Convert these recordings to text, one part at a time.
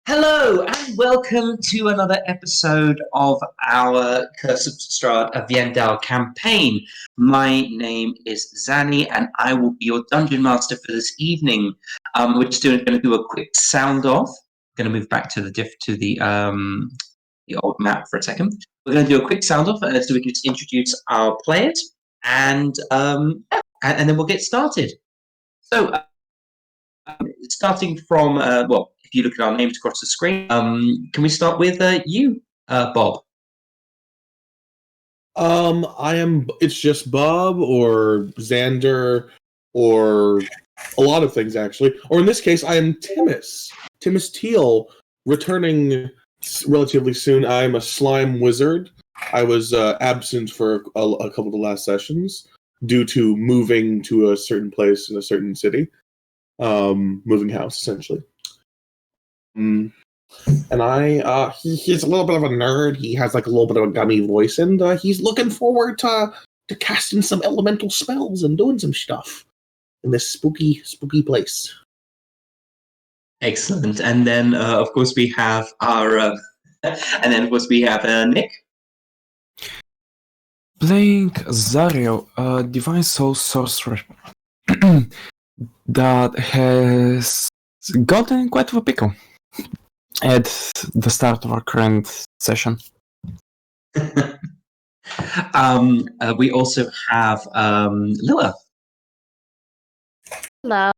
Hello and welcome to another episode of our Curse of Strahd Aviendahl campaign. My name is Xanni and I will be your dungeon master for this evening. We're just going to do a quick sound off. Going to move back to the old map for a second. We're going to do a quick sound off so we can just introduce our players and then we'll get started. So starting from if you look at our names across the screen, can we start with you, Bob? It's just Bob or Xander or a lot of things actually. Or in this case, I am Timmus Teal, returning relatively soon. I'm a slime wizard. I was absent for a couple of the last sessions due to moving to a certain place in a certain city. Moving house, essentially. And he's a little bit of a nerd. He has like a little bit of a gummy voice, and he's looking forward to casting some elemental spells and doing some stuff in this spooky place. Excellent. And then, of course, we have our, Nick. Playing ZARRIEL, a divine soul sorcerer that has gotten quite a pickle at the start of our current session. We also have Luea. Hello,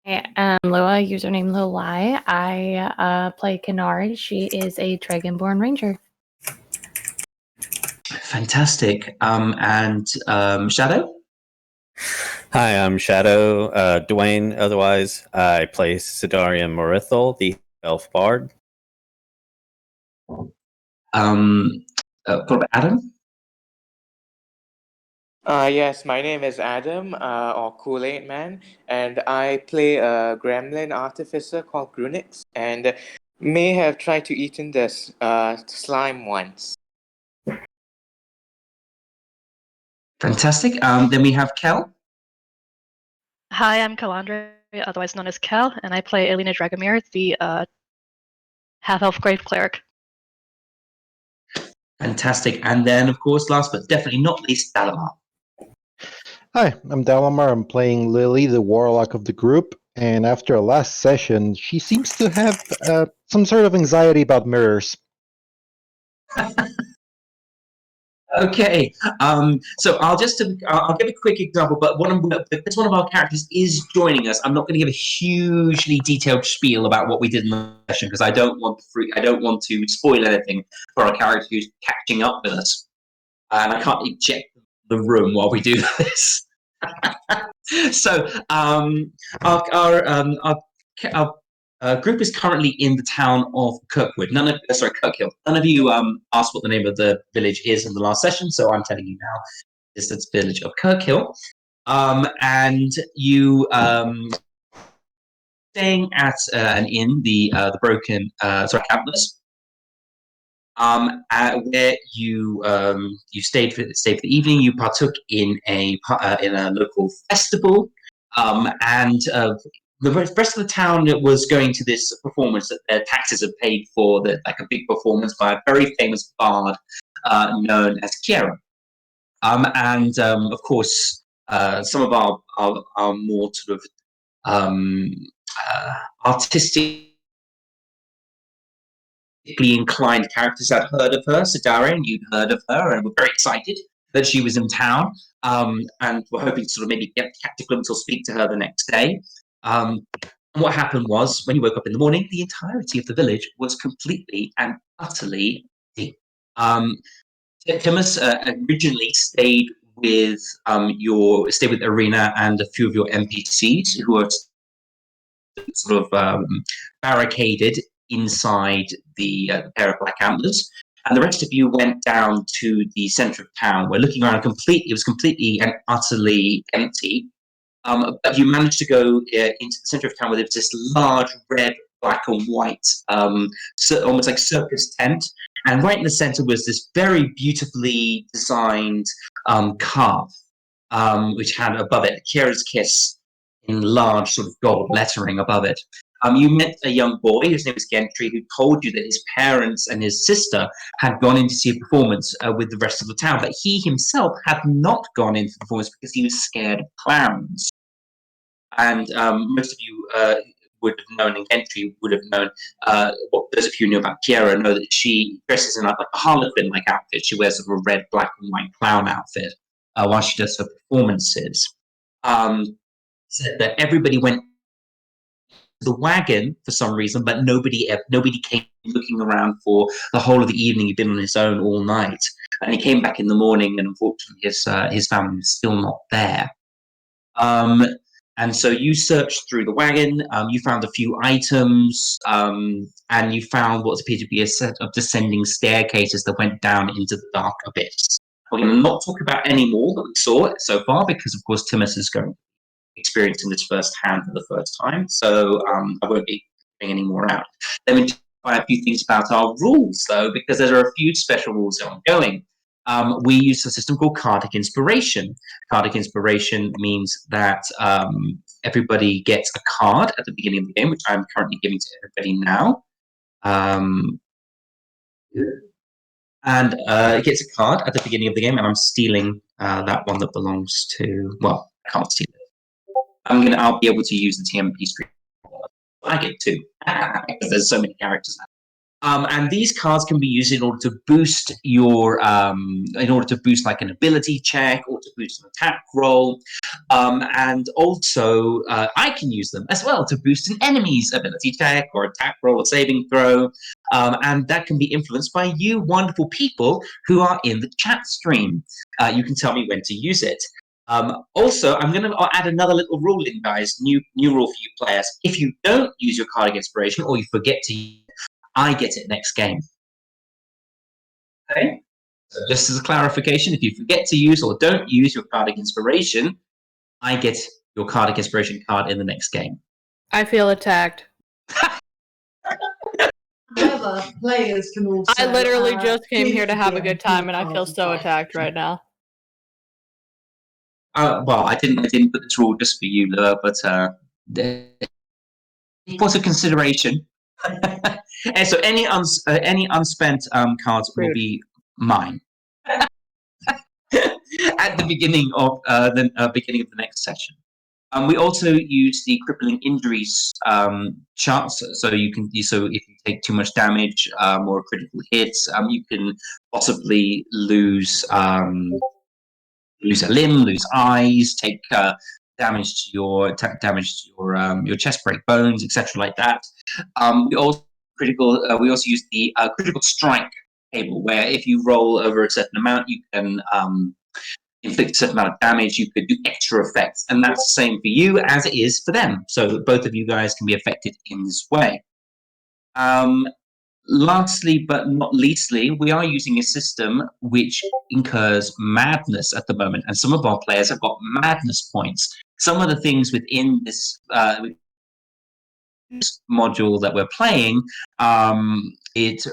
I am Luea, username Luea. I play KENARI. She is a Dragonborn Ranger. Fantastic. And Shadow? Hi, I'm Shadow, Dwayne, otherwise I play SIDARIAN MORITHIL, the Elf Bard. What about Adam? Yes, my name is Adam, or Kool-Aid Man, and I play a gremlin artificer called GRUNIX, and may have tried to eat in this slime once. Fantastic. Then we have Kel. Hi, I'm Kelandrae, otherwise known as Kel, and I play AELENA Dragomir, the half-elf grave cleric. Fantastic. And then, of course, last but definitely not least, Dalamar. Hi, I'm Dalamar. I'm playing Lily, the warlock of the group, and after our last session, she seems to have some sort of anxiety about mirrors. Okay, so I'll give a quick example, but because one of our characters is joining us, I'm not going to give a hugely detailed spiel about what we did in the session because I don't want to spoil anything for our character who's catching up with us, and I can't eject the room while we do this. So our group is currently in the town of Kirkhill. None of you asked what the name of the village is in the last session, so I'm telling you now. It's the village of Kirkhill. And you staying at an inn, the Broken Campus, where you stayed for the evening. You partook in a local festival, and the rest of the town was going to this performance that their taxes are paid for, like a big performance by a very famous bard known as Kiera. And of course, some of our more sort of artistically inclined characters had heard of her. SIDARIAN, you'd heard of her, and were very excited that she was in town, and were hoping to sort of maybe catch a glimpse or speak to her the next day. What happened was, when you woke up in the morning, the entirety of the village was completely and utterly empty. Timmus originally stayed with Arena and a few of your NPCs who were sort of barricaded inside the pair of black antlers, and the rest of you went down to the center of town, where looking around it was completely and utterly empty. But you managed to go into the center of town where there was this large red, black, and white, almost like circus tent. And right in the center was this very beautifully designed calf, which had above it Kiera's Kiss in large sort of gold lettering above it. You met a young boy whose name was Gentry, who told you that his parents and his sister had gone in to see a performance with the rest of the town, but he himself had not gone into the performance because he was scared of clowns. And most of you would have known, and Gentry would have known, well, those of you who know about Kiera know that she dresses in like a harlequin-like outfit. She wears sort of a red, black, and white clown outfit while she does her performances. Said that everybody went the wagon for some reason, but nobody came looking around for the whole of the evening. He'd been on his own all night, and he came back in the morning, and unfortunately, his family was still not there. And so you searched through the wagon. You found a few items, and you found what appeared to be a set of descending staircases that went down into the dark abyss. We're going to not talk about any more that we saw so far, because of course Timmus is going experiencing this firsthand for the first time, so I won't be putting any more out. Let me talk about a few things about our rules, though, because there are a few special rules ongoing. We use a system called Cardic Inspiration. Cardic Inspiration means that everybody gets a card at the beginning of the game, which I'm currently giving to everybody now. And it gets a card at the beginning of the game, and I'm stealing that one that belongs to, well, I can't steal it. I'll be able to use the TMP screen. I get two because there's so many characters now. And these cards can be used in order to boost your, like an ability check or to boost an attack roll. And also, I can use them as well to boost an enemy's ability check or attack roll or saving throw. And that can be influenced by you wonderful people who are in the chat stream. You can tell me when to use it. Also, I'm going to add another little rule in, guys. New rule for you players. If you don't use your Cardic Inspiration or you forget to use it, I get it next game. Okay? So just as a clarification, if you forget to use or don't use your Cardic Inspiration, I get your Cardic Inspiration card in the next game. I feel attacked. However, players can also... I literally just came here to have a good time, and I feel so attacked right now. Well, I didn't put this rule just for you, Luea, but what's a consideration? And so any unspent cards will be mine at the beginning of the next session. We also use the crippling injuries charts, so if you take too much damage or critical hits, you can possibly lose a limb, lose eyes, take damage to your chest, break bones, etc., like that. We also use the critical strike table, where if you roll over a certain amount, you can inflict a certain amount of damage. You could do extra effects, and that's the same for you as it is for them. So both of you guys can be affected in this way. Lastly, but not leastly, we are using a system which incurs madness at the moment, and some of our players have got madness points. Some of the things within this module that we're playing, it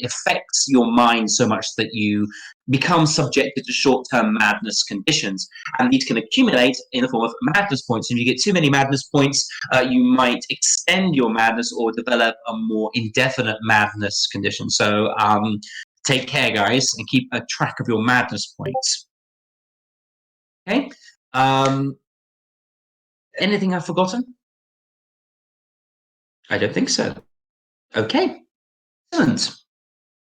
affects your mind so much that you become subjected to short-term madness conditions, and these can accumulate in the form of madness points. And if you get too many madness points, you might extend your madness or develop a more indefinite madness condition. So take care, guys, and keep a track of your madness points. Okay. Anything I've forgotten? I don't think so. Okay. Excellent.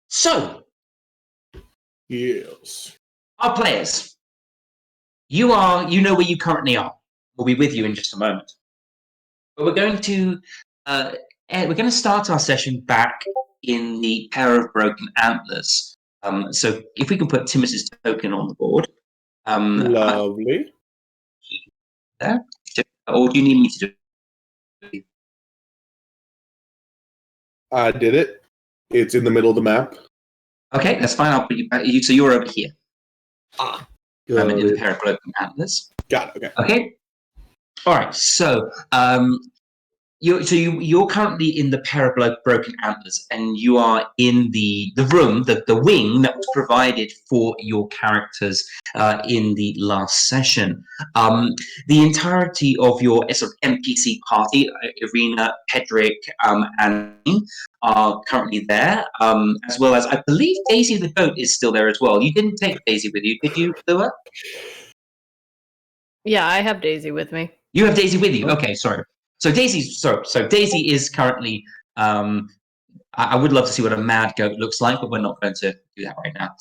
So, yes, our players. You know where you currently are. We'll be with you in just a moment. But we're going to start our session back in the Pair of Broken Antlers. So if we can put Timmus's token on the board. Lovely. There. Or do you need me to do it? I did it. It's in the middle of the map. Okay, that's fine. I'll put you back. So you're over here. Ah. I'm in the Pair of Broken Antlers. Got it. Okay. Okay. All right. So You're currently in the pair of broken antlers, and you are in the room, the wing that was provided for your characters in the last session. The entirety of your sort of NPC party, Irina, Pedrick, and me, are currently there, as well as I believe Daisy the goat is still there as well. You didn't take Daisy with you, did you, Luea? Yeah, I have Daisy with me. You have Daisy with you. Okay, sorry. So Daisy is currently. I would love to see what a mad goat looks like, but we're not going to do that right now.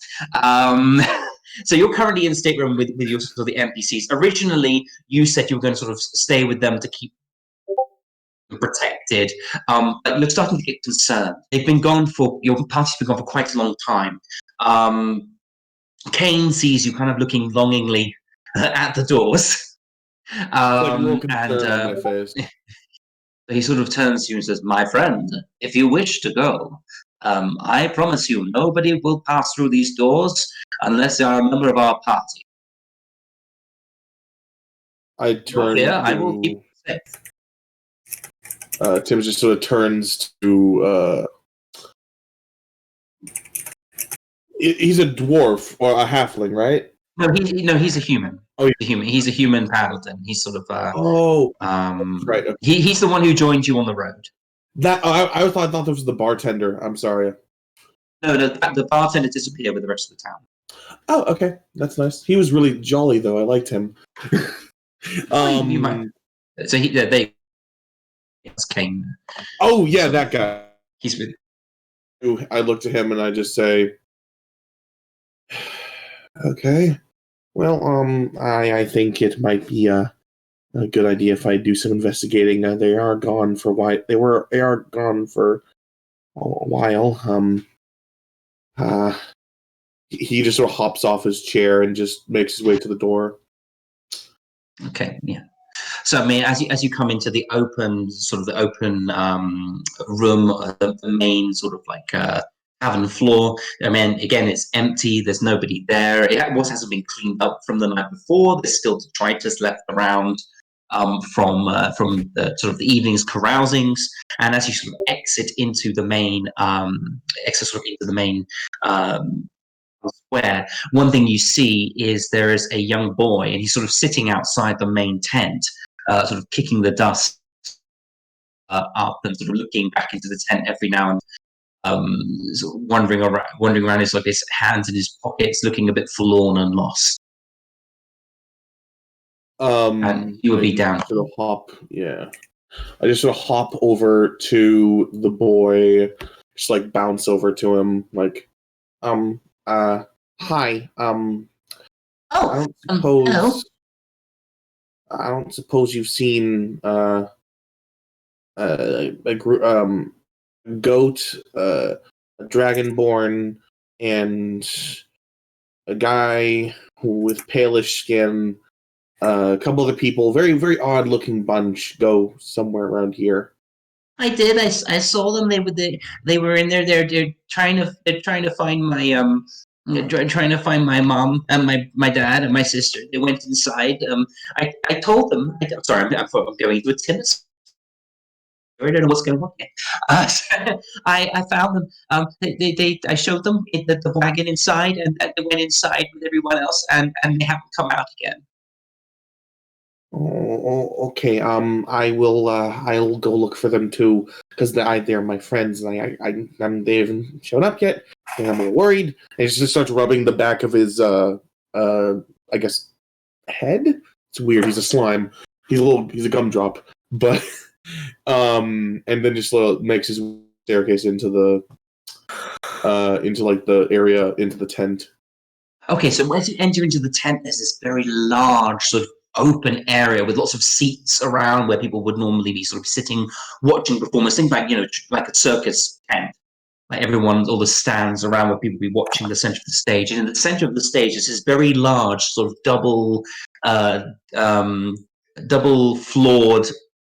So you're currently in the stateroom with your sort of the NPCs. Originally, you said you were going to sort of stay with them to keep protected, but you're starting to get concerned. They've been gone for your party's been gone for quite a long time. Kane sees you kind of looking longingly at the doors. Like a little concern on my face. He sort of turns to you and says, "My friend, if you wish to go, I promise you nobody will pass through these doors unless they are a member of our party." I turn I will keep you safe. Tim just sort of turns to he's a dwarf or a halfling, right? No, he's a human. Oh, he's a human. He's a human paladin. He's sort of right. Okay. He's the one who joined you on the road. That I thought this was the bartender. I'm sorry. No, the bartender disappeared with the rest of the town. Oh, okay, that's nice. He was really jolly, though. I liked him. You might. So they. It's Kane. Oh yeah, that guy. He's with. I look to him and I just say, "Okay, well, I think it might be a good idea if I do some investigating. They are gone for They are gone for a while. He just sort of hops off his chair and just makes his way to the door. Okay, yeah. So I mean, as you come into the open room, the main sort of like tavern floor. I mean, again, it's empty. There's nobody there. It also hasn't been cleaned up from the night before. There's still detritus left around from the sort of the evening's carousings. And as you sort of exit into the main square, one thing you see is there is a young boy, and he's sort of sitting outside the main tent, sort of kicking the dust up and sort of looking back into the tent every now and sort of wandering around his hands in his pockets, looking a bit forlorn and lost. And you would be down. Sort of hop, yeah. I just sort of hop over to the boy, just like bounce over to him, like, hi. Hello. I don't suppose you've seen a goat, a dragonborn, and a guy with palish skin. A couple other people, very very odd looking bunch, go somewhere around here. I did. I saw them. They were in there. They're trying to find my trying to find my mom and my dad and my sister. They went inside. I told them. I'm sorry. I'm going into a Timmus. I don't know what's going on here. So I found them. I showed them the wagon inside, and they went inside with everyone else, and they haven't come out again. Oh, okay. I'll go look for them too, because they're my friends, and they haven't shown up yet, and I'm a little worried. And he just starts rubbing the back of his, I guess, head. It's weird. He's a slime. He's a gumdrop, but, and then just makes his staircase into the area, into the tent. Okay, so as you enter into the tent, there's this very large sort of open area with lots of seats around where people would normally be sort of sitting, watching performers. Think about, like a circus tent. Like all the stands around where people would be watching the center of the stage. And in the center of the stage is this very large sort of double floored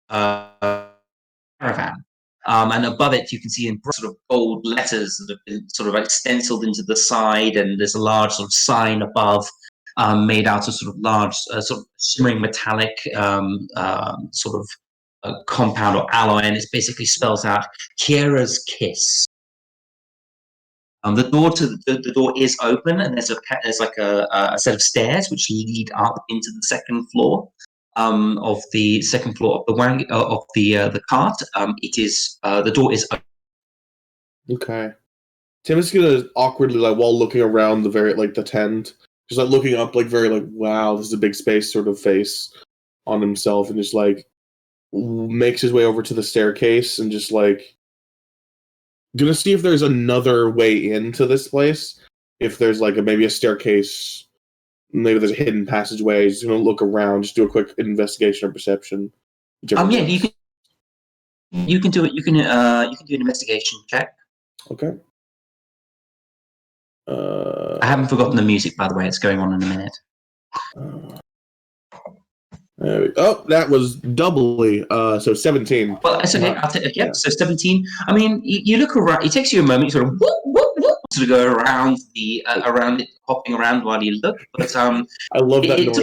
caravan. And above it, you can see in sort of gold letters that have been sort of like stenciled into the side, and there's a large sort of sign above, made out of sort of large, sort of shimmering metallic, sort of compound or alloy, and it basically spells out Kira's kiss. The door is open, and there's like a set of stairs which lead up into the second floor of the cart. It is the door is open. Okay. Tim is gonna awkwardly, like, while looking around the tent, just like looking up, like very like, wow, this is a big space sort of face on himself, and just like makes his way over to the staircase and just like gonna see if there's another way into this place. If there's like maybe a staircase, maybe there's a hidden passageway. He's gonna look around, just do a quick investigation or perception. Yeah, you can do it. You can do an investigation check. Okay. I haven't forgotten the music, by the way. It's going on in a minute. That was doubly, so 17. Well, it's okay. I'll take yeah. So 17. I mean, you look around. It takes you a moment. You sort of sort of go around around it, hopping around while you look. But I love that noise.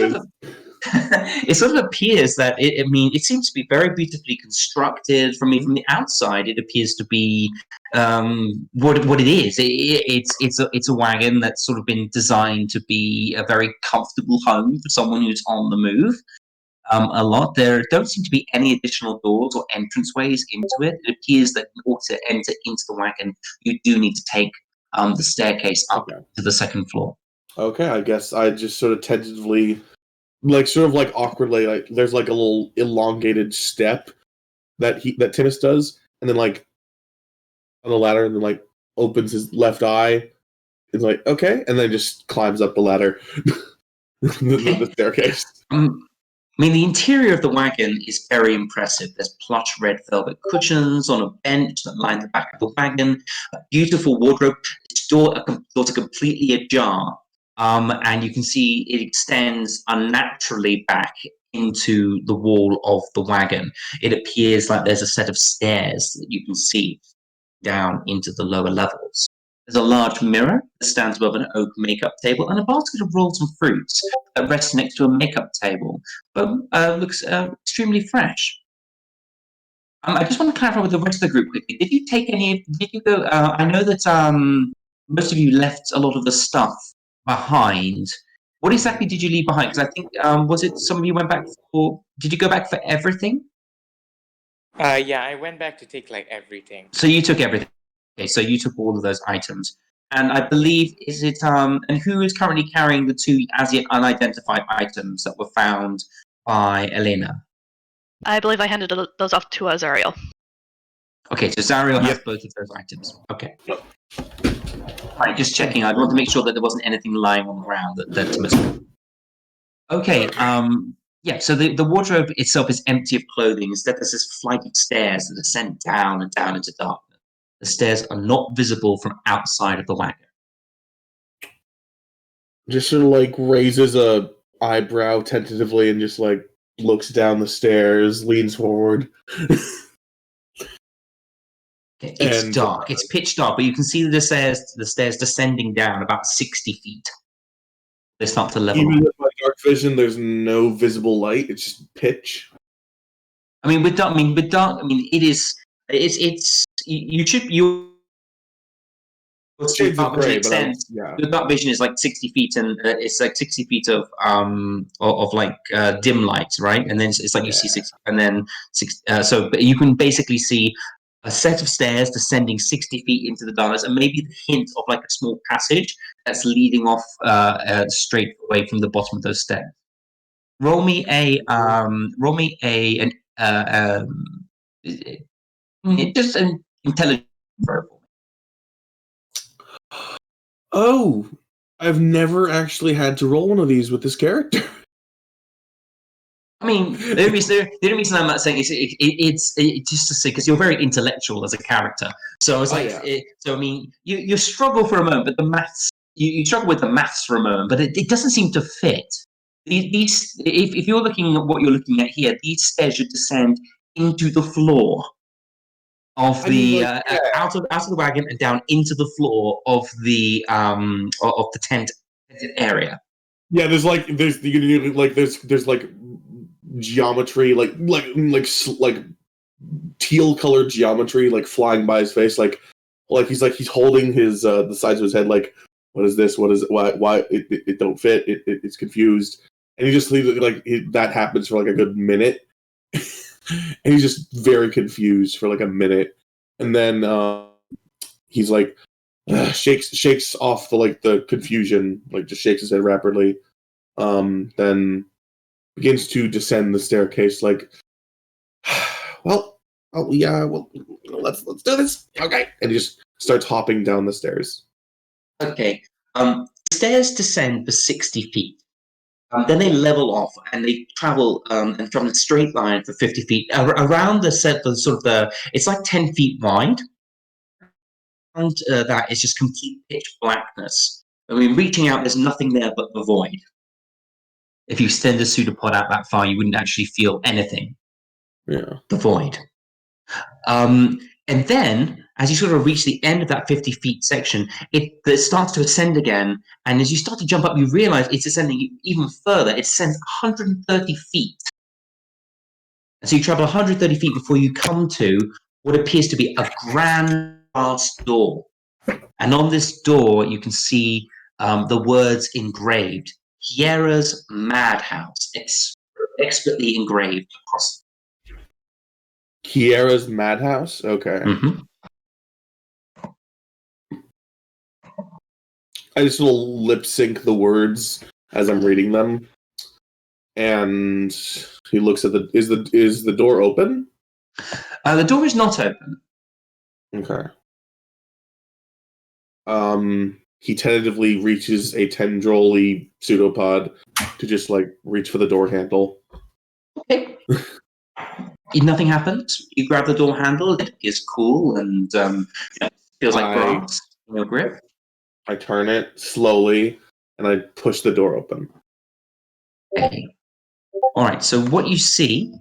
It sort of appears that it seems to be very beautifully constructed. From the outside, it appears to be what it is. It's a wagon that's sort of been designed to be a very comfortable home for someone who's on the move. A lot. There don't seem to be any additional doors or entranceways into it. It appears that in order to enter into the wagon, you do need to take the staircase up to the second floor. Okay, I guess I just sort of tentatively, awkwardly, like there's like a little elongated step that Timmus does, and then like on the ladder, and then like opens his left eye, and like okay, and then just climbs up the ladder, the staircase. I mean, the interior of the wagon is very impressive. There's plush red velvet cushions on a bench that line the back of the wagon, a beautiful wardrobe. Its doors are completely ajar, and you can see it extends unnaturally back into the wall of the wagon. It appears like there's a set of stairs that you can see down into the lower levels. There's a large mirror that stands above an oak makeup table and a basket of rolls and fruits that rests next to a makeup table, but looks extremely fresh. I just want to clarify with the rest of the group quickly. Did you take any? Did you go? I know that most of you left a lot of the stuff behind. What exactly did you leave behind? Because I think was it some of you went back for? Did you go back for everything? Yeah, I went back to take like everything. So you took everything. Okay, so you took all of those items. And I believe, is it, and who is currently carrying the two as yet unidentified items that were found by ELAN? I believe I handed those off to ZARRIEL. Okay, so ZARRIEL has both of those items. Okay. Right, just checking. I want to make sure that there wasn't anything lying on the ground that missed. Okay, yeah, so the wardrobe itself is empty of clothing. Instead, there's this flight of stairs that ascend down and down into darkness. The stairs are not visible from outside of the wagon. Just sort of like raises a eyebrow tentatively and just like looks down the stairs, leans forward. It's dark. It's pitch dark, but you can see the stairs descending down about 60 feet. They start to level. Even with my dark vision, there's no visible light. It's just pitch. I mean, with dark. It is. It's. You should. Your dark vision is like 60 feet, and it's like 60 feet of like dim light, right? And then it's like you see 6, and then 6. So you can basically see a set of stairs descending 60 feet into the darkness, and maybe the hint of like a small passage that's leading off straight away from the bottom of those stairs. Roll me just an intelligence verbal. Oh, I've never actually had to roll one of these with this character. I mean, the only reason I'm not saying it's just to say because you're very intellectual as a character. So I was so I mean, you struggle for a moment, but the maths you struggle with the maths for a moment, but it doesn't seem to fit. These if you're looking at what you're looking at here, these stairs should descend into the floor of out of the wagon and down into the floor of the tent area. Yeah, there's geometry, like teal colored geometry, like flying by his face, like he's holding his the sides of his head, like, what is this? What is it? Why it don't fit? It's confused, and he just leaves it like that happens for like a good minute, and he's just very confused for like a minute, and then he's like shakes off the confusion, like just shakes his head rapidly, then begins to descend the staircase, like, well, let's do this, okay, and he just starts hopping down the stairs. Okay. The stairs descend for 60 feet. Then they level off and they travel and from a straight line for 50 feet around it's like 10 feet wide. And that is just complete pitch blackness. I mean, reaching out, there's nothing there but the void. If you extend a pseudopod out that far, you wouldn't actually feel anything. Yeah. The void. And then, as you sort of reach the end of that 50 feet section, it starts to ascend again. And as you start to jump up, you realize it's ascending even further. It ascends 130 feet. And so you travel 130 feet before you come to what appears to be a grand glass door. And on this door, you can see the words engraved, Kiera's Madhouse. It's expertly engraved across. Kiera's Madhouse? Okay. Mm-hmm. I just will lip sync the words as I'm reading them. And he looks at is the door open? The door is not open. Okay. He tentatively reaches a tendril-y pseudopod to just reach for the door handle. Okay. Nothing happens. You grab the door handle. It is cool and feels like grass in your grip. I turn it slowly and I push the door open. Okay. All right. So what you see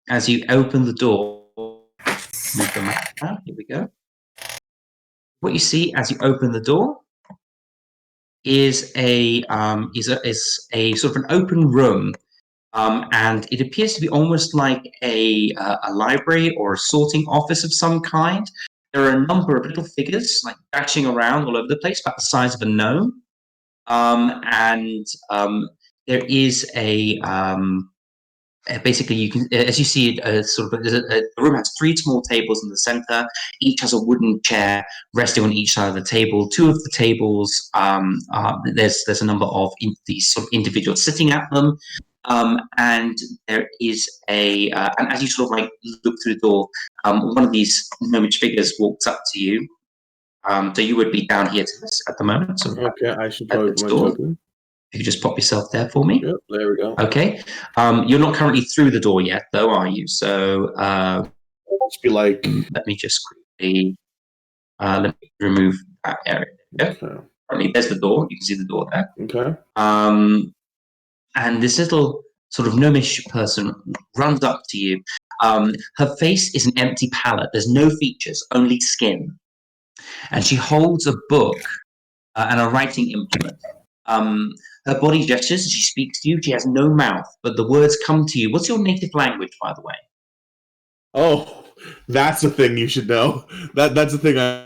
as you open the door. Move the map out. Here we go. What you see as you open the door is a sort of an open room. And it appears to be almost like a library or a sorting office of some kind. There are a number of little figures dashing around all over the place, about the size of a gnome. And there is basically, you can, as you see it, the room has 3 small tables in the center. Each has a wooden chair resting on each side of the table. 2 of the tables, there's a number of these sort of individuals sitting at them. And there is and as you sort of look through the door, one of these gnomish figures walks up to you. So you would be down here to this at the moment. So okay, I should put my token. If you just pop yourself there for me. Yep, there we go. Okay. You're not currently through the door yet, though, are you? So just be like. Let me just quickly let me remove that area. Okay. There's the door. You can see the door there. Okay. And this little sort of gnomish person runs up to you. Her face is an empty palette. There's no features, only skin. And she holds a book and a writing implement. Her body gestures as she speaks to you. She has no mouth, but the words come to you. What's your native language, by the way? Oh, that's a thing you should know. That's a thing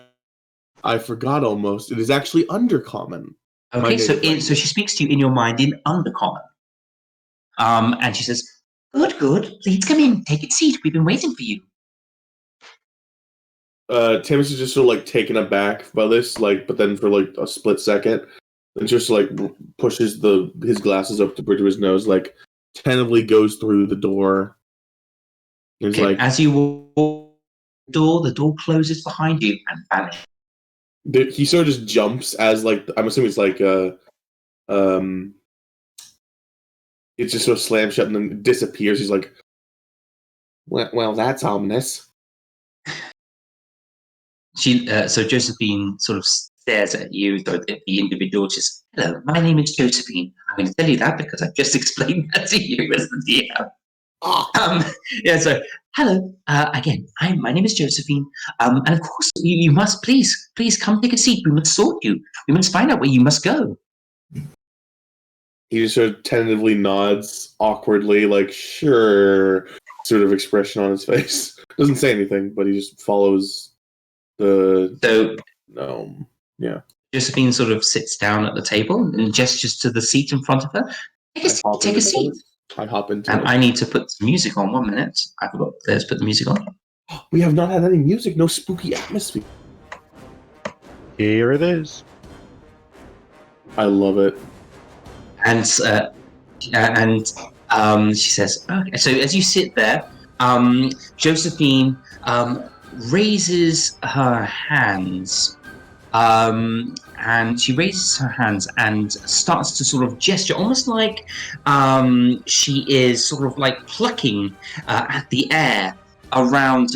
I forgot almost. It is actually Undercommon. Okay, so she speaks to you in your mind in Undercommon. And she says, Good. Please come in. Take a seat. We've been waiting for you. Timmus is just sort of taken aback by this, but then for a split second, and just pushes his glasses up to bridge of his nose, tentatively goes through the door. It's as you walk the door closes behind you and vanishes. He sort of just jumps as I'm assuming it's it just sort of slams shut and then disappears. He's like, well, that's ominous. So Josephine sort of stares at you, so the individual just, hello, my name is Josephine. I'm going to tell you that because I've just explained that to you as the DM. So hello, again, my name is Josephine. And of course, you must please come take a seat. We must sort you. We must find out where you must go. He just sort of tentatively nods awkwardly, like, sure, sort of expression on his face. Doesn't say anything, but he just follows the gnome. Yeah. Josephine sort of sits down at the table and gestures to the seat in front of her. Take a seat. I hop into And it. I need to put some music on. 1 minute. I forgot. Let's put the music on. We have not had any music, no spooky atmosphere. Here it is. I love it. And she says, okay. So as you sit there, Josephine raises her hands. And she raises her hands and starts to sort of gesture, almost like she is sort of like plucking at the air around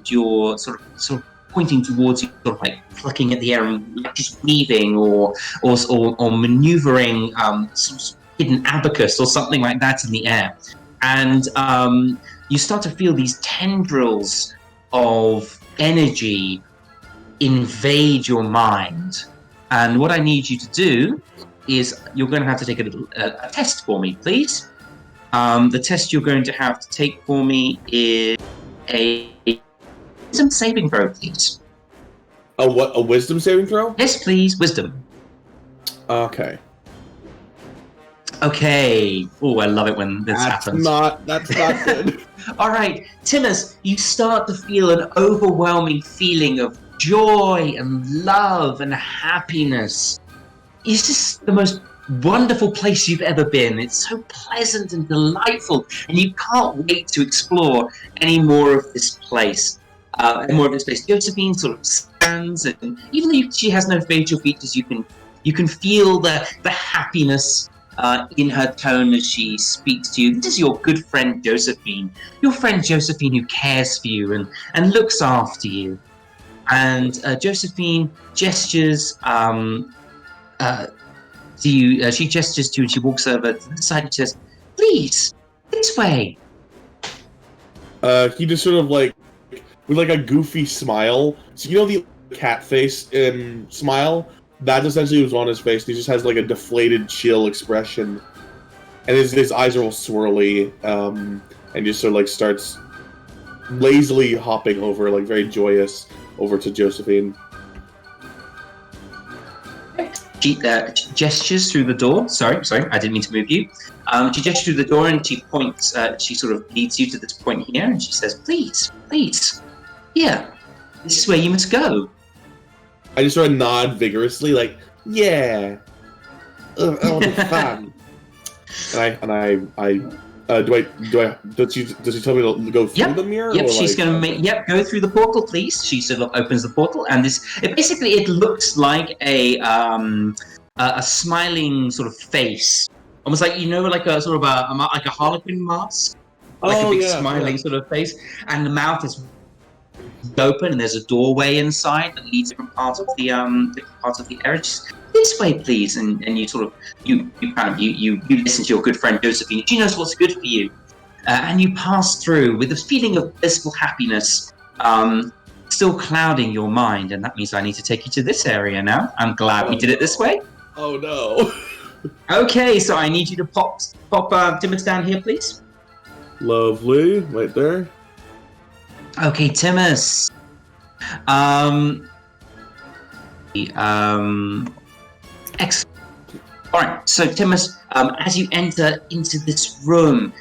your sort of pointing towards you, sort of like plucking at the air and like just weaving or maneuvering some sort of hidden abacus or something like that in the air. And you start to feel these tendrils of energy invade your mind. And what I need you to do is you're going to have to take a test for me, please. The test you're going to have to take for me is a wisdom saving throw, please. A wisdom saving throw? Yes, please. Wisdom. Okay. Okay. Oh, I love it when this happens. That's not good. All right, Timmus, you start to feel an overwhelming feeling of joy and love and happiness. It's just the most wonderful place you've ever been. It's so pleasant and delightful, and you can't wait to explore any more of this place. Josephine sort of stands, and even though she has no facial features, you can feel the happiness in her tone as she speaks to you. This is your good friend Josephine, your friend Josephine who cares for you and looks after you. And Josephine gestures to you. She gestures to you, and she walks over to the side and says, "Please, this way." He just sort of like with like a goofy smile. So you know the cat face smile. That essentially was on his face. He just has like a deflated, chill expression, and his eyes are all swirly, and just sort of like starts lazily hopping over, like very joyous, over to Josephine. She gestures through the door. Sorry, I didn't mean to move you. She gestures through the door and she points. She sort of leads you to this point here, and she says, "Please, here. This is where you must go." I just sort of nod vigorously, like, "Yeah, it'll be fun." Does she tell me to go through the mirror? Yep, or she's like, going to make. Go through the portal, please. She sort of opens the portal, and it looks like a smiling sort of face, almost like like a sort of like a Harlequin mask, like a big smiling sort of face, and the mouth is open, and there's a doorway inside that leads different parts of the area. Just, this way, please, and you sort of you listen to your good friend Josephine. She knows what's good for you, and you pass through with a feeling of blissful happiness, still clouding your mind. And that means I need to take you to this area now. I'm glad we did it this way. Oh no. Okay, so I need you to pop Timmus down here, please. Lovely, right there. Okay, Timmus. Excellent. All right, so Timmus, as you enter into this room,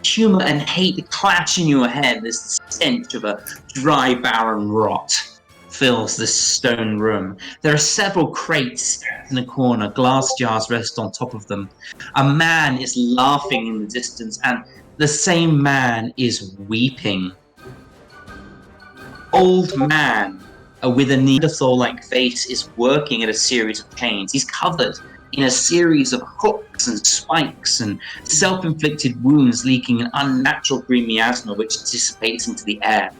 humor and hate clash in your head. There's the stench of a dry, barren rot fills this stone room. There are several crates in the corner. Glass jars rest on top of them. A man is laughing in the distance, and the same man is weeping. Old man with a Neanderthal-like face is working at a series of chains. He's covered in a series of hooks and spikes and self-inflicted wounds, leaking an unnatural green miasma which dissipates into the air.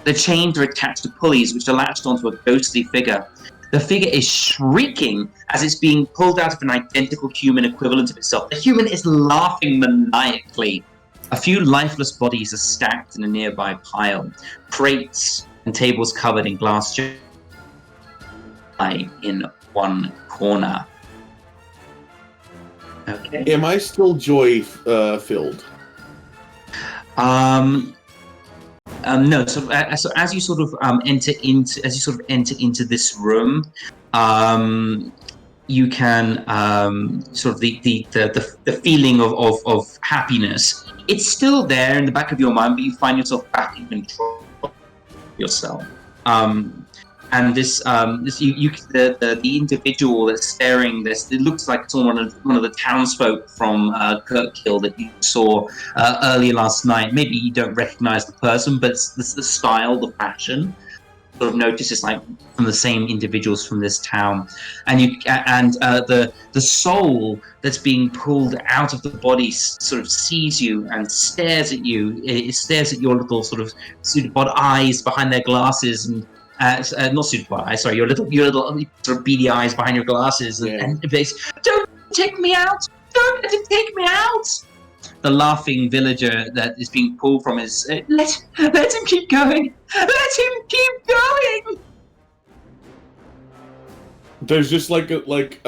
The chains are attached to pulleys which are latched onto a ghostly figure. The figure is shrieking as it's being pulled out of an identical human equivalent of itself. The human is laughing maniacally. A few lifeless bodies are stacked in a nearby pile. Crates and tables covered in glass jars in one corner. Okay. Am I still joy filled? No. So as you sort of enter into this room, you can sort of the feeling of happiness. It's still there in the back of your mind, but you find yourself back in control of yourself. And the individual that's staring this, it looks like it's one of the townsfolk from Kirkhill that you saw earlier last night. Maybe you don't recognize the person, but it's the style, the fashion. Sort of notice it's like from the same individuals from this town, and the soul that's being pulled out of the body sort of sees you and stares at you. It stares at your little sort of pseudopod eyes behind their glasses and. Not pseudopod eyes, sorry, your little sort of beady eyes behind your glasses, and they say, "Don't take me out! Don't let him take me out!" The laughing villager that is being pulled from his let him keep going! Let him keep going! There's just Timmus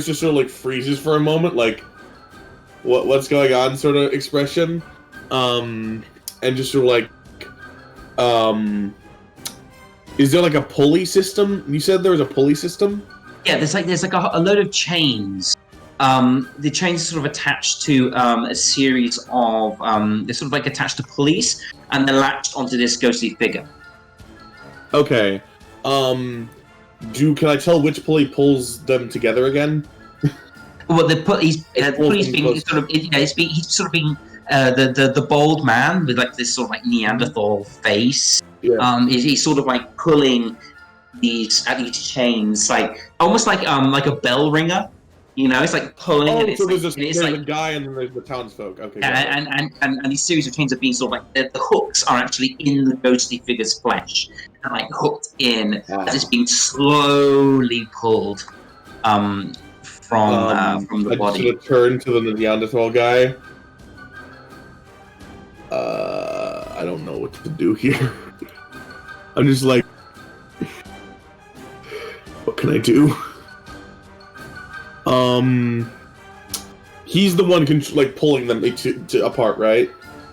just sort of like freezes for a moment, like what's going on sort of expression, and just sort of like is there like a pulley system? You said there was a pulley system? Yeah, there's like a load of chains. The chains are sort of attached to a series of they're sort of like attached to pulleys, and they're latched onto this ghostly figure. Okay. Can I tell which pulley pulls them together again? Well, the pulleys being sort of he's sort of being the bald man with like this sort of like Neanderthal face. Yeah. He's sort of like pulling these chains, like almost like a bell ringer. You know, it's like pulling. Oh, and so it's there's a guy and then there's the townsfolk. Okay. And these series of chains are being sort of like the hooks are actually in the ghostly figure's flesh and like hooked in as it's being slowly pulled from the body. I just turn to the Neanderthal guy. I don't know what to do here. I'm just like, what can I do? He's the one like pulling them to apart, right?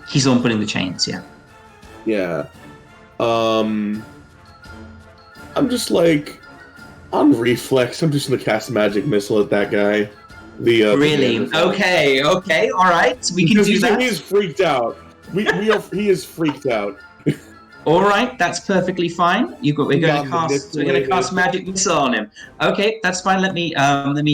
He's the one putting the chains, yeah. Yeah. I'm just like, on reflex, I'm just gonna cast magic missile at that guy. Really? Okay, all right. We can do that. He is freaked out. He is freaked out. All right, that's perfectly fine. We're going to cast magic missile on him. Okay, that's fine. Let me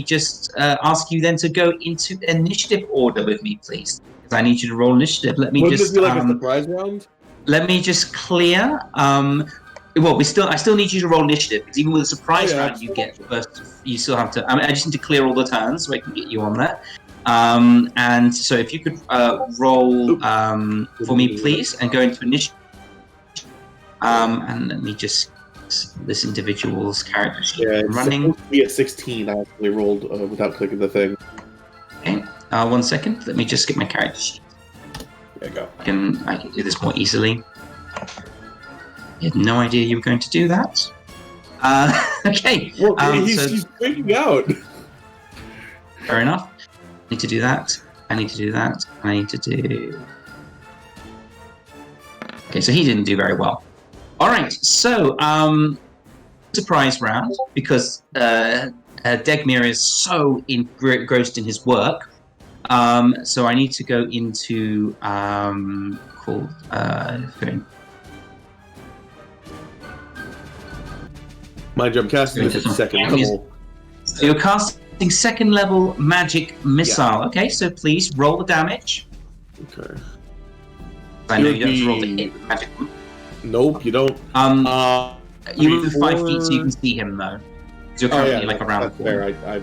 just ask you then to go into initiative order with me, please, because I need you to roll initiative. Let me Wouldn't just this be like a surprise round? Let me just clear. Well, I still need you to roll initiative because even with a surprise round, you get first. You still have to. I just need to clear all the turns so I can get you on that. And so if you could roll for me, please, and go into initiative. And let me just this individual's character sheet running. It's supposed to be a 16. I actually rolled without clicking the thing. Okay, 1 second. Let me just get my character sheet. There you go. I can do this more easily. I had no idea you were going to do that. Okay. Well, he's freaking out. Fair enough. I need to do that. I need to do that. I need to do. Okay, so he didn't do very well. All right, so surprise round because Dagmir is so engrossed in his work. So I need to go into Mind you, I'm casting this at second level. So you're casting second level magic missile. Yeah. Okay, so please roll the damage. Okay. I know you don't have to roll the hit magic. Nope, you don't. You move 5 feet so you can see him though. Because you're currently around the corner. I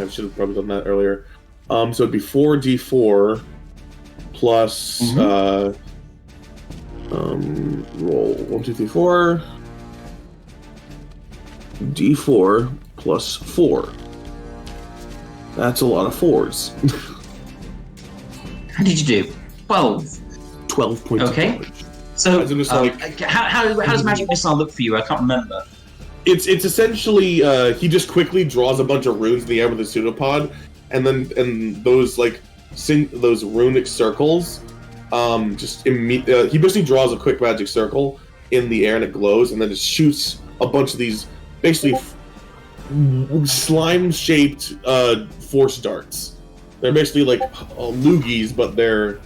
should have probably done that earlier. So it'd be 4d4 plus roll 1, 2, 3, 4. D4 plus 4. That's a lot of 4s. How did you do? 12. 12 points. Okay. Of damage. So, how does magic missile look for you? I can't remember. It's essentially he just quickly draws a bunch of runes in the air with a pseudopod, and those those runic circles, he basically draws a quick magic circle in the air and it glows, and then it shoots a bunch of these basically slime-shaped force darts. They're basically like loogies, but they're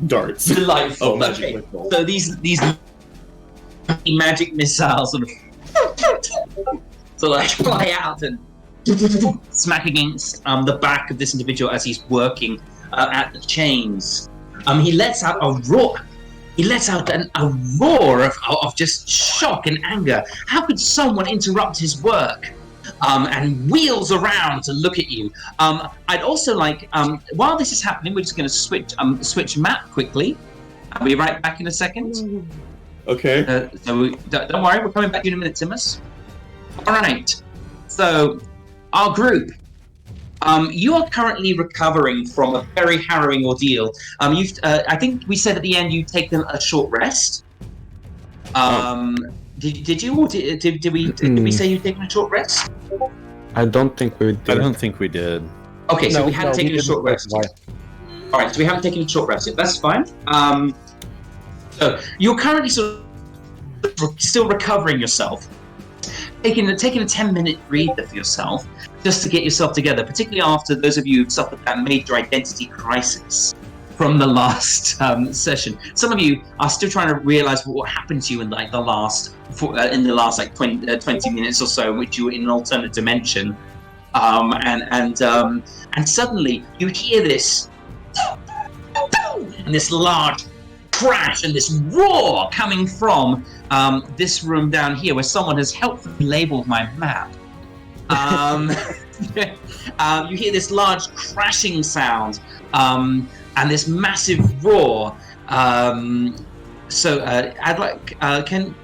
darts. Delightful. Oh, magic Okay. missiles. So these magic missiles sort of fly out and smack against the back of this individual as he's working at the chains. He lets out a roar. He lets out a roar of just shock and anger. How could someone interrupt his work? And wheels around to look at you. I'd also like, while this is happening, we're just going to switch map quickly. I'll be right back in a second. Okay. Don't worry, we're coming back to you in a minute, Timmus. All right. So, our group. You are currently recovering from a very harrowing ordeal. I think we said at the end you'd taken a short rest. Did you, or did we say you'd taken a short rest? I don't think we did. I don't think we did. Okay, so we haven't taken a short rest. All right, so we haven't taken a short rest yet. That's fine. So you're currently sort of still recovering yourself, taking a 10-minute breather for yourself, just to get yourself together. Particularly after those of you who've suffered that major identity crisis from the last session. Some of you are still trying to realize what happened to you in like the last 20 minutes or so, in which you were in an alternate dimension, and suddenly you hear this and this large crash and this roar coming from this room down here, where someone has helpfully labeled my map. You hear this large crashing sound. And this massive roar. So I'd like, can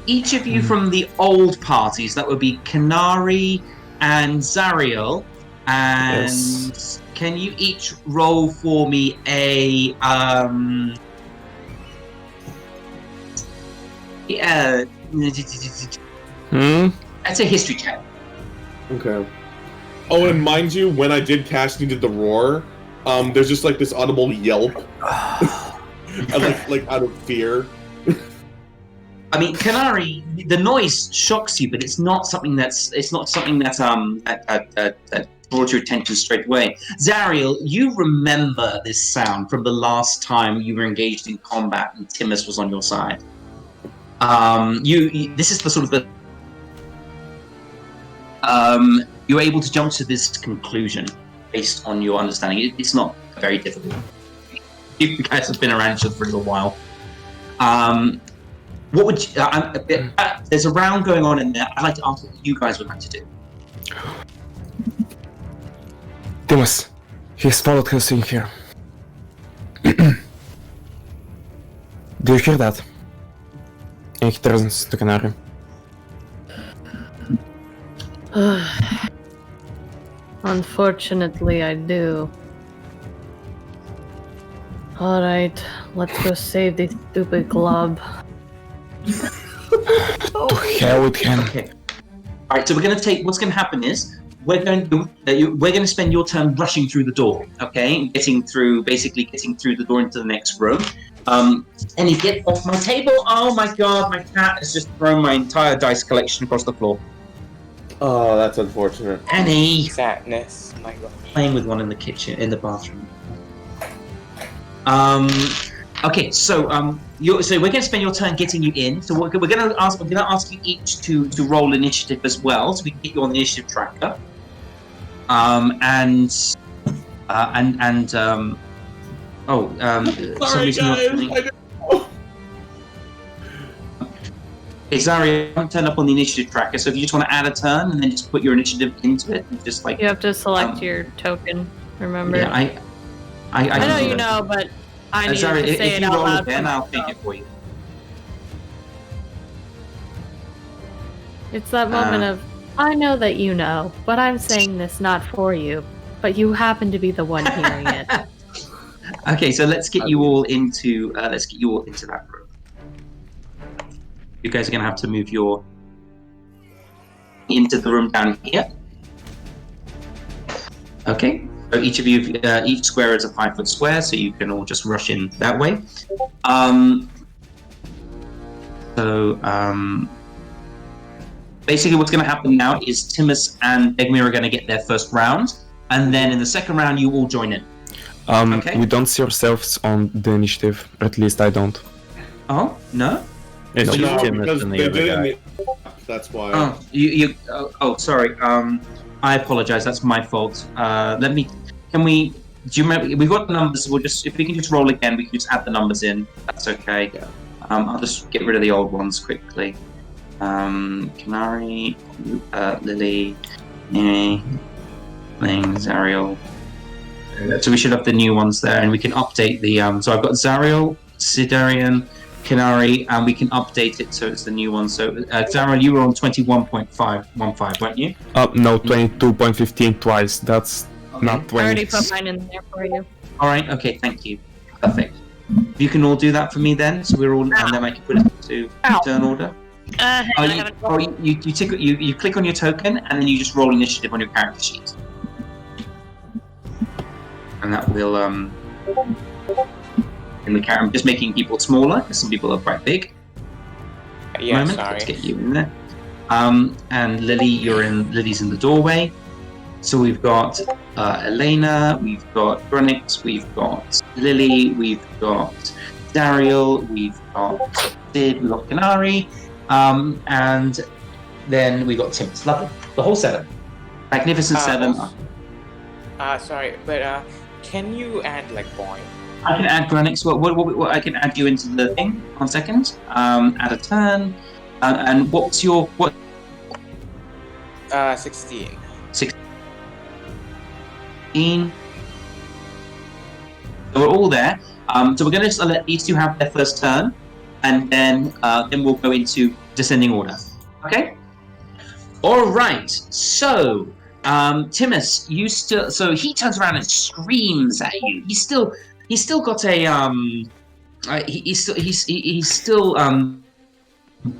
each of you from the old parties, that would be KENARI and ZARRIEL, and yes. Can you each roll for me a that's a history check. Okay. Oh, and mind you, when I did cast and did the roar, there's just like this audible yelp, like out of fear. I mean, KENARI, the noise shocks you, but it's not something that brought your attention straight away. ZARRIEL, you remember this sound from the last time you were engaged in combat and Timmus was on your side. This is the sort of the you're able to jump to this conclusion based on your understanding. It's not very difficult. You guys have been around each other for a little while. What would you, there's a round going on in there. I'd like to ask what you guys would like to do. Timmus, he's followed us in here. Do you hear that? And he turns to KENARI. Unfortunately, I do. Alright, let's go save this stupid club. To hell with him. Okay. Alright, so what's going to happen is, we're going to spend your turn rushing through the door, okay? Getting through the door into the next room. And you get off my table. Oh my god, my cat has just thrown my entire dice collection across the floor. Oh, that's unfortunate. Annie! Sadness, my god. Playing with one in the kitchen, in the bathroom. Okay, so we're going to spend your turn getting you in. So we're going to ask you each to roll initiative as well, so we can get you on the initiative tracker. Sorry, guys. Hey, Zarya, I haven't turned up on the initiative tracker, so if you just want to add a turn and then just put your initiative into it, and just like you have to select your token. Remember? Yeah, I know you know, but I need to say it out loud. Then I'll take it for you. It's that moment of, I know that you know, but I'm saying this not for you, but you happen to be the one hearing it. Okay, so let's get you all into that room. You guys are going to have to move into the room down here. Okay. So each of you, each square is a 5-foot square, so you can all just rush in that way. Basically, what's going to happen now is Timmus and Dagomir are going to get their first round, and then in the second round, you all join in. Okay. We don't see ourselves on the initiative, or at least I don't. Oh no. It's No, just Timmus because and they the other guy. didn't. That's why. Oh, sorry. I apologize. That's my fault. Can we? Do you remember? We've got the numbers. We'll just, if we can just roll again, we can just add the numbers in. That's okay. I'll just get rid of the old ones quickly. KENARI, Lily, ZARRIEL. So we should have the new ones there, and we can update the. So I've got ZARRIEL, SIDARIAN, KENARI, and we can update it so it's the new one. So ZARRIEL, you were on 21.515, weren't you? No, 22.15 twice. That's not I 20. already put mine in there for you. All right. Okay. Thank you. Perfect. You can all do that for me then. So we're all, and then I can put it into turn order. You click on your token, and then you just roll initiative on your character sheet, and that will in the character. I'm just making people smaller because some people are quite big. Yeah, Let's sorry. get you in there. And Lily's in the doorway. So we've got ELANA, we've got GRUNIX, we've got Lily, we've got ZARRIEL, we've got Sid, we've got KENARI, and then we got Timmus. Lovely. The whole setup. Magnificent seven. Sorry, but can you add like Boy? I can add GRUNIX. What I can add you into the thing. 1 second. Add a turn. And what's your what? 16. 16. So we're all there. So we're going to let these two have their first turn, and then we'll go into descending order. Okay. All right. So Timmus, you still. So he turns around and screams at you. He's still got a he's still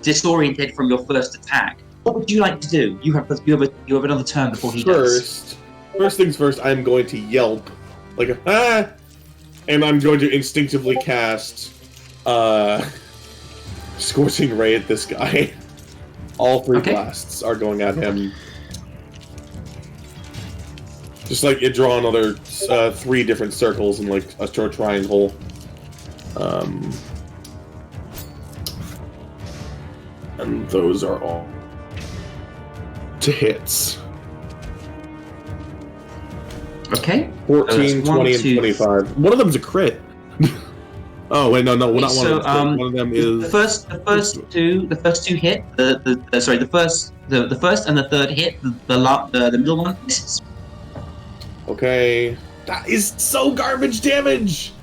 disoriented from your first attack. What would you like to do? You have another turn before he does. First things first, I'm going to yelp like and I'm going to instinctively cast Scorching Ray at this guy. All 3 blasts are going at him. Just like you draw another 3 different circles in like a short triangle. And those are all to hits. Okay. 14, 20, and 25. One of them's a crit. Oh wait, no, not one of them. One of them is the first two hit. The first and the third hit. The middle one misses. Okay, that is so garbage damage.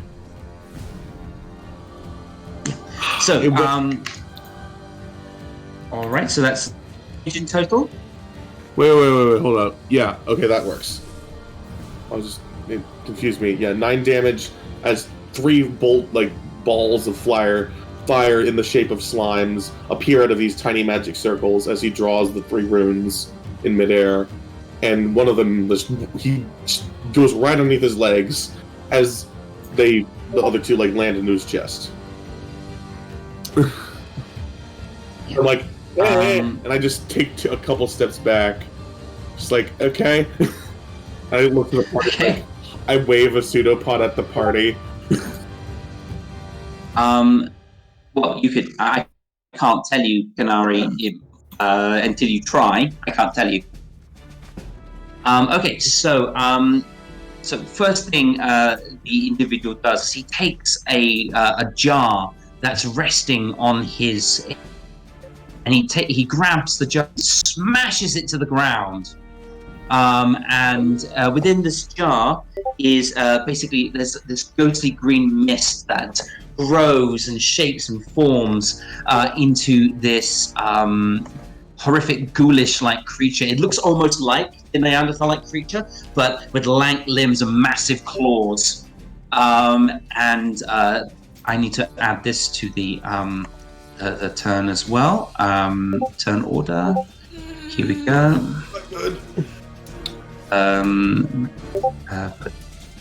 So all right. So that's in total. Wait, hold up. Yeah, okay, that works. It confused me. Yeah, 9 damage as 3 balls of fire in the shape of slimes appear out of these tiny magic circles as he draws the 3 runes in midair, and one of them he goes right underneath his legs as the other 2 land into his chest. I'm like, hey, and I just take a couple steps back, just like, okay. I look at the party. Okay. I wave a pseudopod at the party. Well, you could. I can't tell you, KENARI, until you try. I can't tell you. Okay, so first thing the individual does is he takes a jar that's resting on his, and he grabs the jar, smashes it to the ground. And within this jar is basically there's this ghostly green mist that grows and shapes and forms into this horrific ghoulish-like creature. It looks almost like the Neanderthal-like creature, but with lank limbs and massive claws. And I need to add this to the turn as well. Turn order. Here we go. Good. Put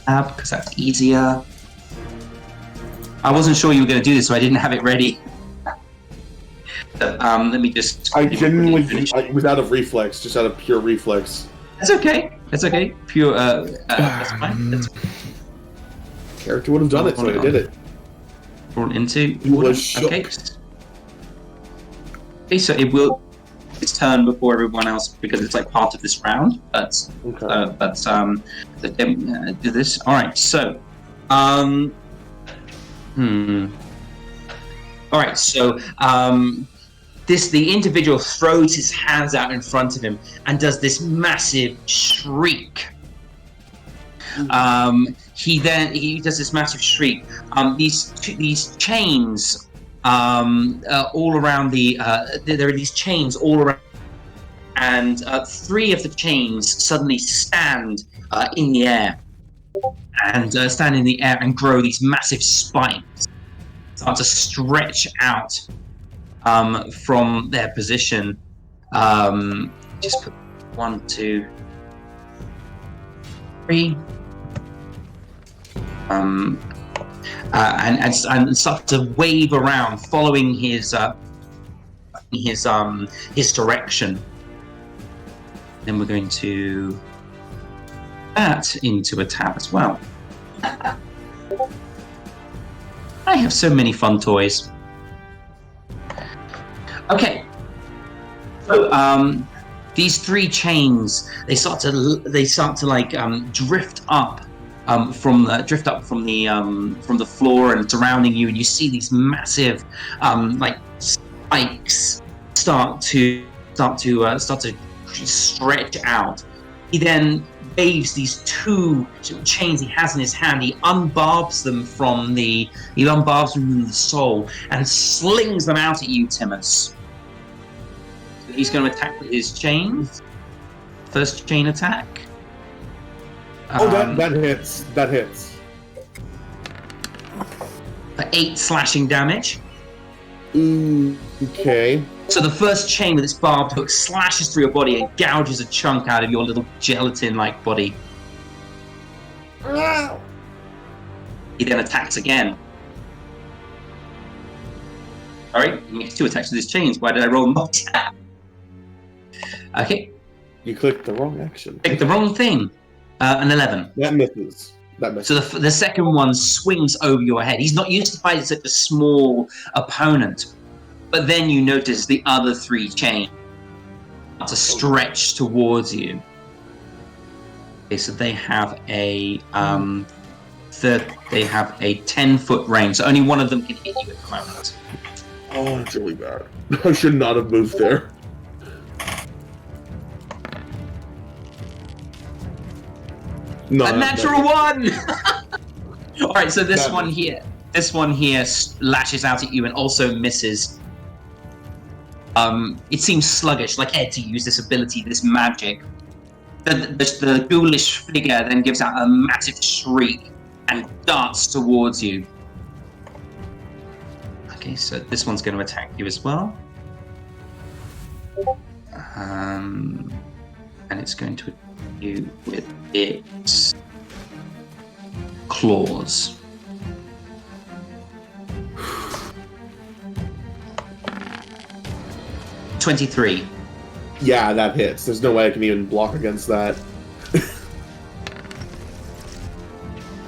tab because that's easier. I wasn't sure you were going to do this, so I didn't have it ready. Let me just. I genuinely, I was out of reflex, just out of pure reflex. That's okay. That's okay. Pure. That's fine. That's Character would have done it, so I did it. brought into. He was shook. Okay. Okay, so it will. Its turn before everyone else because it's like part of this round. But do this. All right. So, All right. So, the individual throws his hands out in front of him and does this massive shriek. He does this massive shriek. These chains all around there are these chains all around, and 3 of the chains suddenly stand in the air and grow these massive spikes, start to stretch out from their position. Just put 1, 2, 3. And start to wave around, following his direction. Then we're going to that into a tab as well. I have so many fun toys. Okay, so these 3 chains they start to like drift up from the floor and surrounding you, and you see these massive like spikes start to stretch out. He then waves these 2 chains he has in his hand. He unbarbs them from the soul and slings them out at you, Timmus. He's going to attack with his chains. First chain attack. That hits. That hits. For 8 slashing damage. Okay. So the first chain with its barbed hook slashes through your body and gouges a chunk out of your little gelatin-like body. He then attacks again. Alright, he makes 2 attacks with his chains. Why did I roll multi-tap? Okay. You clicked the wrong action. Clicked the wrong thing. An 11. That misses. So the second one swings over your head. He's not used to fighting such a small opponent. But then you notice the other 3 chains start to stretch towards you. Okay, so they have a 10-foot range. So only one of them can hit you at the moment. Oh, that's really bad. I should not have moved there. No, a natural 1! Alright, so this one here lashes out at you and also misses. It seems sluggish, like Ed to use this ability, this magic. The ghoulish figure then gives out a massive shriek and darts towards you. Okay, so this one's going to attack you as well. And it's going to attack you with its claws. $23. Yeah, that hits. There's no way I can even block against that.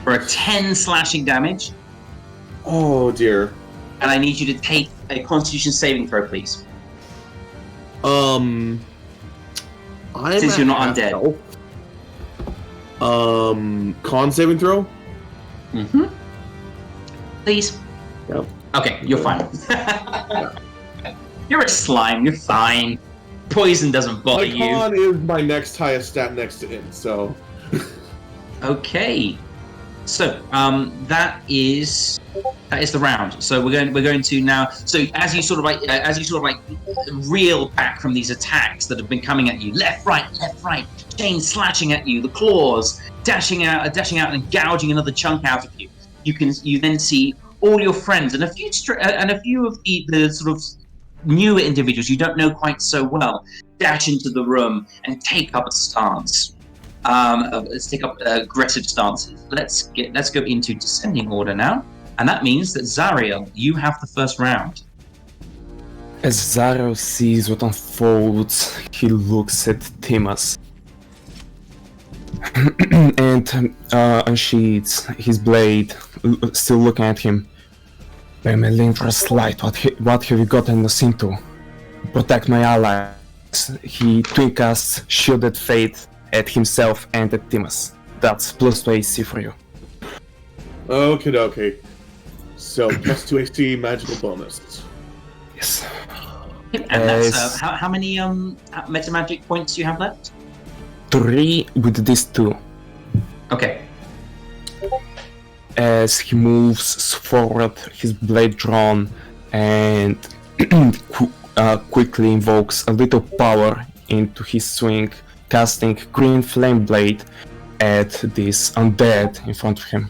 For a 10 slashing damage. Oh dear. And I need you to take a Constitution saving throw, please. Since you're not undead. Con saving throw? Mm-hmm. Please. Yep. Okay, you're fine. You're a slime, you're fine. Poison doesn't bother you. My con is my next highest stat next to it, so... Okay. So, that is the round. So we're going to now. So as you sort of like reel back from these attacks that have been coming at you, left, right, chains slashing at you, the claws dashing out and gouging another chunk out of you. You then see all your friends and a few of the sort of newer individuals you don't know quite so well dash into the room and take up a stance. let's take up aggressive stances. Let's go into descending order now, and that means that ZARRIEL, you have the first round. As ZARRIEL sees what unfolds, he looks at Timmus and unsheathes his blade, still looking at him. By my Lindra's light, what have you gotten us into? Protect my allies. He twincasts Shielded Fate at himself and at Timmus. That's +2 AC for you. Okay. So +2 AC magical bonus. Yes. And that's how many meta magic points do you have left? 3 with these 2. Okay. As he moves forward, his blade drawn, and quickly invokes a little power into his swing, casting Green Flame Blade at this undead in front of him.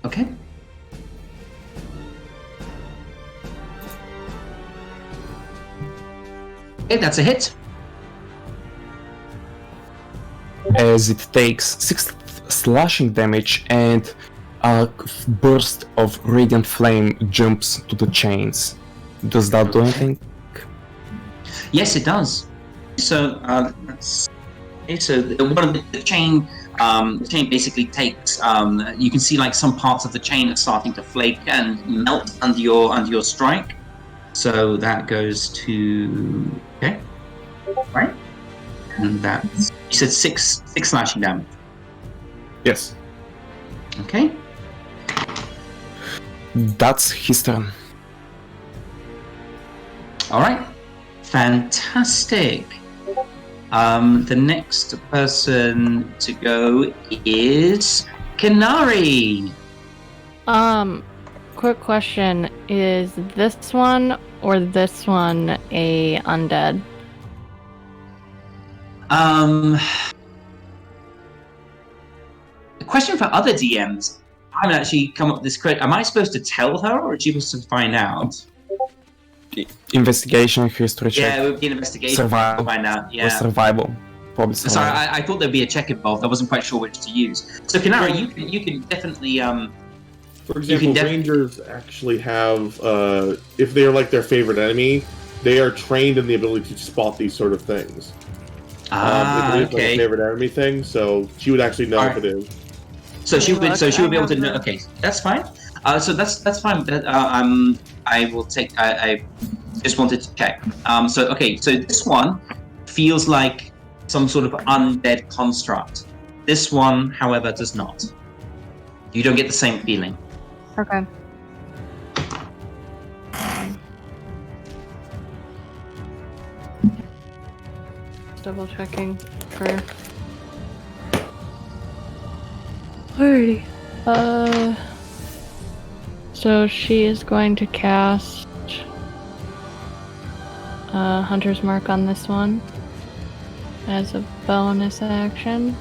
Okay. Okay, that's a hit. As it takes 6 slashing damage and a burst of radiant flame jumps to the chains. Does that do anything? Yes, it does. So one of the chain. The chain basically takes. You can see like some parts of the chain are starting to flake and melt under your strike. So that goes to right, and that's you said six slashing damage. Yes. Okay. That's his turn. All right. Fantastic. The next person to go is KENARI. Quick question: is this one or this one a undead? A question for other DMs. I haven't actually come up with this correct. Am I supposed to tell her, or is she supposed to find out? Investigation, history check. Yeah, it would be an investigation. Survival. To find out. Yeah. Or survival. Probably survival. Sorry, I thought there'd be a check involved. I wasn't quite sure which to use. So KENARI, you can definitely For example, rangers actually have, if they are like their favorite enemy, they are trained in the ability to spot these sort of things. It is like a favorite enemy thing, so she would actually know if it is. So she would be able to know. Okay, that's fine. So that's fine. I will take. I just wanted to check. So this one feels like some sort of undead construct. This one, however, does not. You don't get the same feeling. Okay. Double checking for. Alrighty. So she is going to cast Hunter's Mark on this one as a bonus action.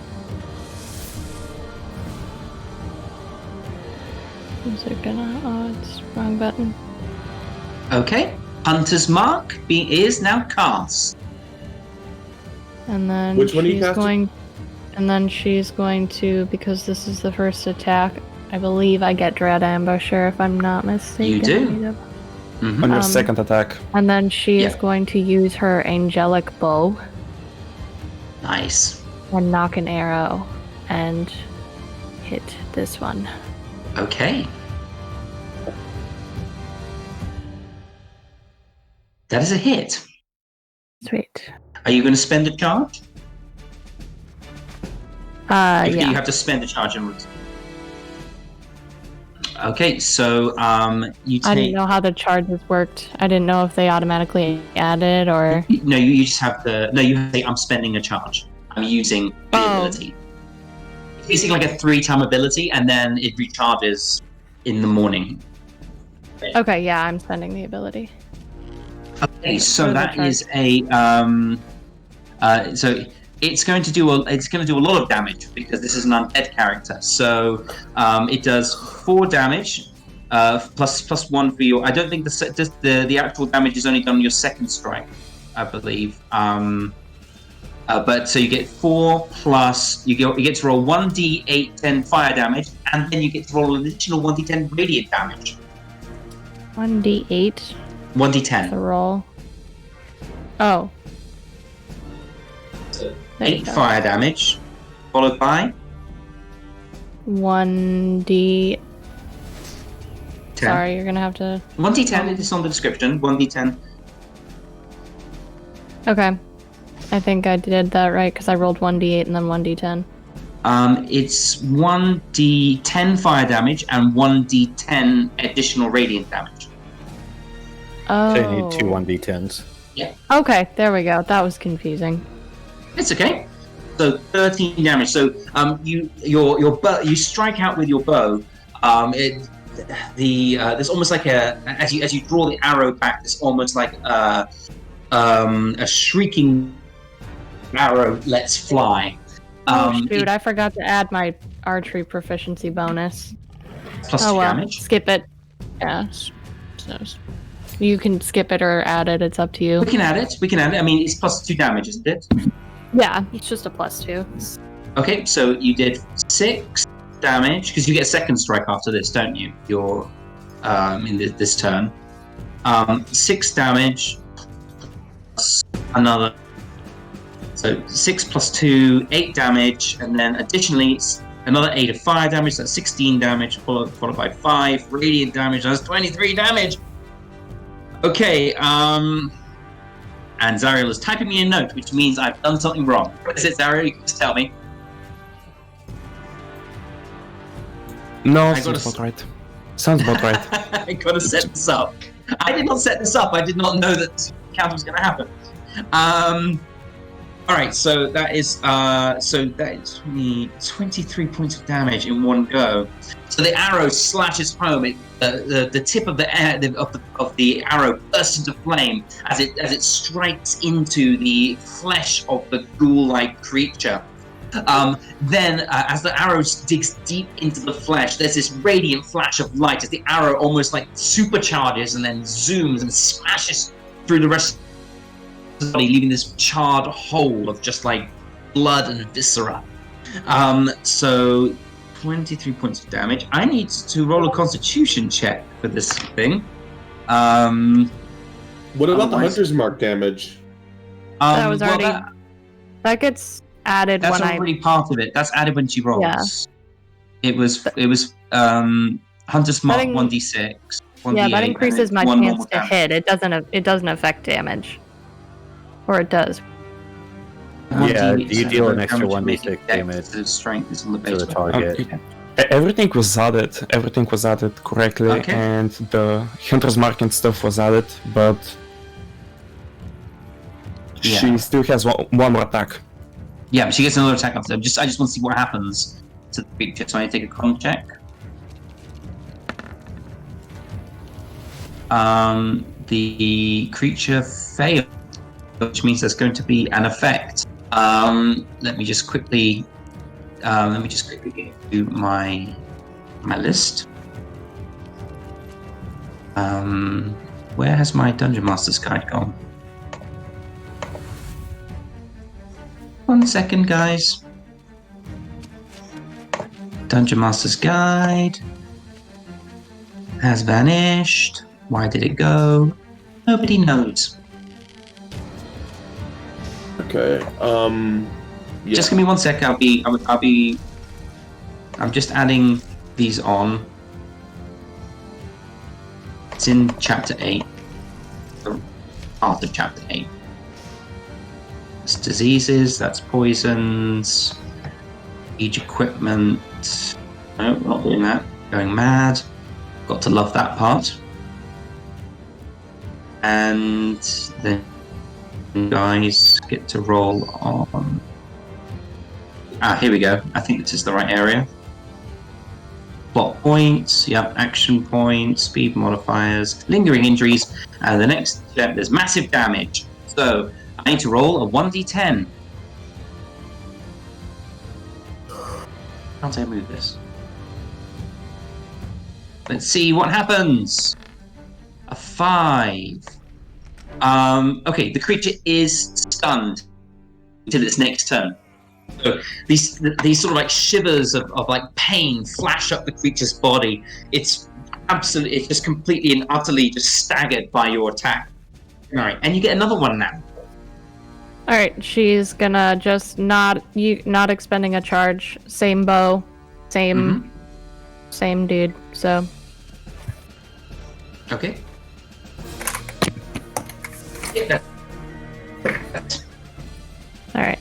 Is it gonna? Oh, it's wrong button. Okay. Hunter's Mark is now cast. And then Which one are you casting? And then she's going to, because this is the first attack, I believe I get Dread Ambusher if I'm not mistaken. You do. On your second attack. And then she is going to use her Angelic Bow. Nice. And knock an arrow and hit this one. Okay. That is a hit. Sweet. Are you going to spend a charge? Yeah. You have to spend a charge in order. Okay, so you take. I didn't know how the charges worked. I didn't know if they automatically added or. No, you just have to. No, you have to say, I'm spending a charge. I'm using the ability. It's basically like a 3-time ability, and then it recharges in the morning. Okay, yeah, I'm spending the ability. Okay, so that is a so it's going to do a lot of damage because this is an undead character. So it does 4 damage plus 1 for your. I don't think the actual damage is only done on your second strike, I believe. But so you get 4 plus you get to roll 1d8 10 fire damage, and then you get to roll an additional 1d10 radiant damage. 1d8. 1d10. The roll. Oh. So There you 8 go. fire damage, followed by 1d. 10. Sorry, you're gonna have to. 1d10. It is on the description. 1d10. Okay. I think I did that right because I rolled 1d8 and then 1d10. It's 1d10 fire damage and 1d10 additional radiant damage. Oh. So you need 2 1d10s. Okay, there we go. That was confusing. It's okay. So 13 damage. So your bow, you strike out with your bow. There's almost like as you draw the arrow back, there's almost like a shrieking arrow lets fly. Shoot, I forgot to add my archery proficiency bonus. Plus Oh 2 well, damage. skip it. Yeah. So, you can skip it or add it. It's up to you. We can add it. I mean, it's plus 2 damage, isn't it? Yeah, it's just a +2. Okay, so you did 6 damage because you get a second strike after this, don't you? You're in this turn. 6 damage plus another. So 6 plus 2, 8 damage, and then additionally another 8 of fire damage. That's 16 damage, followed by 5 radiant damage. That's 23 damage. Okay, and Zariel is typing me a note, which means I've done something wrong. What is it, Zariel? You can just tell me. No, I sounds gotta about right. Sounds about right. I gotta set this up. I did not set this up. I did not know that this encounter was going to happen. All right, so that is 23 points of damage in one go. So the arrow slashes home. The tip of the arrow bursts into flame as it strikes into the flesh of the ghoul-like creature. Then, as the arrow digs deep into the flesh, there's this radiant flash of light as the arrow almost like supercharges and then zooms and smashes through the rest of the body, leaving this charred hole of just like blood and viscera. So 23 points of damage. I need to roll a constitution check for this thing. What about the Otherwise- hunter's mark damage? That was well, already. That gets added that's when already part of it. That's added when she rolls. Yeah. It was Hunter's Mark That 1d6. 1d8, Yeah, that and increases then my one chance normal to damage. hit. It doesn't affect damage, or it does. Yeah, 1d8 you deal an extra damage, 1d6 making damage The strength is on the to base. the target. Everything was added. Everything was added correctly, Okay. and the hunter's mark and stuff was added, but Yeah. she still has one more attack. Yeah, but she gets another attack after. I just want to see what happens to the creature. So I take a con check. The creature failed, which means there's going to be an effect. Let me just quickly get to my list. Where has my Dungeon Master's Guide gone? 1 second, guys. Dungeon Master's Guide has vanished. Why did it go? Nobody knows. Okay. Yeah. Just give me 1 sec. I'm just adding these on. It's in chapter 8. Part of chapter 8. That's diseases, that's poisons, siege equipment. No, not doing that. Going mad. Got to love that part. And then you guys get to roll on. Here we go. I think this is the right area. Plot points, yep, action points, speed modifiers, lingering injuries, and the next step, there's massive damage. So I need to roll a 1d10. Can't I move this? Let's see what happens. A 5. Okay, the creature is stunned. until its next turn. So these sort of like shivers of like pain flash up the creature's body. It's just completely and utterly just staggered by your attack. All right, and you get another one now. All right, she's gonna just not expending a charge. Same bow, same dude. So. Okay. Yeah. All right.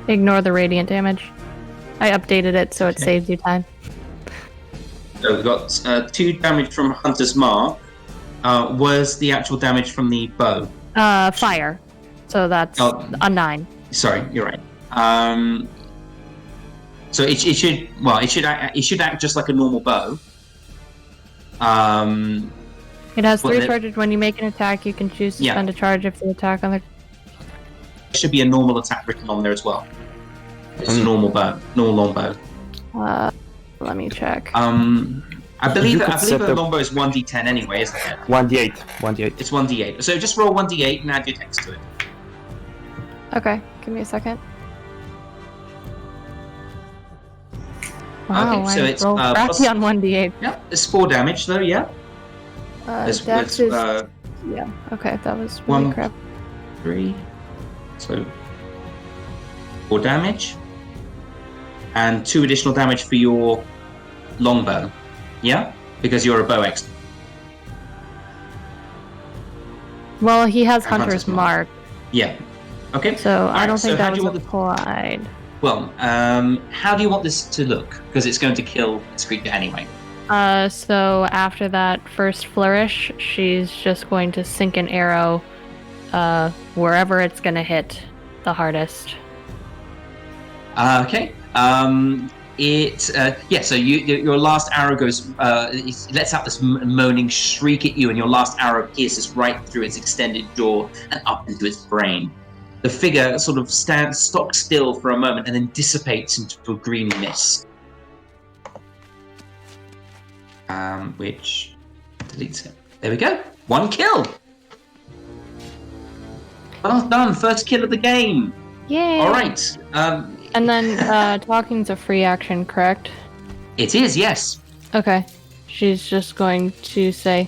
Ignore the radiant damage. I updated it so it saves you time. So we've got 2 damage from Hunter's Mark. Where's the actual damage from the bow? Fire. So that's a 9. Sorry, you're right. So it should act just like a normal bow. It has 3 charges. When you make an attack, you can choose to spend a charge if the attack on the. There should be a normal attack written on there as well. It's a normal longbow. Let me check. I believe a longbow is 1d10 anyway, isn't it? 1d8. It's 1d8. So just roll 1d8 and add your text to it. Okay, give me a second. Wow, okay, so it's rolled crappy on 1d8. Yeah, it's 4 damage though. Yeah. Dex is. Yeah. Okay, that was really 1, crap. 3. So 4 damage, and 2 additional damage for your longbow. Yeah, because you're a bow expert. Well, he has Hunter's Mark. Yeah. Okay. So I don't think that was applied. Well, how do you want this to look? Because it's going to kill this creature anyway. So after that first flourish, she's just going to sink an arrow wherever it's going to hit the hardest. Okay. So your last arrow goes, it lets out this moaning shriek at you, and your last arrow pierces right through its extended jaw and up into its brain. The figure sort of stock still for a moment and then dissipates into a green mist. Which deletes it. There we go. 1 kill. Well done. First kill of the game. Yay. All right. And then talking's a free action, correct? It is, yes. Okay. She's just going to say,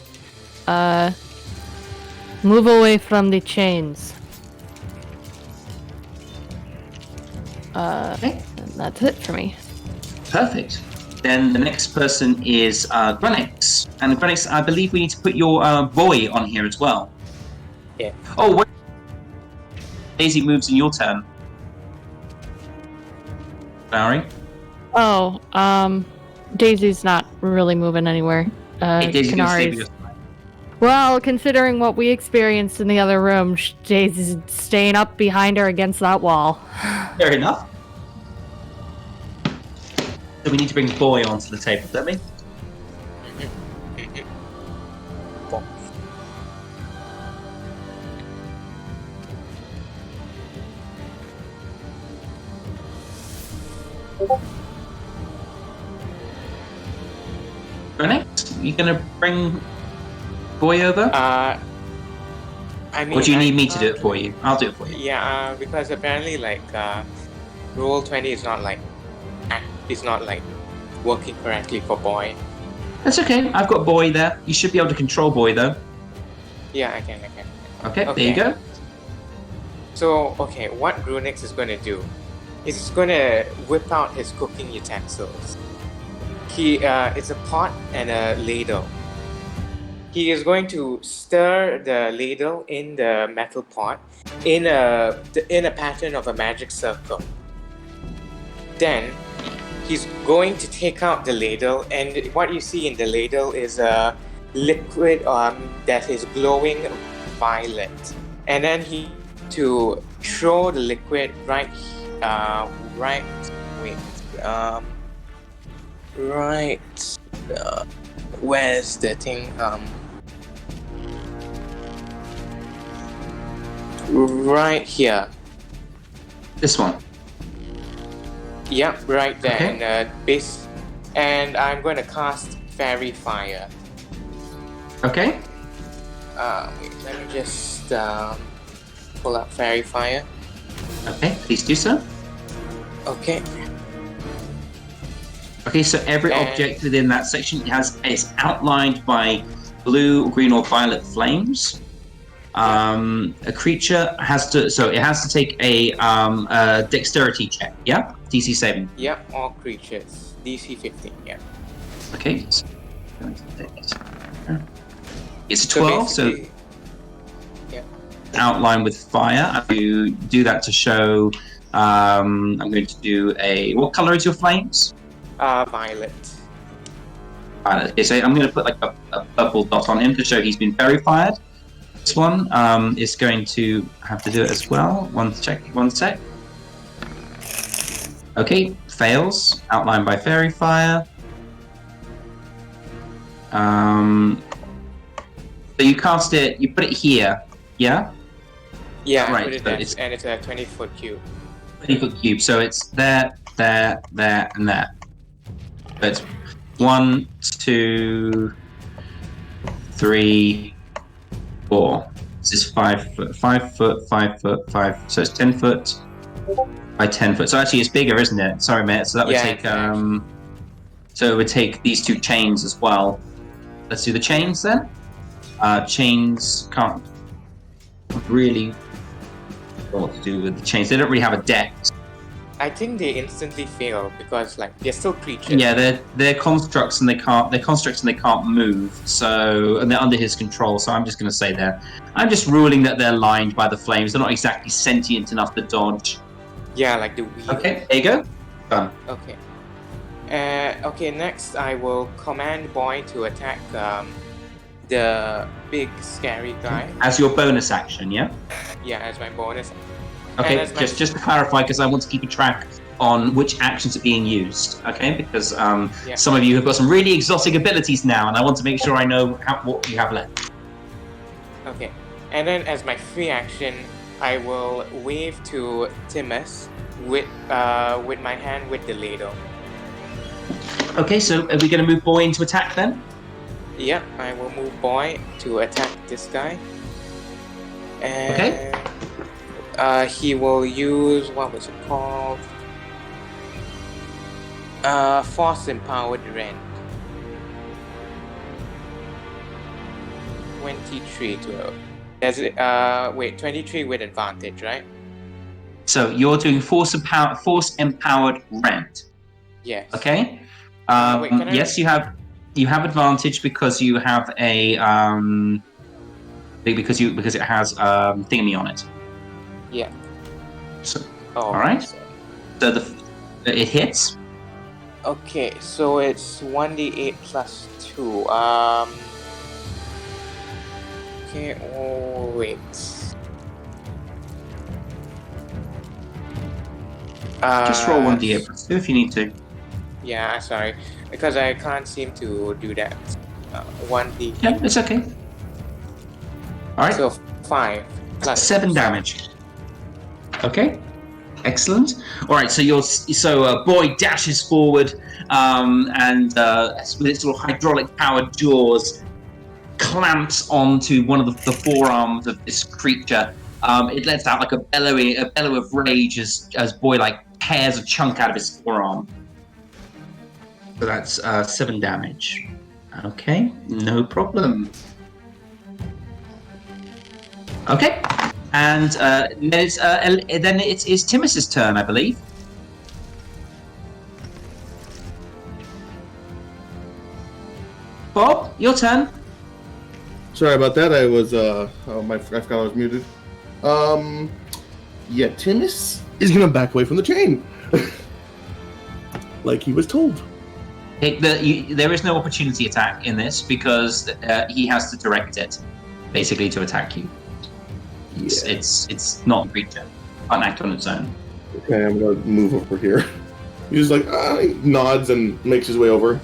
move away from the chains. Okay. And that's it for me. Perfect. Then the next person is GRUNIX. And GRUNIX, I believe we need to put your boy on here as well. Yeah. Oh, wait. Daisy moves in your turn. Barry? Oh, Daisy's not really moving anywhere. KENARI's. Well, considering what we experienced in the other room, Daisy's staying up behind her against that wall. Fair enough. So we need to bring boy onto the table, don't we? GRUNIX, you gonna bring boy over? I mean, or do you need me to do it for you? I'll do it for you. Yeah, because apparently, Roll20 is not working correctly for boy. That's okay. I've got boy there. You should be able to control boy though. Yeah, I can. Okay, there you go. So, what GRUNIX is going to do is he's going to whip out his cooking utensils. It's a pot and a ladle. He is going to stir the ladle in the metal pot in a pattern of a magic circle. Then he's going to take out the ladle, and what you see in the ladle is a liquid that is glowing violet. And then he to throw the liquid where's the thing? Right here. This one. Yep, right there. Okay. And I'm going to cast Fairy Fire. Okay. Wait, let me just pull up Fairy Fire. Okay, please do so. Okay. Okay, so every And- object within that section is outlined by blue, green, or violet flames. A creature has to take a dexterity check. Yeah, DC saving. Yep, all creatures. DC 15. Yeah. Okay. It's a 12, so basically- yeah. outline with fire. You do that to show. I'm going to do a. What color is your flames? Violet. Okay, so I'm going to put like a purple dot on him to show he's been fairy fired. This one is going to have to do it as well. One sec. Okay, fails. Outlined by fairy fire. So you cast it. You put it here. Yeah. Yeah, I Right, put it but there, it's- and it's a 20-foot cube. 20-foot cube. So it's there, and there. So it's 1, 2, 3, 4. This is 5 foot, 5 foot, 5 foot, 5. So it's 10 foot by 10 foot. So actually, it's bigger, isn't it? Sorry, mate. So that would Yeah, take. exactly. So it would take these two chains as well. Let's do the chains then. Chains can't really. What to do with the chains? They don't really have a dex. I think they instantly fail because like they're still creatures. Yeah, they're constructs and they can't move. So and they're under his control. So I'm just going to say I'm just ruling that they're lined by the flames. They're not exactly sentient enough to dodge. Yeah, like the wheel. Okay, there you go. Done. Okay. Okay. Next, I will command Boy to attack the big scary guy. As your bonus action, yeah. Yeah, as my bonus. Okay, And as my- just to clarify, because I want to keep a track on which actions are being used. Okay, because some of you have got some really exotic abilities now, and I want to make sure I know what you have left. Okay. And then as my free action, I will wave to Timmus with my hand with the ladle. Okay, so are we going to move Boy into attack then? Yep, I will move Boy to attack this guy. And he will use, what was it called? Force Empowered Rend. 23 to... Does it, wait, 23 with advantage, right? So you're doing force empowered rend. Yes. Okay. Wait, can I- Yes, you have advantage because you have a because it has thingy on it. Yeah. So Oh, all right. so- So it hits. Okay, so it's 1d8 plus 2. Okay, oh, wait. Just roll 1d8 plus 2 if you need to. Yeah, sorry. Because I can't seem to do that. 1d8. Yeah, it's okay. All right. So 5 plus 7 damage. Okay. Excellent. All right. So Boy dashes forward, and with its little hydraulic-powered jaws, clamps onto one of the forearms of this creature. It lets out like a bellow of rage as Boy like tears a chunk out of his forearm. So that's 7 damage. Okay, no problem. Okay, and then it's Timmus's turn, I believe. Bob, your turn. Sorry about that. I was I forgot I was muted. Yeah, Timmus is gonna back away from the chain, like he was told. There is no opportunity attack in this because he has to direct it, basically, to attack you. Yeah. It's not a creature. Can't act on its own. Okay, I'm gonna move over here. He's like he nods and makes his way over.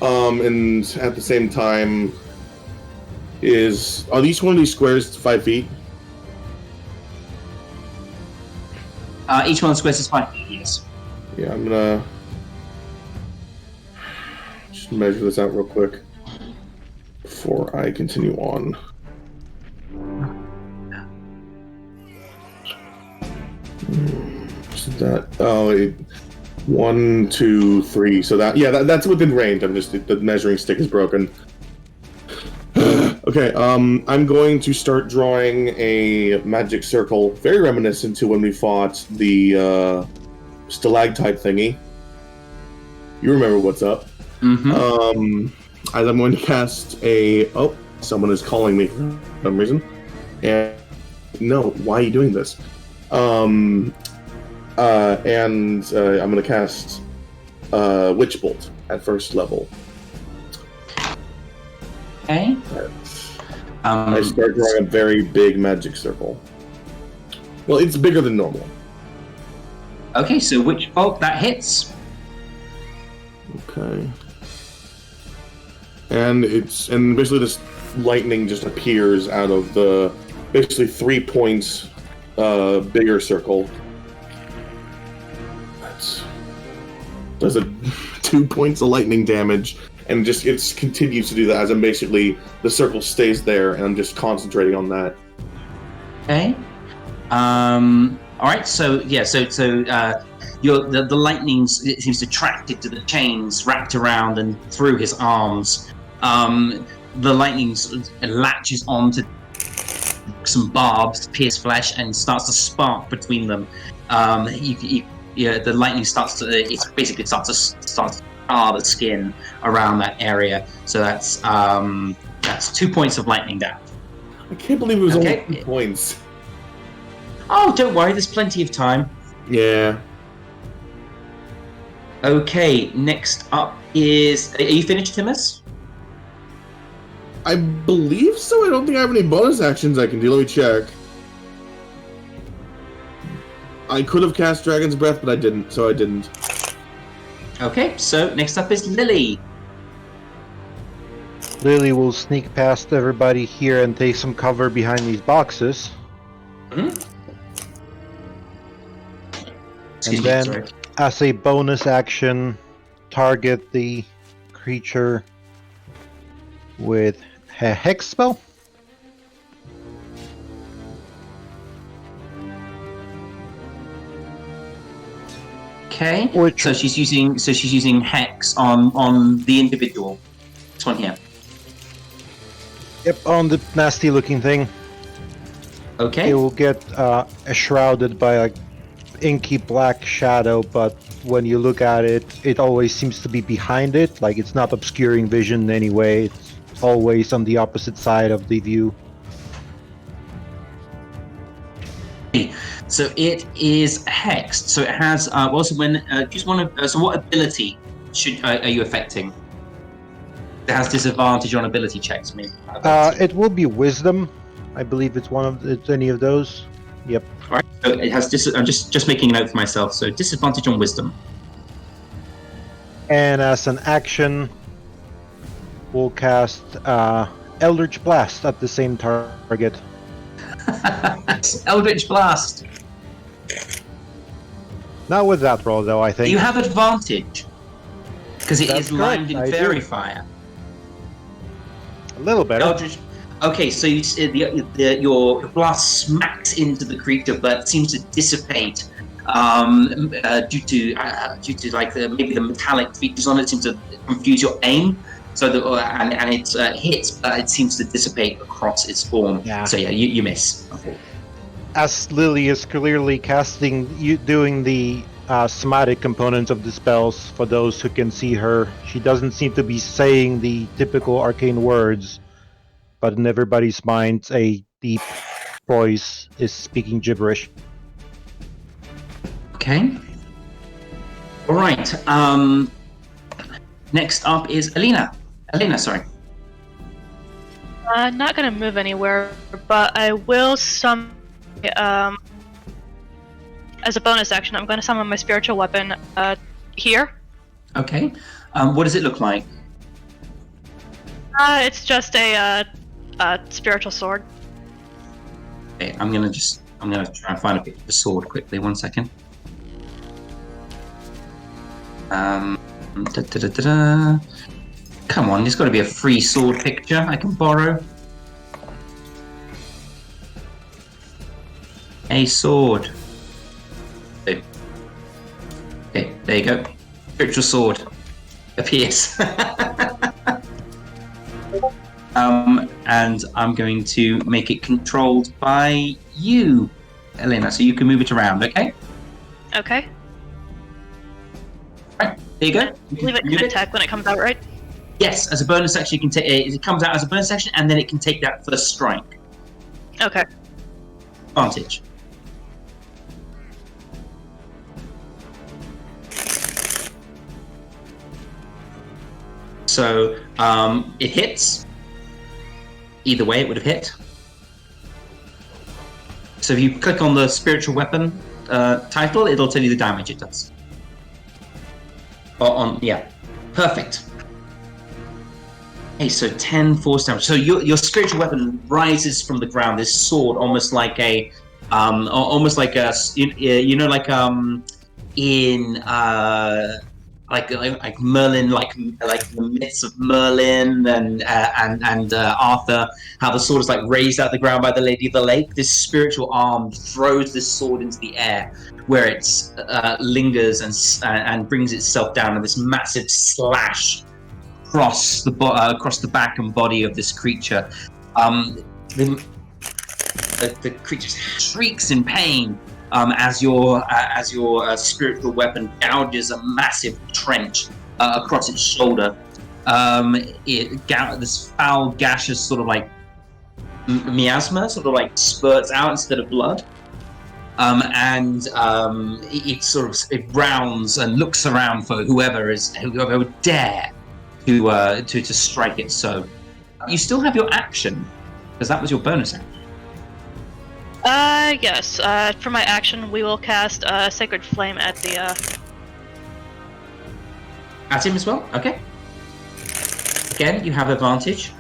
And at the same time, are each one of these squares 5 feet? Each one of the squares is 5 feet, yes. Yeah, I'm gonna just measure this out real quick before I continue on. So that 1, 2, 3. So that's within range. I'm just the measuring stick is broken. Okay, I'm going to start drawing a magic circle, very reminiscent to when we fought the stalactite thingy. You remember what's up. Mm-hmm. As I'm going to cast someone is calling me for some reason. And no, why are you doing this? I'm going to cast Witch Bolt at first level. Okay. I start drawing a very big magic circle. Well, it's bigger than normal. Okay, so Witch Bolt, that hits. Okay. And basically this lightning just appears out of the basically 3 points bigger circle. Does 2 points of lightning damage, and it continues to do that as I'm basically the circle stays there, and I'm just concentrating on that. Okay. All right. So the lightning seems attracted to the chains wrapped around and through his arms. The lightning latches onto some barbs, pierce flesh, and starts to spark between them. The lightning starts to scar the skin around that area. So that's 2 points of lightning damage. I can't believe it was only 2 points. Oh, don't worry, there's plenty of time. Yeah. Okay, next up is... Are you finished, Timmus? I believe so. I don't think I have any bonus actions I can do. Let me check. I could have cast Dragon's Breath, but I didn't, so I didn't. Okay, so next up is Lily. Lily will sneak past everybody here and take some cover behind these boxes. Mm-hmm. And then, as a bonus action, target the creature with a Hex spell. Okay. So she's using Hex on the individual. This one here. Yep, on the nasty looking thing. Okay. It will get shrouded by a inky black shadow, but when you look at it, it always seems to be behind it. Like, it's not obscuring vision in any way. It's always on the opposite side of the view. So it is hexed. So it has also when just one of so what ability are you affecting? It has disadvantage on ability checks. Maybe. It will be Wisdom. I believe it's any of those. Yep. All right. So it has I'm just making a note for myself. So disadvantage on Wisdom. And as an action, we'll cast Eldritch Blast at the same target. Eldritch Blast. Not with that roll, though, I think. You have advantage. Because it is correct, lined in I Fairy do. Fire. A little better. Eldritch. Okay, so your blast smacks into the creature, but seems to dissipate due to like maybe the metallic features on it seem to confuse your aim. So and it hits, but it seems to dissipate across its form. Yeah. So yeah, you miss. As Lily is clearly doing the somatic components of the spells for those who can see her, she doesn't seem to be saying the typical arcane words, but in everybody's minds, a deep voice is speaking gibberish. Okay. All right. Next up is Elena. Elena, sorry. I'm not gonna move anywhere, but I will summon. As a bonus action, I'm gonna summon my spiritual weapon here. Okay. What does it look like? It's just a spiritual sword. Okay, I'm gonna try and find a picture of the sword quickly. 1 second. Come on, there's got to be a free sword picture I can borrow. A sword. There you go. Spiritual sword appears. And I'm going to make it controlled by you, Elena, so you can move it around, okay? Okay. Right, there you go. I believe it can attack when it comes out, right? Yes, as a bonus action, you can take it comes out as a bonus action, and then it can take that first strike. Okay. Advantage. So it hits. Either way, it would have hit. So if you click on the spiritual weapon title, it'll tell you the damage it does. Yeah, perfect. Okay, so 10 force damage. So your spiritual weapon rises from the ground. This sword, almost like a, like Merlin, like the myths of Merlin and Arthur, how the sword is like raised out of the ground by the Lady of the Lake. This spiritual arm throws this sword into the air, where it lingers and brings itself down, and this massive slash across the back and body of this creature. The creature shrieks in pain. As your spiritual weapon gouges a massive trench across its shoulder. This foul gaseous sort of like miasma sort of like spurts out instead of blood. It rounds and looks around for whoever would dare to strike it. So you still have your action, because that was your bonus action. Yes. For my action, we will cast Sacred Flame at the, At him as well? Okay. Again, you have advantage.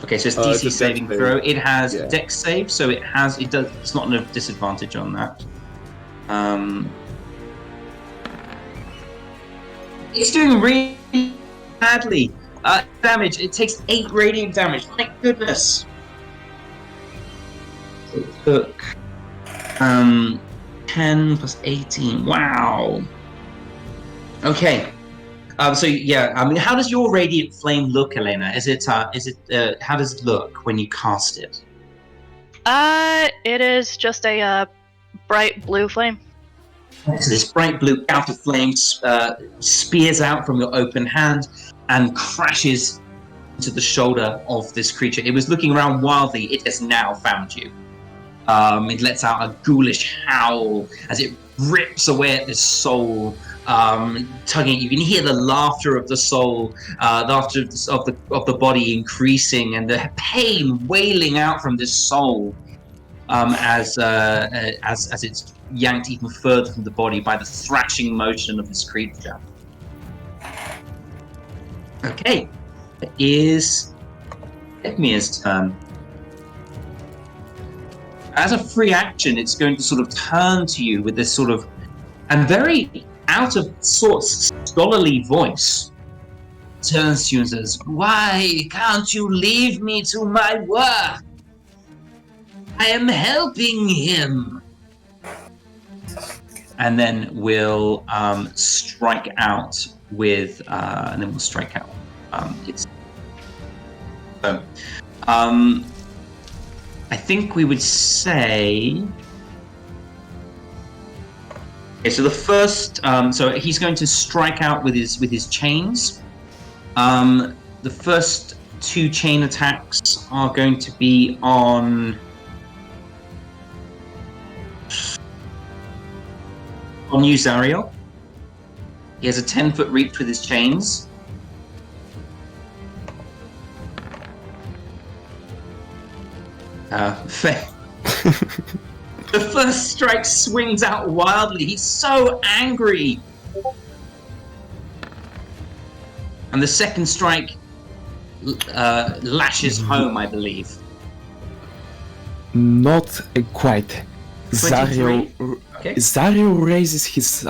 Okay, so it's DC saving throw. It has Dex save, so it's not a disadvantage on that. It's doing really badly. Damage. It takes 8 radiant damage. My goodness. It took 10 plus 18. Wow. Okay. So yeah. I mean, how does your radiant flame look, Elena? How does it look when you cast it? It is just a bright blue flame. So this bright blue gout of flame spears out from your open hand and crashes into the shoulder of this creature. It was looking around wildly. It has now found you. It lets out a ghoulish howl as it rips away at this soul, tugging. You can hear the laughter of the soul, the laughter of the body increasing, and the pain wailing out from this soul as it's yanked even further from the body by the thrashing motion of this creature. Okay, it is Edmir's turn. As a free action, it's going to sort of turn to you with this sort of, and very out of sorts, scholarly voice. Turns to you and says, "Why can't you leave me to my work? I am helping him." And then we'll strike out with, I think we would say. Okay, so the first, so he's going to strike out with his chains. The first 2 chain attacks are going to be on you, ZARRIEL. He has a 10-foot reach with his chains. The first strike swings out wildly. He's so angry. And the second strike lashes home, I believe. Not quite. ZARRIEL raises his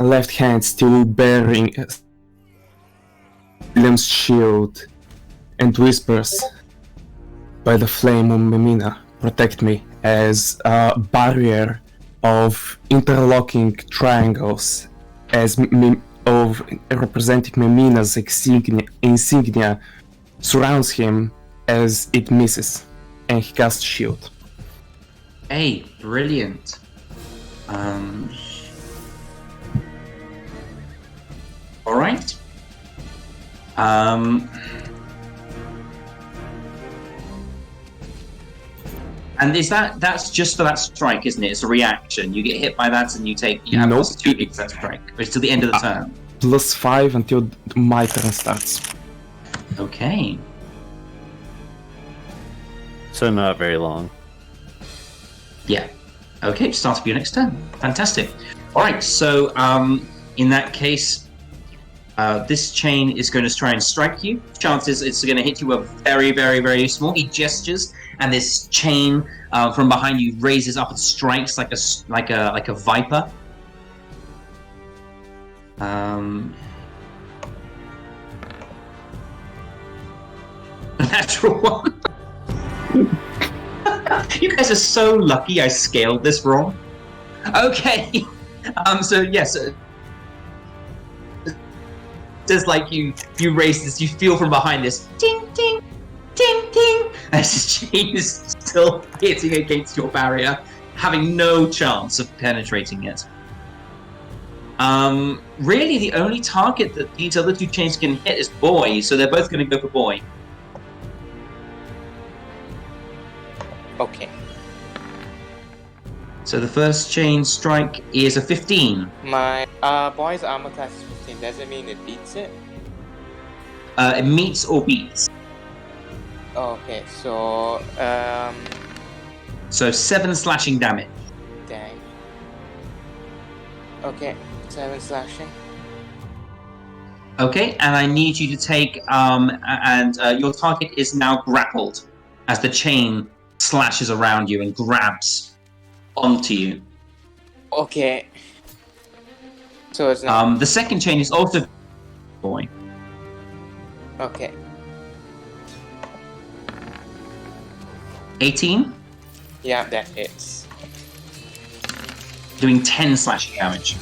left hand, still bearing William's shield, and whispers, "By the flame of Memina, protect me," as a barrier of interlocking triangles of representing Memina's insignia surrounds him as it misses, and he casts shield. Hey, brilliant. All right. And that's just for that strike, isn't it? It's a reaction. You get hit by that, and you have Nope. plus 2 for that strike. It's till the end of the turn. +5 until my turn starts. Okay. So not very long. Yeah. Okay, start of your next turn. Fantastic. All right, so in that case, this chain is going to try and strike you. Chances it's going to hit you are very, very, very small. He gestures, and this chain from behind you raises up and strikes like a viper. Natural one. You guys are so lucky I scaled this wrong. Okay. So yes. Just like you raise this, you feel from behind this ting ting ting ting as this chain is still hitting against your barrier, having no chance of penetrating it. Really, the only target that these other two chains can hit is Boy, so they're both going to go for Boy. Okay. So the first chain strike is a 15. My boy's armor class is 15. Does it mean it beats it? It meets or beats. Okay, so So 7 slashing damage. dang. Okay, 7 slashing. Okay, and I need you to take your target is now grappled as the chain slashes around you and grabs onto you. Okay. So it's not. The second chain is also Boy. Okay. 18, Yeah, that hits. doing 10 slashing damage.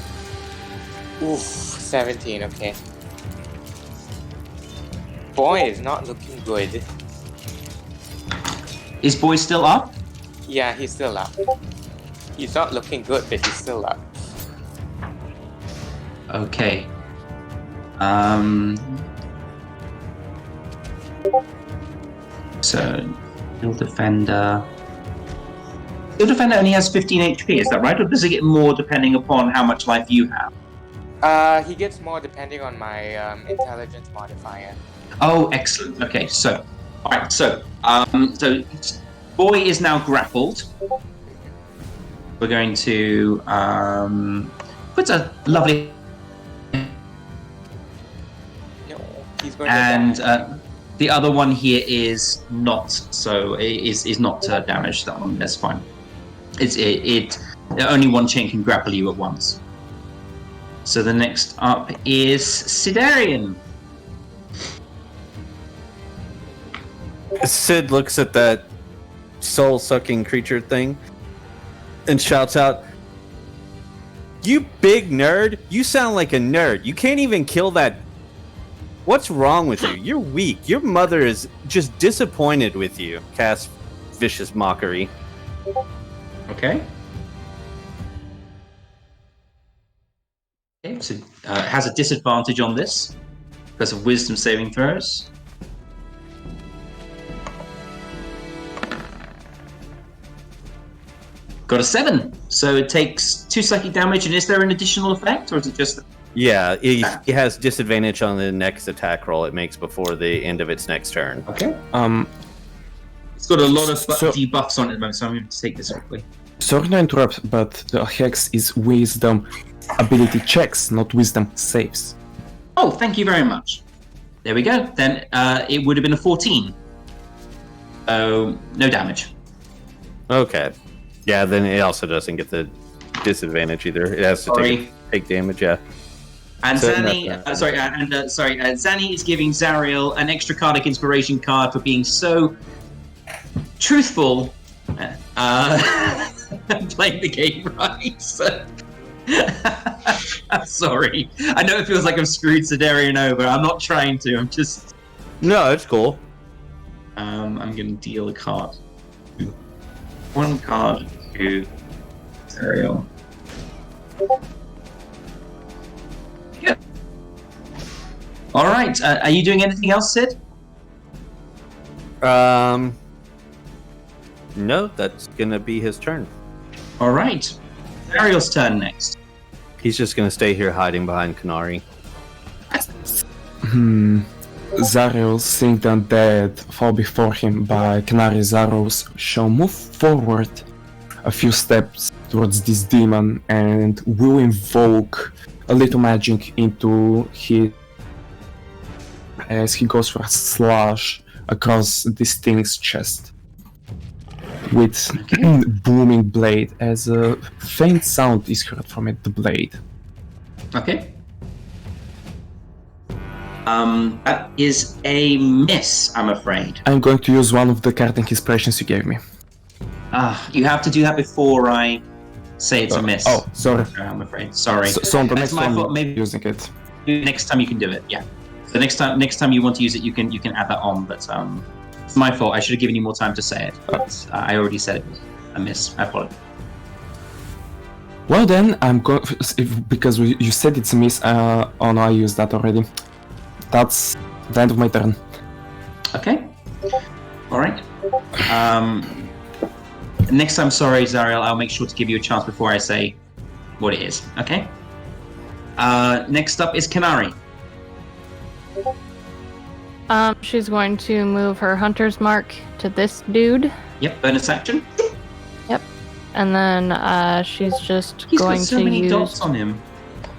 Oof, 17. Okay. Boy is not looking good. Is Boy still up? Yeah, he's still up. He's not looking good, but he's still up. Okay. So, Steel Defender. Steel Defender only has 15 HP, is that right? Or does it get more depending upon how much life you have? He gets more depending on my intelligence modifier. Oh, excellent. Okay, so, alright, so Boy is now grappled. We're going to put a lovely. No, he's going to And die. the other one here is not, so is not damaged. That one, that's fine. Only one chain can grapple you at once. So the next up is SIDARIAN. Sid looks at that soul-sucking creature thing and shouts out, "You big nerd! You sound like a nerd. You can't even kill that. What's wrong with you? You're weak. Your mother is just disappointed with you." Cast vicious mockery. Okay. Okay, so has a disadvantage on this because of wisdom saving throws. Got a 7, so it takes 2 psychic damage. And is there an additional effect, or is it just? Yeah, he has disadvantage on the next attack roll it makes before the end of its next turn. Okay. It's got a lot of debuffs on it at the moment, so I'm going to take this quickly. Sorry to interrupt, but the hex is wisdom ability checks, not wisdom saves. Oh, thank you very much. There we go. Then it would have been a 14. So no damage. Okay. Yeah, then it also doesn't get the disadvantage either. It has to take damage, yeah. And So Xanni, Xanni is giving ZARRIEL an extra Cardic Inspiration card for being so truthful playing the game right. So. I'm sorry. I know it feels like I've screwed SIDARIAN over. I'm not trying to. I'm just. No, it's cool. I'm going to deal a card. One card to ZARRIEL. Yeah. All right. Are you doing anything else, Sid? No, that's gonna be his turn. All right. ZARRIEL's turn next. He's just gonna stay here hiding behind KENARI. ZARRIEL, seeing the undead fall before him by KENARI's arrows, shall move forward a few steps towards this demon and will invoke a little magic into his as he goes for a slash across this thing's chest with booming blade as a faint sound is heard from it, the blade. Okay. That is a miss, I'm afraid. I'm going to use one of the Cardic Inspirations you gave me. You have to do that before I say it's a miss. Oh, sorry. I'm afraid. Sorry. So on the next my one, fault. Maybe using it. next time you can do it. Yeah. So next time you want to use it, you can add that on. But it's my fault. I should have given you more time to say it. But I already said it was a miss. I apologize. Well then, I'm going because you said it's a miss. Oh no, I used that already. That's the end of my turn. Okay. All right. Next time, sorry, ZARRIEL, I'll make sure to give you a chance before I say what it is. Okay. Next up is KENARI. She's going to move her hunter's mark to this dude. Yep. Bonus action. Yep. And then she's just He's going got so to many use dots on him.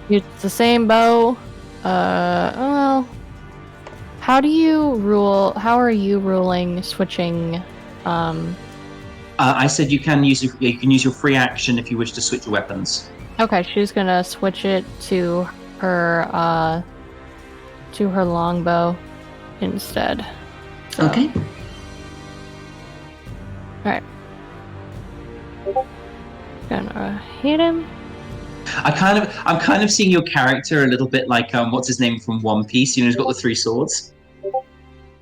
use the same bow. Well, how are you ruling switching? I said you can use your free action if you wish to switch your weapons. Okay, she's gonna switch it to her longbow instead. So. Okay. Alright. Gonna hit him. I'm kind of seeing your character a little bit like what's his name from One Piece. You know, he's got the three swords.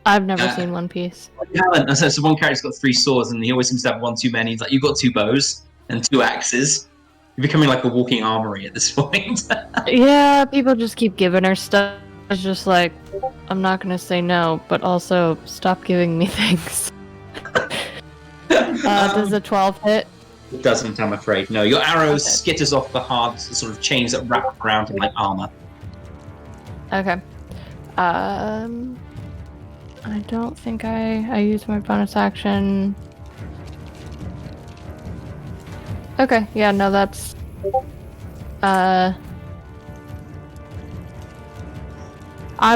I've never seen One Piece. So one character's got three swords, and he always seems to have one too many. He's like, you've got two bows and two axes. You're becoming like a walking armory at this point. Yeah, people just keep giving her stuff. It's just like, I'm not gonna say no, but also stop giving me things. Does a 12 hit? It doesn't, I'm afraid. No, your arrow skitters off the hard sort of chains that wrap around him like armor. Okay. I don't think I used my bonus action. Okay, yeah, no, that's... I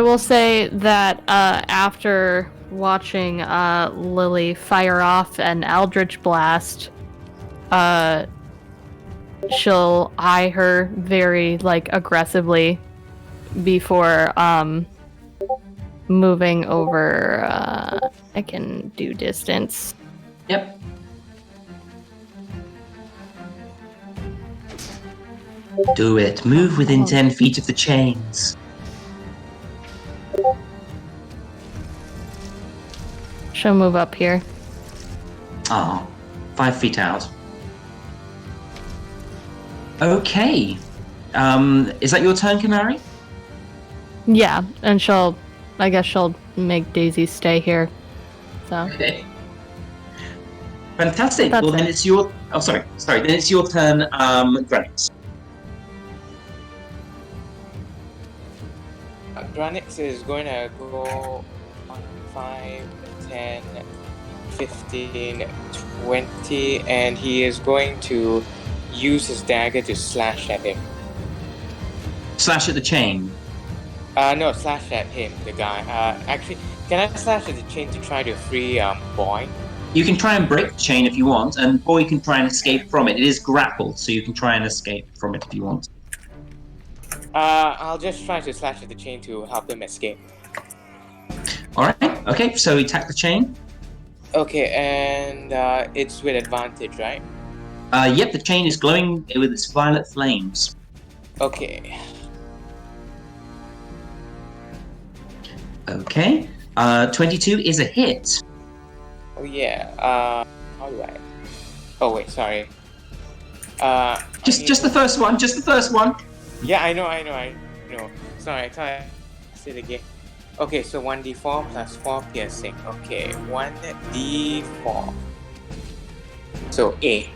will say that after watching Lily fire off an Eldritch Blast, she'll eye her very, like, aggressively before moving over. I can do distance. Yep. Do it. Move within 10 feet of the chains. She'll move up here. Oh, 5 feet out. Okay. Is that your turn, KENARI? Yeah, and I guess she'll make Daisy stay here. So. Okay. Fantastic. That's well, then it. it's your... Oh, sorry. Then it's your turn, GRUNIX. GRUNIX is going to go on 5, 10, 15, 20, and he is going to use his dagger to slash at him. Slash at the chain. No, slash at him, the guy. Actually, can I slash at the chain to try to free Boy? You can try and break the chain if you want, and Boy can try and escape from it. It is grappled, so you can try and escape from it if you want. I'll just try to slash at the chain to help him escape. Alright, okay, so we attack the chain. Okay, and it's with advantage, right? Yep, the chain is glowing with its violet flames. Okay. Okay, 22 is a hit. Oh yeah, how do I... Oh wait, sorry. Just the first one, just the first one. Yeah, I know. Sorry, I can't say it again. Okay, so 1d4 plus 4 piercing. Okay, 1d4. So 8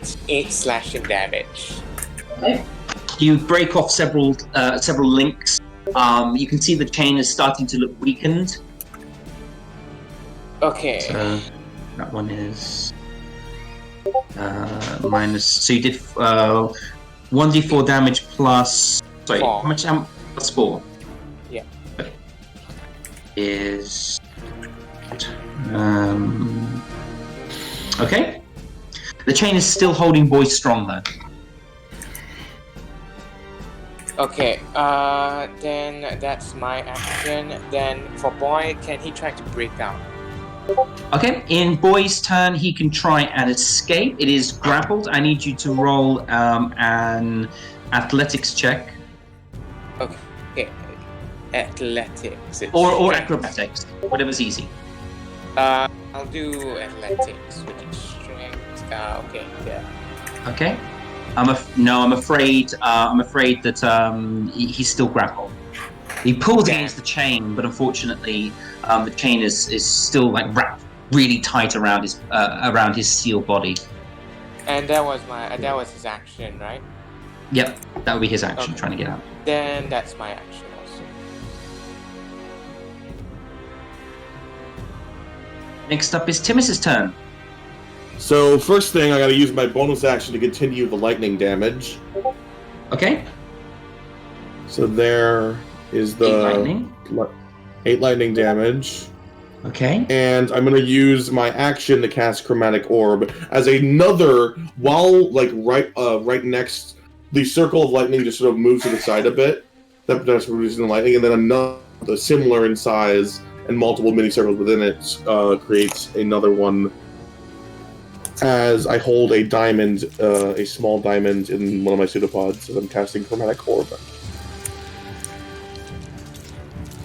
slashing damage. Okay. You break off several links. You can see the chain is starting to look weakened. Okay. So that one is minus. So you did 1d4 damage plus. Sorry, 4. how much damage? Plus 4. Yeah. Is okay. The chain is still holding Boy strong though. Okay, then that's my action. Then for Boy, can he try to break out? Okay, in Boy's turn, he can try and escape. It is grappled. I need you to roll an athletics check. Okay, athletics. It's Or strength. acrobatics, whatever's easy. I'll do athletics, which is strength. Okay, yeah. Okay. I'm afraid that he's still grappled. He pulls against the chain, but unfortunately, the chain is still like wrapped really tight around his steel body. And that was his action, right? Yep, that would be his action, Okay. trying to get out. Then that's my action also. Next up is Timmus's turn. So first thing, I gotta use my bonus action to continue the lightning damage. Okay. So there is the 8 lightning damage. Okay. And I'm gonna use my action to cast Chromatic Orb as another, while like right next, the circle of lightning just sort of moves to the side a bit. That's producing the lightning, and then another similar in size and multiple mini circles within it creates another one. As I hold a diamond, a small diamond in one of my pseudopods, as I'm casting Chromatic Orb.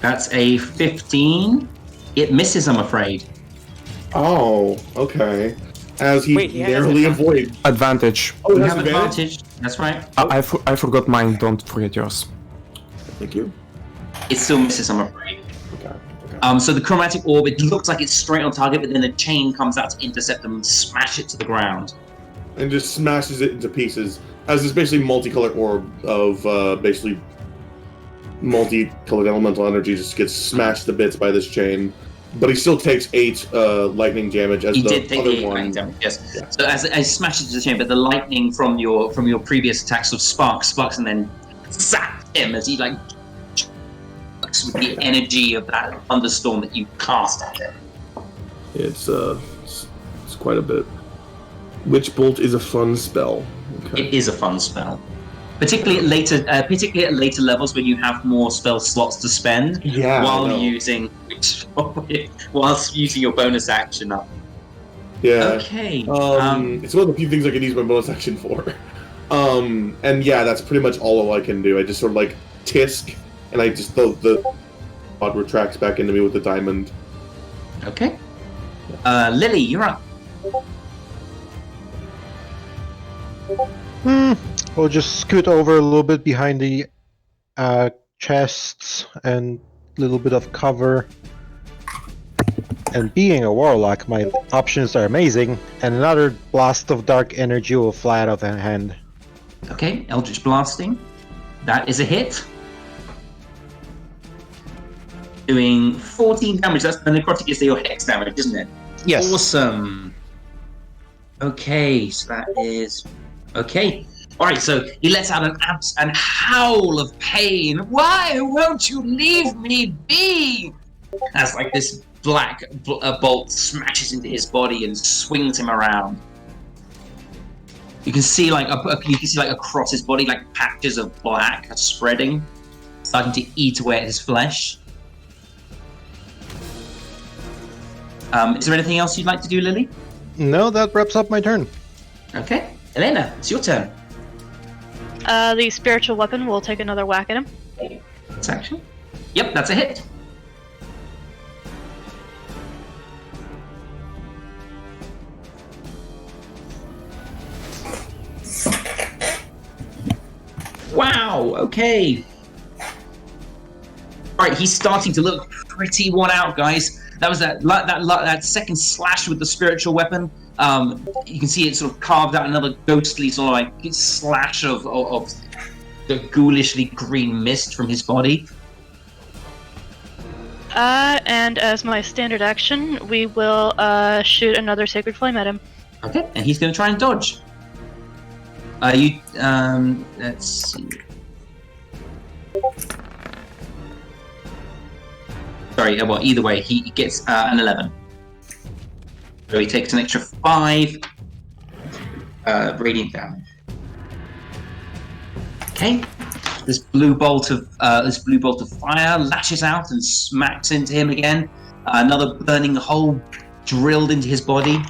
That's a 15. It misses, I'm afraid. Oh, okay. As he Wait, he has narrowly advantage. avoids. Advantage. Oh, You it have has advantage? advantage. That's right. I forgot mine, don't forget yours. Thank you. It still misses, I'm afraid. Okay. So the chromatic orb, it looks like it's straight on target, but then the chain comes out to intercept them and smash it to the ground. And just smashes it into pieces. As this basically multicolored orb of basically multicolored elemental energy just gets smashed to bits by this chain. But he still takes 8 lightning damage as He the did take other the 8 one. lightning damage, yes. Yeah. So as it smashes to the chain, but the lightning from your previous attacks of sparks, and then zapped him as he like with the energy of that thunderstorm that you cast at him. It's quite a bit. Witch Bolt is a fun spell. Okay. It is a fun spell, particularly at later levels when you have more spell slots to spend. Yeah, while I know. whilst using your bonus action up. Yeah. Okay. It's one of the few things I can use my bonus action for. And yeah, that's pretty much all I can do. I just sort of like tisk, and I just the pod retracts back into me with the diamond. Okay. Lily, you're up. We'll just scoot over a little bit behind the chests and a little bit of cover. And being a warlock, my options are amazing. And another blast of dark energy will fly out of my hand. Okay, Eldritch Blasting. That is a hit. Doing 14 damage. That's the necrotic is your hex damage, isn't it? Yes. Awesome. Okay, so that is... Okay. Alright, so he lets out an howl of pain. Why won't you leave me be? As like this black bolt smashes into his body and swings him around. You can see like across his body like patches of black are spreading. starting to eat away at his flesh. Is there anything else you'd like to do, Lily? No, that wraps up my turn. Okay. Elena, it's your turn. The spiritual weapon will take another whack at him. That's action. Yep, that's a hit. Wow, okay. Alright, he's starting to look pretty worn out, guys. That was that second slash with the spiritual weapon. You can see it sort of carved out another ghostly sort of like slash of the ghoulishly green mist from his body. And as my standard action, we will shoot another Sacred Flame at him. Okay, and he's going to try and dodge. Let's see. Sorry, well, either way, he gets an 11. So he takes an extra 5 radiant damage. Okay, this blue bolt of fire lashes out and smacks into him again. Another burning hole drilled into his body.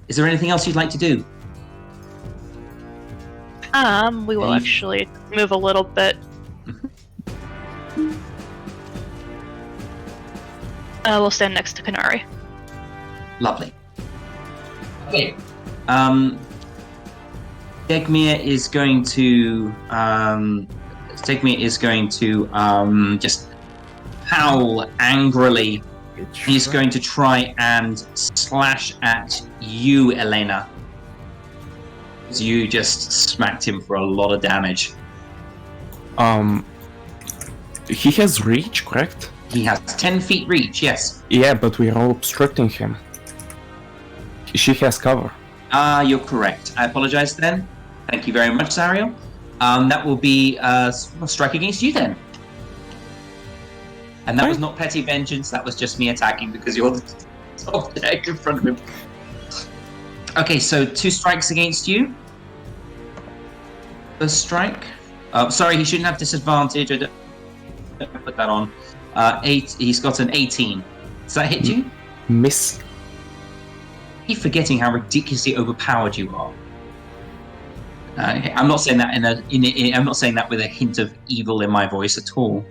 Is there anything else you'd like to do? We will actually move a little bit. We'll stand next to KENARI. Lovely. Okay. Dagmir is going to just howl angrily. He's going to try and slash at you, Elena. You just smacked him for a lot of damage. He has reach, correct? He has 10 feet reach, yes. Yeah, but we're all obstructing him. She has cover. You're correct. I apologize then. Thank you very much, ZARRIEL. That will be a strike against you then. And that was not petty vengeance, that was just me attacking because you're the top deck in front of him. Okay, so 2 strikes against you. First strike. Sorry, he shouldn't have disadvantage. I don't put that on. 8. He's got an 18. Does that hit you? Miss. Keep forgetting how ridiculously overpowered you are. I'm not saying that I'm not saying that with a hint of evil in my voice at all.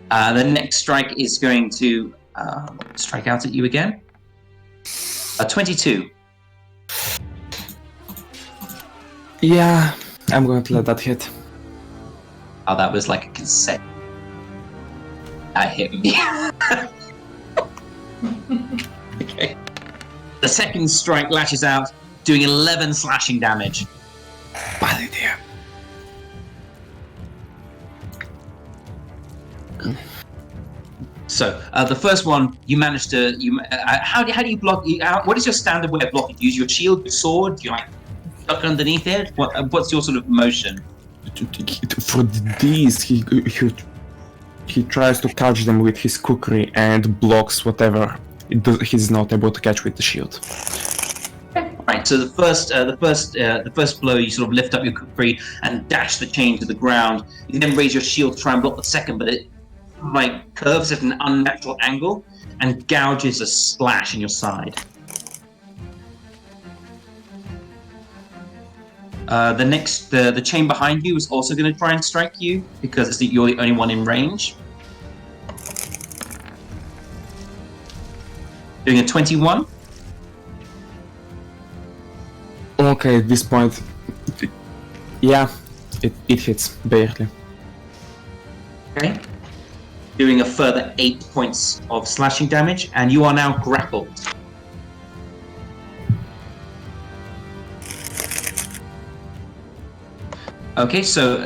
The next strike is going to strike out at you again. 22. Yeah, I'm going to let that hit. Oh, that was like a consent. That hit me. Okay. The second strike lashes out, doing 11 slashing damage. Bad idea. So the first one, you managed to. How do you block? What is your standard way of blocking? Do you use your shield, your sword? Do you like duck underneath it? What's your sort of motion? For these, he tries to catch them with his kukri and blocks whatever he's not able to catch with the shield. Right. So the first blow, you sort of lift up your kukri and dash the chain to the ground. You then raise your shield to try and block the second, but it like curves at an unnatural angle and gouges a slash in your side. The chain behind you is also going to try and strike you because you're the only one in range. Doing a 21. Okay, at this point, yeah, it hits barely. Okay. Doing a further 8 points of slashing damage, and you are now grappled. Okay, so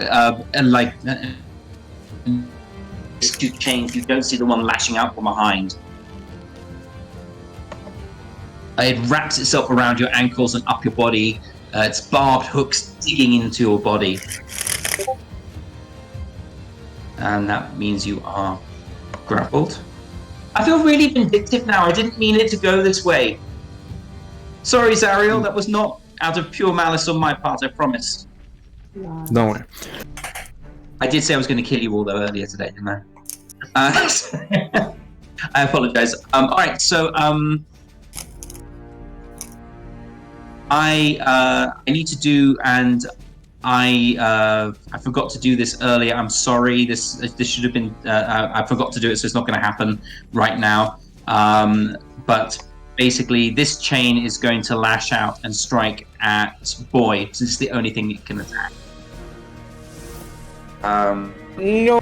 you change. You don't see the one lashing out from behind. It wraps itself around your ankles and up your body. Its barbed hooks digging into your body. And that means you are grappled. I feel really vindictive now. I didn't mean it to go this way. Sorry, ZARRIEL. That was not out of pure malice on my part, I promise. Don't worry. I did say I was going to kill you all though earlier today, didn't I? I apologize. All right, so I need to do, and I forgot to do this earlier. I'm sorry. This should have been. I forgot to do it, so it's not going to happen right now. But basically, this chain is going to lash out and strike at Boy, since it's the only thing it can attack. No.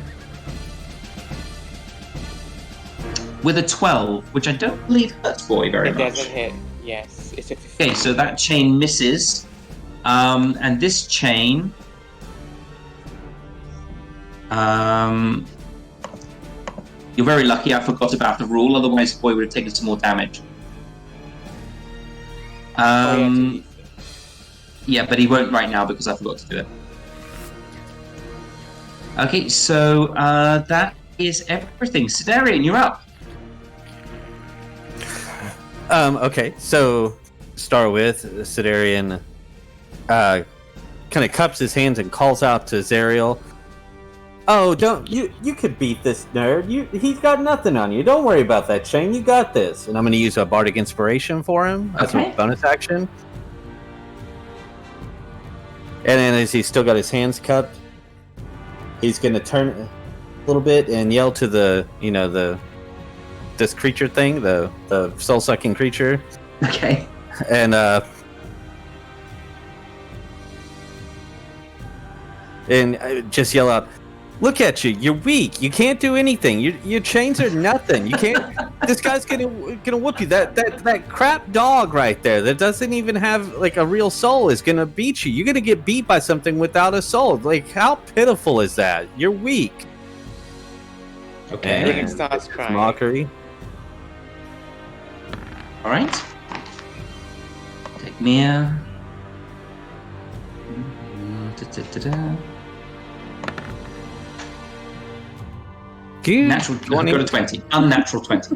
With a 12, which I don't believe hurts Boy very It much. doesn't hit. Yes, it's a 15. Okay, so that chain misses. And this chain... you're very lucky I forgot about the rule, otherwise Boy would have taken some more damage. Yeah, but he won't right now because I forgot to do it. Okay, so that is everything. Sidarian, you're up. Okay, so start with Sidarian kind of cups his hands and calls out to ZARRIEL. Oh, don't you could beat this nerd. He's got nothing on you. Don't worry about that chain. You got this. And I'm going to use a bardic inspiration for him as a bonus action. And then as he's still got his hands cupped, he's going to turn a little bit and yell to this creature thing, the soul-sucking creature. Okay. And just yell out, "Look at you! You're weak. You can't do anything. Your chains are nothing. You can't. This guy's gonna whoop you. That crap dog right there that doesn't even have like a real soul is gonna beat you. You're gonna get beat by something without a soul. Like how pitiful is that? You're weak." Okay. And starts crying. Mockery. All right. Take Mia. Natural 20. Go to 20. Unnatural 20.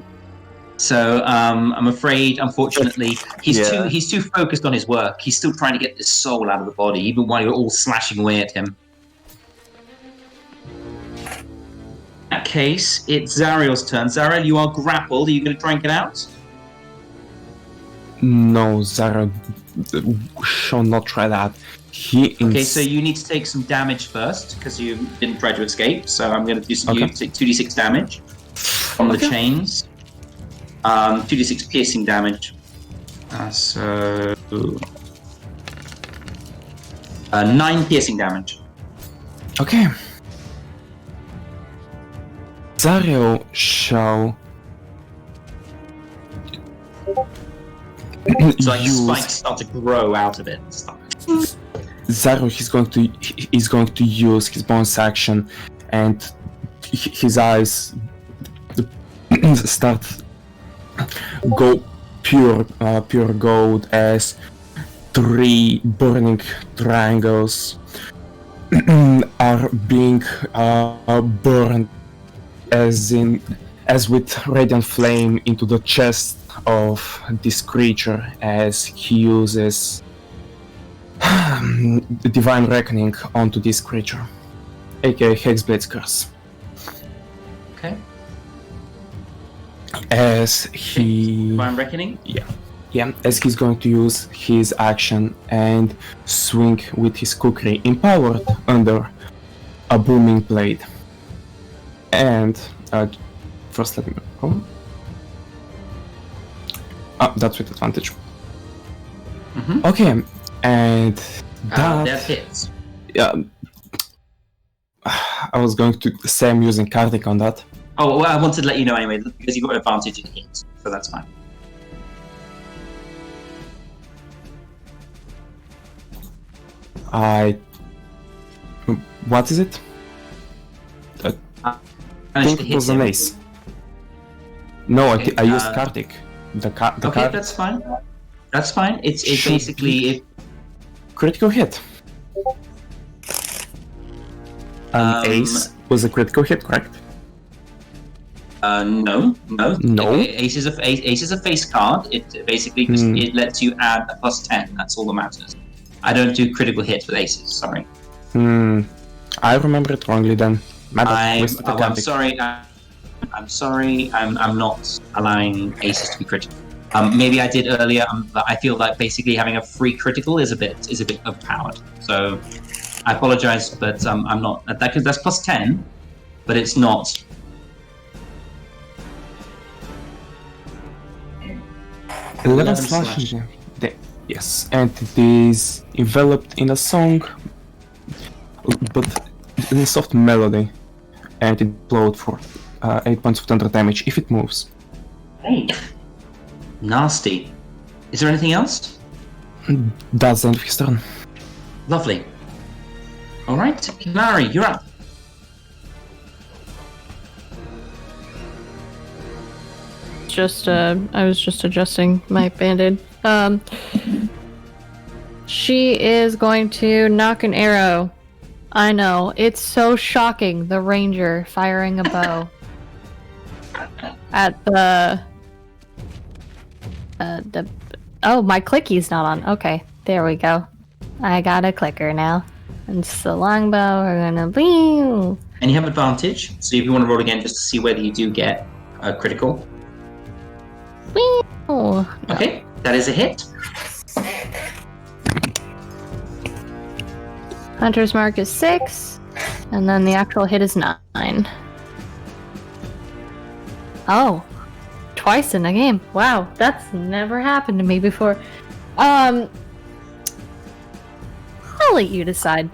So I'm afraid, unfortunately, he's too focused on his work. He's still trying to get this soul out of the body, even while you're all slashing away at him. In that case, it's ZARRIEL's turn. ZARRIEL, you are grappled. Are you going to try and get out? No, ZARRIEL shall not try that. Okay, so you need to take some damage first, because you didn't try to escape. So I'm going to do some. You take 2d6 damage from the chains. 2d6 piercing damage. So 9 piercing damage. Okay. ZARRIEL shall So like spikes start to grow out of it. ZARRIEL is going to use his bonus action, and his eyes start go pure gold as 3 burning triangles are being burned as with radiant flame into the chest of this creature as he uses the Divine Reckoning onto this creature, aka Hexblade's Curse. Okay. As he... Divine Reckoning? Yeah, as he's going to use his action and swing with his kukri empowered under a booming blade. And first let me go. That's with advantage. Mm-hmm. Okay, and that hits. Yeah, I was going to say I'm using Kartik on that. Oh, well, I wanted to let you know anyway, because you got advantage in hits, so that's fine. What is it? I think it was an ace. No, I used Kartik. Okay, that's fine. That's fine. It's basically critical hit. Ace was a critical hit, correct? No. Ace is a face card. It basically it lets you add a +10. That's all that matters. I don't do critical hits with aces. Sorry. I remember it wrongly then. I'm sorry. I'm sorry. I'm not allowing aces to be critical. Maybe I did earlier, but I feel like basically having a free critical is a bit overpowered. So I apologize, but I'm not. That's plus 10, but it's not. 11 slashing. Yes, and it is enveloped in a song, but in a soft melody, and it explodes for 8 points of thunder damage if it moves. Hey, nasty. Is there anything else? That's the end of his turn. Lovely. All right, KENARI, you're up. I was just adjusting my band-aid. She is going to knock an arrow. I know, it's so shocking, the ranger firing a bow at the oh, my clicky's not on. Okay, there we go. I got a clicker now. And it's the longbow, we're gonna bling. And you have advantage, so if you want to roll again just to see whether you do get a critical. Okay, that is a hit. Hunter's mark is 6, and then the actual hit is 9. Oh, twice in a game. Wow, that's never happened to me before. I'll let you decide.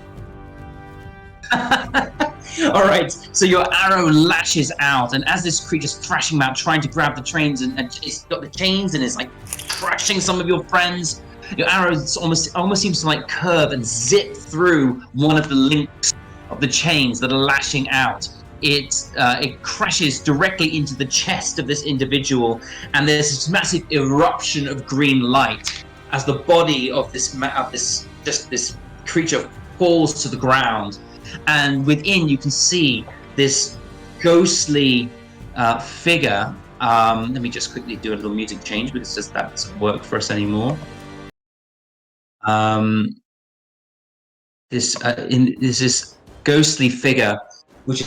Alright, so your arrow lashes out, and as this creature's thrashing about, trying to grab the chains, and it's got the chains and is like crushing some of your friends, your arrow almost seems to like curve and zip through one of the links of the chains that are lashing out. It crashes directly into the chest of this individual, and there's this massive eruption of green light as the body of this creature falls to the ground. And within, you can see this ghostly figure. Let me just quickly do a little music change because that doesn't work for us anymore. This ghostly figure, which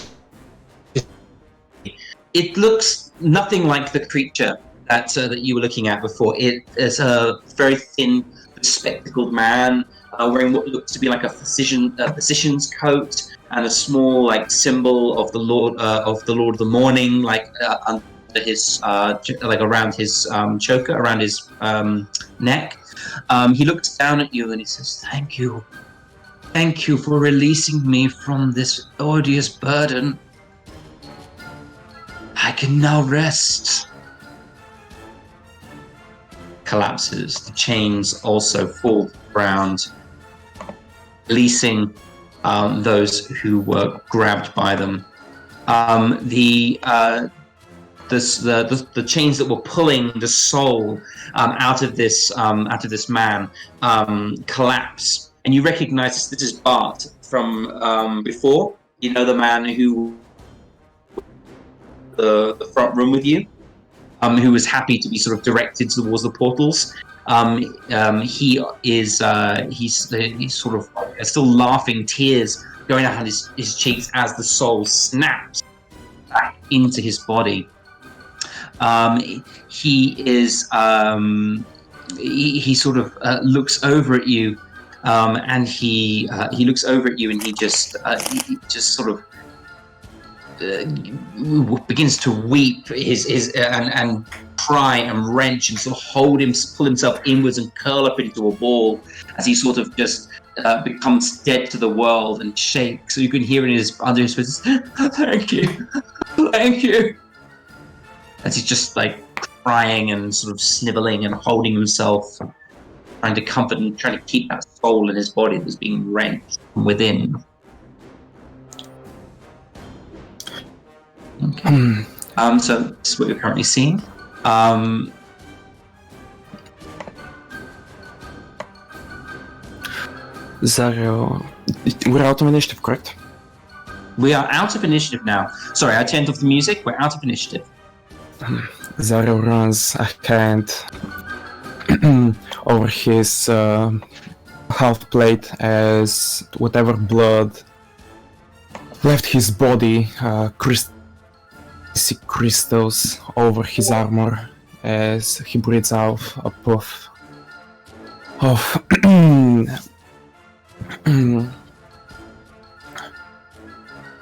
it looks nothing like the creature that you were looking at before. It is a very thin, spectacled man. Wearing what looks to be like a physician's coat and a small like symbol of the Lord of the Morning, like under his like around his choker, around his neck. He looks down at you and he says, "Thank you for releasing me from this odious burden. I can now rest." Collapses. The chains also fall to the ground, releasing those who were grabbed by them. The chains that were pulling the soul out of this man collapse, and you recognize this is Bart from before. You know the man who the front room with you, who was happy to be sort of directed towards the portals. He's sort of still laughing, tears going down his cheeks as the soul snaps back into his body. He sort of looks over at you, and he looks over at you, and he just sort of begins to weep and cry and wrench and sort of pull himself inwards and curl up into a ball as he sort of just becomes dead to the world and shakes. So you can hear under his voice, thank you, as he's just like crying and sort of sniveling and holding himself, trying to comfort and trying to keep that soul in his body that's being wrenched from within. Okay. So this is what you're currently seeing. Zariel, we're out of initiative, correct? We are out of initiative now. Sorry, I turned off the music. We're out of initiative. Zariel runs ahead over his half plate as whatever blood left his body crystals over his armor as he breathes out a puff of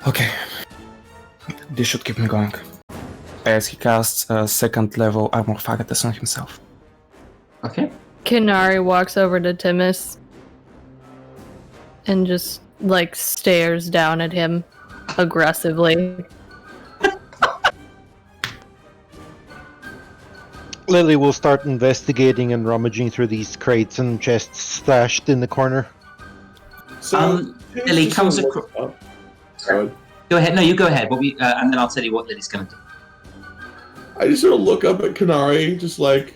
okay, this should keep me going. As he casts a second level armor faggots on himself. Okay. KENARI walks over to Timmus and just like stares down at him aggressively. Lily will start investigating and rummaging through these crates and chests stashed in the corner. So Lily comes across. Go ahead. No, you go ahead. And then I'll tell you what Lily's going to do. I just sort of look up at KENARI, just like,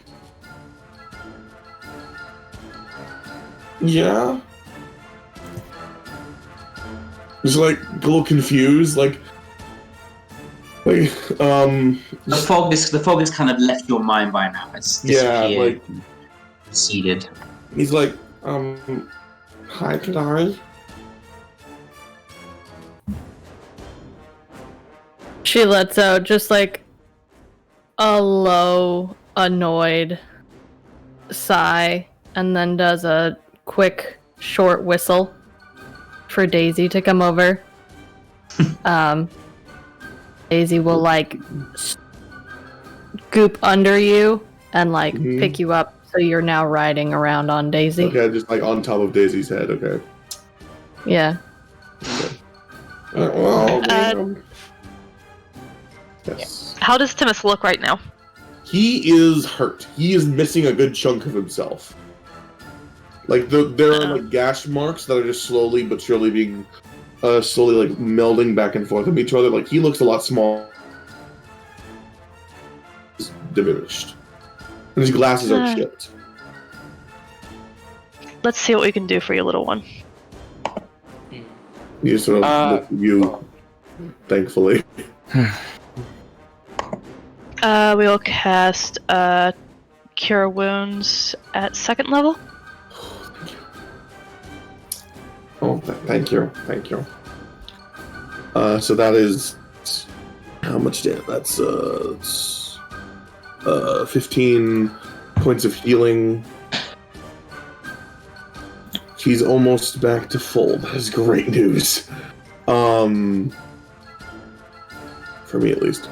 yeah. Just like a little confused, like. The fog has kind of left your mind by now. It's disappeared. Yeah, like receded. He's like, hi, KENARI. She lets out just like a low, annoyed sigh, and then does a quick, short whistle for Daisy to come over. Daisy will like scoop under you and like pick you up, so you're now riding around on Daisy. Okay, just like on top of Daisy's head. Okay. Yeah. Okay. Well, yes. How does Timmus look right now? He is hurt. He is missing a good chunk of himself. Like there are like gash marks that are just slowly but surely being slowly like melding back and forth with each other. Like he looks a lot smaller. He's diminished. And his glasses are chipped. Let's see what we can do for your little one. He just sort of look at you, thankfully. We'll cast Cure Wounds at 2nd level. Oh, thank you. So that is how much damage? That's 15 points of healing. She's almost back to full. That is great news. For me at least.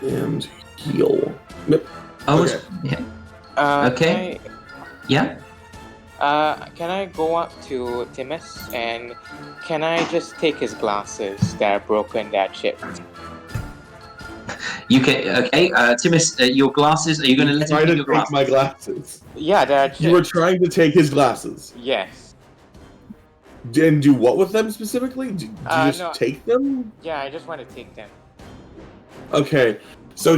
And heal. Yep. Oh, okay. Yeah. Okay. Yeah. Can I go up to Timmus and can I just take his glasses that are broken, that chipped? You can. Okay. Timmus, your glasses. Are you going to let him take your glasses? My glasses. Yeah, they're chipped. You were trying to take his glasses. Yes. And do what with them specifically? Do you just no, take them? Yeah, I just want to take them. Okay. So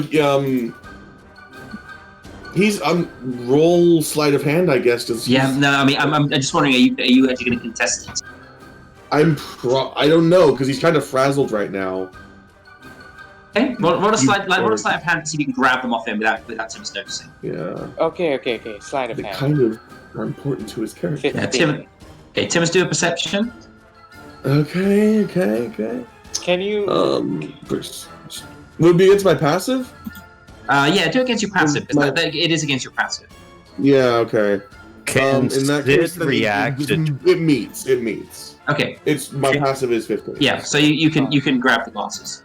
he's roll sleight of hand, I guess. Yeah. No. I mean, I'm just wondering. Are you actually going to contest it? I don't know because he's kind of frazzled right now. Okay. Roll a sleight of hand to see if you can grab them off him without Timmus noticing. Yeah. Okay. Sleight of hand. They kind of are important to his character. Yeah, Timmus, do a perception. Okay. Can you? Would it be against my passive? Yeah, do it against your passive. It is against your passive. Yeah. Okay. Can in that case, react? It meets. Okay. My passive is 15. Yeah. So you can grab the glasses.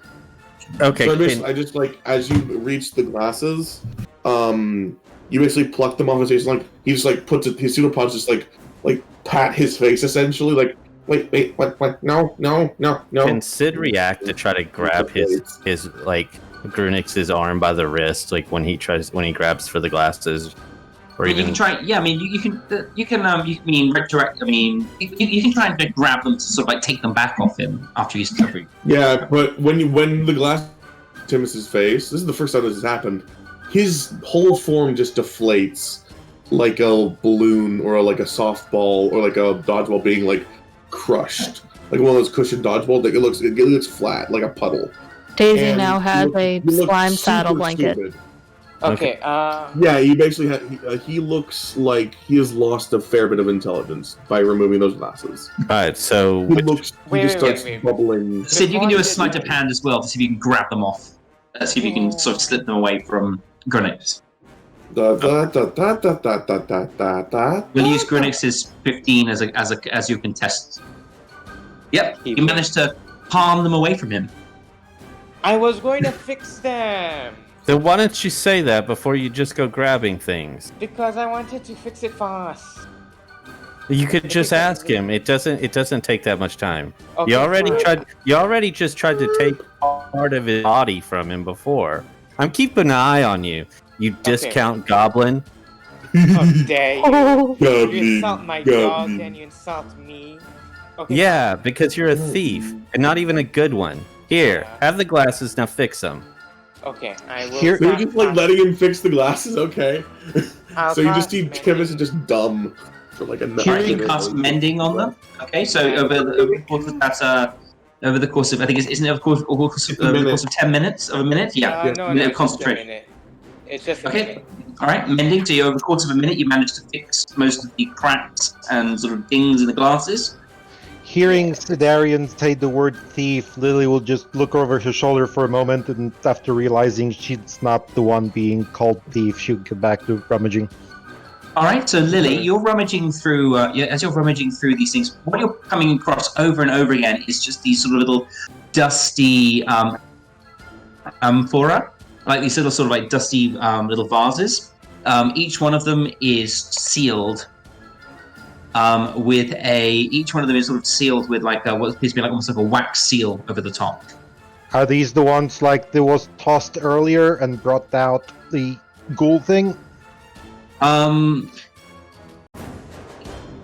Okay. So I just like as you reach the glasses, you basically pluck them off his face. Like he just like puts it. His pseudopods just like pat his face essentially. Like wait, what? No. Can Sid react to try to grab his like GRUNIX's arm by the wrist, like when he grabs for the glasses, or even you can try. Yeah, I mean you can redirect. I mean you can try and grab them to sort of like take them back off him after he's covered. Yeah, but when the glass Timmus's face, this is the first time this has happened. His whole form just deflates like a balloon or like a softball or like a dodgeball being like crushed, like one of those cushioned dodgeballs. Like it looks flat, like a puddle. Daisy now has a slime saddle blanket. Stupid. Okay. Yeah, he basically he looks like he has lost a fair bit of intelligence by removing those glasses. Alright, so He looks. He Wait, just wait, starts wait. bubbling. Sid, you can do a Before sleight of hand as well to see if you can grab them off. See if you can sort of slip them away from GRUNIX. Da, da, da, da, da, da, da, da, da, da. We'll use GRUNIX's 15 as your contestant. Yep, you managed to palm them away from him. I was going to fix them Then why don't you say that before you just go grabbing things? because I wanted to fix it fast. You could just ask him. It doesn't take that much time. Okay, You already fine. just tried to take part of his body from him before. I'm keeping an eye on you. You discount goblin. How dare you? You Goblin, insult my dog, goblin. then you insult me. Okay. Yeah, because you're a thief and not even a good one. Here, have the glasses. Now fix them. Okay, I will. Here- They're just like letting him fix the glasses. Okay. I'll So you just cast see mending. Timmus is just dumb for like a Alright, you cast mending on them. Okay, so over the course of that, over the course of, I think, isn't it over the course of 10 minutes? Of a minute? Yeah. No, A no, minute of it's just a concentration. minute. It's just a Okay. minute. Alright, mending. So over the course of a minute, you managed to fix most of the cracks and sort of dings in the glasses. Hearing Sidarian say the word thief, Lily will just look over her shoulder for a moment, and after realizing she's not the one being called thief, she'll get back to rummaging. All right, so Lily, you're rummaging through. As you're rummaging through these things, what you're coming across over and over again is just these sort of little dusty amphora, like these little sort of like dusty little vases. Each one of them is sealed with each one of them is sort of sealed with like what appears to be like almost like a wax seal over the top. Are these the ones like that was tossed earlier and brought out the ghoul thing?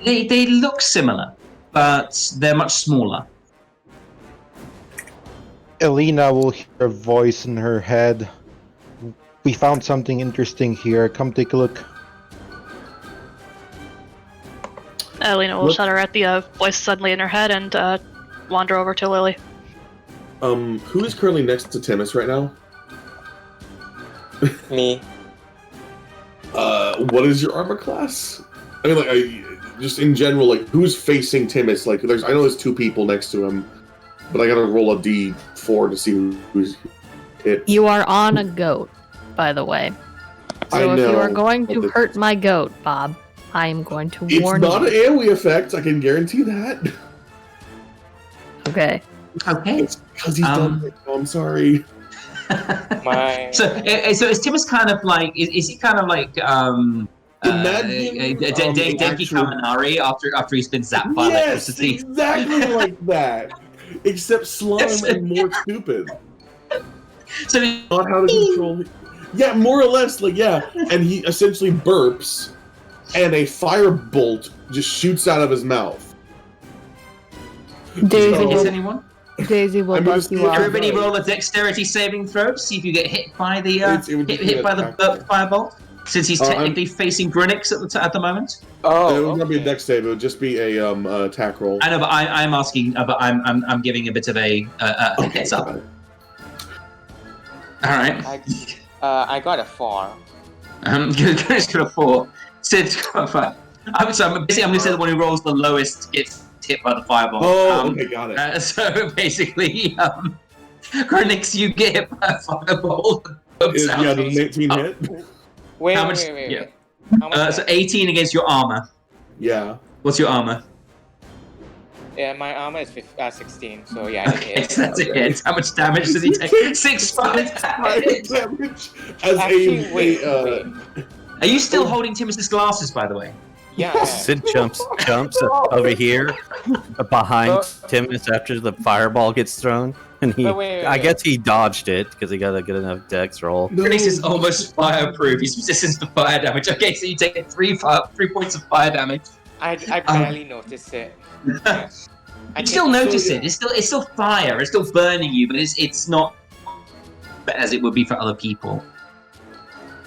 They look similar, but they're much smaller. Elena will hear a voice in her head. We found something interesting here. Come take a look. Elena will shudder at the voice suddenly in her head and wander over to Lily. Who is currently next to Timmus right now? Me. What is your armor class? I mean, like, just in general, like, who's facing Timmus? Like, I know there's two people next to him, but I gotta roll a d4 to see who's hit. You are on a goat, by the way. I So if you know, are going to but hurt my goat, Bob, I am going to It's warn not you. an AoE effect, I can guarantee that. Okay. Okay. It's because he's done it, so I'm sorry. So is Timmus kind of like is he kind of like Imagine, Denki actual- Kaminari after he's been zapped by Yes, electricity? exactly like that. Except slime and more stupid. So not how to control. Yeah, more or less, like yeah. And he essentially burps, and a fire bolt just shoots out of his mouth. Daisy So- Is anyone? Daisy will I'm gonna bust you see off. Everybody roll a dexterity saving throw to see if you get hit by the It would hit by the attack. firebolt. Since he's I'm- technically facing GRUNIX at the moment. Oh, it would not be a okay. dex save. It would just be a attack roll. I know, but I'm asking, but I'm giving a bit of a heads up. got it. All right. I got a 4. GRUNIX got a 4. Sid's got a 5. I'm going to say the one who rolls the lowest gets hit by the fireball. Oh, okay, got it. So basically, GRUNIX, you get hit by a fireball. Yeah, the 19 hit. Wait, How much- wait. yeah. How much So 18 against your armor. Yeah. What's your armor? Yeah, my armor is 16, so yeah, I Okay, hit. so that's a hit. How much damage does he take? 6 fire damage. damage as Actually, wait. Are you still holding Timmus's glasses, by the way? Yeah. Sid jumps over here behind Timmus after the fireball gets thrown, and he. Wait. I guess he dodged it because he got a good enough dex roll. GRUNIX is almost fireproof. He's resistant to fire damage. Okay, so you take 3 points of fire damage. I barely noticed it. Yeah. You still notice it. It's still fire. It's still burning you, but it's not as it would be for other people.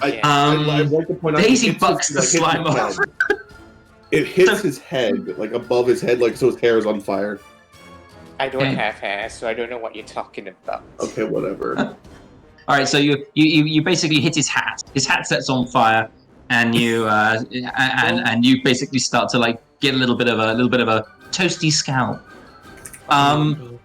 I'd like to point out Daisy it hits bucks his- the it hits his slime off. head. It hits his head, like above his head, like so his hair is on fire. I don't Okay. have hair, so I don't know what you're talking about. Okay, whatever. All right, so you basically hit his hat. His hat sets on fire, and you and you basically start to like get a little bit of a toasty scalp. I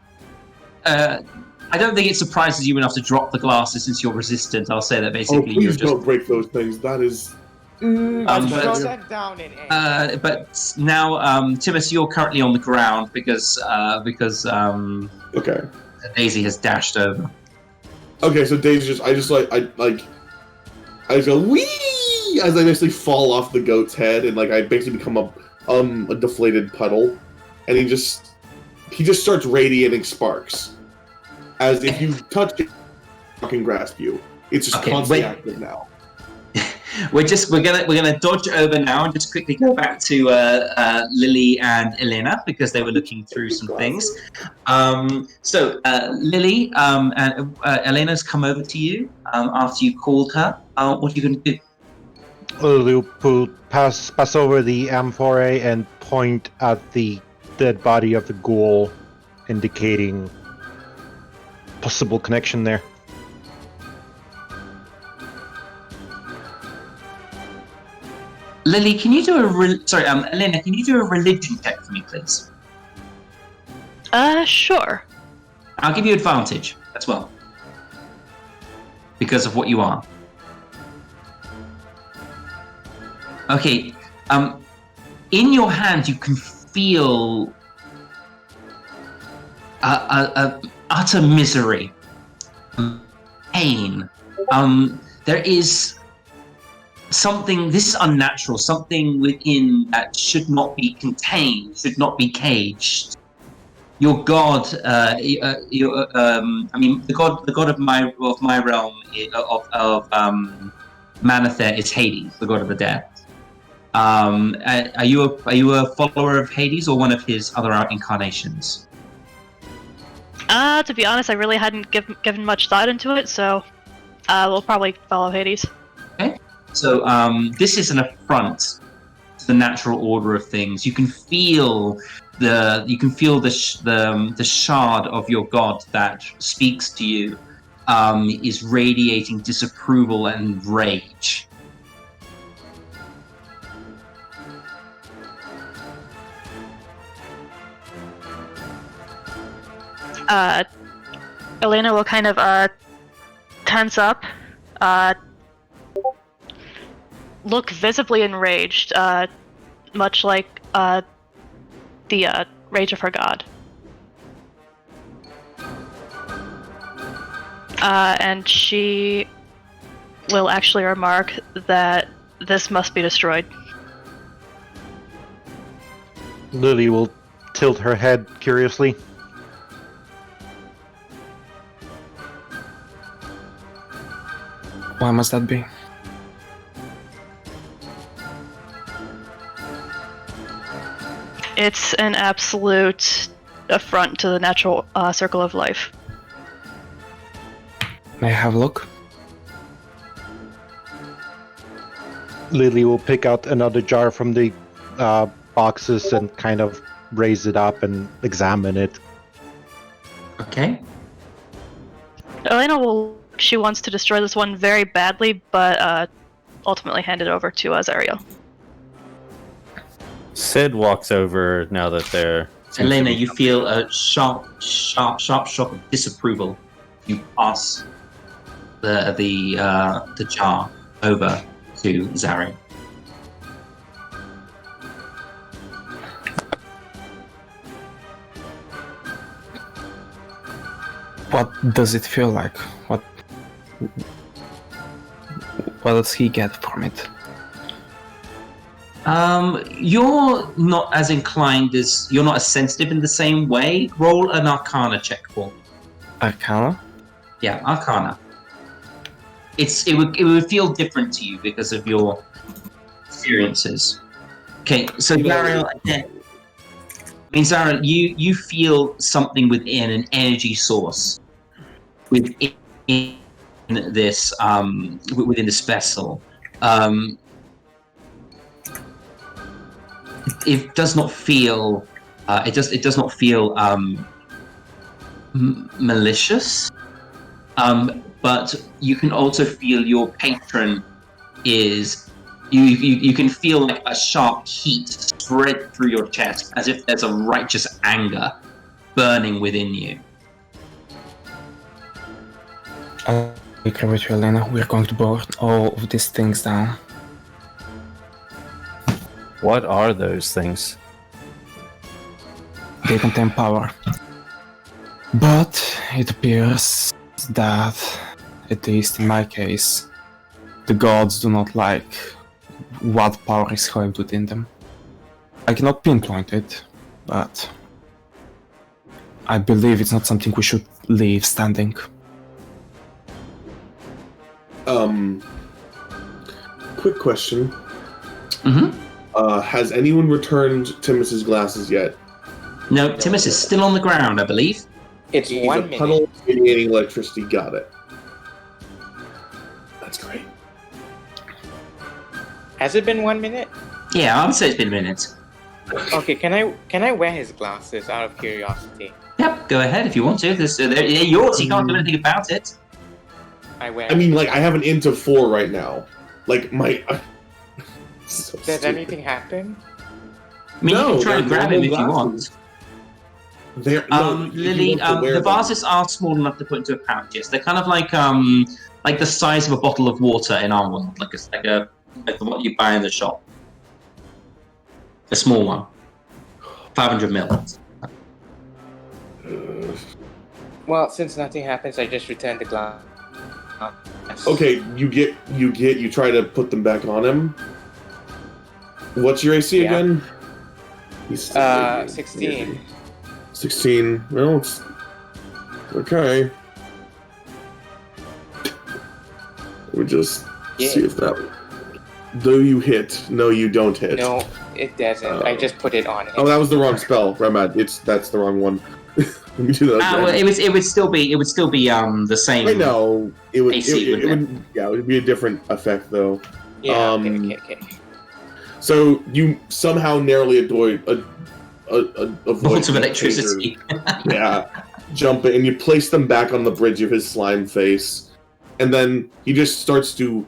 don't think it surprises you enough to drop the glasses since you're resistant. I'll say that basically please don't break those things. That is. Throw that down in air. But now, Timmus, you're currently on the ground because Okay. Daisy has dashed over. Okay, so Daisy I just go wee as I basically fall off the goat's head, and like I basically become a deflated puddle, and he just starts radiating sparks, as if you touch it, I can grasp you. It's just constantly active now. We're gonna dodge over now and just quickly go back to Lily and Elena because they were looking through some things. So Lily and Elena's come over to you after you called her. What are you going to do? We'll pass over the amphora and point at the dead body of the ghoul, indicating possible connection there. Lily, can you do Elena, can you do a religion check for me, please? Sure. I'll give you advantage as well. Because of what you are. Okay, in your hand you can feel utter misery, pain. There is something, this is unnatural, something within that should not be contained, should not be caged. Your god, the god of my realm, of Manether is Hades, the god of the dead. Are you a follower of Hades or one of his other incarnations? To be honest, I really hadn't given much thought into it, so we'll probably follow Hades. Okay. So this is an affront to the natural order of things. You can feel the shard of your god that speaks to you is radiating disapproval and rage. Elena will kind of tense up, look visibly enraged, much like the rage of her god. And she will actually remark that this must be destroyed. Lily will tilt her head curiously. Why must that be? It's an absolute affront to the natural circle of life. May I have a look? Lily will pick out another jar from the boxes and kind of raise it up and examine it. Okay. Elena she wants to destroy this one very badly, but ultimately hand it over to ZARRIEL. Sid walks over now that they're... Elena, you feel a sharp shock of disapproval. You pass the jar over to ZARRIEL. What does it feel like? What does he get from it? You're not as inclined as... You're not as sensitive in the same way. Roll an Arcana check for me. Arcana? Yeah, Arcana. It would feel different to you because of your experiences. Okay, so ZARRIEL, you feel something within, an energy source within this vessel. It does not feel. It does not feel malicious. but you can also feel your patron is. You can feel like a sharp heat spread through your chest, as if there's a righteous anger burning within you. I agree with you, Elena. We're going to burn all of these things down. What are those things? They contain power. But it appears that, at least in my case, the gods do not like what power is held within them. I cannot pinpoint it, but I believe it's not something we should leave standing. Quick question. Mm-hmm. Has anyone returned Timmus's glasses yet? No, Timmus is still on the ground, I believe. It's He's 1 a minute. tunnel radiating electricity. Got it. That's great. Has it been 1 minute? Yeah, I would say it's been a minute. Okay, can I wear his glasses out of curiosity? Yep, go ahead if you want to. They're yours, you can't do anything about it. I wear. I mean, like, I have an int of 4 right now. Like, my... so Did stupid. anything happen? I mean, No, you can try and they're grab him if you normal want. glasses. No, Lily, you want to wear the them. vases are small enough to put into a pouch. Yes, they're kind of like the size of a bottle of water in our world, like what you buy in the shop. A small one, 500 ml. Well, since nothing happens, I just return the glass. Okay, you try to put them back on him. What's your AC Yeah. again? He's 16. 16. Well, it's okay. We just see if that. Do you hit? No, you don't hit. No, it doesn't. I just put it on him. Oh, that was the wrong spell. Remad, that's the wrong one. Let me do that again. Well, it would still be the same. I know it would. AC, It would. Yeah, it would be a different effect though. Yeah, okay. So you somehow narrowly avoid Volts of electricity. Yeah, jump in and you place them back on the bridge of his slime face, and then he just starts to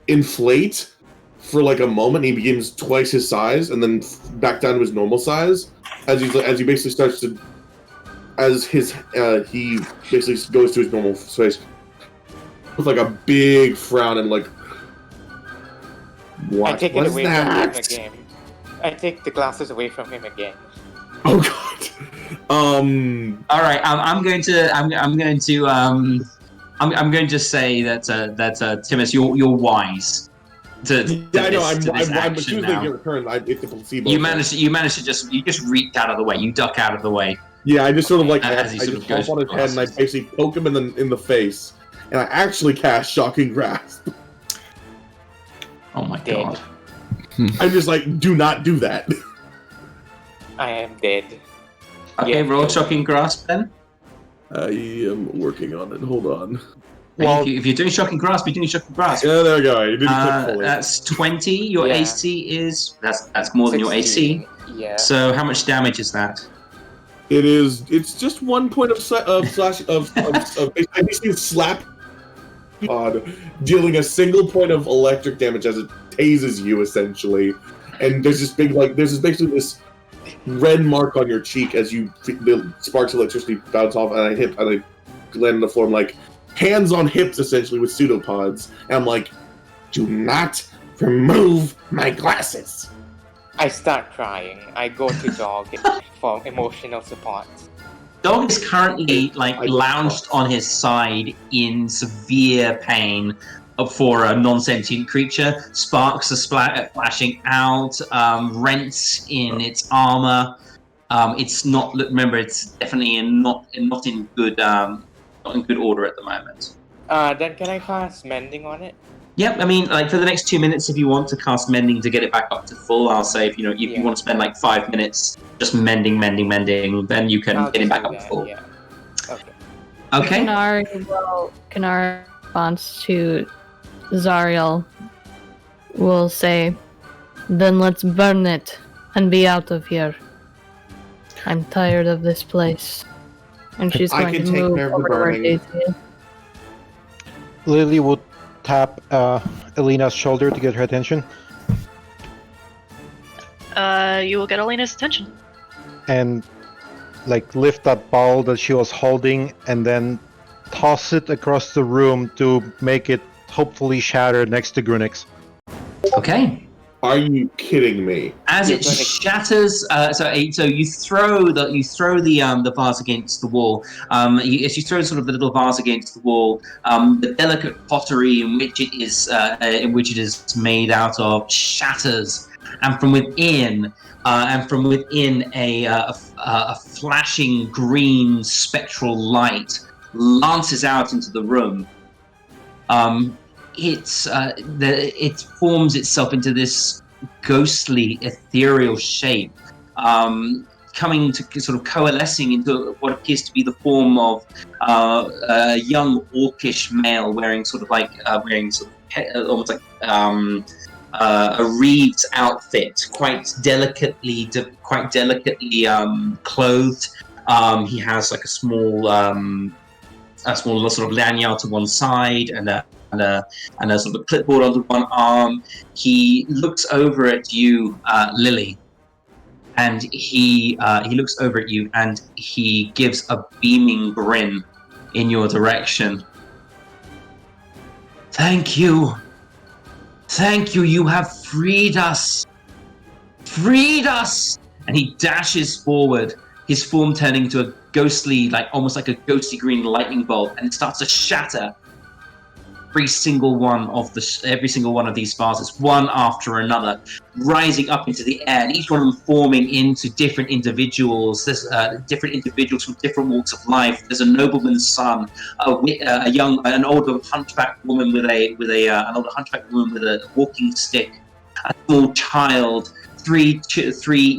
inflate for like a moment. He begins twice his size and then back down to his normal size as he basically starts to he basically goes to his normal space with like a big frown and like. What? I take What it is away that? from him again. I take the glasses away from him again. Oh god. All right. I'm going to say that Timmus, you're wise. Yeah, I know. I'm action choosing now. your turn. It's a placebo. You managed to just reach out of the way. You duck out of the way. Yeah, I just sort of like As I he sort just of goes hop on his head and I across. basically poke him in the face, and I actually cast Shocking Grasp. Oh my Dead. god. I'm just like, do not do that. I am dead. Okay, Yeah. roll shocking grasp then. I am working on it. Hold on. Well, if you're doing shocking grasp, you're doing shocking grasp. Yeah, there we go. You didn't click fully. That's 20. Your Yeah. AC is that's more than your AC. 16. Yeah. So how much damage is that? It is. It's just 1 point of slash of basically slap pod, dealing a single point of electric damage as it tases you essentially. And there's this big basically this red mark on your cheek as the sparks of electricity bounce off, and I land on the floor. I'm like, hands on hips essentially with pseudopods, and I'm like, do not remove my glasses. I start crying. I go to dog for emotional support. Dog is currently lounged on his side in severe pain for a non-sentient creature. Sparks are flashing out, rents in its armor. It's not. Remember, it's definitely not in good order at the moment. Then can I cast mending on it? Yep, I mean, for the next 2 minutes, if you want to cast mending to get it back up to full, I'll say if you want to spend 5 minutes just mending, then you can I'll get it just back do up to that, full. Yeah. Okay. Okay. KENARI responds to ZARRIEL will say, "Then let's burn it and be out of here. I'm tired of this place." And she's I going can to take move care of the over to where burning. Daisy is. Lily would tap Elena's shoulder to get her attention. You will get Elena's attention. And like lift that ball that she was holding and then toss it across the room to make it hopefully shatter next to GRUNIX. Okay. Are you kidding me? As it shatters, so you throw the vase against the wall. As you throw sort of the little vase against the wall, the delicate pottery in which it is made out of shatters, and from within a flashing green spectral light lances out into the room. It forms itself into this ghostly, ethereal shape, coming to sort of coalescing into what appears to be the form of a young orcish male wearing almost like a reed's outfit, quite delicately clothed. He has like a small sort of lanyard to one side and a sort of clipboard under one arm. He looks over at you, Lily, and he looks over at you and he gives a beaming grin in your direction. Thank you. You have freed us. And he dashes forward, his form turning into a ghostly, almost like a ghostly green lightning bolt, and it starts to shatter every single one of these vases, one after another, rising up into the air, and each one of them forming into different individuals. There's different individuals from different walks of life. There's a nobleman's son, an older hunchback woman with a walking stick, a small child, three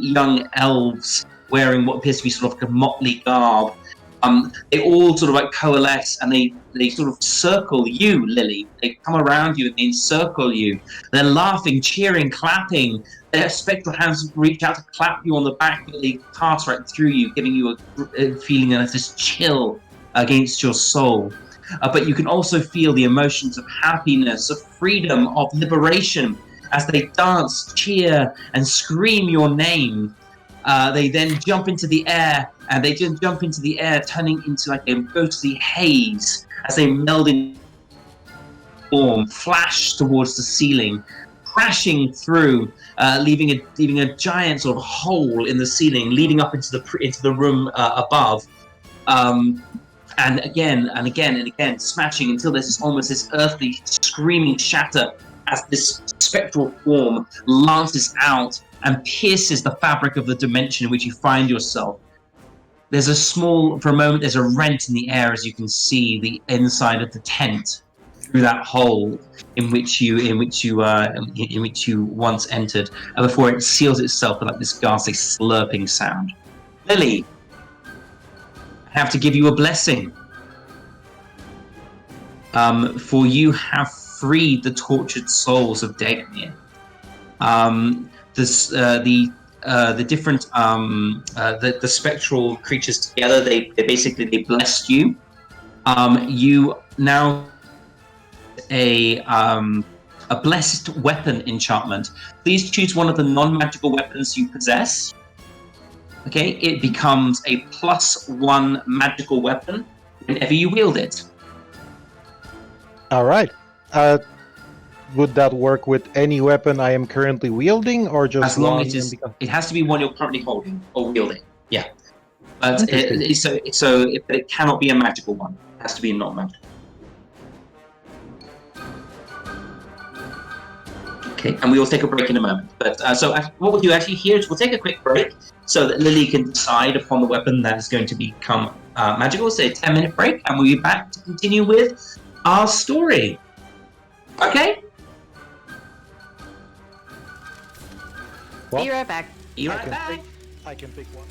young elves wearing what appears to be sort of like a motley garb. They all sort of coalesce and they sort of circle you, Lily. They come around you and they encircle you. They're laughing, cheering, clapping. Their spectral hands reach out to clap you on the back, but they pass right through you, giving you a feeling of this chill against your soul. But you can also feel the emotions of happiness, of freedom, of liberation as they dance, cheer, and scream your name. They then jump into the air, turning into like a ghostly haze as they meld in form, flash towards the ceiling, crashing through, leaving a giant sort of hole in the ceiling, leading up into the room above, and again, smashing until there's almost this earthly screaming shatter as this spectral form lances out and pierces the fabric of the dimension in which you find yourself. For a moment, there's a rent in the air as you can see the inside of the tent through that hole in which you once entered, before it seals itself with like this ghastly slurping sound. Lily, I have to give you a blessing. For you have freed the tortured souls of Dragomir. The different the spectral creatures together, they blessed you. You now a blessed weapon enchantment. Please choose one of the non-magical weapons you possess. Okay, it becomes a +1 magical weapon whenever you wield it. All right. Would that work with any weapon I am currently wielding, or just as long as it has to be one you're currently holding or wielding? Yeah, but it cannot be a magical one. It has to be not magical. Okay, and we will take a break in a moment. But what we'll do actually here is we'll take a quick break so that Lily can decide upon the weapon that is going to become magical. So a 10-minute break, and we'll be back to continue with our story. Okay. Be right back. I can pick one.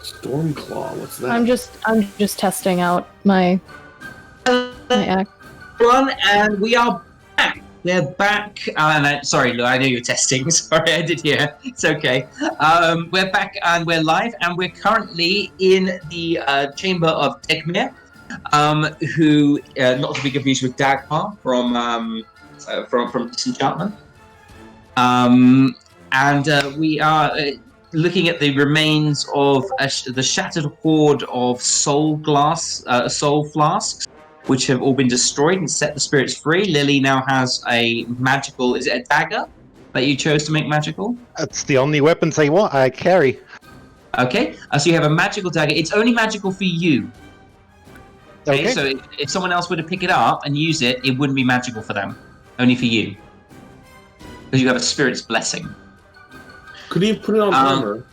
Stormclaw, what's that? I'm just testing out my act. Everyone, and we are back. We're back. Sorry, Lou, I know you're testing. Sorry, I did hear. It's okay. We're back and we're live, and we're currently in the chamber of Degmir, who, not to be confused with Dagmar from Disenchantment. And we are looking at the remains of the shattered hoard of soul flasks, which have all been destroyed and set the spirits free. Lily now has a magical, is it a dagger that you chose to make magical? That's the only weapons I carry. Okay, so you have a magical dagger. It's only magical for you. Okay. So if someone else were to pick it up and use it, it wouldn't be magical for them. Only for you. Because you have a spirit's blessing. Could you put it on armor?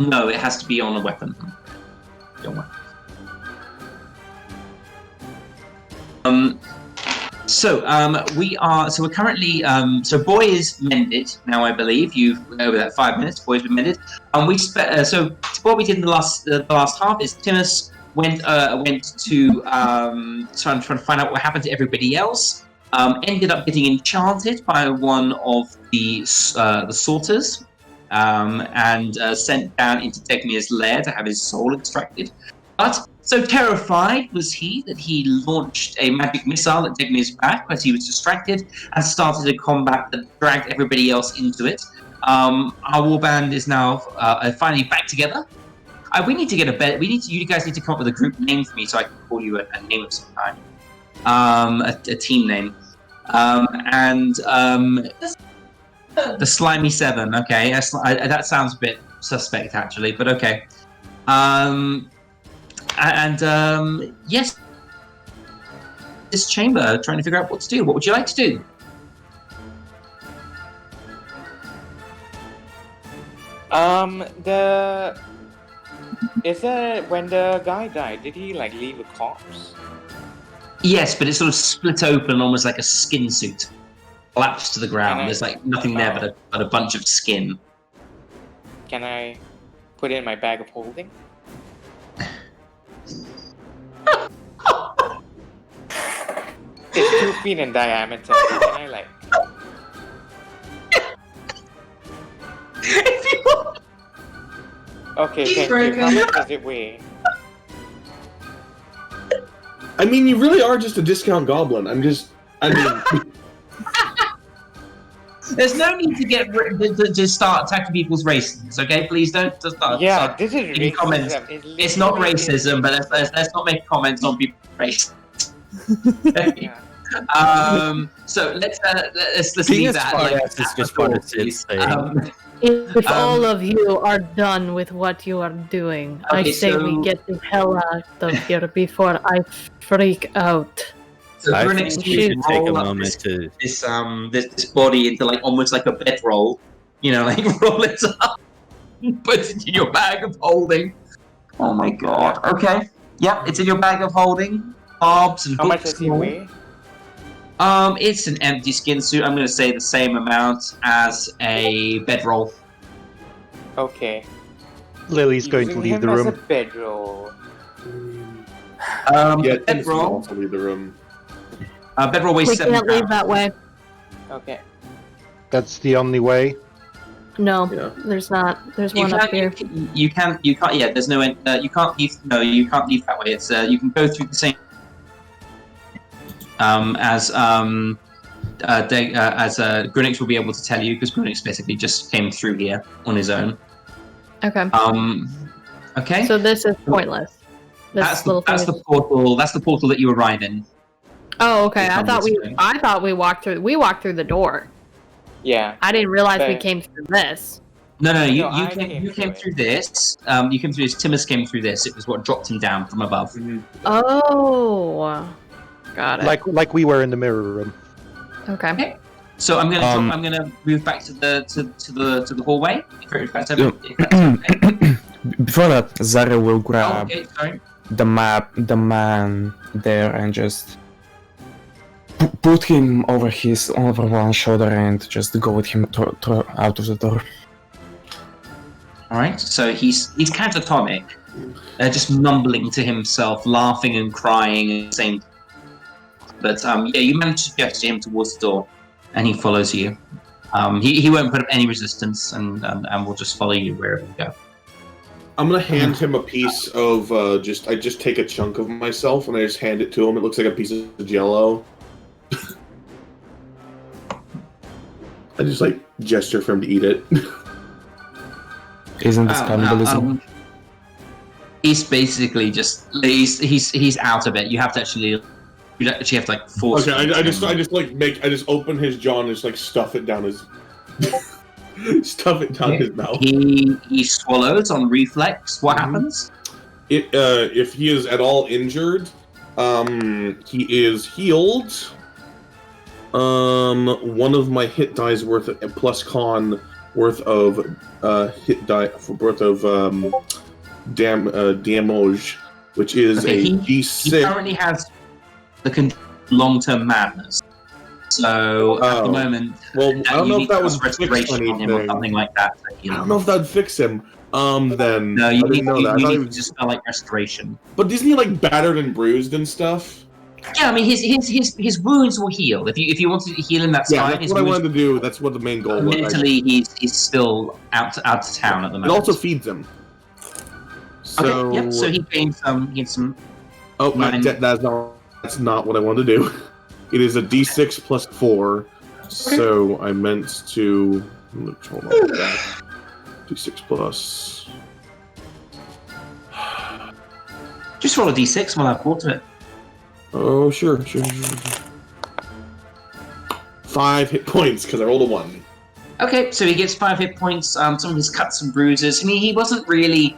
No, it has to be on a weapon. We're currently Boy is mended now, I believe. You've over that 5 minutes. Boy's been mended. So what we did in the last half is Timmus went to trying to find out what happened to everybody else. Ended up getting enchanted by one of the sorters, and sent down into Degmir's lair to have his soul extracted. But so terrified was he that he launched a magic missile at Degmir's back as he was distracted and started a combat that dragged everybody else into it. Our warband is now finally back together. We need to get a better. You guys need to come up with a group name for me so I can call you a name of some kind. A team name. The Slimy Seven. Okay, that sounds a bit suspect actually, but okay. Yes, this chamber trying to figure out what to do. What would you like to do? When the guy died, did he like leave a corpse? Yes, but it's sort of split open, almost like a skin suit, collapsed to the ground. There's like nothing there but a bunch of skin. Can I put it in my bag of holding? It's 2 feet in diameter. Can I like? If you want. Okay, thank you. How much does it weigh? I mean, you really are just a discount goblin. There's no need to start attacking people's races, okay? Please don't start. Yeah, this is racism. Comments. It's not racism, but let's not make comments on people's race. Yeah. So let's leave that. It's just what it's saying. If all of you are done with what you are doing, I say we get the hell out of here before I freak out. So I GRUNIX, think you should take a moment to this body into like almost like a bedroll, like roll it up, put it in your bag of holding. Oh my god. Okay. Yep, it's in your bag of holding. Barbs and How much books does he and all. weigh? It's an empty skin suit. I'm going to say the same amount as a bedroll. Okay. Lily's going to Using leave him the as room. a bedroll. Yeah, Timmus can bedroll. also leave the room. Bedroll weighs We 7 can't leave pounds. that way. Okay. That's the only way. No, Yeah. there's not. There's You one up here. can't. You can't. Yeah, there's no. You can't leave. No, you can't leave that way. It's. You can go through the same. As GRUNIX will be able to tell you because GRUNIX basically just came through here on his own. Okay. Okay. So this is pointless. This That's little the thing is- portal. That's the portal that you arrive in. Oh, okay. I From thought this we. way. I thought we walked through. We walked through the door. Yeah. I didn't realize we But- came through this. No, you I came through this. You came through this. Timmus came through this. It was what dropped him down from above. Oh, got it. Like we were in the mirror room. Okay. So I'm gonna move back to the hallway. If that's okay. Before that, Zarriel will Oh, grab okay, sorry. the man there and just put him over one shoulder and just go with him out of the door. All right. So he's catatonic, just mumbling to himself, laughing and crying at the same. But yeah, you manage to gesture him towards the door, and he follows you. He won't put up any resistance, and will just follow you wherever you go. I'm gonna hand him a piece of I just take a chunk of myself and I just hand it to him. It looks like a piece of Jell-O. I just like gesture for him to eat it. Isn't this cannibalism? He's basically just he's out of it. You have to actually have to like force. Okay, I just open his jaw and just like stuff it down his stuff it down his mouth. He swallows on reflex. What happens? If he is at all injured, he is healed. One of my hit dies worth of, plus con worth of hit die worth of damage, which is Okay, a he D6. currently has the long-term madness. So at the moment, well, I don't know if that was restoration on him or something like that. I don't know if that'd fix him. Then no, I you didn't need, know that. I you thought he need was to just spell like restoration. But isn't he like battered and bruised and stuff? Yeah, I mean his wounds will heal. If you wanted to heal him, that's Yeah, fine. that's His what I wounds- wanted to do. That's what the main goal was. Mentally, he's still out of town at the It moment. also feeds him. So, okay, yep. So he gains some. Oh, nine. that's not what I wanted to do. It is a D6 plus 4. So I meant to. Hold on. D6 plus. Just roll a d6 while I quarter it. Oh, sure. 5 hit points because I rolled a 1. Okay, so he gets 5 hit points. Some of his cuts and bruises. I mean, he wasn't really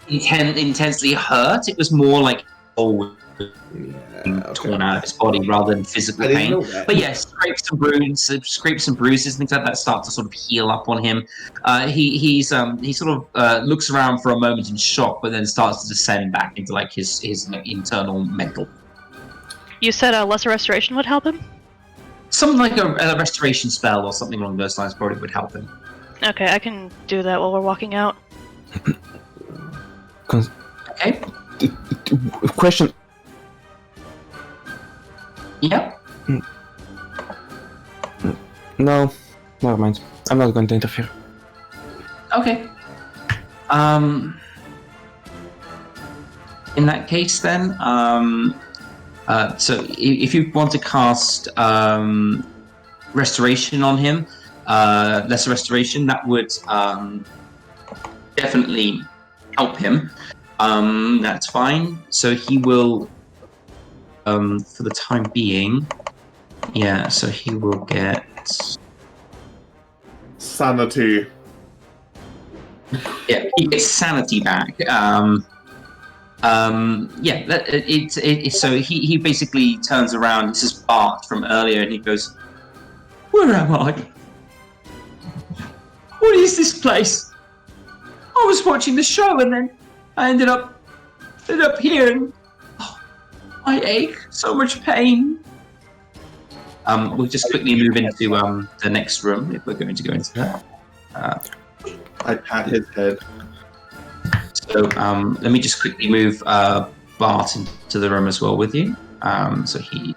intensely hurt. It was more like torn out of his body rather than physical I didn't pain. know that. But yeah, scrapes and bruises, things like that start to sort of heal up on him. He sort of looks around for a moment in shock, but then starts to descend back into like his internal mental. You said a lesser restoration would help him? Something like a restoration spell or something along those lines probably would help him. Okay, I can do that while we're walking out. Okay. Question. Yeah. No, never mind. I'm not going to interfere. Okay. In that case, then, so if you want to cast restoration on him, lesser restoration, that would definitely help him. That's fine. So he will, for the time being, yeah. So he will get Sanity. Yeah, he gets sanity back. So he basically turns around. This is Bart from earlier, and he goes, "Where am I? What is this place? I was watching the show, and then I ended up sit up here and my ache, so much pain. We'll just quickly move into the next room if we're going to go into that. I pat his head. So let me just quickly move Bart into the room as well with you. So he's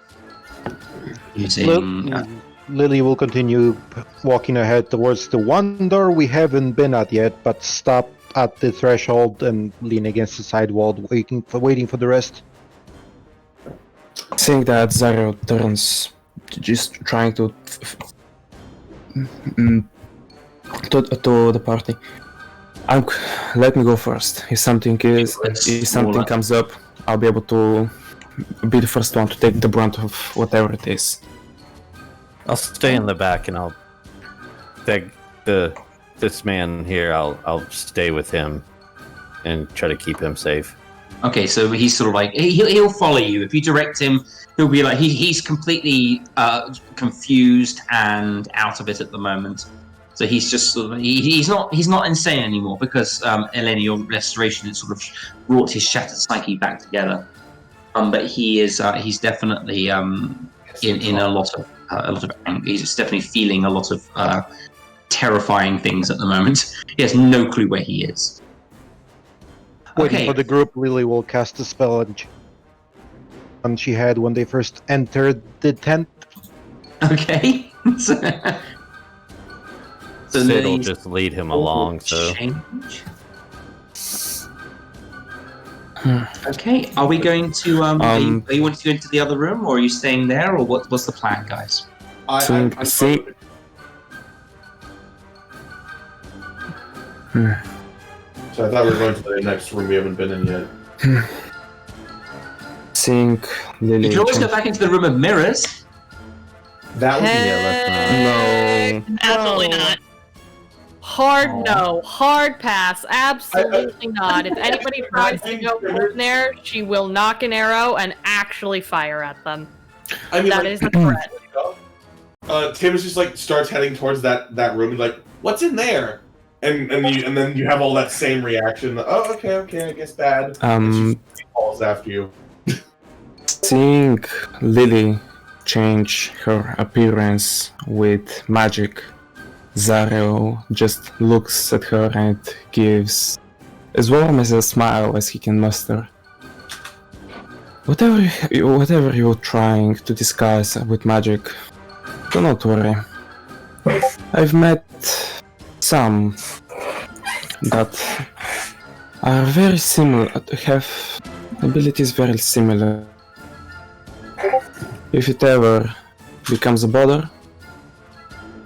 using. Lily will continue walking ahead towards the one door we haven't been at yet, but stop at the threshold and lean against the side wall, waiting for the rest. Seeing that ZARRIEL turns, just trying to the party. Let me go first. If something comes up, I'll be able to be the first one to take the brunt of whatever it is. I'll stay in the back and I'll beg this man here. I'll stay with him and try to keep him safe. Okay, so he's sort of like he'll follow you if you direct him. He'll be like he's completely confused and out of it at the moment. So he's just sort of he's not insane anymore because ELENA, your restoration, has sort of brought his shattered psyche back together. But he's definitely in a lot of anger. He's definitely feeling a lot of terrifying things at the moment. He has no clue where he is. Waiting for the group, Lily will cast a spell and she had when they first entered the tent. Okay. So Sid will just lead him along. So. Okay, are we going to are you wanting to go into the other room, or are you staying there, or what's the plan, guys? I see. So I thought we were going to the next room we haven't been in yet. Think Lily. You can always go back into the room of mirrors. That would No. Absolutely not. Hard no. Hard pass. Absolutely not. If anybody tries to go in there, she will knock an arrow and actually fire at them. I mean, that is a threat. Tim's just like starts heading towards that room and like, what's in there? And then you have all that same reaction. Oh, okay, I guess bad. And she falls after you. Seeing Lily change her appearance with magic, ZARRIEL just looks at her and gives as warm as a smile as he can muster. Whatever you're trying to disguise with magic, do not worry. I've met some that are very similar, have abilities very similar. If it ever becomes a bother,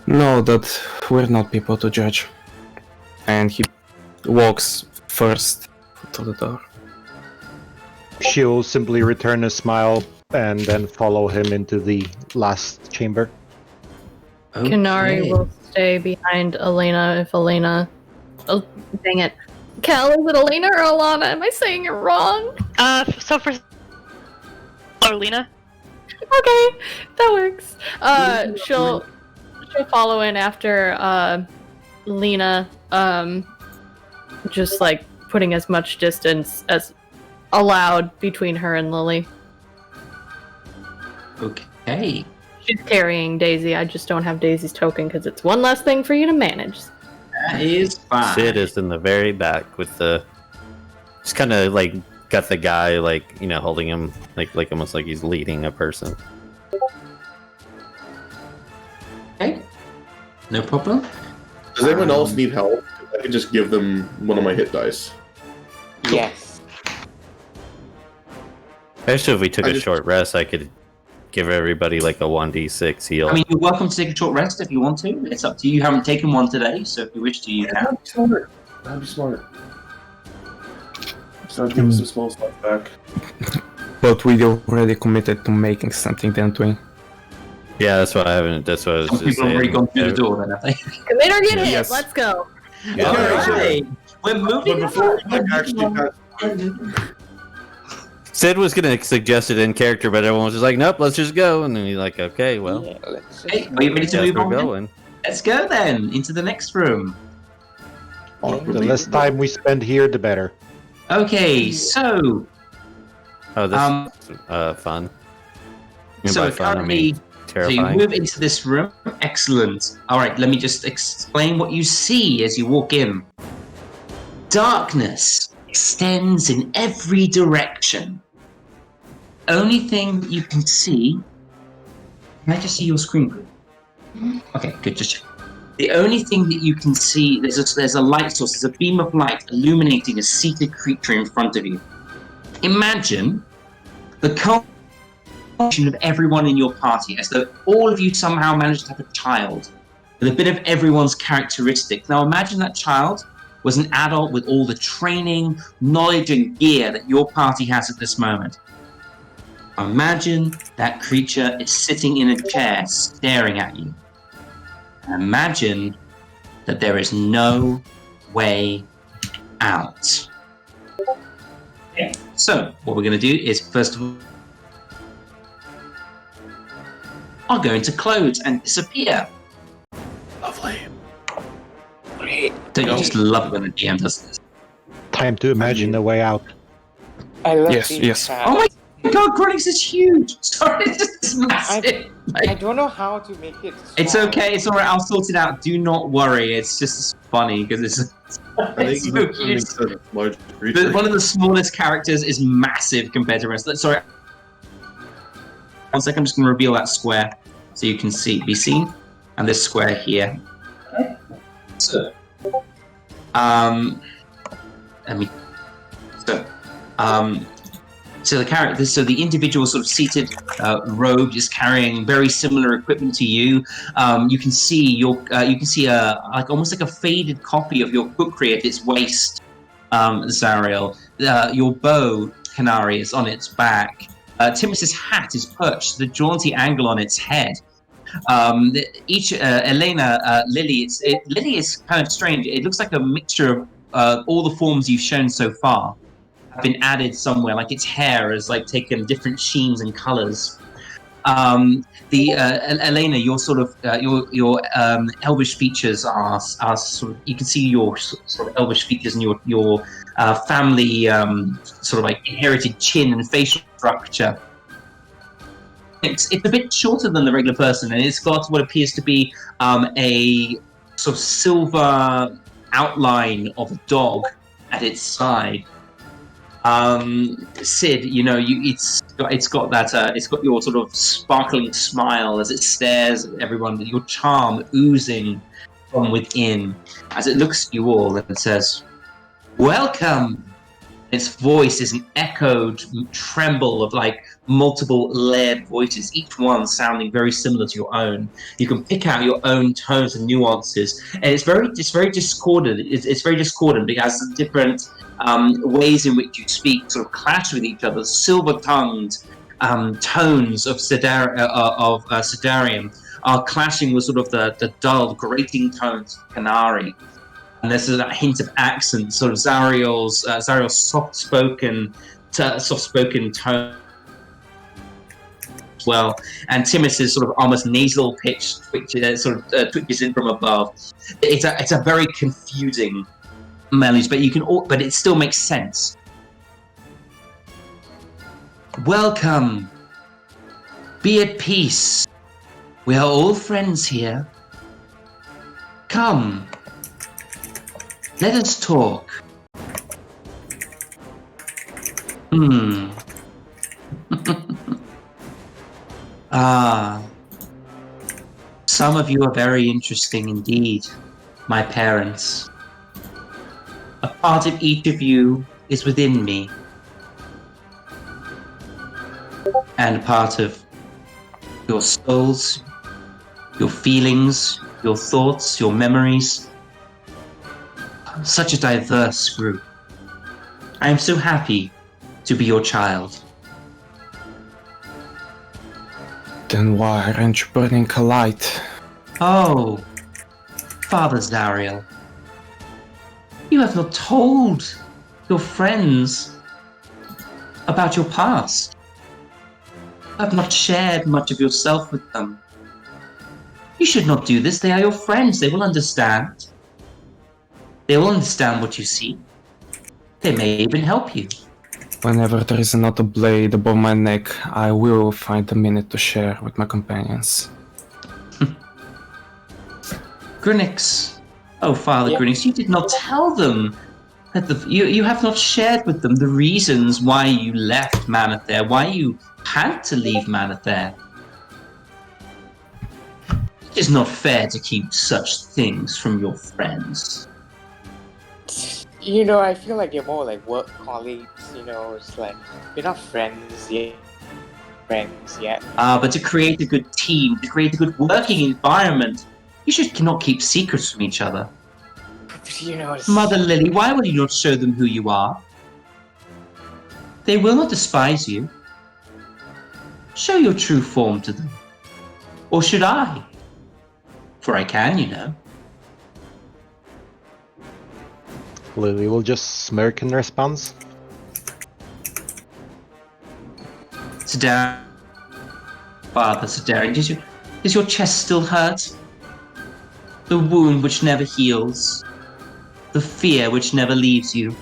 know that we're not people to judge. And he walks first to the door. She'll simply return a smile and then follow him into the last chamber. Okay. KENARI will stay behind ELENA if ELENA... Oh, dang it. Cal, is it ELENA or Alana? Am I saying it wrong? So for ELENA. Okay, that works. She'll follow in after Lena, just like putting as much distance as allowed between her and Lily. Okay. She's carrying Daisy. I just don't have Daisy's token because it's one less thing for you to manage. That is fine. Sid is in the very back with the. Just kind of like got the guy like holding him like almost like he's leading a person. Okay. No problem. Does anyone else need help? I could just give them one of my hit dice. Yes. Especially if we took a short rest, I could give everybody like a 1d6 heal. I mean, you're welcome to take a short rest if you want to. It's up to you. You haven't taken one today, so if you wish to, you can. That'd be smart. Start giving some small stuff back. But we already committed to making something, didn't we? Yeah, that's what I haven't. That's what I was Some just people have already saying. gone through the door, then, have they? Commander, get hit. Yes. Let's go. Yeah. Alright. We're moving But before on. I actually got... Sid was gonna suggest it in character, but everyone was just like, "Nope, let's just go." And then he's like, "Okay, well, Yeah, let's Hey, are you ready to guess move we're on? Then? going." Let's go then into the next room. The less time we spend here, the better. Okay, so Oh, this is fun. And So by fun, I currently, mean so you terrifying. move into this room. Excellent. All right, let me just explain what you see as you walk in. Darkness extends in every direction. Only thing you can see. Can I just see your screen, please? Okay, good. Just check. The only thing that you can see, there's a light source, there's a beam of light illuminating a seated creature in front of you. Imagine the culmination of everyone in your party, as though all of you somehow managed to have a child with a bit of everyone's characteristics. Now imagine that child was an adult with all the training, knowledge, and gear that your party has at this moment. Imagine that creature is sitting in a chair staring at you. Imagine that there is no way out. Okay. So, what we're going to do is, first of all, are going to close and disappear. Lovely. Don't you just love it when the DM does this? Time to imagine a way out. I love Yes, being yes. trapped. Oh my god, GRUNIX is huge! Sorry, it's just massive. I don't know how to make it small. It's okay, it's alright, I'll sort it out. Do not worry, it's just funny because it's I think so huge. large creature. One of the smallest characters is massive compared to the rest. Sorry. 1 second, I'm just going to reveal that square so you can be seen. And this square here. So, so the character, so the individual sort of seated robed is carrying very similar equipment to you. You can see like almost like a faded copy of your kukri at its waist, ZARRIEL. Your bow, KENARI, is on its back. Timmus's hat is perched, the jaunty angle on its head. ELANA, Lily, Lily is kind of strange. It looks like a mixture of all the forms you've shown so far have been added somewhere, like its hair has like taken different sheens and colors. ELANA, your sort of your elvish features are sort of, you can see your sort of elvish features and your family sort of like inherited chin and facial structure. It's a bit shorter than the regular person, and it's got what appears to be a sort of silver outline of a dog at its side. Sid, you know, it's got your sort of sparkling smile as it stares at everyone, your charm oozing from within as it looks at you all and says, "Welcome." Its voice is an echoed tremble of like multiple layered voices, each one sounding very similar to your own. You can pick out your own tones and nuances, and it's very discordant. It's very discordant because the different ways in which you speak sort of clash with each other. Silver-tongued tones of Sidarian are clashing with sort of the dull, grating tones of KENARI. And there's that hint of accent, sort of ZARRIEL's soft-spoken tone as well. And Timmus's sort of almost nasal pitch twitches in from above. It's a very confusing melody, but it still makes sense. Welcome. Be at peace. We are all friends here. Come. Let us talk. Some of you are very interesting indeed, my parents. A part of each of you is within me. And a part of your souls, your feelings, your thoughts, your memories. Such a diverse group. I am so happy to be your child. Then why aren't you burning a light? Oh, Father ZARRIEL, you have not told your friends about your past. You have not shared much of yourself with them. You should not do this. They are your friends. They will understand. They will understand what you see. They may even help you. Whenever there is another blade above my neck, I will find a minute to share with my companions. GRUNIX. Oh, Father Yeah. GRUNIX, you did not tell them that you have not shared with them the reasons why you left Manather, why you had to leave Manather. It is not fair to keep such things from your friends. You know, I feel like you're more like work colleagues, you know, it's like we're not friends yet. But to create a good team, to create a good working environment, you cannot keep secrets from each other. But, you know, Mother Lily, why will you not show them who you are? They will not despise you. Show your true form to them. Or should I? For I can, you know. Lily will just smirk in response. Sidarian. Father Sidarian, does your chest still hurt? The wound which never heals. The fear which never leaves you.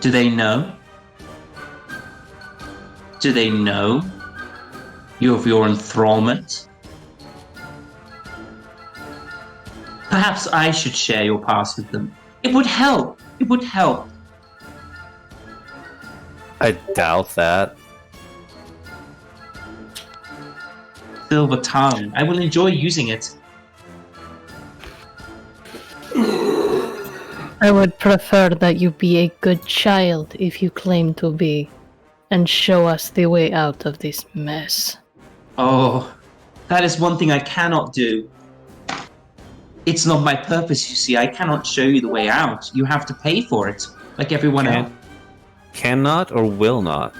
Do they know? Do they know of your enthrallment? Perhaps I should share your past with them. It would help. It would help. I doubt that. Silver tongue. I will enjoy using it. I would prefer that you be a good child if you claim to be, and show us the way out of this mess. Oh, that is one thing I cannot do. It's not my purpose, you see. I cannot show you the way out. You have to pay for it, like everyone else. Cannot or will not?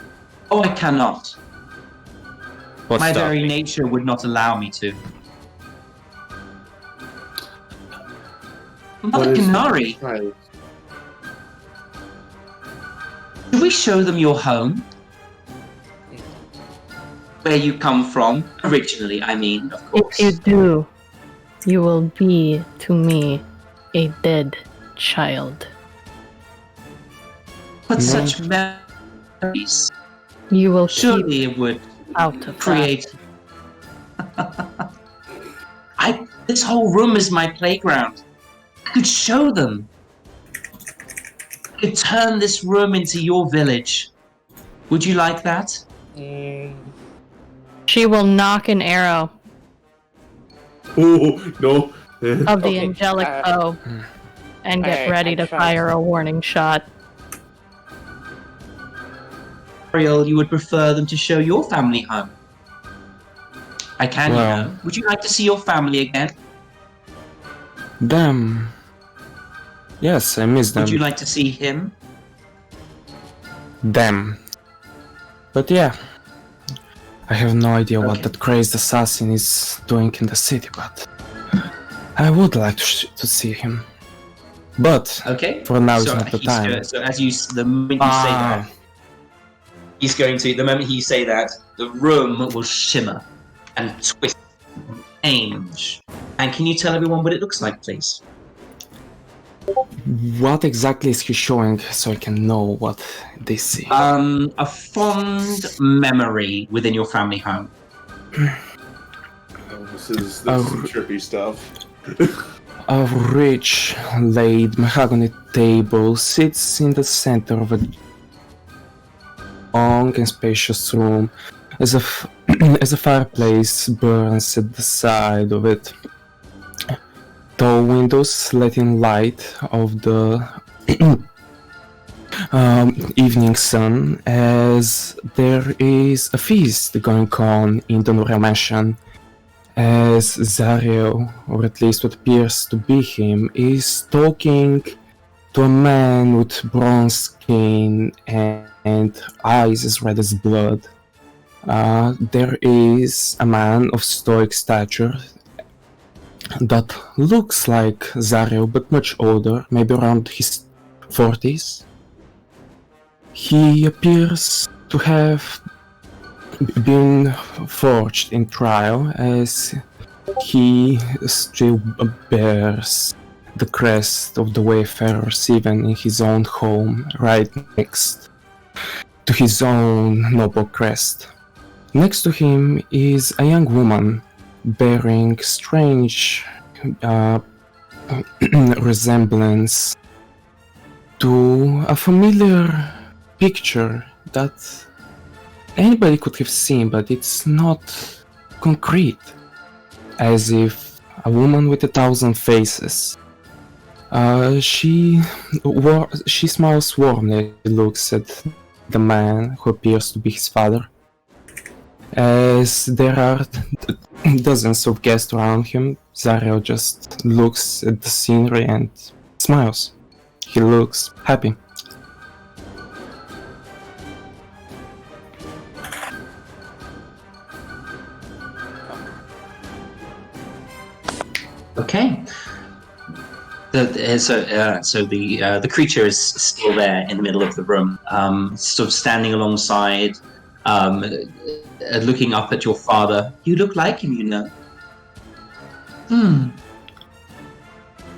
Oh, I cannot. What's My very stopping? nature would not allow me to. Mother KENARI, Right. do we show them your home? Where you come from, originally, I mean, of course. If you do, you will be, to me, a dead child. But such memories, You will surely keep it would out of create. This whole room is my playground. I could show them. I could turn this room into your village. Would you like that? Mm, She will knock an arrow Oh, no. of the Okay, angelic bow and get ready to try. fire a warning shot. ZARRIEL, you would prefer them to show your family home. I can, Well. you know. Would you like to see your family again? Damn. Yes, I miss them. Would you like to see him? Them. But yeah. I have no idea what Okay. that crazed assassin is doing in the city, but I would like to see him. But Okay. for now is So not the he's time. so as you, the moment you say that, he's going to. The moment you say that, the room will shimmer and twist, and change. And can you tell everyone what it looks like, please? What exactly is he showing so I can know what they see? A fond memory within your family home. Oh, this is some trippy stuff. A rich, laid mahogany table sits in the center of a long and spacious room, as a fireplace burns at the side of it. Tall windows let in light of the evening sun, as there is a feast going on in the royal mansion, as ZARRIEL, or at least what appears to be him, is talking to a man with bronze skin and eyes as red as blood. There is a man of stoic stature that looks like ZARRIEL, but much older, maybe around his 40s. He appears to have been forged in trial, as he still bears the crest of the wayfarers even in his own home, right next to his own noble crest. Next to him is a young woman bearing strange resemblance to a familiar picture that anybody could have seen, but it's not concrete. As if a woman with 1,000 faces. She smiles warmly, looks at the man who appears to be his father. As there are dozens of guests around him, ZARRIEL just looks at the scenery and smiles. He looks happy. Okay. So the creature is still there in the middle of the room, sort of standing alongside, looking up at your father. You look like him, you know.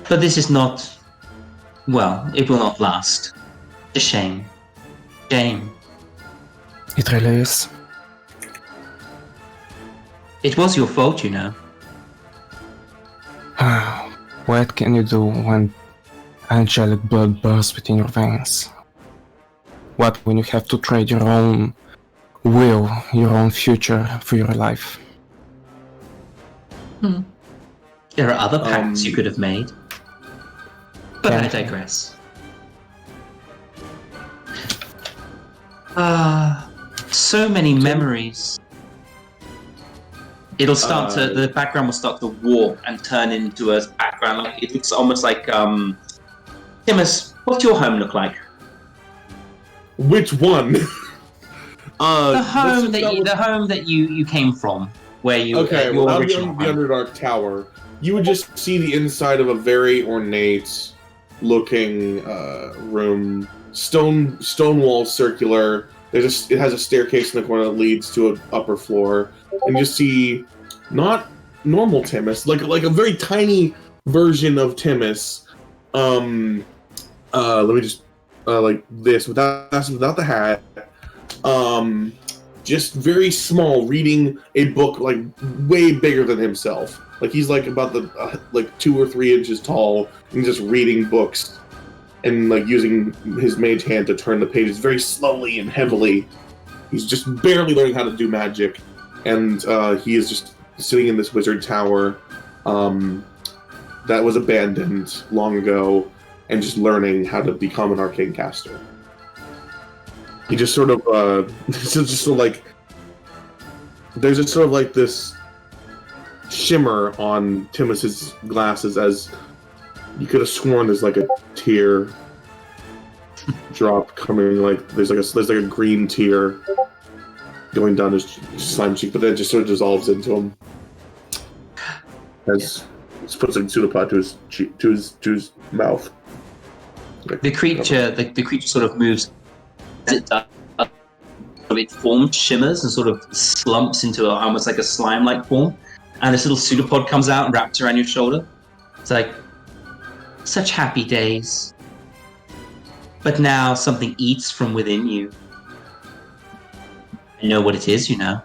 But this is not. Well, it will not last. A shame. Shame. It really is. It was your fault, you know. What can you do when angelic blood bursts within your veins? What when you have to trade your own will, your own future for your life? There are other pacts you could have made. But I digress. So many memories. It'll start to, the background will start to warp and turn into a background. It looks almost like, Timmus, what's your home look like? Which one? The home that you came from, where you your original home. The Underdark Tower, you would just see the inside of a very ornate looking room, stone walls circular. It has a staircase in the corner that leads to an upper floor, and you see not normal Timmus, like a very tiny version of Timmus. Let me just like this without the hat. Just very small, reading a book like way bigger than himself. Like he's like about the like 2 or 3 inches tall and just reading books and like using his mage hand to turn the pages very slowly and heavily. He's just barely learning how to do magic, and he is just sitting in this wizard tower that was abandoned long ago, and just learning how to become an arcane caster. He just sort of like there's just sort of like this shimmer on Timmus's glasses, as you could have sworn there's like a tear drop coming, like there's like a green tear going down his slime cheek, but then it just sort of dissolves into him as he puts a pseudopod to his mouth. The creature sort of moves as it does. It forms, shimmers, and sort of slumps into almost like a slime-like form, and this little pseudopod comes out and wraps around your shoulder. It's like, such happy days. But now something eats from within you. I know what it is, you know.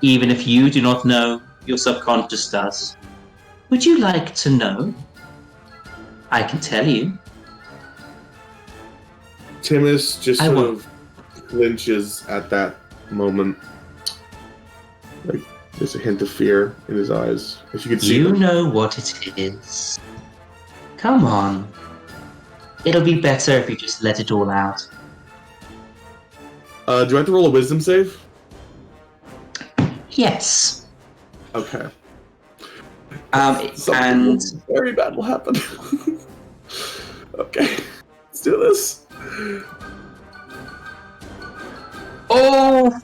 Even if you do not know, your subconscious does. Would you like to know? I can tell you. Timmus just sort of flinches at that moment. Like, there's a hint of fear in his eyes. If you could see them. know what it is. Come on. It'll be better if you just let it all out. Do I have to roll a wisdom save? Yes. Okay. And very bad will happen. Okay. Let's do this. Oh!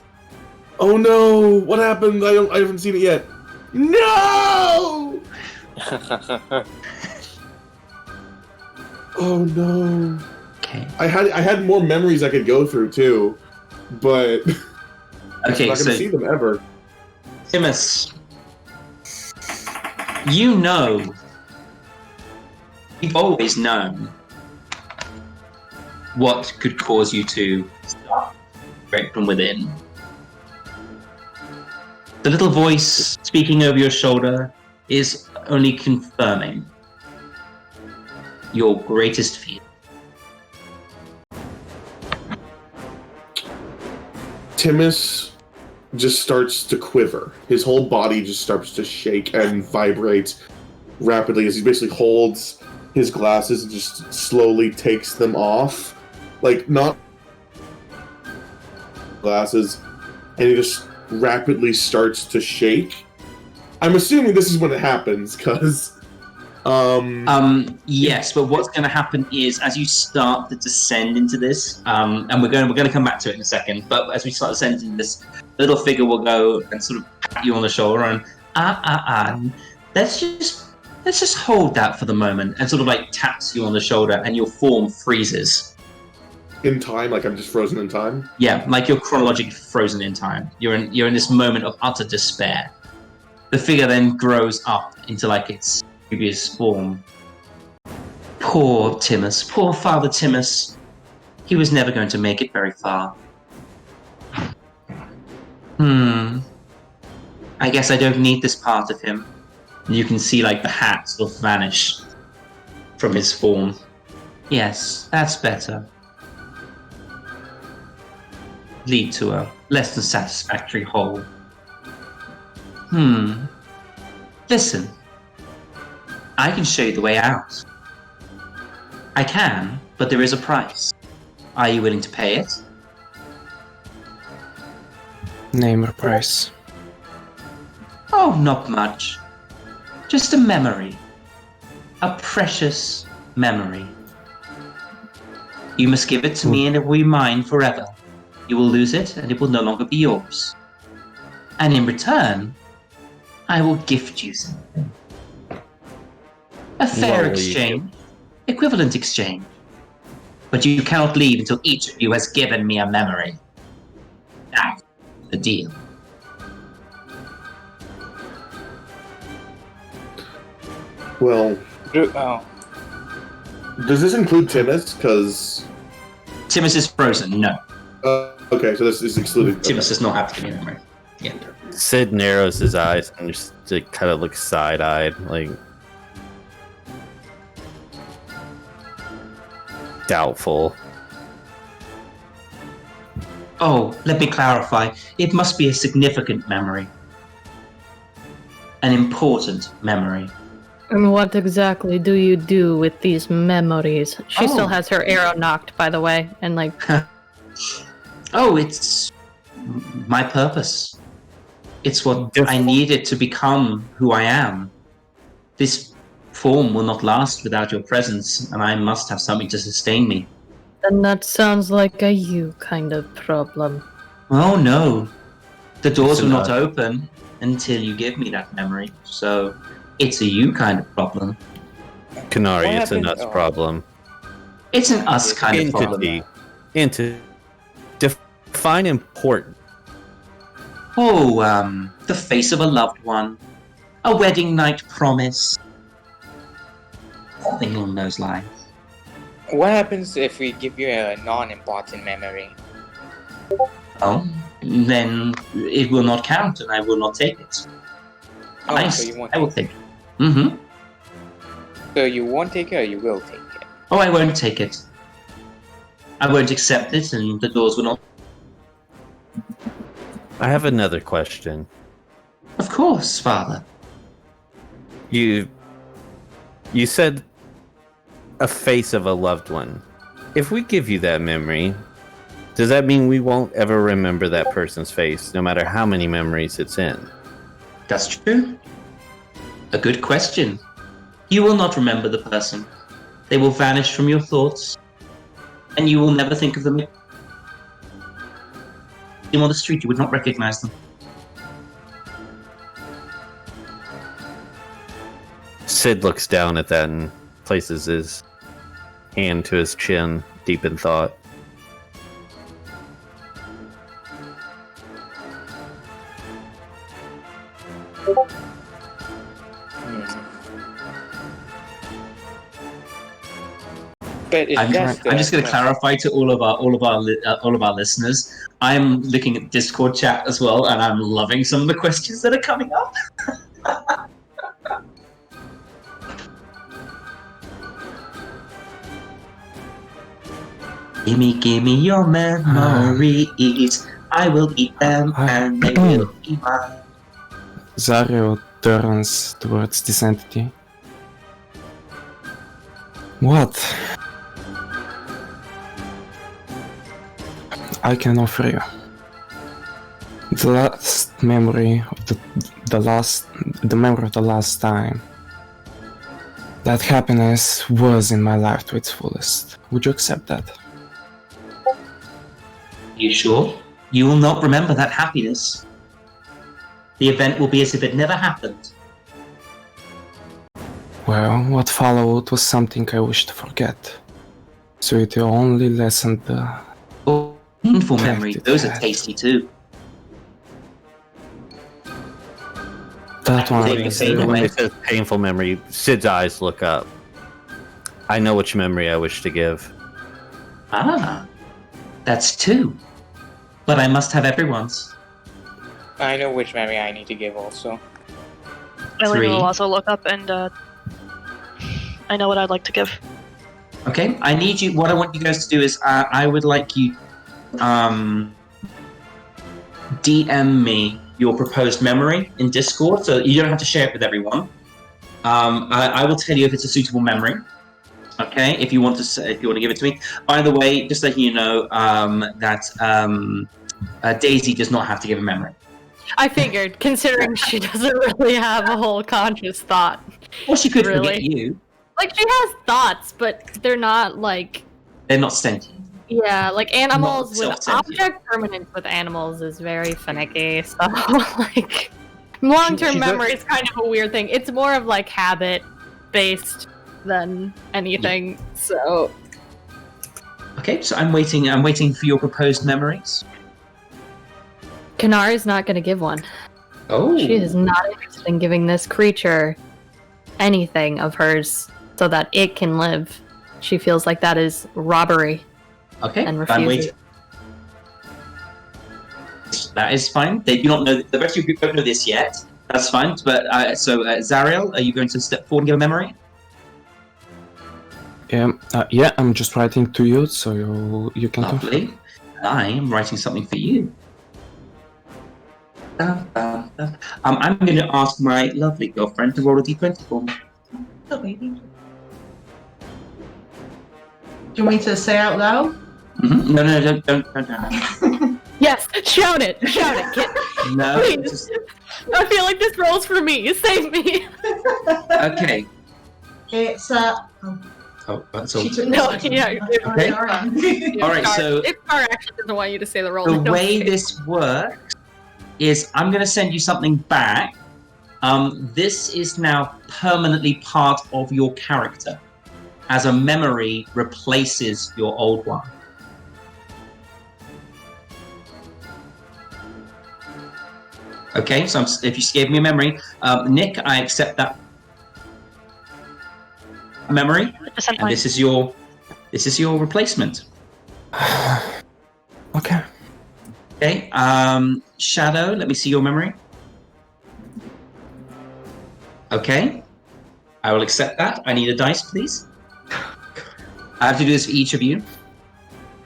Oh no! What happened? I haven't seen it yet. No! Oh no! Okay. I had more memories I could go through too, but okay, I'm not gonna see them ever. Timmus, you know You've always known what could cause you to start right from within. The little voice speaking over your shoulder is only confirming your greatest fear. Timmus just starts to quiver. His whole body just starts to shake and vibrate rapidly as he basically holds his glasses and just slowly takes them off. Like, not glasses, and he just rapidly starts to shake. I'm assuming this is when it happens, because... Yes, but what's going to happen is as you start to descend into this, and we're going to come back to it in a second. But as we start descending this, little figure will go and sort of pat you on the shoulder and let's just hold that for the moment, and sort of like taps you on the shoulder, and your form freezes in time, like I'm just frozen in time. Yeah, like you're chronologically frozen in time. You're in this moment of utter despair. The figure then grows up into like its previous form. Poor Timmus, poor Father Timmus. He was never going to make it very far. I guess I don't need this part of him. You can see like the hat sort of vanish from his form. Yes, that's better. Lead to a less than satisfactory whole. Listen. I can show you the way out. I can, but there is a price. Are you willing to pay it? Name or price. Oh, not much. Just a memory. A precious memory. You must give it to me and it will be mine forever. You will lose it and it will no longer be yours. And in return, I will gift you something. A fair exchange. Equivalent exchange. But you cannot leave until each of you has given me a memory. That's the deal. Well, does this include Timmus? Because Timmus is frozen, no. Okay, so this is excluded. Timmus does not have to give me a memory. Yeah. Sid narrows his eyes and just kind of looks side-eyed, like doubtful. Oh, let me clarify. It must be a significant memory. An important memory. And what exactly do you do with these memories? She still has her arrow knocked, by the way, and like... Oh, it's my purpose. It's what I needed to become who I am. This form will not last without your presence, and I must have something to sustain me. And that sounds like a you kind of problem. Oh no. The doors will not open until you give me that memory, so it's a you kind of problem. KENARI, it's a nuts problem. It's an us kind of problem. Define important. Oh, the face of a loved one. A wedding night promise. Something along those lines. What happens if we give you a non-important memory? Oh, then it will not count and I will not take it. Oh, Nice. so you won't I will take it. So you won't take it or you will take it? Oh, I won't take it. I won't accept it and the doors will not... I have another question. Of course, Father. You said a face of a loved one. If we give you that memory, does that mean we won't ever remember that person's face, no matter how many memories it's in? That's true. A good question. You will not remember the person. They will vanish from your thoughts, and you will never think of them. On the street, you would not recognize them. Sid looks down at that and places his hand to his chin, deep in thought. but it's I'm just. just going to clarify to all of our listeners. I'm looking at Discord chat as well, and I'm loving some of the questions that are coming up. Gimme your memories. I will eat them, and they will be mine. ZARRIEL turns towards this entity. What? I can offer you the last memory of the memory of the last time that happiness was in my life to its fullest. Would you accept that? You sure? You will not remember that happiness. The event will be as if it never happened. Well, what followed was something I wish to forget. So it only lessened the... Oh, painful memory. Those are tasty too. That one Take is the pain the away. It says painful memory. Sid's eyes look up. I know which memory I wish to give. Ah, that's two. But I must have everyone's. I know which memory I need to give also. Elena Three. will also look up and I know what I'd like to give. Okay, I need you. What I want you guys to do is, I would like you, DM me your proposed memory in Discord. So you don't have to share it with everyone. I will tell you if it's a suitable memory. Okay, if you want to give it to me. By the way, just letting you know that Daisy does not have to give a memory. I figured, considering she doesn't really have a whole conscious thought. Well, she could Really? forget you. Like, she has thoughts, but they're not like... They're not sentient. Yeah, like animals with self-sentient. object permanence with animals is very finicky, so like long-term She's memory is kind of a weird thing. It's more of like habit-based than anything, so... Okay, so I'm waiting for your proposed memories. KENARI's not gonna give one. Oh. She is not interested in giving this creature anything of hers so that it can live. She feels like that is robbery. Okay, And I'm refuses. waiting. That is fine. They do not know. The rest of you don't know this yet. That's fine. But ZARRIEL, are you going to step forward and give a memory? Yeah, I'm just writing to you, so you can confirm. Lovely. I am writing something for you. I'm going to ask my lovely girlfriend to roll a d20 for me. Oh, baby. Do you want me to say out loud? Mm-hmm. No, don't. Yes, shout it, kid. No. Please. Just, I feel like this role's for me. Save me. okay. It's Oh, that's all. she took No, this. yeah. Okay. All right. All right, so if Star actually doesn't want you to say the role, the then don't way say it. this works is I'm going to send you something back. This is now permanently part of your character, as a memory replaces your old one. Okay, so if you gave me a memory, Nick, I accept that memory, and this is your replacement. Okay. Okay, Shadow, let me see your memory. Okay, I will accept that. I need a dice, please. I have to do this for each of you.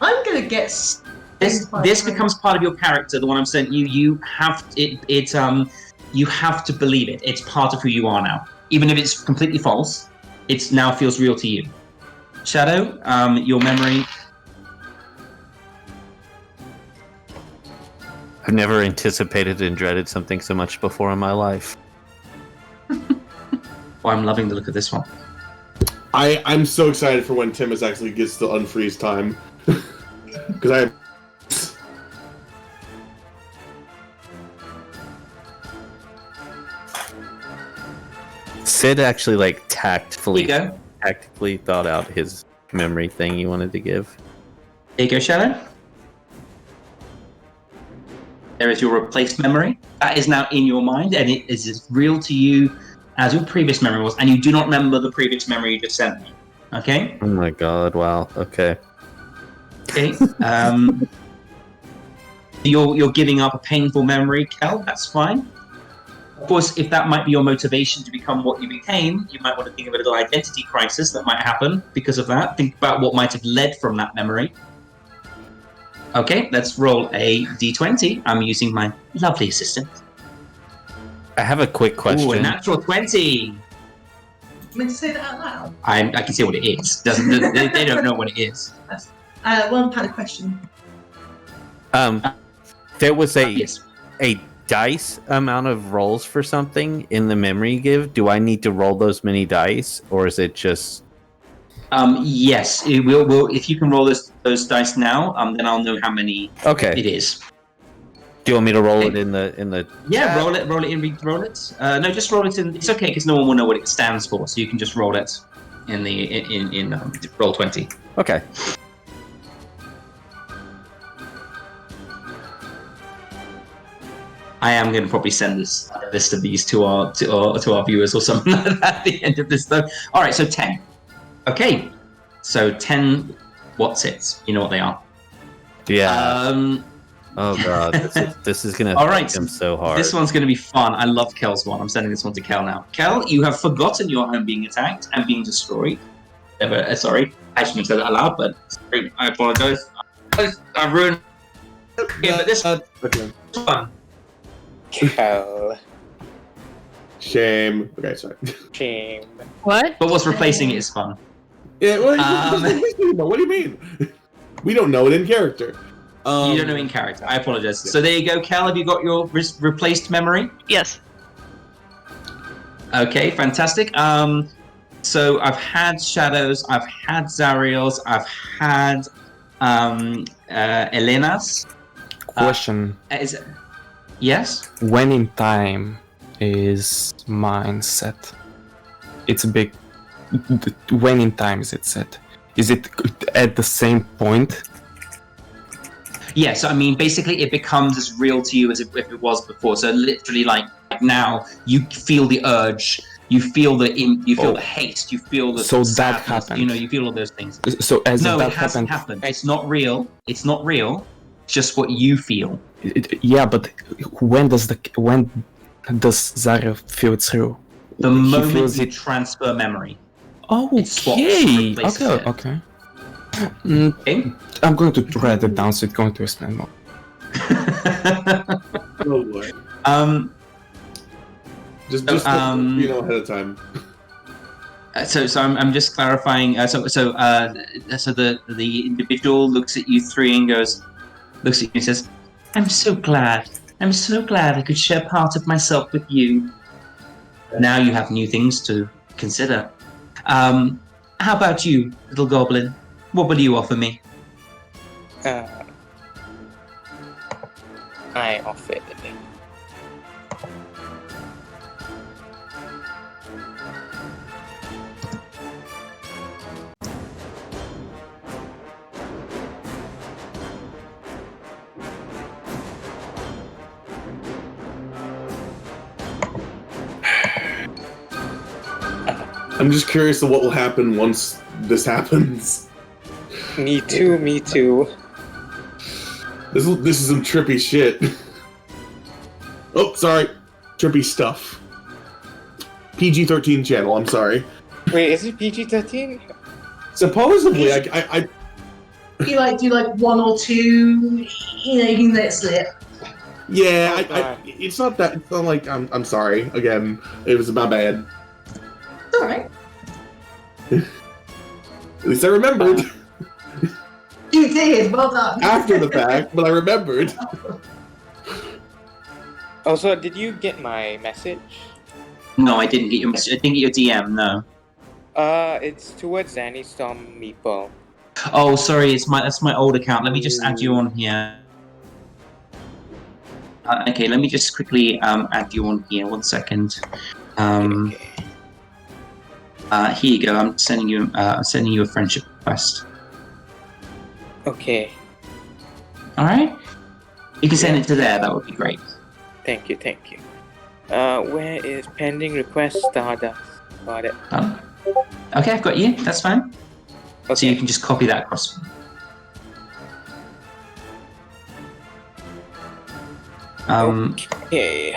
I'm gonna get. This becomes part of your character. The one I'm sent you. You have you have to believe it. It's part of who you are now. Even if it's completely false, it now feels real to you. Shadow, your memory. I've never anticipated and dreaded something so much before in my life. Oh, I'm loving the look of this one. I'm so excited for when Timmus actually gets to unfreeze time. Because I Sid actually like tactfully Here you go. thought out his memory thing he wanted to give. There you go, Shadow. There is your replaced memory. That is now in your mind, and it is as real to you as your previous memory was. And you do not remember the previous memory you just sent me. Okay. Oh my god! Wow. Okay. Okay. You're giving up a painful memory, Kel. That's fine. Of course, if that might be your motivation to become what you became, you might want to think of a little identity crisis that might happen because of that. Think about what might have led from that memory. Okay, let's roll a d20. I'm using my lovely assistant. I have a quick question. Ooh, a natural 20. You meant to say that out loud? I can say what it is. They don't know what it is. One had a question. There was a Yes. dice amount of rolls for something in the memory you give. Do I need to roll those many dice, or is it just? Yes, it will. If you can roll those dice now, then I'll know how many it is. Do you want me to roll it in the? Yeah, roll it in. Roll it. No, just roll it in. It's okay because no one will know what it stands for, so you can just roll it in roll 20. Okay. I am going to probably send this list of these to our viewers or something like that at the end of this, though. All right, so 10. Okay, so 10. What's it? You know what they are. Yeah. Oh god, this is gonna hit him so hard. This one's gonna be fun. I love Kel's one. I'm sending this one to Kel now. Kel, you have forgotten your home being attacked and being destroyed. Sorry, I shouldn't have said that aloud, but sorry, I apologize. I ruined. Yeah, but this one's fun. Kel. Shame. Okay, sorry. Shame. What? But what's replacing it is fun. Yeah, what do you mean? We don't know it in character. You don't know in character. I apologize. Yeah. So there you go, Kel. Have you got your replaced memory? Yes. Okay, fantastic. So I've had shadows. I've had ZARRIELs. I've had ELENA's. Question. Yes? When in time is mine set? It's a big... When in time is it set? Is it at the same point? Yeah, so I mean, basically it becomes as real to you as if it was before. So literally, like now, you feel the urge, you feel the haste, you feel the so sadness, that happened. You know, you feel all those things. So as no, that it hasn't happened. It's not real. It's not real. It's just what you feel. Yeah, but when does Zariel feel it through? The moment you transfer memory. Okay. Okay. Okay. I'm going to write it down so it's going to explain more. Oh boy. Just ahead of time. So I'm just clarifying. So the individual looks at you three and looks at you and says, "I'm so glad I could share part of myself with you. Now you have new things to consider. How about you, little goblin? What will you offer me?" I offered. I'm just curious to what will happen once this happens. Me too. This is some trippy shit. Oh, sorry. Trippy stuff. PG-13 channel, I'm sorry. Wait, is it PG-13? Supposedly, I You do one or two, you can let it slip. Yeah, it's not that. It's not like I'm sorry. Again, it was my bad. It's alright. At least I remembered. You did, well done. After the fact, but I remembered. Also, did you get my message? No, I didn't get your message. I didn't get your DM. No. It's towards Xanni Storm Meeple. Oh, sorry. That's my old account. Let me just add you on here. Okay, let me just quickly add you on here. 1 second. Okay. Here you go. I'm sending you a friendship request. Okay. All right. You can send it to there. That would be great. Thank you. Where is pending request Stardust? Got it. Okay, I've got you. That's fine. Okay. So you can just copy that across. Okay.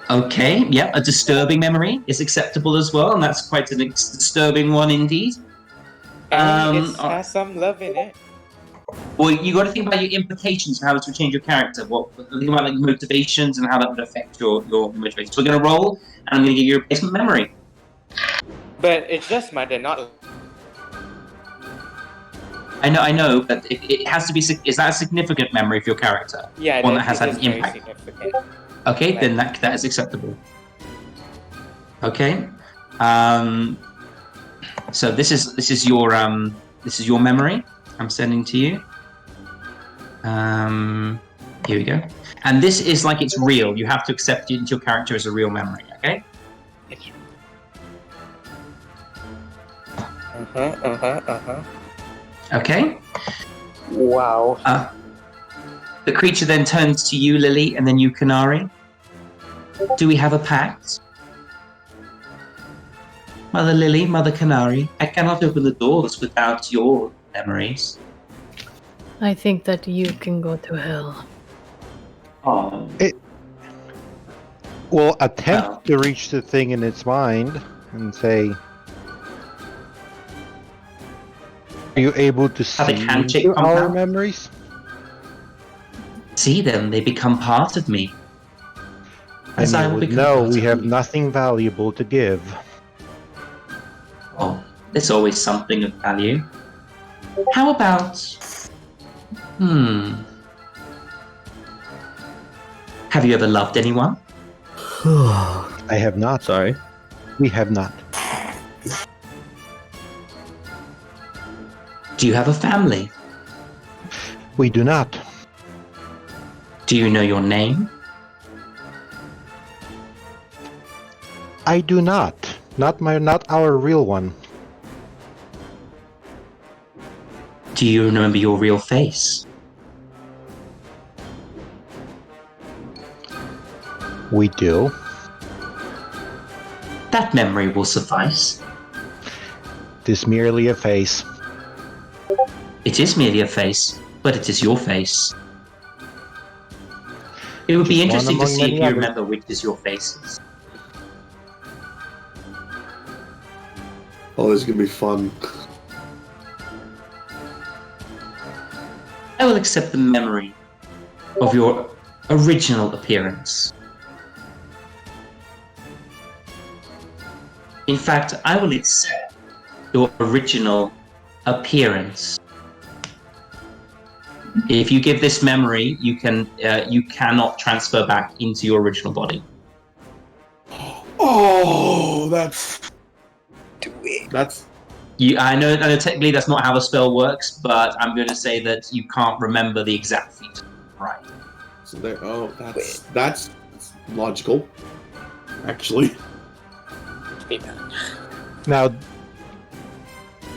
Okay, yeah, a disturbing memory is acceptable as well, and that's quite a disturbing one indeed. And it has some love in it. Well, you got to think about your implications for how this would change your character. Think about like motivations and how that would affect your motivations. So we're going to roll, and I'm going to give you a replacement memory. But it's just murder, not. I know, but it has to be. Is that a significant memory for your character? Yeah, one that has had an very impact. significant. Okay, then that is acceptable. Okay, so this is your memory I'm sending to you. Here we go. And this is like it's real. You have to accept it into your character as a real memory. Okay. Okay. Wow. The creature then turns to you, Lily, and then you, KENARI. Do we have a pact? Mother Lily, Mother KENARI, I cannot open the doors without your memories. I think that you can go to hell. Oh. We'll attempt to reach the thing in its mind and say, are you able to see our memories? See them, they become part of me. And I you will would become know part we of have you. nothing valuable to give. Oh, there's always something of value. How about... Have you ever loved anyone? I have not. Sorry. We have not. Do you have a family? We do not. Do you know your name? I do not. Not our real one. Do you remember your real face? We do. That memory will suffice. It is merely a face. It is merely a face, but it is your face. It would be Just one interesting to among see many if you others. remember which is your faces. Oh, this is gonna be fun. I will accept the memory of your original appearance. In fact, I will accept your original appearance. If you give this memory, you cannot transfer back into your original body. Oh, that's. I know technically that's not how the spell works, but I'm going to say that you can't remember the exact feature. Right. So there. Oh, that's logical. Actually. Now,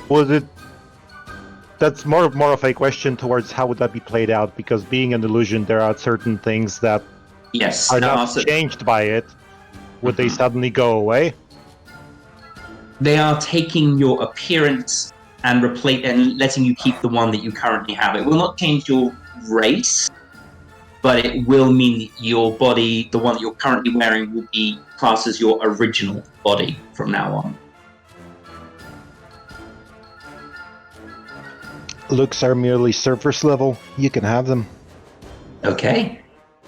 was it? That's more of a question towards how would that be played out, because being an illusion, there are certain things that are not changed by it. Would they suddenly go away? They are taking your appearance and letting you keep the one that you currently have. It will not change your race, but it will mean that your body, the one that you're currently wearing, will be classed as your original body from now on. Looks are merely surface level. You can have them. Okay.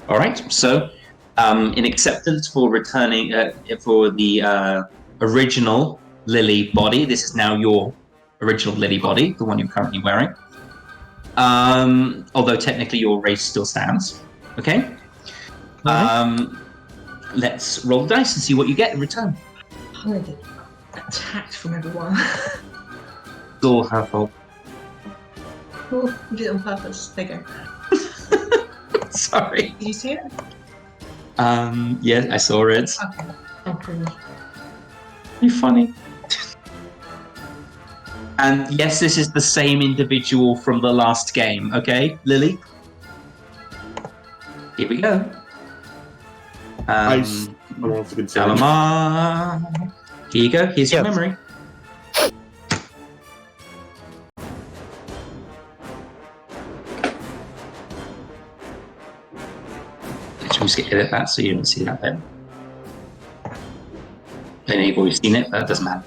All right. So, in acceptance for returning for the original Lily body, this is now your original Lily body, the one you're currently wearing. Although technically your race still stands. Okay. Let's roll the dice and see what you get in return. I'm gonna get attacked from everyone. It's all her fault. Oh, we did it on purpose. There you go. Sorry. Did you see it? Yeah, I saw it. Okay. You're funny. And yes, this is the same individual from the last game, okay, Lily? Here we go. I want to consider. Dalamar. Here you go. Here's your Yes. memory. Let's just edit that so you don't see that bit. I know you've already seen it, but it doesn't matter.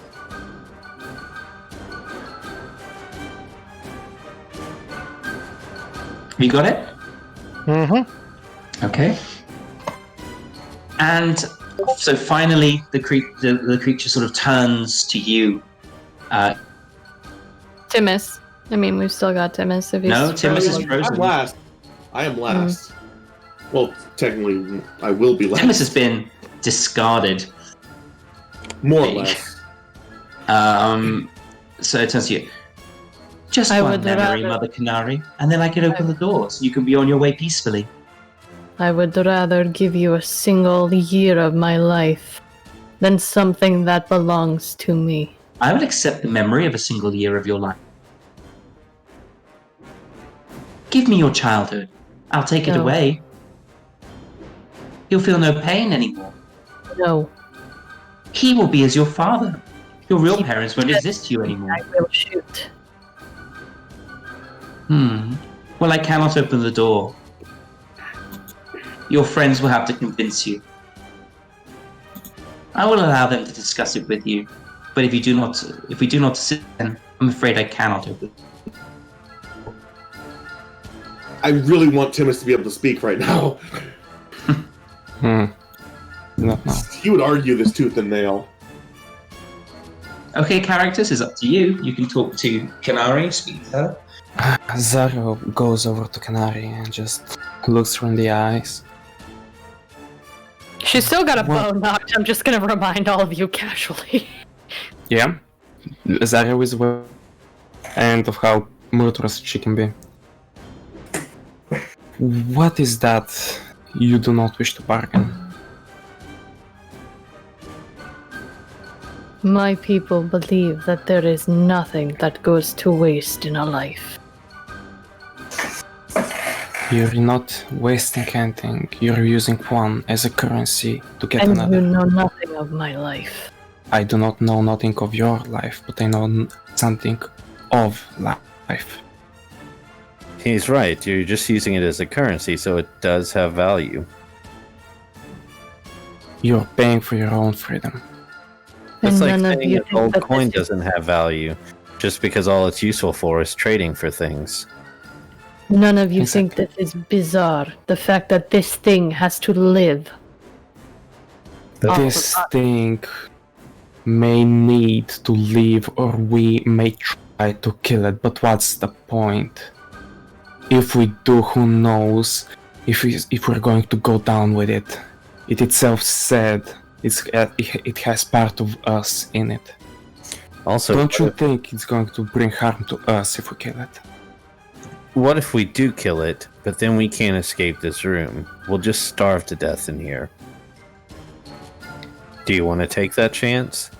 You got it? Mm-hmm. Okay. And so finally, the creature sort of turns to you. Timmus. I mean, we've still got Timmus. If he's No, Timmus is I'm frozen. last. I am last. Well, technically, I will be last. Timmus has been discarded. More or less. So it turns to you. Just I one would memory, rather- Mother Kenari, and then I can open the doors. You can be on your way peacefully. I would rather give you a single year of my life than something that belongs to me. I will accept the memory of a single year of your life. Give me your childhood. I'll take it No. away. You'll feel no pain anymore. No, He will be as your father. Your real parents won't exist to you anymore. I will shoot. Well, I cannot open the door. Your friends will have to convince you. I will allow them to discuss it with you, but if we do not sit, then I'm afraid I cannot open. I really want Timmus to be able to speak right now. Not now. He would argue this tooth and nail. Okay, characters, it's up to you. You can talk to Kenari, speak to her. Zariel goes over to KENARI and just looks her in the eyes. She's still got a What? bow knocked. I'm just gonna remind all of you casually. Yeah, Zariel is aware and of how murderous she can be. What is that you do not wish to bargain? My people believe that there is nothing that goes to waste in a life. You're not wasting anything, you're using one as a currency to get And another. you know nothing of my life. I do not know nothing of your life, but I know something of life. He's right. You're just using it as a currency, so it does have value. You're paying for your own freedom. It's And like none of saying you an think old that coin this is- doesn't have value, just because all it's useful for is trading for things. None of you Exactly. think this is bizarre. The fact that this thing has to live. This thing may need to leave, or we may try to kill it, but what's the point? If we do, who knows if we're going to go down with it. It itself said it has part of us in it. Also, Don't you think it's going to bring harm to us if we kill it? what if we do kill it, but then we can't escape this room? We'll just starve to death in here. Do you want to take that chance?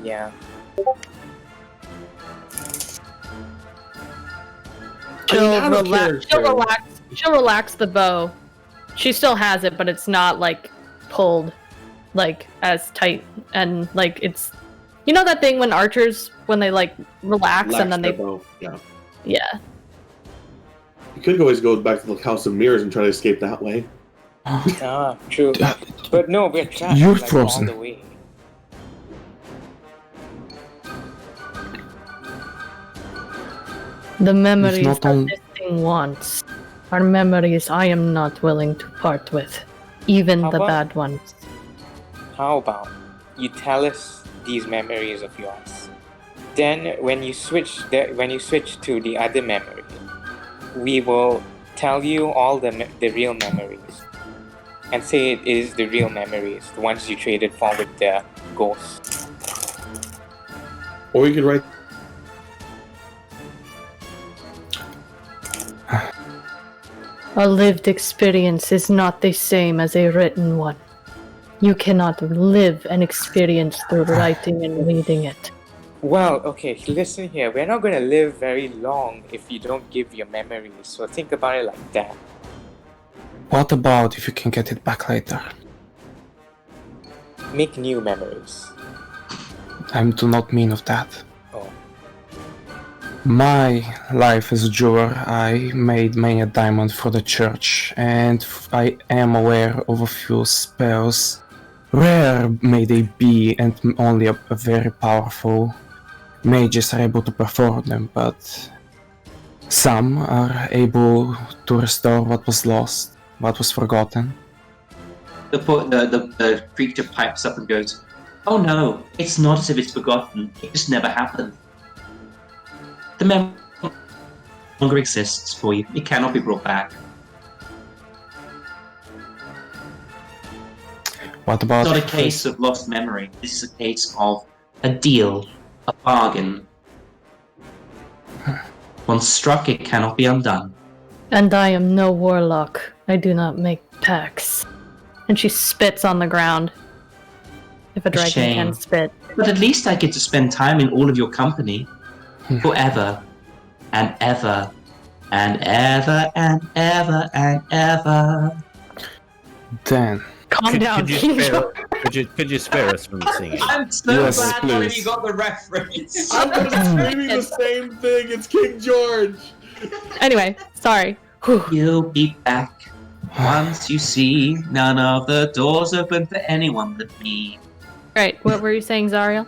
Yeah. I'm a character. She'll relax the bow. She still has it, but it's not like pulled like as tight and like it's you know that thing when archers when they like relax and then their they bow. Yeah. yeah. You could always go back to the House of Mirrors and try to escape that way. Ah, true. But no, we're trapped You're like, frozen. all the way. The memories not that on- this thing wants are memories I am not willing to part with. Even How the about- bad ones. How about you tell us these memories of yours? Then, when you switch to the other memory, we will tell you all the real memories, and say it is the real memories, the ones you traded for with the ghosts. Or you could write. A lived experience is not the same as a written one. You cannot live an experience through writing and reading it. Well, okay, listen here. We're not going to live very long if you don't give your memories. So think about it like that. What about if you can get it back later? make new memories. I do not mean of that. Oh. My life as a jeweler, I made many a diamond for the church, and I am aware of a few spells. Rare may they be, and only a very powerful mages are able to perform them, but some are able to restore what was lost, what was forgotten. The creature pipes up and goes, "Oh no, it's not as if it's forgotten. It just never happened. The memory no longer exists for you. It cannot be brought back." What about... It's not a case of lost memory. This is a case of a deal, a bargain. Once struck, it cannot be undone. And I am no warlock. I do not make pacts. And she spits on the ground. If a dragon Shame. can spit. But at least I get to spend time in all of your company. Forever. And ever. And ever and ever and ever. Then... Calm down, King George. Could you spare us from singing? I'm so Yes, glad one of please. you got the reference. I'm screaming the same thing. It's King George. Anyway, sorry. Whew. You'll be back once you see none of the doors open for anyone but me. Right, what were you saying, Zariel?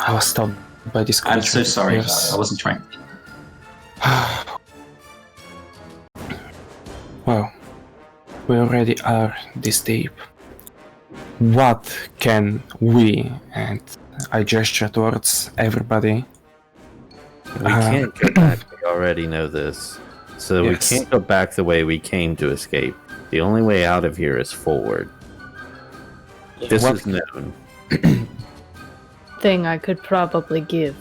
I was stopped by this I'm creature. so sorry. Yes. I wasn't trying. Well, we already are this deep. What can we, and I gesture towards everybody, We can't go back. We already know this. So Yes. we can't go back the way we came to escape. The only way out of here is forward. This What- is known. Thing I could probably give.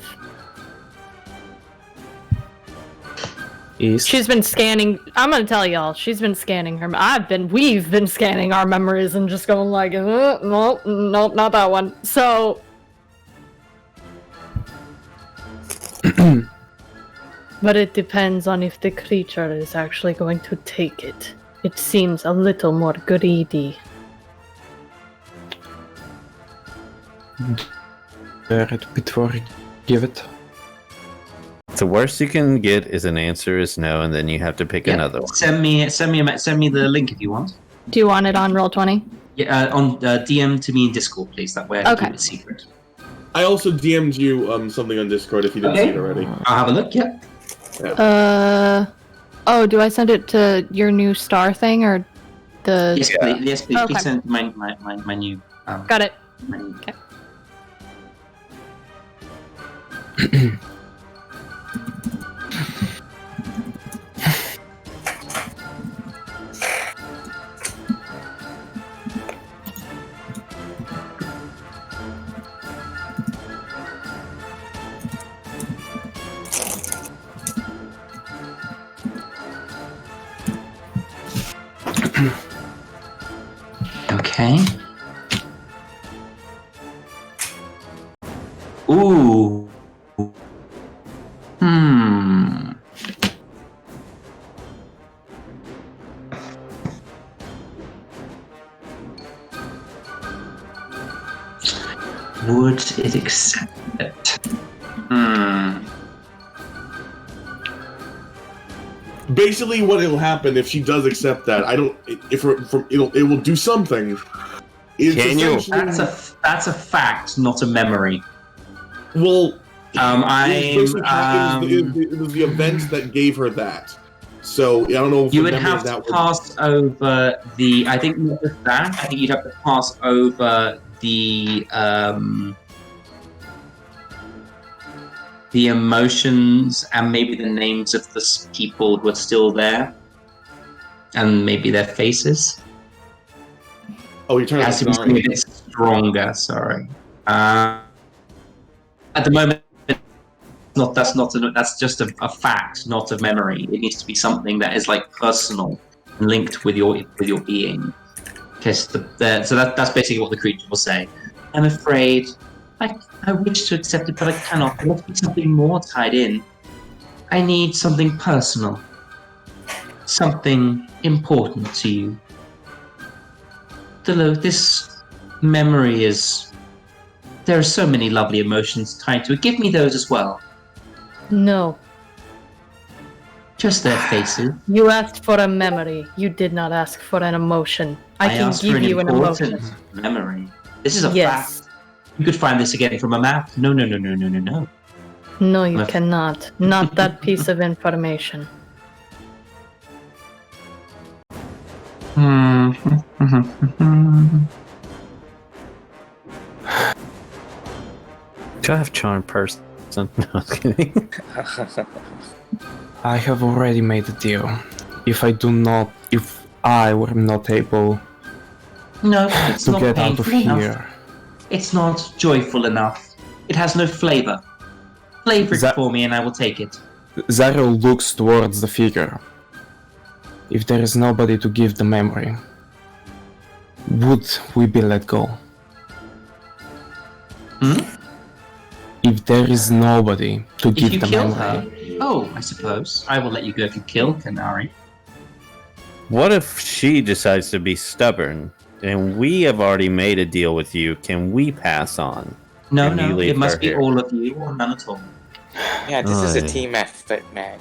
is... She's been scanning. I'm gonna tell y'all. She's been scanning her. We've been scanning our memories and just going like, nope, not that one. So, But it depends on if the creature is actually going to take it. It seems a little more greedy. Bear it before you give it. The worst you can get is an answer is no, and then you have to pick Yeah. another one. Send me the link if you want. do you want it on Roll20? Yeah, on DM to me in Discord, please. That way I can Okay. keep it secret. I also DM'd you something on Discord if you didn't see it already. I'll have a look. Yeah. Oh, do I send it to your new star thing or the? Yes, please. Yes, please. Okay. Please send my new. Got it. My new Okay. Okay. Ooh. Hmm. Would it accept it? Hmm. Basically, what will happen if she does accept that? I don't. If it will do something. It's Can you? essentially- That's a fact, not a memory. Well, I'm. it was the events that gave her that. So I don't know if You the would memory have of to that would- pass over the. I think not just that. I think you'd have to pass over the emotions and maybe the names of the people who are still there, and maybe their faces. Oh, you turn It out has to be something a bit stronger. Sorry. At the moment, that's just a fact, not a memory. It needs to be something that is like personal, linked with your being. Because so that's basically what the creature will say. I'm afraid. I wish to accept it, but I cannot. There must be something more tied in. I need something personal, something important to you. This memory is... There are so many lovely emotions tied to it. Give me those as well. No. Just their faces. You asked for a memory. You did not ask for an emotion. I can asked give for an you an important emotion. memory. This is a Yes. fact. You could find this again from a map. No. No, you cannot. Not that piece of information. Do I have charm person? No, I'm kidding. I have already made a deal. If I were not able No, it's to not get out of painful enough. here, It's not joyful enough. It has no flavor. Flavor it That- for me and I will take it. ZARRIEL looks towards the figure. If there is nobody to give the memory, would we be let go? If there is nobody to If give you the kill memory, her, I suppose I will let you go if you kill KENARI. What if she decides to be stubborn? And we have already made a deal with you. Can we pass on? No, And you leave it must her be here. all of you or none at all. Yeah, this is a Aye. team effort, man.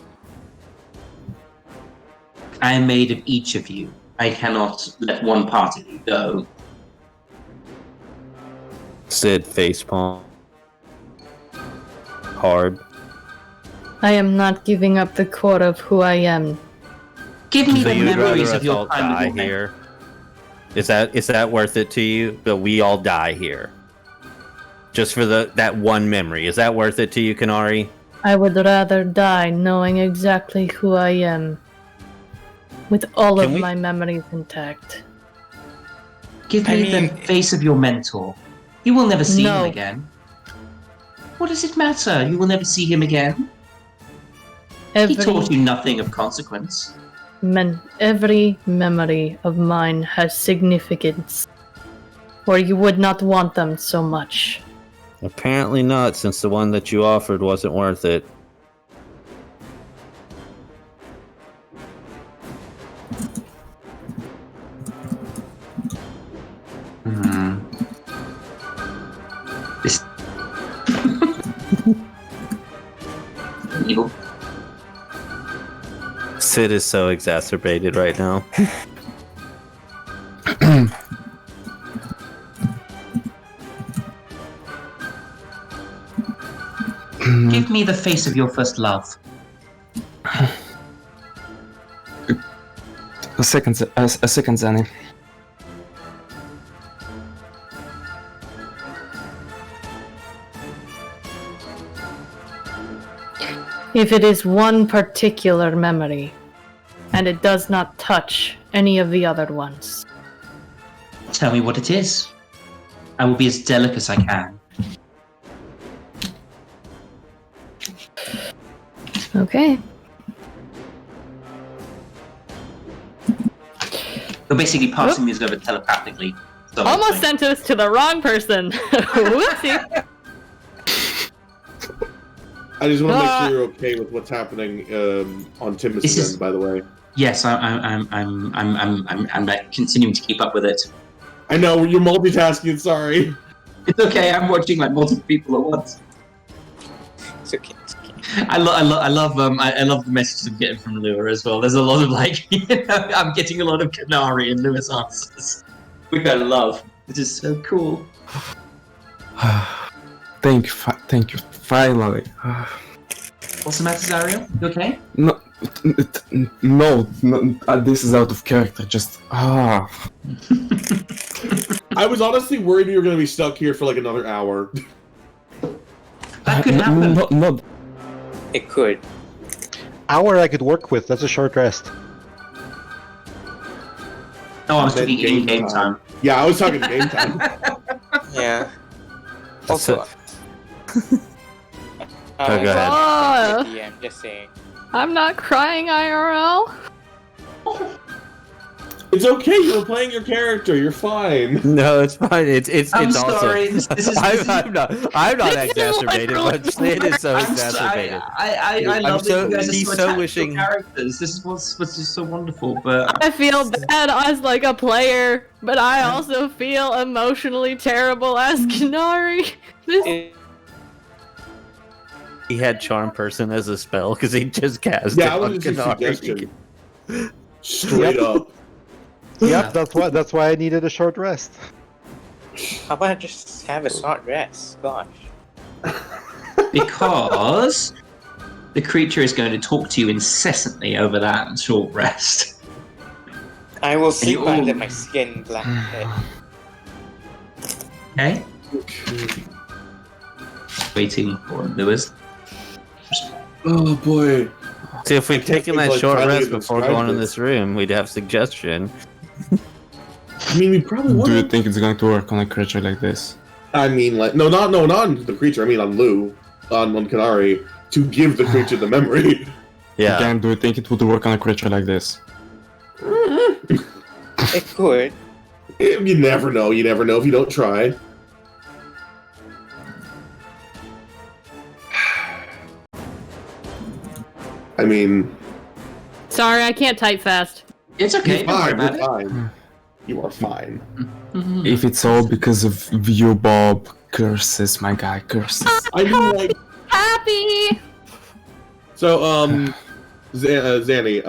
I am made of each of you. I cannot let one part of you go. Sid facepalm. Hard. I am not giving up the core of who I am. Give me So the you'd memories rather of us your all time with die your men. here? Is that worth it to you? That we all die here? Just for that one memory. Is that worth it to you, KENARI? I would rather die knowing exactly who I am. With all Can of we- my memories intact. Give I me mean- the face of your mentor. You will never see No. him again. What does it matter? You will never see him again. He taught you nothing of consequence. Every memory of mine has significance. Or you would not want them so much. Apparently not, since the one that you offered wasn't worth it. This evil. Sid is so exacerbated right now. Give me the face of your first love. a second, Xanni. If it is one particular memory, and it does not touch any of the other ones. Tell me what it is. I will be as delicate as I can. Okay. You're basically passing these over telepathically. So Almost sent us to the wrong person. Whoopsie. I just want to make sure you're okay with what's happening on Timmus's This is- end, by the way. Yes, I'm like continuing to keep up with it. I know you're multitasking. Sorry. It's okay. I'm watching like multiple people at once. It's okay. I love the messages I'm getting from Luea as well. There's a lot of like, I'm getting a lot of KENARI and Luea's answers, which I love. It is so cool. Thank you. Finally. What's the matter, ZARRIEL? You okay? No, this is out of character. Just I was honestly worried you were going to be stuck here for like another hour. That could happen. No. It could. Hour I could work with. That's a short rest. No, I was Then talking in-game time. Yeah, I was talking game time. Yeah. Also, Oh, go ahead. Oh, DM, just saying. I'm not crying IRL. It's okay. You were playing your character. You're fine. No, it's fine. It's I'm also. sorry. This is I'm not exacerbated, really but Sid is so I'm exacerbated. I I'm love so- that you guys are he's so so attached to wishing- your characters. This is what's just so wonderful. But I feel bad as like a player, but I also feel emotionally terrible as KENARI. This He had Charm Person as a spell because he just cast Yeah, it I on was just a KENARI. suggestion. Straight up. Yep, that's why I needed a short rest. How about I just have a short rest? Gosh. because the creature is going to talk to you incessantly over that short rest. I will sleep you under all- my skin blanket. Okay. Waiting for Lewis. Oh boy. See, if we'd taken that Like, short finally rest been before tried going in this. this room, we'd have suggestion. I mean, we probably Do you would. think it's going to work on a creature like this? I mean, like, not on the creature. I mean, on Lou, on KENARI, to give the creature the memory. Yeah. Again, do you think it would work on a creature like this? It could. You never know. You never know if you don't try. I mean, Sorry, I can't type fast. It's okay. you're Don't worry fine. about You're fine. You are fine. it. If it's all because of you, Bob, curses, my guy, curses. I mean, like, Happy! so, Xanni,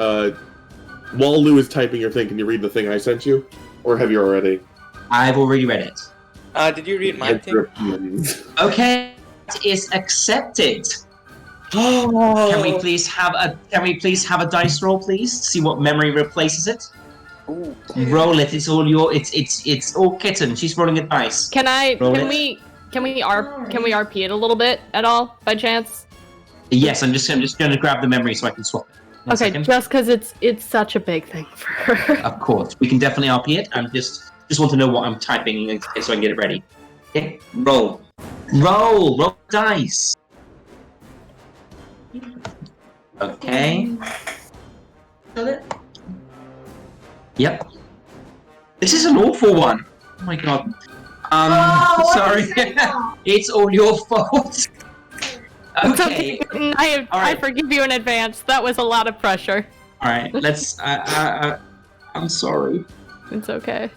while Lou is typing your thing, can you read the thing I sent you? Or have you already? I've already read it. Did you read my thing? Okay, it is accepted. Oh. Can we please have a dice roll, please? See what memory replaces it. Ooh. Roll it. It's all your. It's all kitten. She's rolling a dice. Can Roll we it. RP it a little bit at all by chance? Yes, I'm just going to grab the memory so I can swap it. One Okay, second. just because it's such a big thing for her. Of course, we can definitely RP it. I'm just want to know what I'm typing so I can get it ready. Okay, roll dice. Okay. Yep. This is an awful one. Oh my god. Oh, Sorry. why did you say that? It's all your fault. Okay. I Alright. forgive you in advance. That was a lot of pressure. All right. Let's. I'm sorry, It's okay.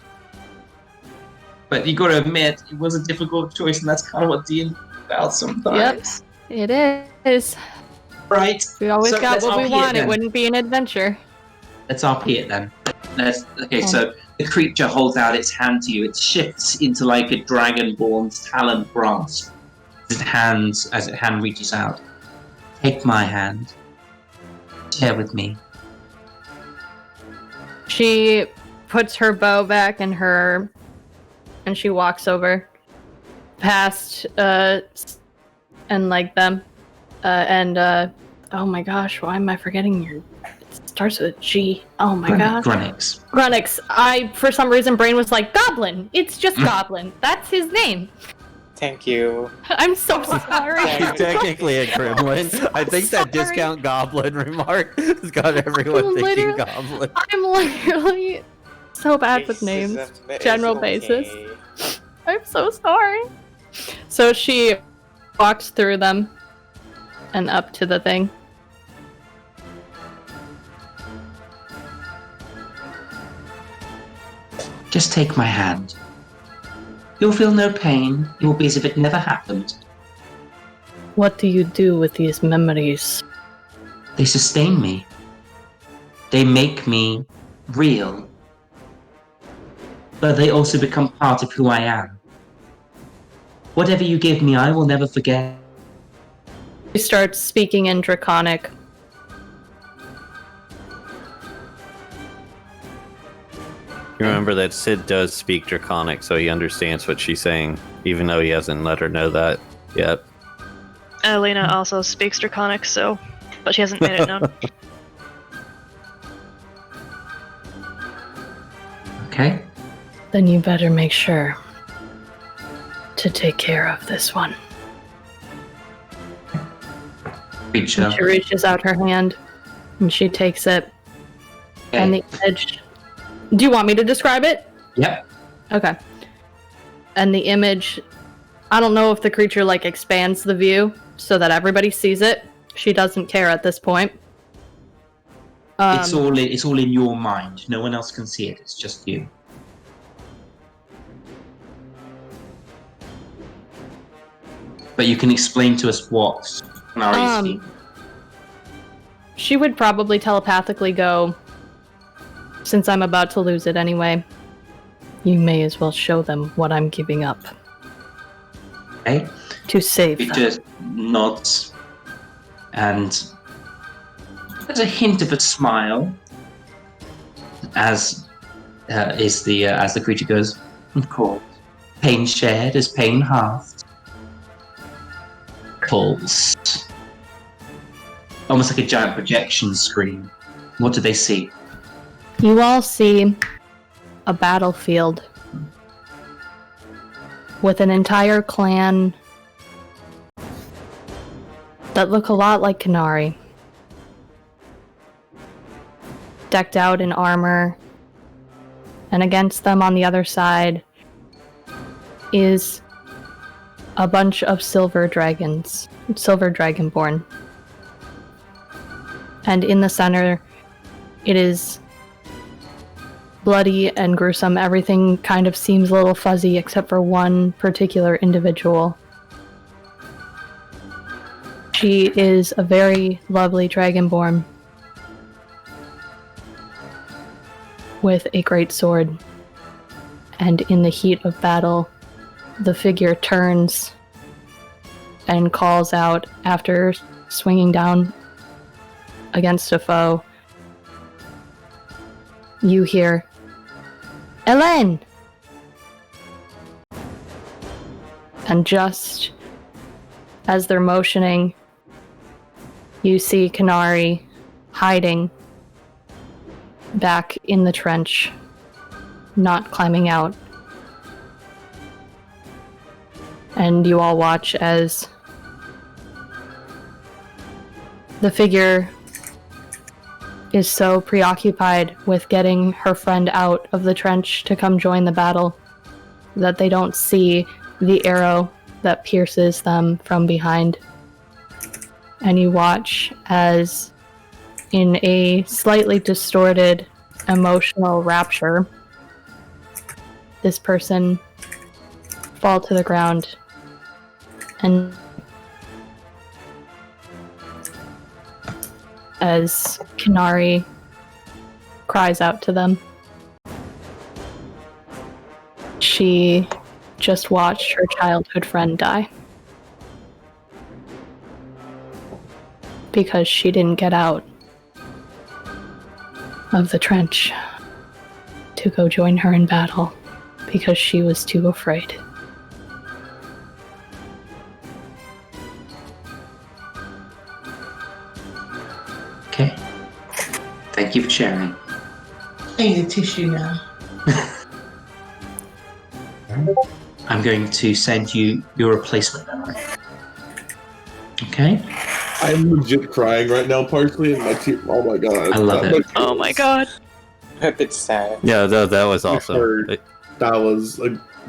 but you got to admit it was a difficult choice, and that's kind of what D&D about sometimes. It is. Right. If we always So got let's what we RP it want, it then. wouldn't be an adventure. Let's RP it then. Okay, so the creature holds out its hand to you. It shifts into like a dragonborn's talon grasp. As its hand reaches out. Take my hand. Share with me. She puts her bow back in her, and she walks over past and like them, oh my gosh, why am I forgetting your? It starts with a G. Oh my gosh. GRUNIX. GRUNIX. I for some reason brain was like Goblin. It's just Goblin. That's his name. Thank you. I'm so sorry. He's technically a gremlin. I think that Sorry. discount goblin remark has got everyone thinking Literally- goblin. I'm literally so bad with names. Racism is General okay. basis. I'm so sorry. So she walks through them and up to the thing. Just take my hand. You'll feel no pain. It will be as if it never happened. What do you do with these memories? They sustain me. They make me real. But they also become part of who I am. Whatever you give me, I will never forget. She starts speaking in Draconic. You remember that Sid does speak Draconic, so he understands what she's saying, even though he hasn't let her know that yet. Elena also speaks Draconic, but she hasn't made it known. Okay? Then you better make sure to take care of this one. Creature. She reaches out her hand and she takes it, and the edge Do you want me to describe it? Yep. Okay. And the image, I don't know if the creature like expands the view so that everybody sees it. She doesn't care at this point. It's all in your mind. No one else can see it. It's just you. But you can explain to us what KENARI is seeing. She would probably telepathically go, since I'm about to lose it anyway, you may as well show them what I'm giving up. Okay. To save He them. just nods, and there's a hint of a smile as the creature goes, of course, pain shared is pain halved. Pulse. Almost like a giant projection screen. What do they see? You all see a battlefield with an entire clan that look a lot like KENARI. Decked out in armor, and against them on the other side is a bunch of silver dragons, silver dragonborn. And in the center, it is bloody and gruesome. Everything kind of seems a little fuzzy except for one particular individual. She is a very lovely dragonborn with a great sword. And in the heat of battle, the figure turns and calls out after swinging down against a foe. You hear, ELAN! And just as they're motioning, you see KENARI hiding back in the trench, not climbing out. And you all watch as the figure is so preoccupied with getting her friend out of the trench to come join the battle that they don't see the arrow that pierces them from behind. And you watch as, in a slightly distorted emotional rapture, this person fall to the ground and as KENARI cries out to them. She just watched her childhood friend die because she didn't get out of the trench to go join her in battle because she was too afraid. Okay. Thank you for sharing. I need a tissue now. I'm going to send you your replacement memory. Okay? I'm legit crying right now, partially, and my tear. Oh my god! I love it. Oh my god. A bit sad. Yeah, that was I awesome. heard. That was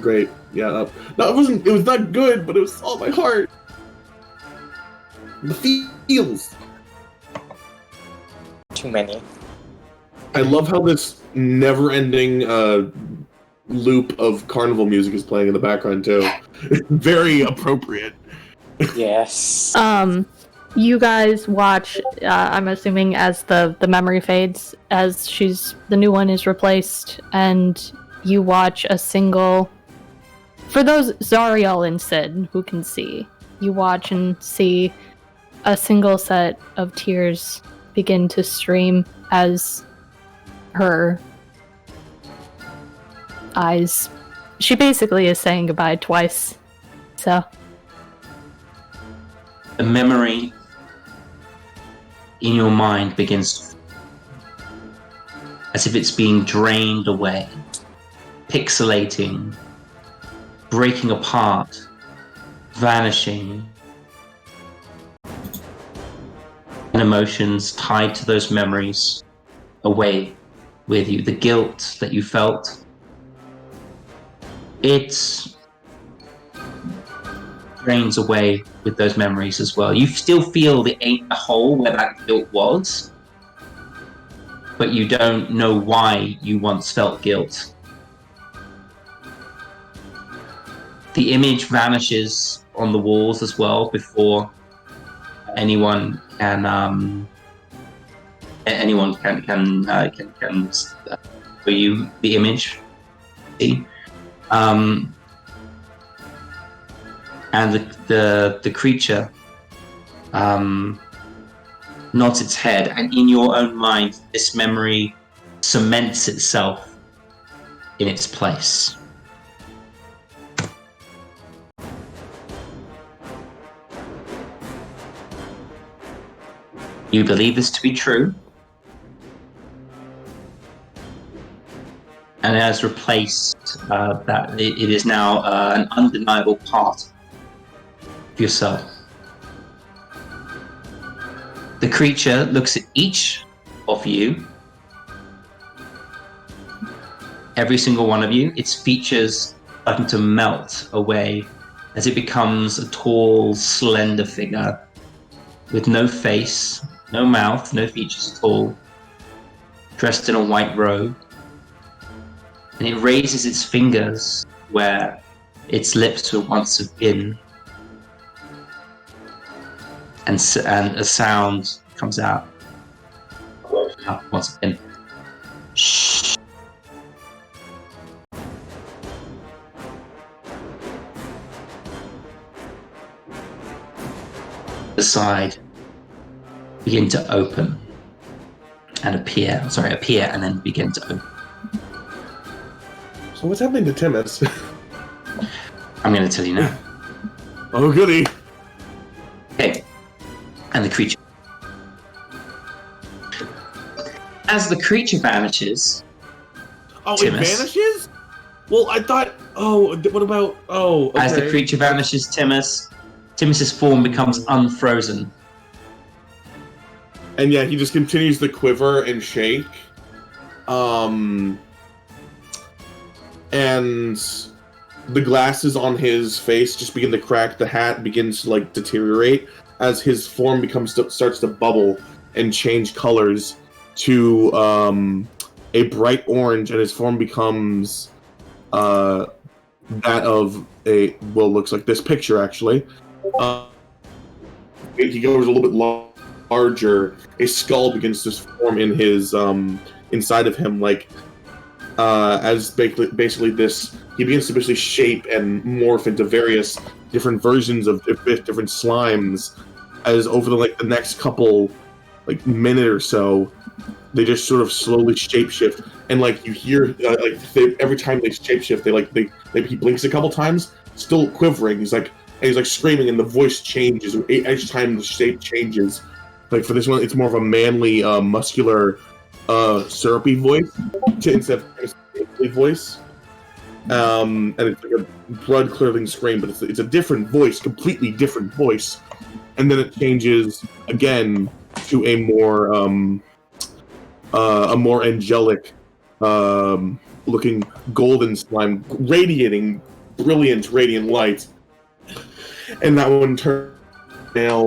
great. Yeah, no, it wasn't. It was not good, but it was all my heart. The feels. Too many. I love how this never-ending loop of carnival music is playing in the background too. Very appropriate. Yes. You guys watch, I'm assuming, as the memory fades, as the new one is replaced, and you watch a single, for those ZARRIEL and Sid who can see, you watch and see a single set of tears begin to stream as her eyes, she basically is saying goodbye twice, so. The memory in your mind begins as if it's being drained away, pixelating, breaking apart, vanishing, and emotions tied to those memories away with you, the guilt that you felt, it drains away with those memories as well. You still feel the hole where that guilt was, but you don't know why you once felt guilt. The image vanishes on the walls as well before anyone can show you the image. See, and the creature nods its head, and in your own mind, this memory cements itself in its place. You believe this to be true, and it has replaced that. It is now an undeniable part of yourself. The creature looks at each of you, every single one of you, its features starting to melt away as it becomes a tall, slender figure with no face, no mouth, no features at all, dressed in a white robe. And it raises its fingers where its lips would once have been, and a sound comes out once again. Shh. The side begin to open and appear and then begin to open. So what's happening to Timmus? I'm going to tell you now. Oh, goody. Okay. And the creature. As the creature vanishes... Oh, Timmus, it vanishes? Well, I thought... Oh, what about... Oh, okay. As the creature vanishes, Timmus's form becomes unfrozen. And yeah, he just continues to quiver and shake. And the glasses on his face just begin to crack. The hat begins to like deteriorate as his form starts to bubble and change colors to a bright orange, and his form becomes that of looks like this picture actually. He goes a little bit larger. A skull begins to form in his inside of him, like as basically this. He begins to basically shape and morph into various different versions of different slimes. As over the next couple minute or so, they just sort of slowly shapeshift, and you hear every time they shapeshift, he blinks a couple times, still quivering. He's screaming, and the voice changes each time the shape changes. Like for this one, it's more of a manly, muscular, syrupy voice instead of a voice. And it's like a blood-curdling scream, but it's a different voice, completely different voice. And then it changes again to a more angelic, looking golden slime, radiating brilliant, radiant light. And that one turns now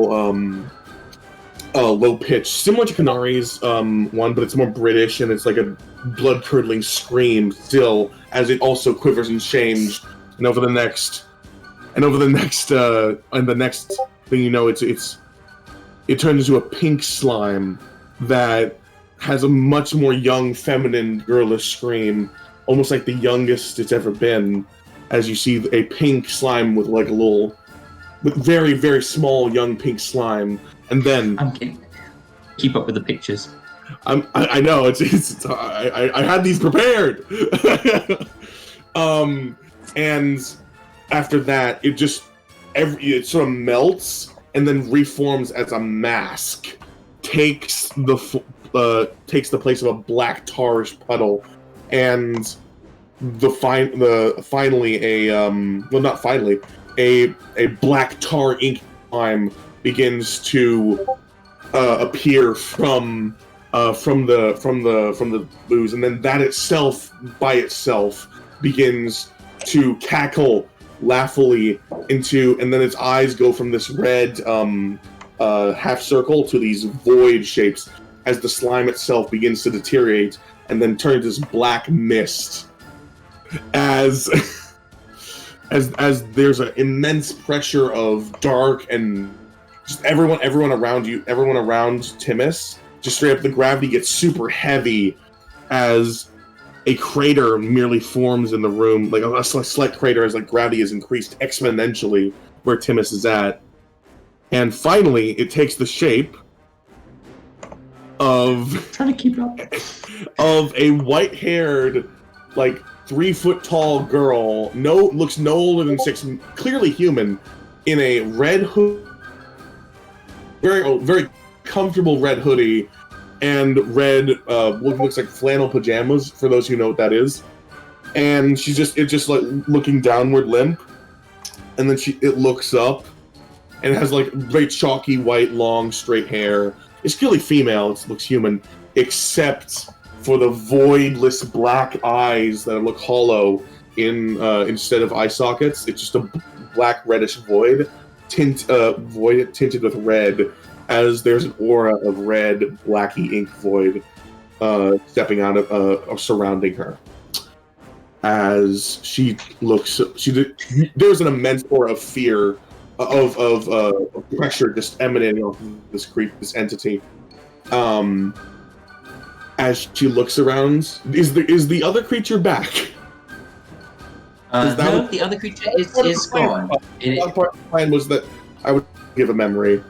low pitch, similar to KENARI's one, but it's more British, and it's like a blood-curdling scream still, as it also quivers and changes. And the next thing you know, it turns into a pink slime that has a much more young, feminine, girlish scream, almost like the youngest it's ever been. As you see a pink slime with with very, very small young pink slime, and then keep up with the pictures. I know I had these prepared. And after that, it sort of melts and then reforms as a mask, takes the place of a black tarish puddle, and a black tar ink slime begins to appear from from the booze, and then that itself by itself begins to cackle laughingly and then its eyes go from this red half circle to these void shapes as the slime itself begins to deteriorate and then turn into this black mist as there's an immense pressure of dark and just everyone around Timmus, just straight up the gravity gets super heavy as a crater merely forms in the room, like a slight crater as like gravity is increased exponentially where Timmus is at. And finally, it takes the shape of trying to keep up of a white-haired, like 3-foot tall girl. Looks no older than 6, clearly human, in a red hood, very comfortable red hoodie, and red what looks like flannel pajamas for those who know what that is. And she's just like looking downward limp, and then it looks up, and it has like very chalky white long straight hair. It's clearly female. It looks human, except for the voidless black eyes that look hollow instead of eye sockets. It's just a black reddish void tinted with red, as there's an aura of red blacky ink void stepping out of surrounding her. As she looks, there's an immense aura of fear, of pressure just emanating off this entity. As she looks around, is the other creature back? No, the other creature is gone. One part of the plan was that I would give a memory.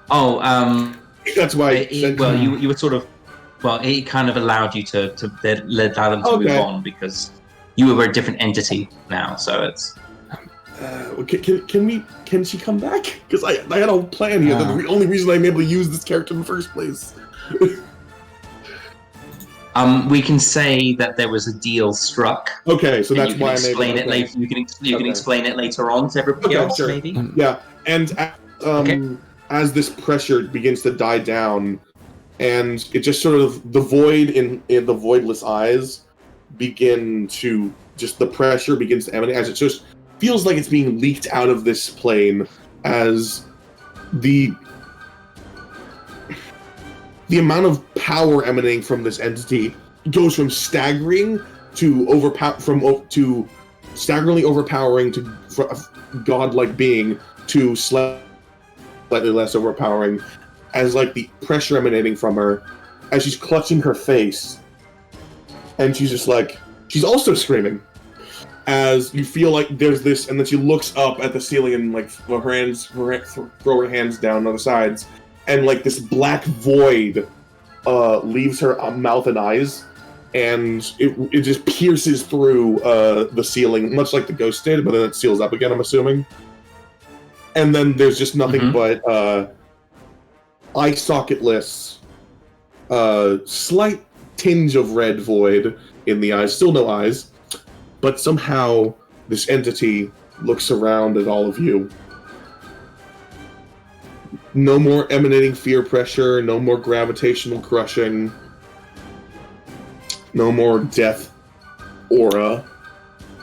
That's why. You were sort of. Well, it kind of allowed you to allow them to move on because you were a different entity now. So it's. Can she come back? Because I had a plan here. The only reason I'm able to use this character in the first place. We can say that there was a deal struck. Okay, so that's why I'm able to later. You can explain it later on to everybody else, sure. maybe. Yeah, and as this pressure begins to die down, and it just sort of the void in the voidless eyes begin to the pressure begins to emanate as it just feels like it's being leaked out of this plane as the amount of power emanating from this entity goes from staggering to staggeringly overpowering to godlike being to slightly less overpowering, as like the pressure emanating from her as she's clutching her face, and she's also screaming as you feel like there's this, and then she looks up at the ceiling and like throw her hands down on the sides, and like this black void leaves her mouth and eyes, and it just pierces through the ceiling, much like the ghost did, but then it seals up again, I'm assuming. And then there's just nothing but eye socketless, slight tinge of red void in the eyes, still no eyes, but somehow this entity looks around at all of you. No more emanating fear pressure, no more gravitational crushing, no more death aura,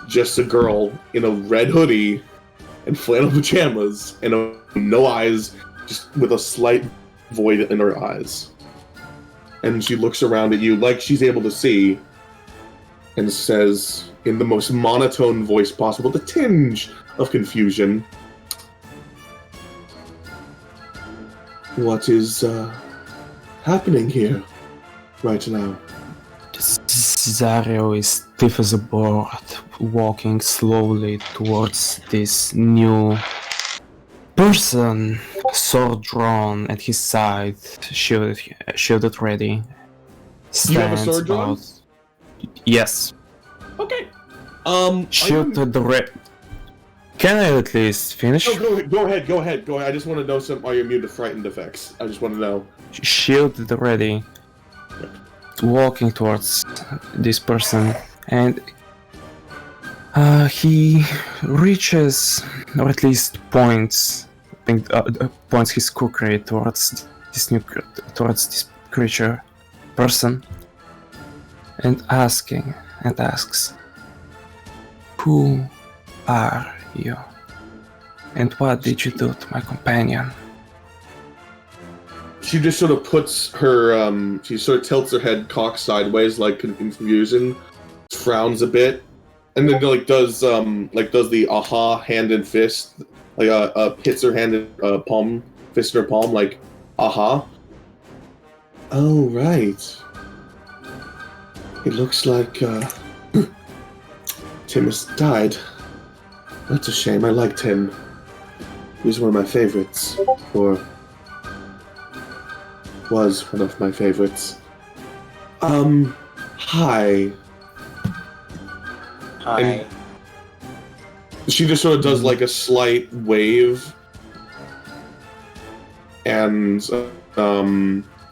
just a girl in a red hoodie and flannel pajamas and no eyes, just with a slight void in her eyes. And she looks around at you like she's able to see and says in the most monotone voice possible, the tinge of confusion, "What is happening here right now?" Zariel is stiff as a board, walking slowly towards this new person, sword drawn at his side, shielded ready. You have a sword drawn? Yes. Okay. Shielded ready. Can I at least finish? Oh, go ahead. I just want to know are you immune to frightened effects? I just want to know. Shielded ready. Walking towards this person, and he reaches, or at least points his kukri towards this creature, person, and asks, "Who are you? And what did you do to my companion?" She just sort of puts her, she sort of tilts her head cocked sideways, like in confusion, frowns a bit, and then does the aha hand and fist, hits her hand in palm, fist in her palm, like aha. Oh right. It looks like Timmus died. That's a shame. I liked him. He was one of my favorites, or was one of my favorites. Hi. Hi. And she just sort of does like a slight wave and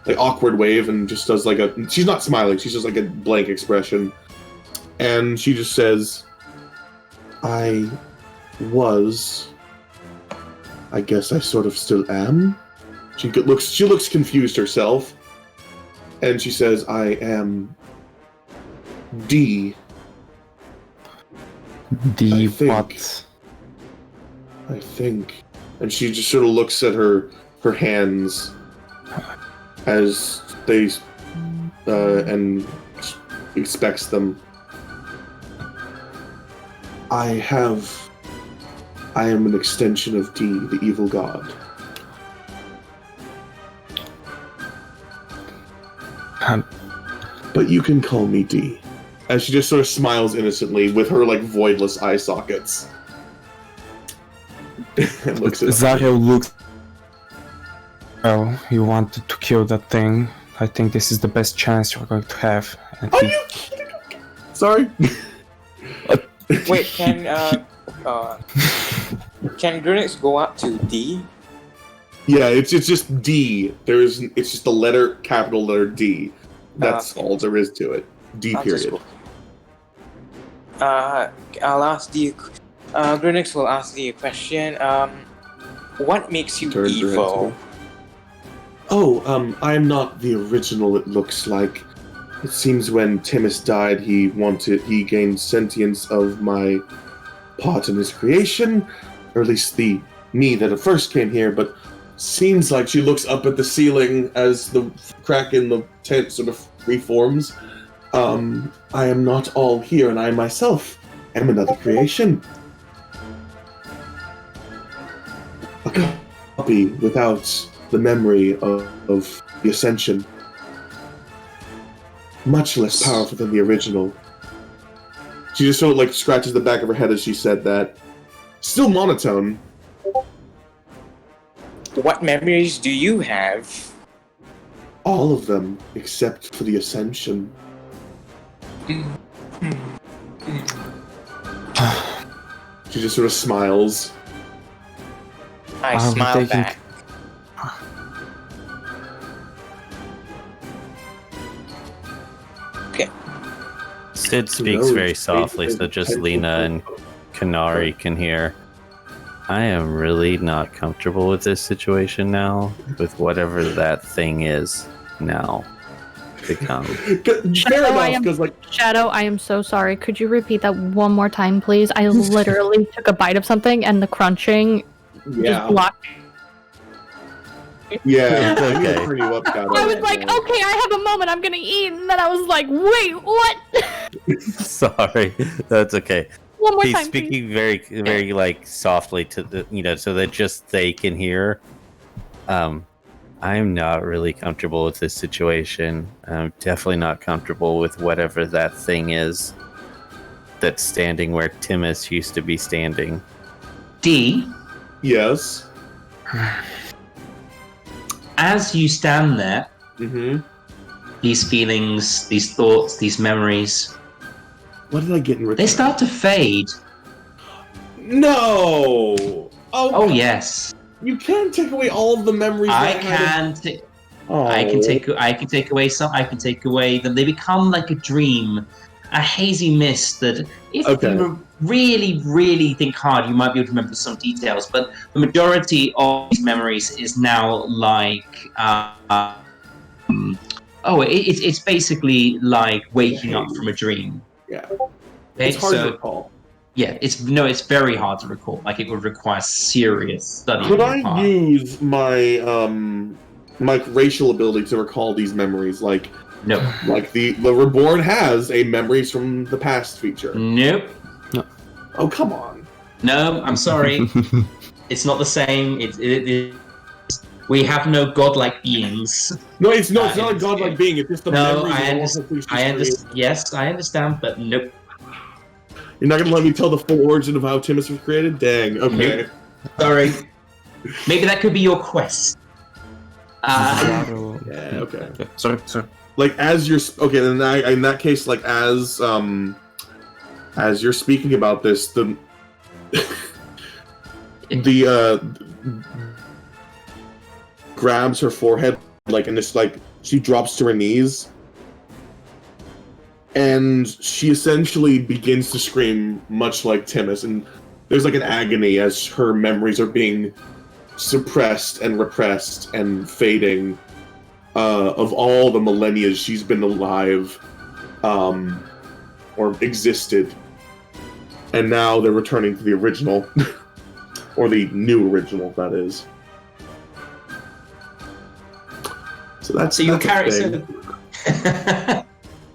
like awkward wave and just does like a, she's not smiling, she's just like a blank expression. And she just says, I guess I sort of still am. She looks confused herself. And she says, I am D. D what? I think. And she just sort of looks at her hands as they and expects them. I am an extension of D, the evil god. But you can call me D. As she just sort of smiles innocently with her like voidless eye sockets. And looks at ZARRIEL looks. Well, you wanted to kill that thing. I think this is the best chance you're going to have. And Are you kidding? Sorry. Wait, can GRUNIX go up to D? Yeah, it's just D. It's just the letter, capital letter D. That's all there is to it. D period. I'll ask D. GRUNIX will ask D a question. What makes you evil? Oh, I am not the original, it looks like. It seems when Timmus died, he gained sentience of my part in his creation, or at least the me that at first came here, but seems like she looks up at the ceiling as the crack in the tent sort of reforms. I am not all here, and I myself am another creation. A copy without the memory of the Ascension. Much less powerful than the original. She just sort of like scratches the back of her head as she said that. Still monotone. What memories do you have? All of them, except for the Ascension. She just sort of smiles. I smile back. Okay. Sid speaks very softly, so just Lena and KENARI can hear. I am really not comfortable with this situation now, with whatever that thing is now to come. Shadow, I am so sorry. Could you repeat that one more time, please? I literally took a bite of something and the crunching just blocked. Yeah, okay. I was like, okay, I have a moment, I'm gonna eat, and then I was like, wait, what? Sorry, that's okay. One more He's time, speaking very, very like softly to the, so that just they can hear. I'm not really comfortable with this situation. I'm definitely not comfortable with whatever that thing is that's standing where Timmus used to be standing. D. Yes. As you stand there, these feelings, these thoughts, these memories, what did I get in return? they start to fade. No! Oh yes. You can't take away all of the memories. I can take away some. I can take away them. They become like a dream, a hazy mist that, if you really, really think hard, you might be able to remember some details. But the majority of these memories is now like Oh, it's basically like waking up from a dream. Yeah. Okay, It's hard so, to recall. Yeah, it's very hard to recall. Like, it would require serious study. Could I use my my racial ability to recall these memories? Like, no. Like the Reborn has a memories from the past feature. Nope. No. Oh, come on. No, I'm sorry. It's not the same. We have no godlike beings. No, it's not a godlike being. It's just the memories. I understand. Yes, I understand, but nope. You're not gonna let me tell the full origin of how Timmus was created? Dang. Okay. Nope. Sorry. Maybe that could be your quest. Yeah. Okay. Sorry. Like as you're then in that case, like as you're speaking about this, the grabs her forehead, like, and it's like she drops to her knees, and she essentially begins to scream, much like Timmus, and there's like an agony as her memories are being suppressed and repressed and fading of all the millennia she's been alive or existed, and now they're returning to the original or the new original, that is. So that's your character.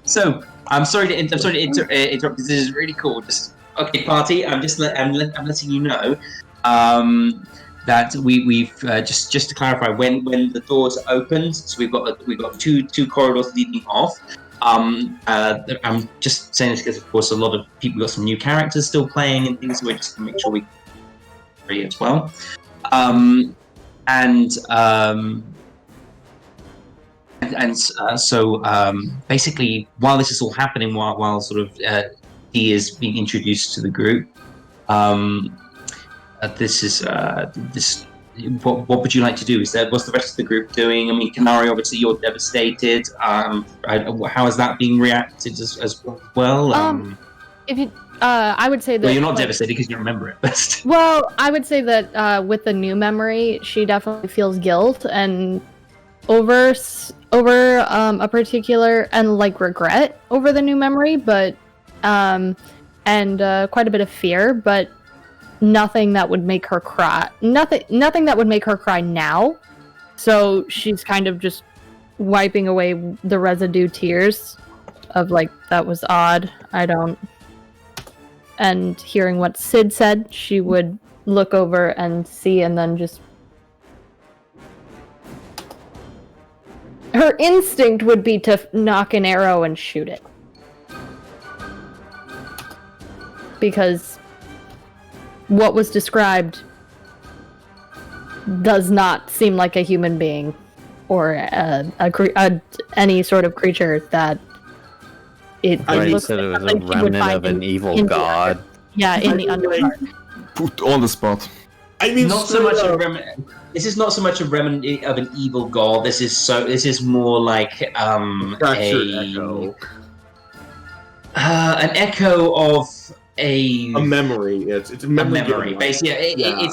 So I'm sorry to interrupt. This is really cool. Okay, party. I'm letting you know that we've just to clarify, when the doors opened, so we've got two corridors leading off. I'm just saying this because, of course, a lot of people got some new characters still playing and things, so we're just gonna make sure we free as well. So basically, while this is all happening, while sort of D is being introduced to the group, this is this. What would you like to do? What's the rest of the group doing? I mean, KENARI, obviously, you're devastated. How is that being reacted as well? If you, I would say that. Well, you're not devastated because you remember it best. Well, I would say that with the new memory, she definitely feels guilt and over a particular and like regret over the new memory, but and quite a bit of fear, but nothing that would make her cry. Nothing that would make her cry now. So she's kind of just wiping away the residue tears of like, that was odd. And hearing what Sid said, she would look over and see, and then just her instinct would be to knock an arrow and shoot it. Because what was described does not seem like a human being or any sort of creature that it looks said like it was a remnant of an evil god. Yeah, in the Underdark. Put on the spot. I mean, not so much a remnant. This is not so much a remnant of an evil god. This is more like an echo of a memory. It's a memory. Basically,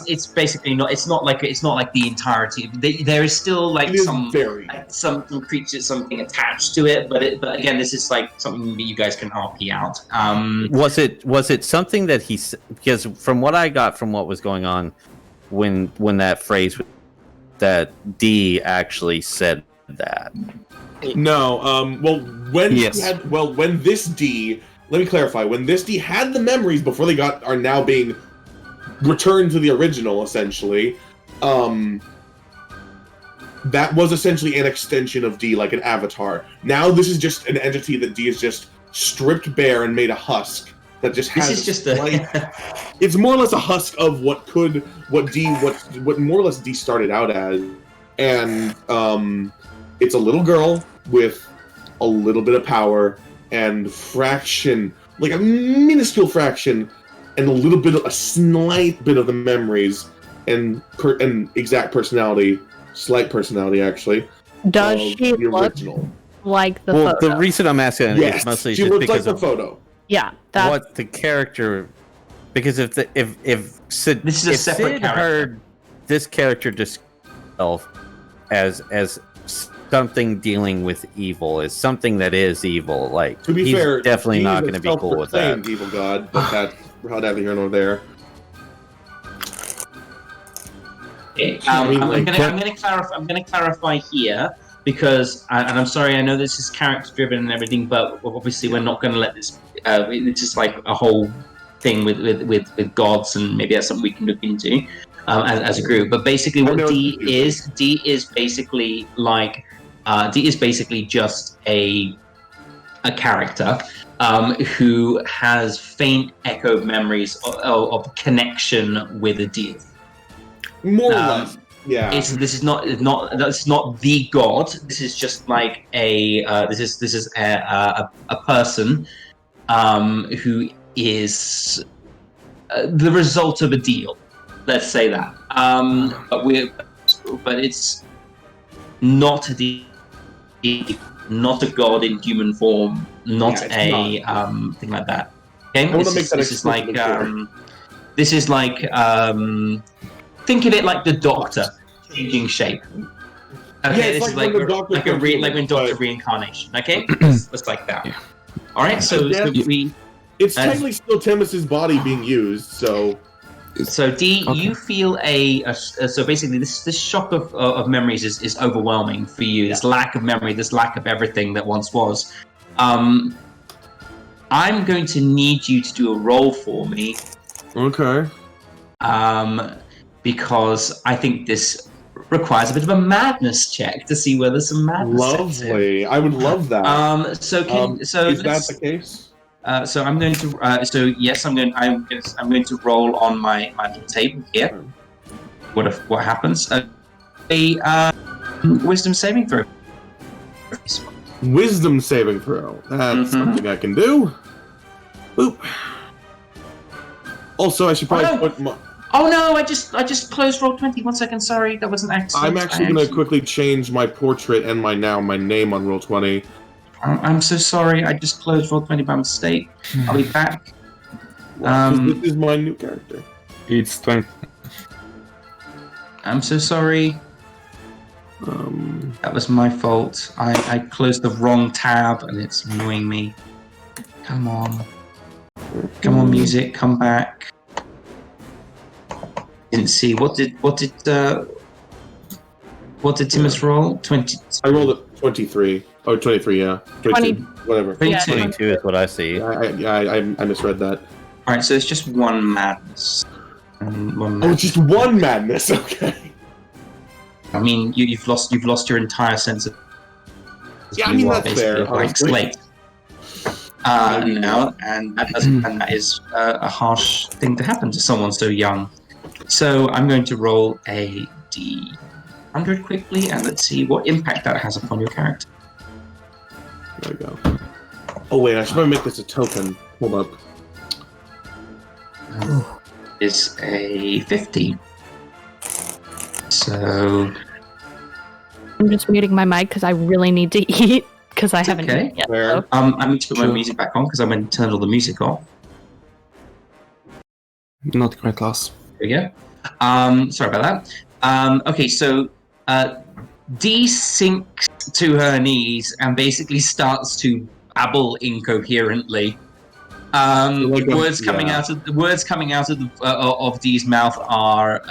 it's basically not. It's not like the entirety. There is still like some creature, something attached to it. But again, this is like something that you guys can RP out. Was it something that he? Because from what I got from what was going on, when that phrase that D actually said that. No. When this D. Let me clarify. When this D had the memories before they are now being returned to the original, essentially, that was essentially an extension of D, like an avatar. Now this is just an entity that D is just stripped bare and made a husk that just has. This is just it's more or less a husk of what more or less D started out as, and it's a little girl with a little bit of power. And fraction, like a minuscule fraction, and a slight bit of the memories, and exact personality, slight personality actually. Does she look like the photo? The reason I'm asking is mostly she just looks because like the photo. Yeah, what the character. Because if Sid, this is a separate Sid character. heard this character describe as something dealing with evil. It's something that is evil. Like, To be he's fair, definitely he's not a going to be cool with that. self-proclaimed evil god, but that's neither here nor there. Okay, I mean, I'm like, going to clarify here because, and I'm sorry, I know this is character driven and everything, but obviously we're not going to let this. It's just like a whole thing with gods, and maybe that's something we can look into as a group. But basically, what D is basically like D is basically just a character who has faint echoed memories of connection with a deity. More or less, yeah. This is not the god. This is just like this is a person who is the result of a deal. Let's say that. But it's not a deity, not a god in human form, not thing like that. Okay, this is like think of it like the Doctor changing shape. Okay, this is like when Doctor reincarnation. Okay, it's like that. Yeah. All right, so it's technically still Timmus's body being used. So D, you feel so basically this shock of memories is overwhelming for you. This lack of memory, this lack of everything that once was. I'm going to need you to do a roll for me. Okay. Because I think this requires a bit of a madness check to see whether some madness. Lovely, I would love that. Is that the case? So I'm going to. So yes, I'm going to roll on my little table here. What happens? Wisdom saving throw. Wisdom saving throw. That's something I can do. Boop. Also, I should probably put my. Oh no! I just closed Roll20. 1 second. Sorry, that was an accident. I'm actually going to quickly change my portrait and my name on Roll20. I'm so sorry. I just closed Roll20 by mistake. I'll be back. This is my new character. It's 20. I'm so sorry. That was my fault. I closed the wrong tab and it's annoying me. Come on. Come on, music. Come back. Didn't see. What did Timmus roll? 20. I rolled a 23. Oh, 23, yeah. 22, whatever. 22 is what I see. I misread that. All right, so it's just one madness. Oh, just one madness. Okay. I mean, you've lost your entire sense of. Yeah, I mean that's fair. Blank slate. Now, and that is a harsh thing to happen to someone so young. So I'm going to roll a D100 quickly, and let's see what impact that has upon your character. There we go. Oh wait, I should probably make this a token. Hold up. It's a 50. So I'm just muting my mic because I really need to eat because I haven't eaten yet. So. I need to put my music back on because I went and turned all the music off. Not great loss. There we go. Sorry about that. Okay, so D sinks to her knees and basically starts to babble incoherently. Words coming out of D's mouth are.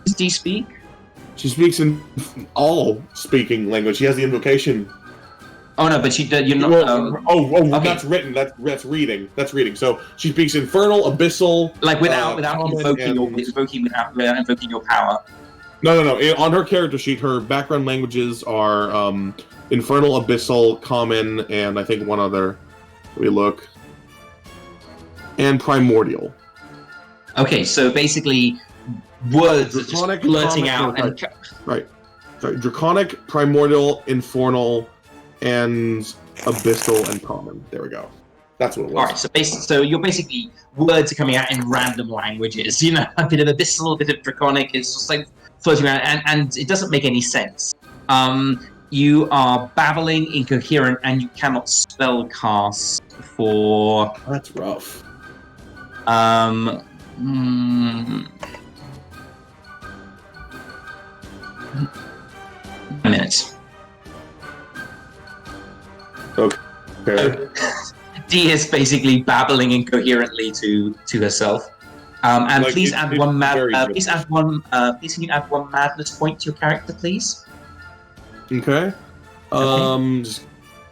Does D speak? She speaks in all speaking language. She has the invocation. Oh no, but you're not. Okay. That's written. That's reading. That's reading. So she speaks infernal, abyssal, like without invoking your power. No. On her character sheet, her background languages are infernal, abyssal, common, and I think one other. Let me look. And primordial. Okay, so basically, words are just blurting out and. Right. Sorry, draconic, primordial, infernal, and abyssal and common. There we go. That's what it was. All right, so you're basically words are coming out in random languages. You know, a bit of abyssal, a bit of draconic. It's just like floating around, and it doesn't make any sense. You are babbling, incoherent, and you cannot spell cast for. That's rough. minutes. Okay. Dee is basically babbling incoherently to herself. And Like, please it's- add it's one very good. please add one. Please can you add one madness point to your character, please? Okay. Just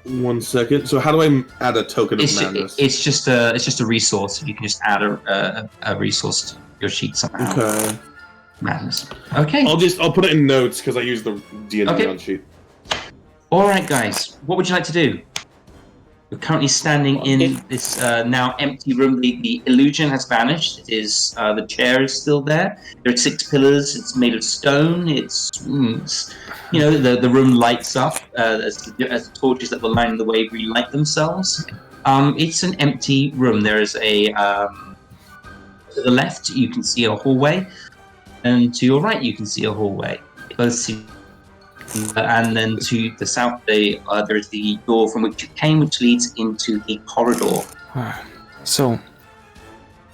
1 second. So how do I add a token of madness? It's just a resource. You can just add a resource to your sheet somehow. Okay. Madness. Okay. I'll put it in notes because I use the D&D Okay. on sheet. All right, guys. What would you like to do? We're currently standing in this now empty room. The illusion has vanished. It is the chair is still there. There are 6 pillars. It's made of stone. It's the room lights up as the torches that were lining the way relight themselves. It's an empty room. There is a to the left you can see a hallway, and to your right you can see a hallway. Both see. And then to the south, there is the door from which you came, which leads into the corridor. So,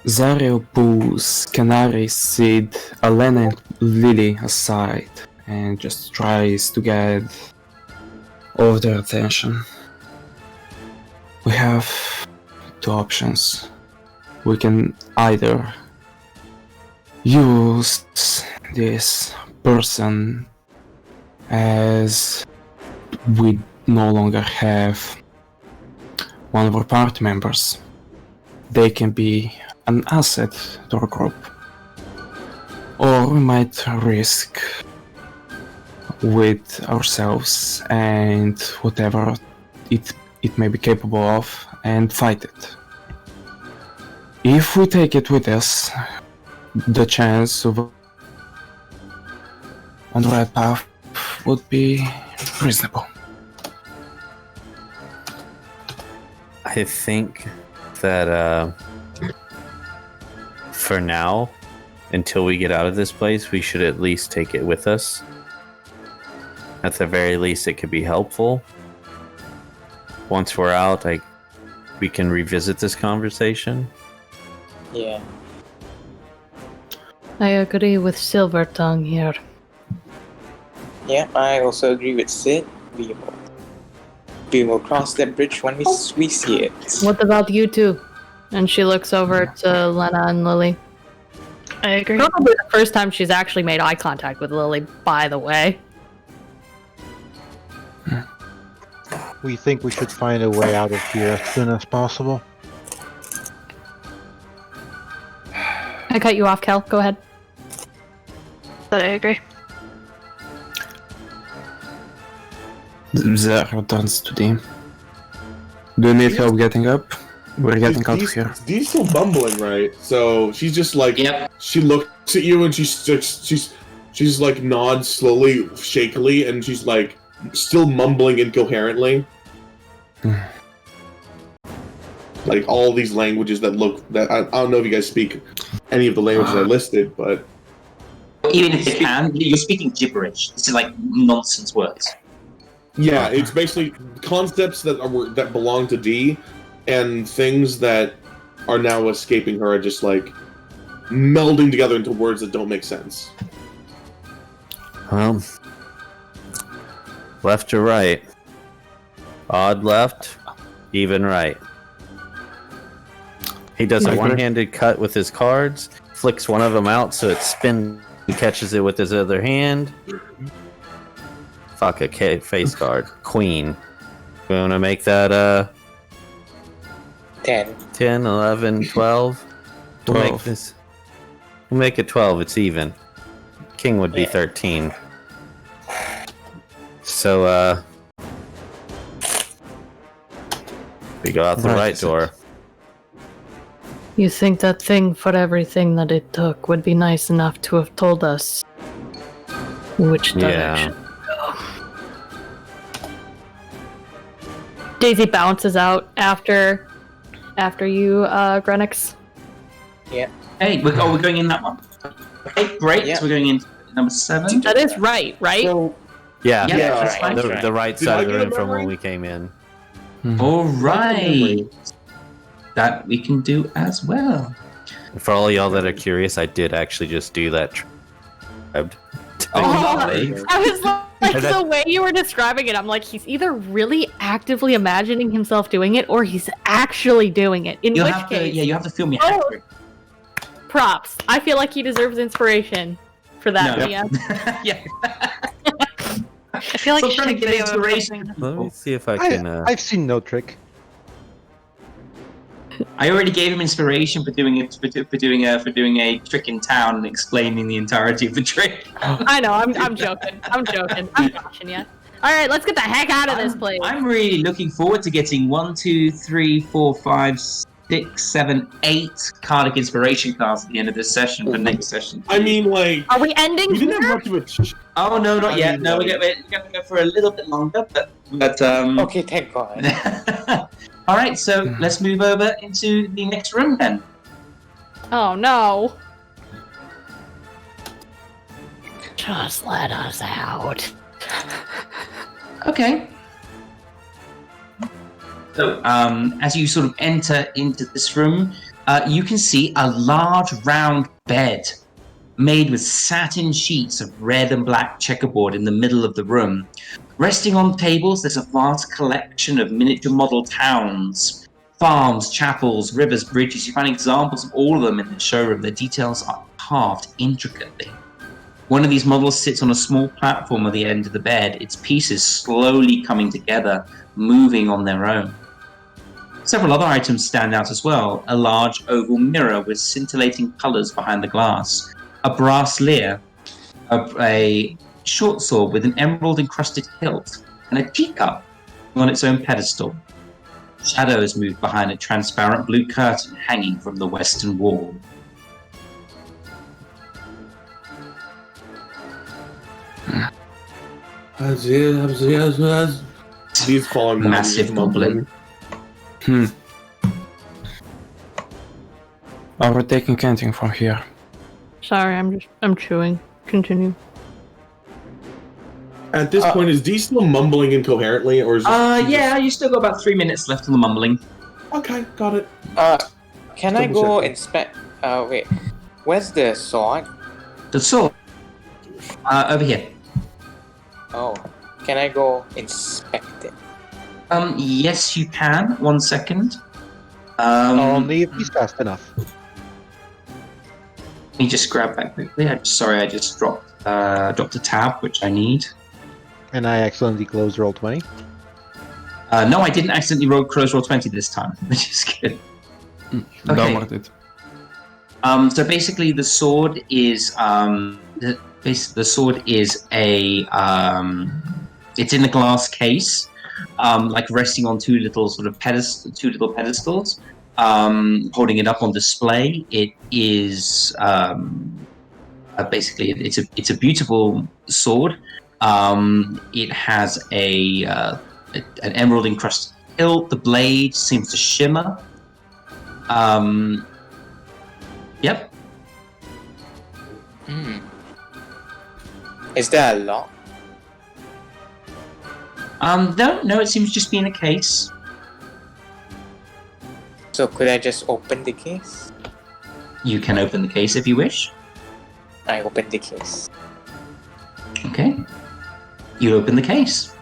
ZARRIEL pulls KENARI, Sid, ELAN, and Lily aside and just tries to get all of their attention. We have 2 options. We can either use this person as we no longer have one of our party members. They can be an asset to our group. Or we might risk with ourselves and whatever it may be capable of and fight it. If we take it with us, the chance of on the right path would be reasonable. I think that for now, until we get out of this place, we should at least take it with us. At the very least, it could be helpful. Once we're out, we can revisit this conversation. Yeah. I agree with Silvertongue here. Yeah, I also agree with Sid. We will cross that bridge when we see it. What about you two? And she looks over to Lena and Lily. I agree. Probably the first time she's actually made eye contact with Lily, by the way. We think we should find a way out of here as soon as possible. I cut you off, Kel. Go ahead. But I agree. ZARRIEL turns to Dee. Do you need help getting up? We're getting out of here. Dee's still bumbling, right? So she's just like, Yep. she looks at you and she's like nods slowly, shakily, and she's like still mumbling incoherently. Like all these languages that I don't know if you guys speak any of the languages I listed, but Even if you can, you're speaking gibberish. This is like nonsense words. yeah, it's basically concepts that belong to Dee, and things that are now escaping her are just like melding together into words that don't make sense. Left or right? Odd left, even right. He does a one-handed cut with his cards, flicks one of them out so it spins and catches it with his other hand. Fuck a face card. Queen. We want to make that 10. 10, 11, 12. We'll make 12. this. We'll make it 12. It's even. King would be Yeah. 13. So we go out the right door. You think that thing for everything that it took would be nice enough to have told us which direction? Daisy bounces out after you, GRUNIX. Yeah. Hey, we're going in that one. Okay, great. Yeah. So we're going in number 7. That is right? Yeah, Yeah, that's fine. the right Did side I of the get it room from right? when we came in. All right. That we can do as well. For all y'all that are curious, I did actually just do that. lovely. I was like And that- the way you were describing it, I'm like, he's either really actively imagining himself doing it, or he's actually doing it. In You which have case, to, you have to film your Oh. hat. props. I feel like he deserves inspiration for that. No. Yeah. Yeah. I feel like Some you should kind take of video of inspiration. something. Let me see if I can. I've seen no trick. I already gave him inspiration for doing it for doing a trick in town and explaining the entirety of the trick. I know. I'm joking. I'm joking. I'm joshing you. All right, let's get the heck out of this place. I'm really looking forward to getting 1, 2, 3, 4, 5, 6, 7, 8 Cardic inspiration cards at the end of this session for next session. I mean, like, Are we ending we didn't here? have much of a. Oh no, not I yet. mean, No, we're gonna go for a little bit longer, but Okay, thank God. All right, so let's move over into the next room then. Oh no. Just let us out. Okay. So, as you sort of enter into this room, you can see a large round bed made with satin sheets of red and black checkerboard in the middle of the room. Resting on tables, there's a vast collection of miniature model towns, farms, chapels, rivers, bridges. You find examples of all of them in the showroom. The details are carved intricately. One of these models sits on a small platform at the end of the bed, its pieces slowly coming together, moving on their own. Several other items stand out as well. A large oval mirror with scintillating colours behind the glass, a brass lyre, a short sword with an emerald-encrusted hilt, and a teacup on its own pedestal. Shadows move behind a transparent blue curtain hanging from the western wall. These falling Massive goblin. Are we taking anything from here? Sorry, I'm chewing. Continue. At this point, is D still mumbling incoherently, or is yeah, you still got about 3 minutes left on the mumbling. Okay, got it. Can I Double go check. inspect? Wait. Where's the sword? The sword. Over here. Oh. Can I go inspect it? Yes, you can. 1 second. Only if he's fast enough. Let me just grab that quickly. I just dropped a tab, which I need. And I accidentally closed roll 20. No, I didn't accidentally close roll 20 this time, which is good. Okay. Dalamar did. So basically, the sword is the sword is a it's in a glass case, like resting on two little pedestals, holding it up on display. It is basically it's a beautiful sword. It has an emerald encrusted hilt. The blade seems to shimmer. Yep. Is there a lock? No, it seems to just be in a case. So could I just open the case? You can open the case if you wish. I open the case. Okay. You open the case.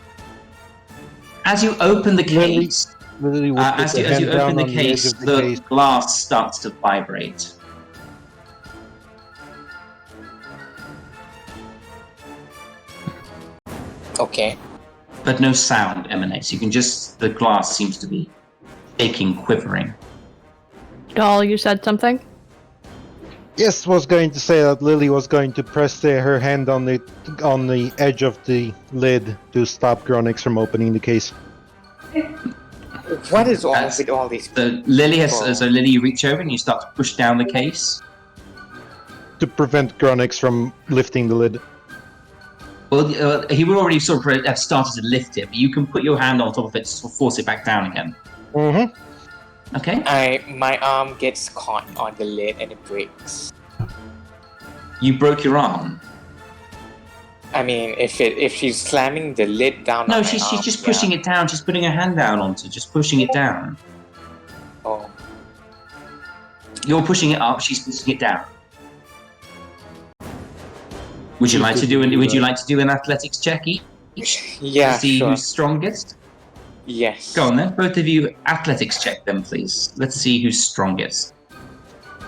As you open the case, Literally would put as the you hand open down the on the edge case, of the the case. glass starts to vibrate. Okay. But no sound emanates. The glass seems to be shaking, quivering. Doll, you said something? Yes, was going to say that Lily was going to press her hand on the edge of the lid to stop GRUNIX from opening the case. What is all with all these? So Lily, you reach over and you start to push down the case. To prevent GRUNIX from lifting the lid. Well, he would already sort of have started to lift it, but you can put your hand on top of it to force it back down again. Mm-hmm. Okay. My arm gets caught on the lid and it breaks. You broke your arm. I mean, if she's slamming the lid down. No, on she's my arm, just pushing it down. She's putting her hand down onto, just pushing it down. Oh. You're pushing it up. She's pushing it down. Would you like to do an athletics check each? Yeah, To see sure. who's strongest? Yes. Go on then. Both of you athletics check them, please. Let's see who's strongest.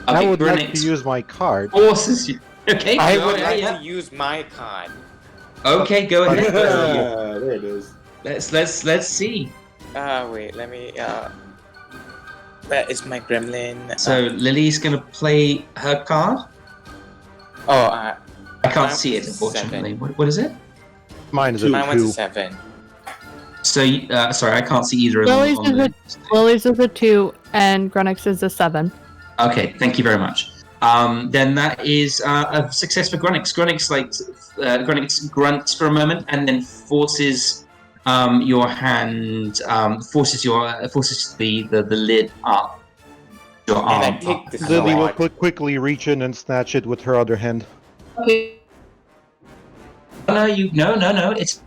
I Okay, would like to GRUNIX use my card. forces you. Okay, I go would ahead, like yeah. to use my card. Okay, go ahead. There it is. Let's see. Wait, let me. Where is my gremlin? So Lily's gonna play her card. I can't mine see it, was a unfortunately. 7. What is it? Mine is a Mine was a 2. 7. So, sorry, I can't see either of them. Lily's is a 2 and GRUNIX is a 7. Okay, thank you very much. Then that is a success for GRUNIX. GRUNIX grunts for a moment and then forces your hand, forces the lid up. Your arm. And I take the Lily will sword. quickly reach in and snatch it with her other hand. Okay. No, it's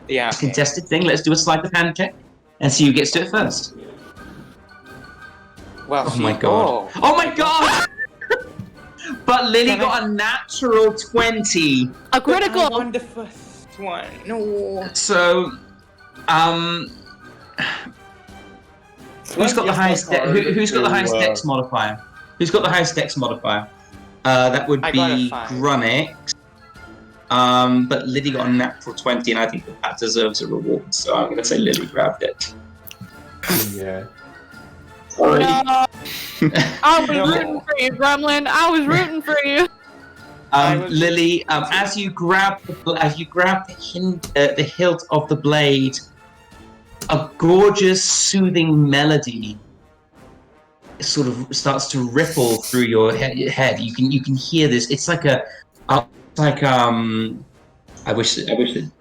Yeah. a contested thing. Let's do a sleight of hand check and see who gets to it first. Well, Oh my god. Oh my god! But Lily got a natural 20. A critical! I won the first one. No. So, who's got the highest who's got the highest dex modifier? Who's got the highest dex modifier? That would I got a be 5. GRUNIX. But Lily got a natural 20, and I think that deserves a reward. So I'm going to say Lily grabbed it. Yeah. Sorry. No. I was rooting for you, Gremlin. I was rooting for you. Lily, as you grab the hilt of the blade, a gorgeous, soothing melody sort of starts to ripple through your head. You can hear this. It's like I wish that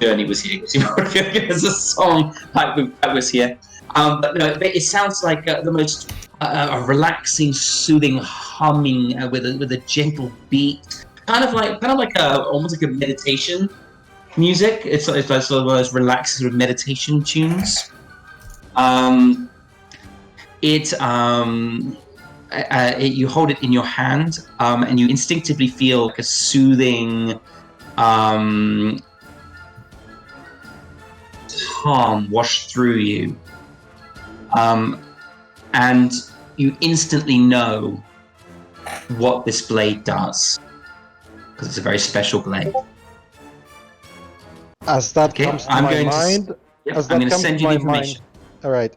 Journey was here because you would feel like there's a song that was here. But no, it sounds like the most relaxing, soothing humming with a gentle beat, kind of like almost like a meditation music. It's like sort of one of those relaxing sort of meditation tunes. You hold it in your hand, and you instinctively feel like a soothing, calm wash through you. And you instantly know what this blade does, because it's a very special blade. As that comes to my mind, I'm going to send you the information. All right,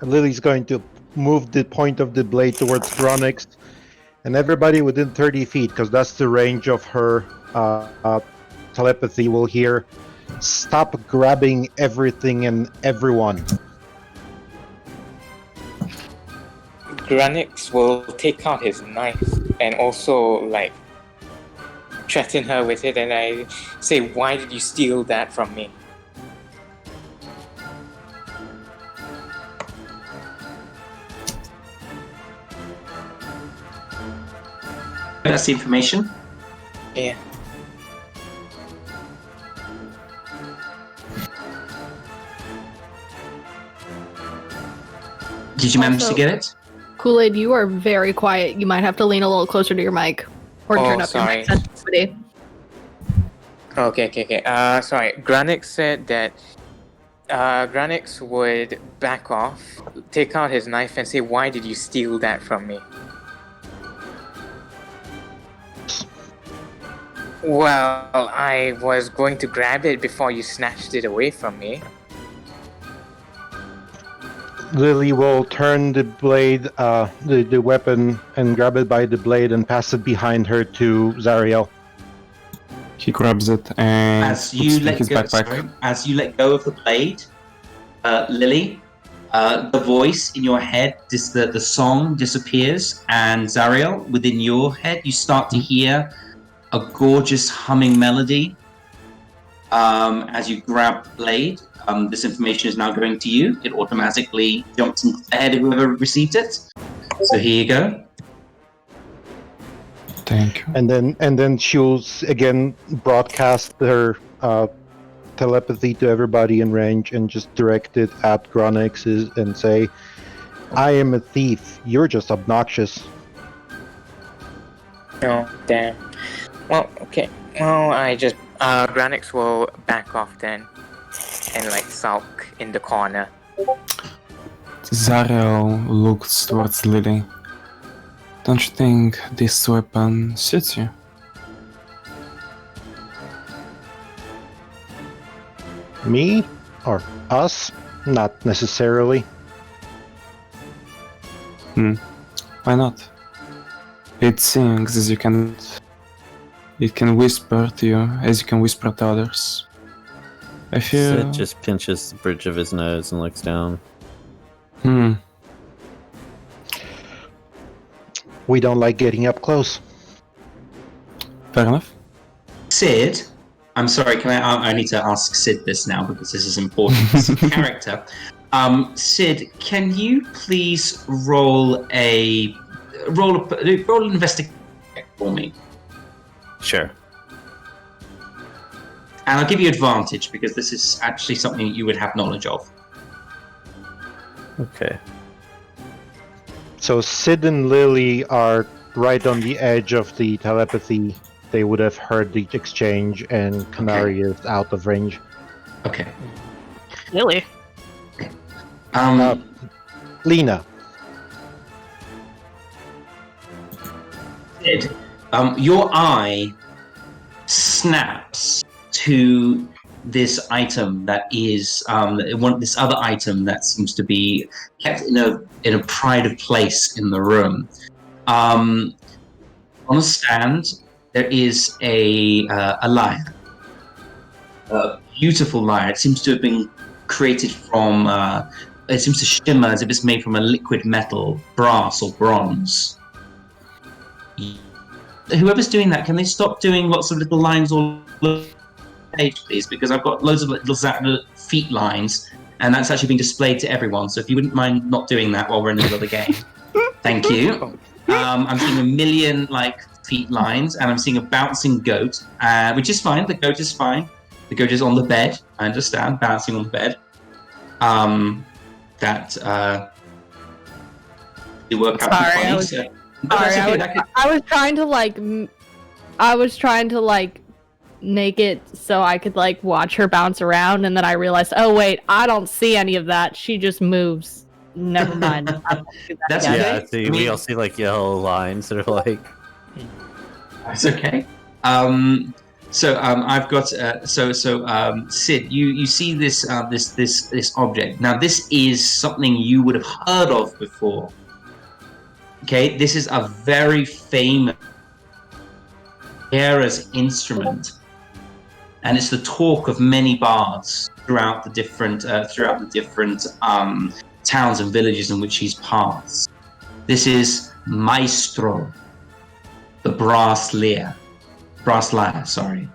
Lily's going to move the point of the blade towards GRUNIX, and everybody within 30 feet, because that's the range of her telepathy, will hear, "Stop grabbing everything and everyone." GRUNIX will take out his knife and also threaten her with it, and I say, "Why did you steal that from me?" That's the information. Yeah. Did you manage to get it? Kool-Aid, you are very quiet. You might have to lean a little closer to your mic. Or turn up your mic sensitivity. Okay. Sorry. GRUNIX said that GRUNIX would back off, take out his knife, and say, "Why did you steal that from me?" Well, I was going to grab it before you snatched it away from me. Lily will turn the blade, the weapon, and grab it by the blade and pass it behind her to ZARRIEL. He grabs it and as you let go of the blade, Lily, the voice in your head, the song disappears, and ZARRIEL, within your head, you start to hear a gorgeous humming melody as you grab the blade. This information is now going to you. It automatically jumps into the head of whoever received it. So here you go. Thank you. And then she'll again broadcast her telepathy to everybody in range and just direct it at GRUNIX and say, "I am a thief. You're just obnoxious." Oh, damn. Well, okay. Well, GRUNIX will back off then. And, like, sulk in the corner. ZARRIEL looks towards Lily. Don't you think this weapon suits you? Me? Or us? Not necessarily. Why not? It sings as you can. It can whisper to you as you can whisper to others. I feel. Sid just pinches the bridge of his nose and looks down. We don't like getting up close. Fair enough. Sid, I'm sorry, I need to ask Sid this now because this is important. This is character. Sid, can you please roll an investigation for me? Sure. And I'll give you advantage because this is actually something you would have knowledge of. Okay. So Sid and Lily are right on the edge of the telepathy. They would have heard the exchange, and KENARI is out of range. Okay. Lily. Lena. Sid, your eye snaps to this item that is this other item that seems to be kept in a pride of place in the room. On a stand, there is a lyre, a beautiful lyre. It seems to have been created from. It seems to shimmer as if it's made from a liquid metal, brass or bronze. Whoever's doing that, can they stop doing lots of little lines all over the page, please? Because I've got loads of little feet lines, and that's actually being displayed to everyone. So if you wouldn't mind not doing that while we're in the middle of the game, thank you. I'm seeing a million feet lines, and I'm seeing a bouncing goat, which is fine. The goat is fine. The goat is on the bed. I understand, bouncing on the bed. It worked out funny. Sorry, I was trying to make it so I could watch her bounce around, and then I realized, oh wait, I don't see any of that. She just moves. Never mind. That's yeah. See, we all see yellow lines that are like. That's okay. I've got Sid. You see this object. Now this is something you would have heard of before. Okay, this is a very famous Hera's instrument, and it's the talk of many bards throughout the different towns and villages in which he's passed. This is Maestro, the brass lyre. Sorry.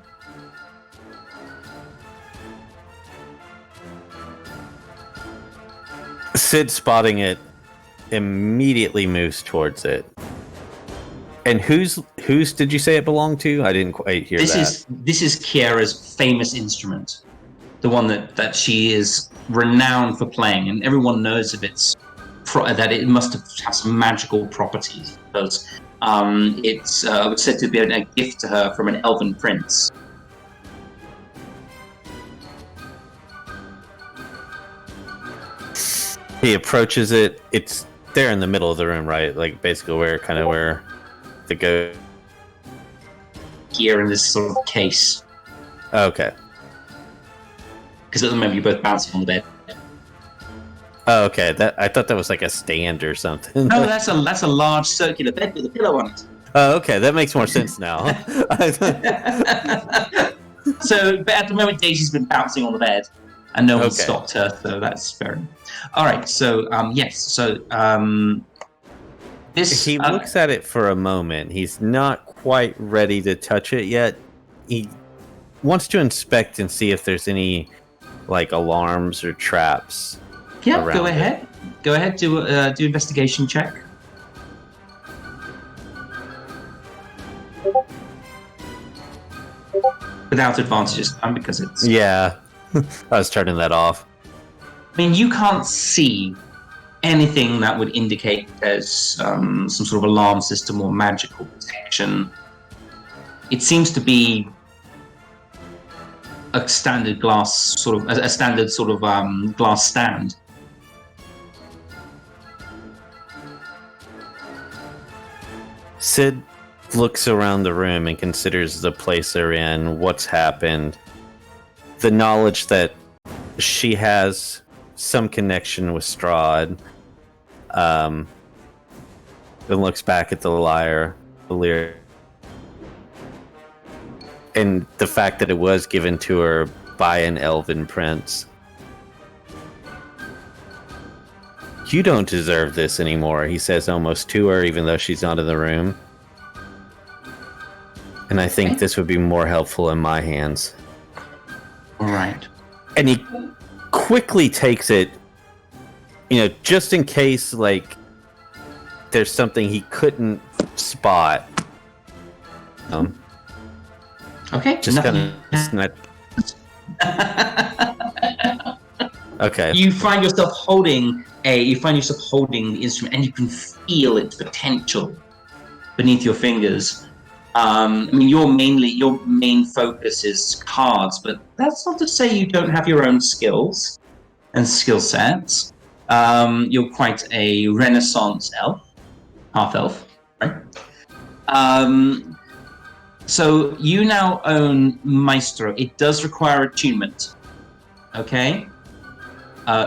Sid, spotting it, immediately moves towards it. And whose did you say it belonged to? I didn't quite hear that. This is Kiera's famous instrument, the one that she is renowned for playing, and everyone knows of that it must have some magical properties because it's said to be a gift to her from an elven prince. He approaches it. It's there in the middle of the room, right? Basically where the goat. Here in this sort of case. Okay. Because at the moment you're both bouncing on the bed. Oh, okay. I thought that was a stand or something. No, that's a large circular bed with a pillow on it. Oh, okay. That makes more sense now. So, but at the moment Daisy's been bouncing on the bed, and no one stopped her. So that's fair enough. All right. So yes. So he looks at it for a moment. He's not quite ready to touch it yet. He wants to inspect and see if there's any alarms or traps. Yeah, go ahead. Go ahead. Do investigation check. Without advantages, because it's. Yeah, I was turning that off. I mean, you can't see anything that would indicate there's some sort of alarm system or magical protection. It seems to be a standard glass glass stand. Sid looks around the room and considers the place they're in, what's happened, the knowledge that she has some connection with Strahd, and looks back at the lyre, and the fact that it was given to her by an elven prince. You don't deserve this anymore, he says almost to her, even though she's not in the room. And I think this would be more helpful in my hands. All right. And he quickly takes it, just in case, like, there's something he couldn't spot. Okay. Just kind of. Okay. You find yourself holding the instrument, and you can feel its potential beneath your fingers. Your main focus is cards, but that's not to say you don't have your own skills and skill sets. You're quite a Renaissance half elf, right? So you now own Maestro. It does require attunement. Okay.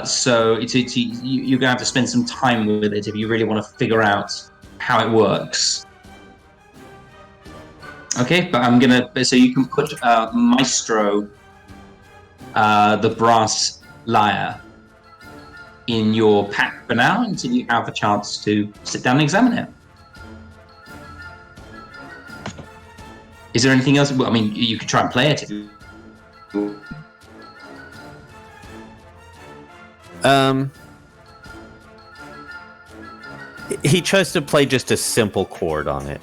So you're gonna have to spend some time with it if you really want to figure out how it works. Okay, but so you can put Maestro, the brass lyre, in your pack for now until you have a chance to sit down and examine it. Is there anything else? Well, you could try and play it if you. He tries to play just a simple chord on it.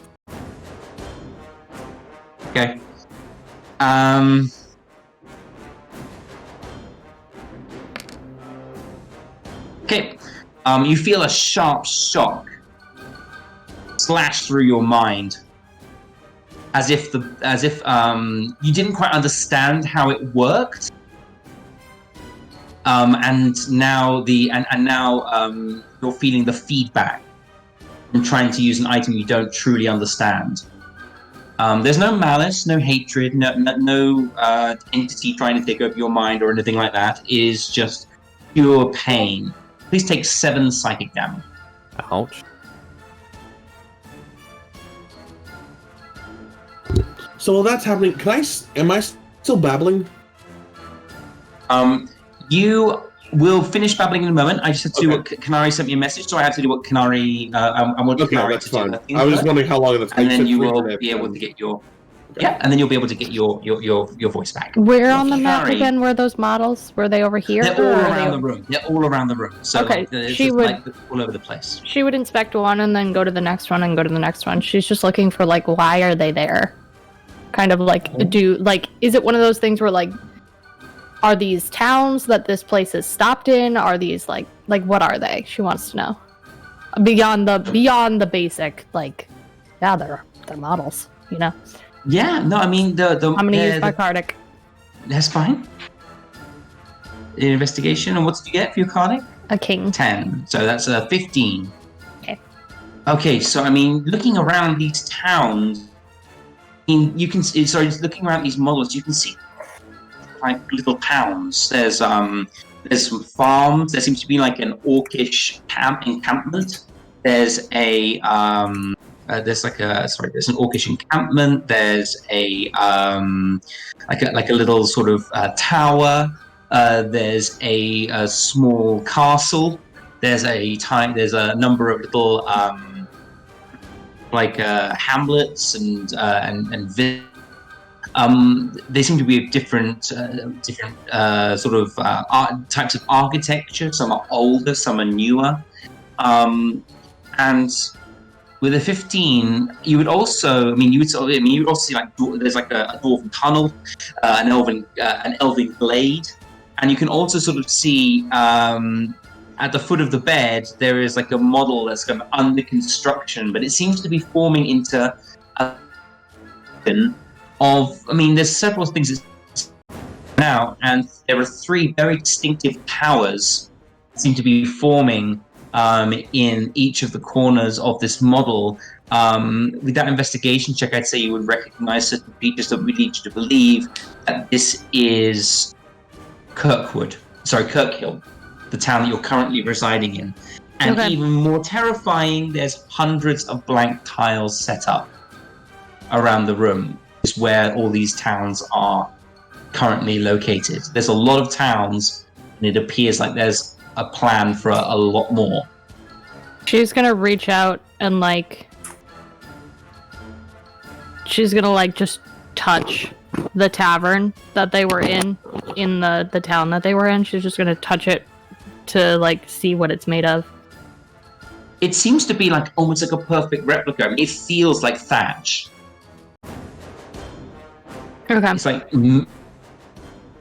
Okay. Okay. You feel a sharp shock slash through your mind, as if you didn't quite understand how it worked. And now you're feeling the feedback from trying to use an item you don't truly understand. There's no malice, no hatred, no entity trying to take over your mind or anything like that. It is just pure pain. Please take 7 psychic damage. Ouch. So while that's happening, am I still babbling? You will finish babbling in a moment. I just had to do what KENARI sent me a message, so I have to do what KENARI. I want KENARI that's to fine. do. I was just wondering how long that's going and to then you will be able to get your. Okay. Yeah, and then you'll be able to get your voice back. Where on the map again were those models? Were they over here? They're all around the room. They're all around the room. So okay, she would all over the place. She would inspect one and then go to the next one and go to the next one. She's just looking for why are they there? Kind of is it one of those things where are these towns that this place is stopped in? Are these like what are they? She wants to know. Beyond the basic they're models, Yeah, no, the I'm gonna use my cardic. That's fine. Investigation, and what did you get for your cardic? A king. 10. So that's a 15. Okay. Okay, so looking around these towns, you can looking around these models, you can see little towns. There's some farms. There seems to be an orcish encampment. There's a there's an orcish encampment. There's a little sort of tower. There's a small castle. There's a number of little hamlets and villages. They seem to be different types of architecture. Some are older, some are newer. And with a 15, you would also, you would also see there's a dwarven tunnel, an elven glade, and you can also sort of see at the foot of the bed, there is like a model that's kind of under construction, but it seems to be forming into a there's several things now, and there are 3 very distinctive towers that seem to be forming in each of the corners of this model. With that investigation check, I'd say you would recognize certain features that would lead you to believe that this is Kirkhill, the town that you're currently residing in. And even more terrifying, there's hundreds of blank tiles set up around the room, is where all these towns are currently located. There's a lot of towns, and it appears like there's a plan for a lot more. She's gonna reach out and she's gonna just touch the tavern that they were in the town that they were in. She's just gonna touch it to see what it's made of. It seems to be almost like a perfect replica. I mean, it feels like thatch. Okay. It's like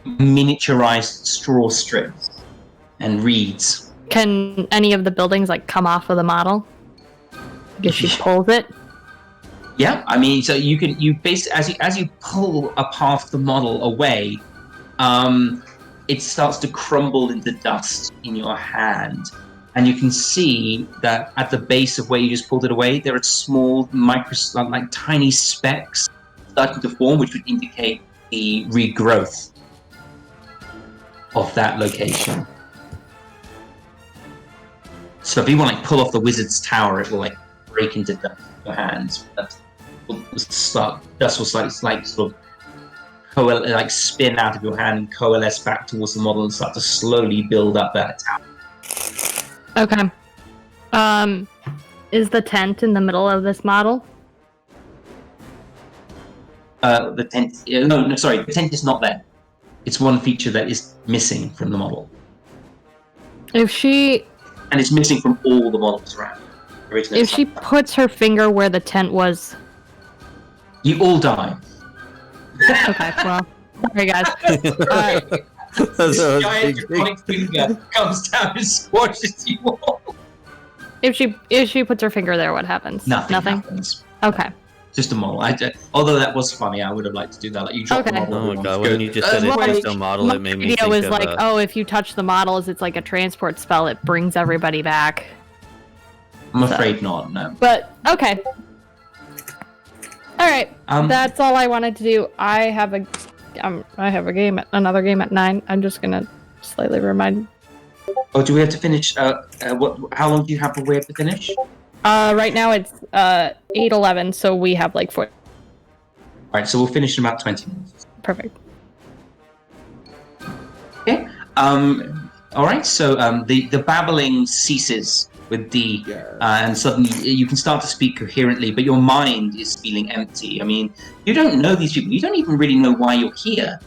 miniaturized straw strips and reeds. Can any of the buildings come off of the model? I guess she pulls it. Yeah, I mean, so you basically as you pull a part of the model away, it starts to crumble into dust in your hand, and you can see that at the base of where you just pulled it away, there are small tiny specks starting to form, which would indicate the regrowth of that location. So if you want to pull off the wizard's tower, it will break into dust in your hands. Dust will spin out of your hand and coalesce back towards the model and start to slowly build up that tower. Okay. Is the tent in the middle of this model? The tent. No, sorry. The tent is not there. It's one feature that is missing from the model. And it's missing from all the models around. If she puts her finger where the tent was... You all die. Okay, well, sorry guys. This giant draconic finger comes down and squashes you all. If she puts her finger there, what happens? Nothing happens. Okay. Just a model. Although that was funny, I would have liked to do that. You drop the model. Oh my god, when you just said it's just a model, it made me think of... My idea was if you touch the models, it's like a transport spell, it brings everybody back. I'm afraid not, no. But, okay. Alright, that's all I wanted to do. I have another game at 9. I'm just gonna slightly remind... Oh, do we have to finish? How long do you have to finish? Right now it's 8:11, so we have 4. Alright, so we'll finish in about 20 minutes. Perfect. Okay. Alright, so the babbling ceases with D, and suddenly you can start to speak coherently, but your mind is feeling empty. I mean, you don't know these people. You don't even really know why you're here.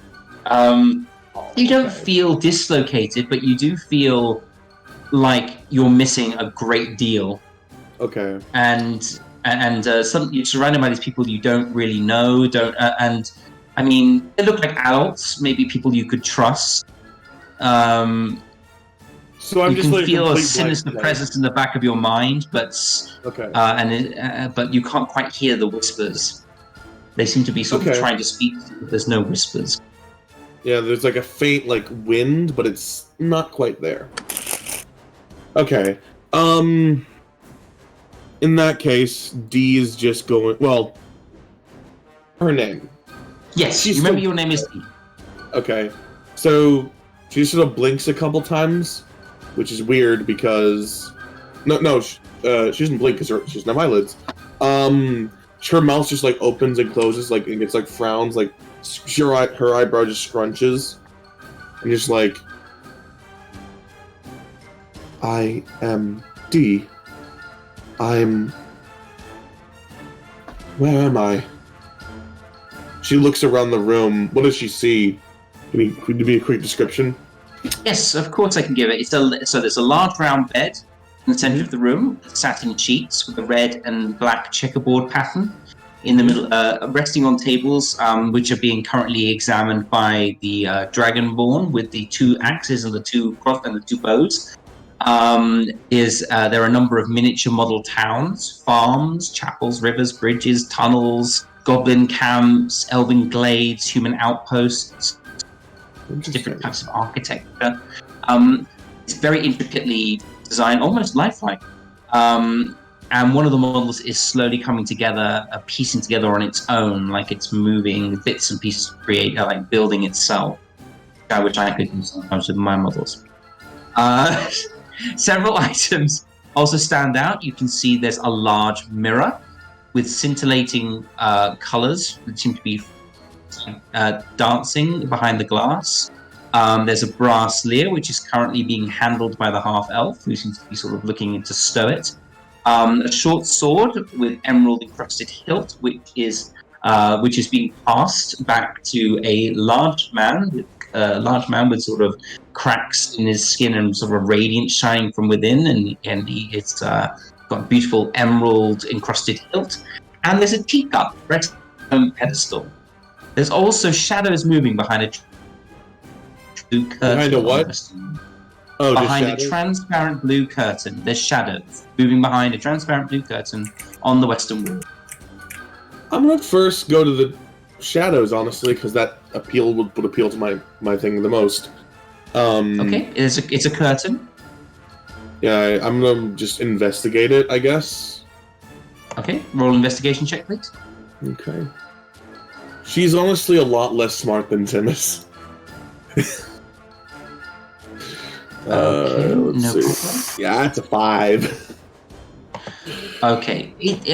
You don't feel dislocated, but you do feel like you're missing a great deal. Okay. And suddenly you're surrounded by these people you don't really know. And I mean, they look like adults, maybe people you could trust. So I'm you just can feel a sinister presence in the back of your mind, but okay. But you can't quite hear the whispers. They seem to be sort of trying to speak, but there's no whispers. Yeah, there's a faint wind, but it's not quite there. Okay. In that case, D is just going. Well, her name. Yes, remember your name is D. Okay, so she sort of blinks a couple times, which is weird because she doesn't blink because she doesn't have eyelids. Her mouth just opens and closes, and gets frowns, her eyebrow just scrunches, and just I am D. Where am I? She looks around the room. What does she see? Could you give me a quick description? Yes, of course I can give it. So there's a large round bed in the center of the room, satin sheets with a red and black checkerboard pattern. In the middle, resting on tables, which are being currently examined by the Dragonborn with the 2 axes and the 2 bows. There are a number of miniature model towns, farms, chapels, rivers, bridges, tunnels, goblin camps, elven glades, human outposts, different types of architecture. It's very intricately designed, almost lifelike. And one of the models is slowly coming together, piecing together on its own, like it's moving bits and pieces to create, like building itself, which I could do sometimes with my models. Several items also stand out. You can see there's a large mirror with scintillating colors that seem to be dancing behind the glass. There's a brass lyre, which is currently being handled by the half-elf, who seems to be sort of looking to stow it. A short sword with emerald-encrusted hilt, which is being passed back to a large man with sort of cracks in his skin and sort of radiance shining from within, and it's got a beautiful emerald-encrusted hilt. And there's a teacup resting on a pedestal. There's also shadows moving behind a blue curtain. Behind a what? Behind a transparent blue curtain. There's shadows moving behind a transparent blue curtain on the western wall. I'm gonna first go to the shadows, honestly, because that would appeal to my thing the most. Okay, it's a curtain. Yeah, I'm gonna just investigate it, I guess. Okay, roll investigation check, please. Okay. She's honestly a lot less smart than Timmus. Let's see. Yeah, that's a 5. Okay, it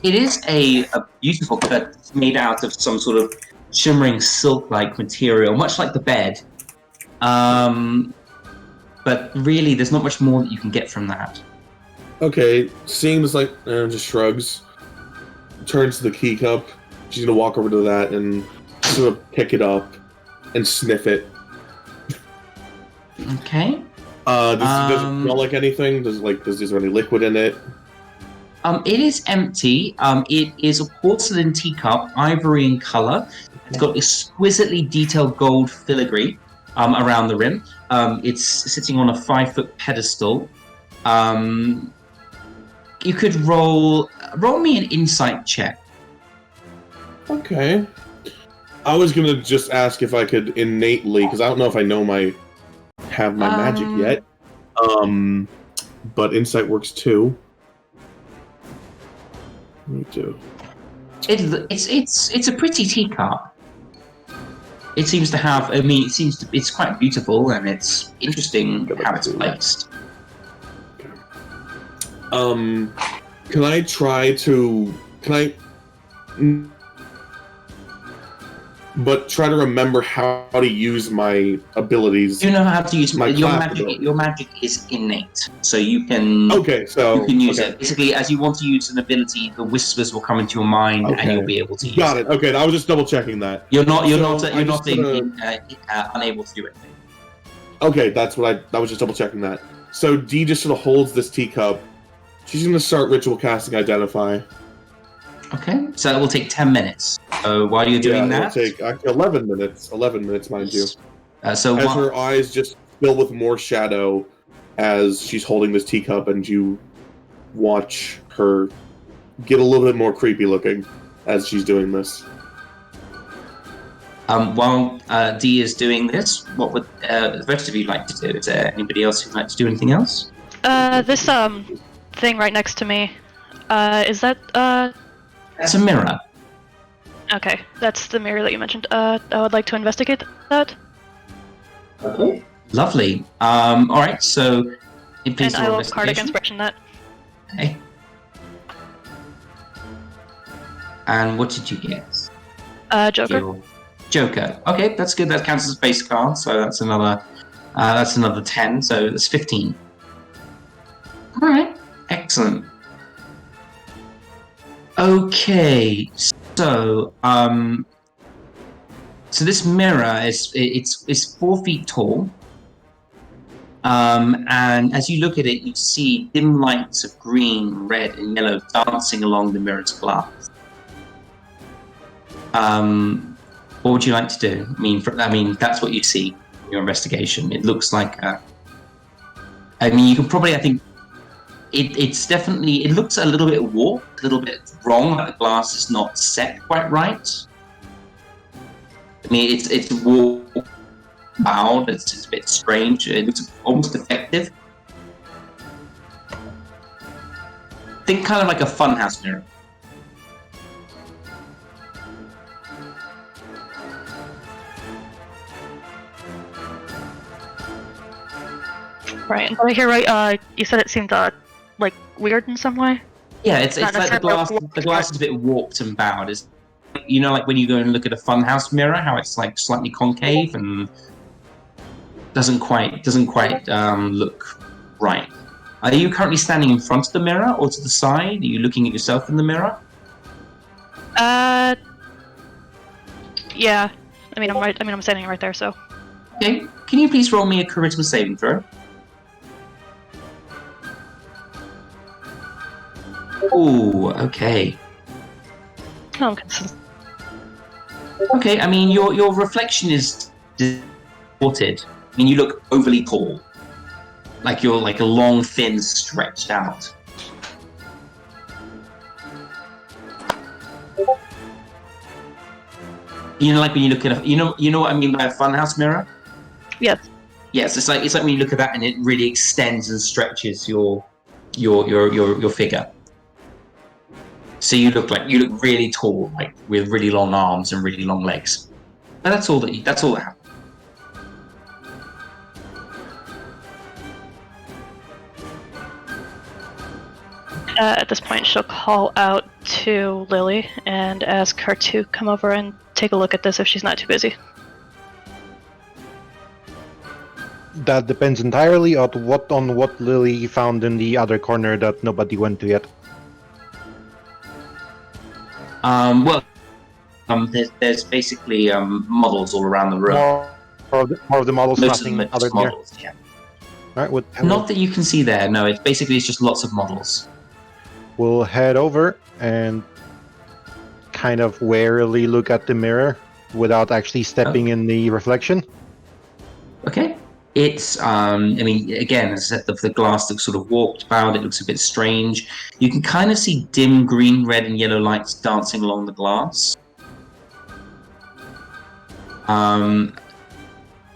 is a beautiful curtain. It's made out of some sort of shimmering silk-like material, much like the bed. But really, there's not much more that you can get from that. Okay, seems like just shrugs. Turns to the key cup. She's gonna walk over to that and sort of pick it up and sniff it. Okay. Does it smell like anything? Is there any liquid in it? It is empty. It is a porcelain teacup, ivory in color. It's got exquisitely detailed gold filigree around the rim. It's sitting on a 5-foot pedestal. You could roll me an insight check. Okay. I was gonna just ask if I could innately, because I don't know if I have my magic yet. But insight works too. Me too. It's a pretty teacup. It seems to have. It's quite beautiful and it's interesting how it's placed. Can I try to? But try to remember how to use my abilities. You know how to use your magic. ability. Your magic is innate, so you can. Okay, so you can use it. Basically, as you want to use an ability, the whispers will come into your mind, and you'll be able to use it. Got it. Okay, I was just double checking that. You're not unable to do anything. Okay, I was just double checking that. So Dee just sort of holds this teacup. She's going to start ritual casting Identify. Okay, so it will take 10 minutes. So while you're doing that... it'll take 11 minutes. 11 minutes, mind you. So as her eyes just fill with more shadow as she's holding this teacup, and you watch her get a little bit more creepy looking as she's doing this. While Dee is doing this, what would the rest of you like to do? Is there anybody else who'd like to do anything else? This thing right next to me. Is that That's a mirror. Okay, that's the mirror that you mentioned. I would like to investigate that. Okay. Lovely. All right. So, and I will card inspiration that. Okay. And what did you get? Joker. Joker. Okay, that's good. That counts as a base card. So that's another 10. So that's 15. All right. Excellent. Okay. So this mirror is 4 feet tall. And as you look at it, you see dim lights of green, red, and yellow dancing along the mirror's glass. What would you like to do? I mean, that's what you see in your investigation. It looks like I mean, you can probably, I think, it's definitely, it looks a little bit warped, a little bit wrong, like the glass is not set quite right. I mean, it's warped, bowed, it's a bit strange, it looks almost defective. Think kind of like a funhouse mirror. Right. Did I hear right? You said it seemed like weird in some way. Yeah, it's like the glass. The glass is a bit warped and bowed. It's, you know, like when you go and look at a funhouse mirror, how it's like slightly concave and doesn't quite look right. Are you currently standing in front of the mirror or to the side? Are you looking at yourself in the mirror? Yeah. I mean, I'm standing right there, so. Okay. Can you please roll me a charisma saving throw? Ooh, okay. Oh, consistent. Okay, I mean, your reflection is distorted. I mean, you look overly tall. Like you're like a long, thin, stretched out. You know, like when you look at a, you know what I mean by a funhouse mirror? Yes. Yes, it's like when you look at that and it really extends and stretches your figure. So you look really tall, like with really long arms and really long legs. And that's all that happens. At this point, she'll call out to Lily and ask her to come over and take a look at this if she's not too busy. That depends entirely on what Lily found in the other corner that nobody went to yet. There's basically models all around the room. More of the models, Most nothing of them are other just than models, yeah. All right, Not that you can see there. No, it's just lots of models. We'll head over and kind of warily look at the mirror without actually stepping in the reflection. Okay. It's, I mean, again, as I said, the glass looks sort of warped, bowed, it looks a bit strange. You can kind of see dim green, red, and yellow lights dancing along the glass. And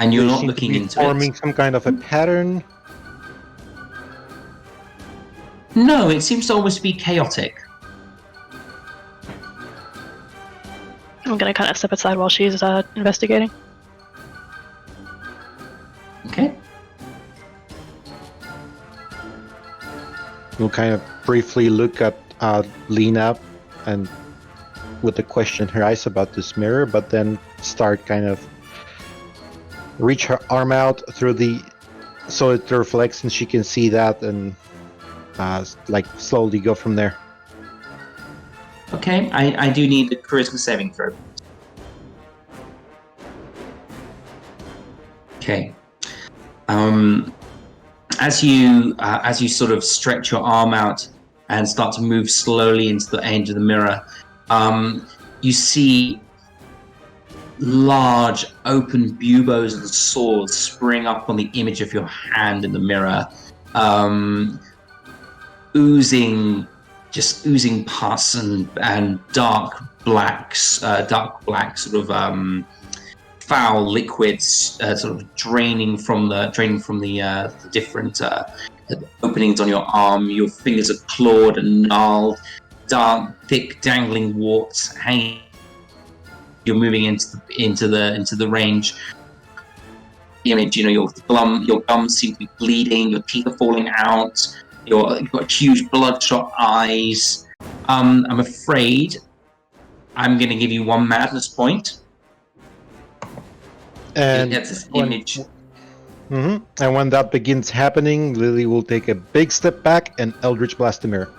you're not looking into forming it. some kind of a pattern. No, it seems to almost be chaotic. I'm gonna kind of step aside while she's investigating. Okay. We'll kind of briefly look at Lena and with a question in her eyes about this mirror, but then start kind of reach her arm out through so it reflects and she can see that and like slowly go from there. Okay, I do need a charisma saving throw. Okay. As you sort of stretch your arm out and start to move slowly into the edge of the mirror, you see large open buboes and swords spring up on the image of your hand in the mirror, oozing pus and dark black sort of foul liquids sort of draining from the different openings on your arm. Your fingers are clawed and gnarled, dark, thick, dangling warts hanging. You're moving into the range. Image, your gums seem to be bleeding. Your teeth are falling out. You've got huge bloodshot eyes. I'm afraid I'm going to give you one madness point. And that's this image. And when that begins happening, Lily will take a big step back and Eldritch Blast the mirror.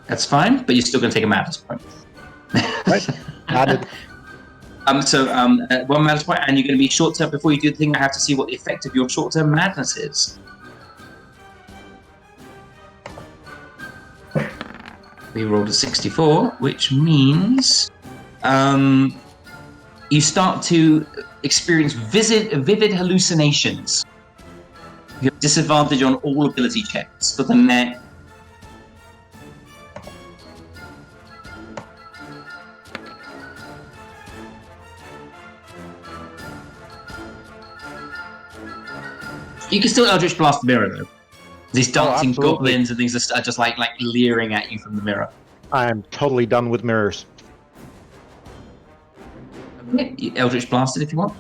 That's fine, but you're still going to take a madness point. Right. Added. One madness point, and you're going to be short-term. Before you do the thing, I have to see what the effect of your short-term madness is. We rolled a 64, which means you start to experience vivid hallucinations. You have disadvantage on all ability checks for the next. You can still Eldritch Blast the mirror though. These dancing goblins and things are just like leering at you from the mirror. I'm totally done with mirrors. Okay, you Eldritch Blast it if you want.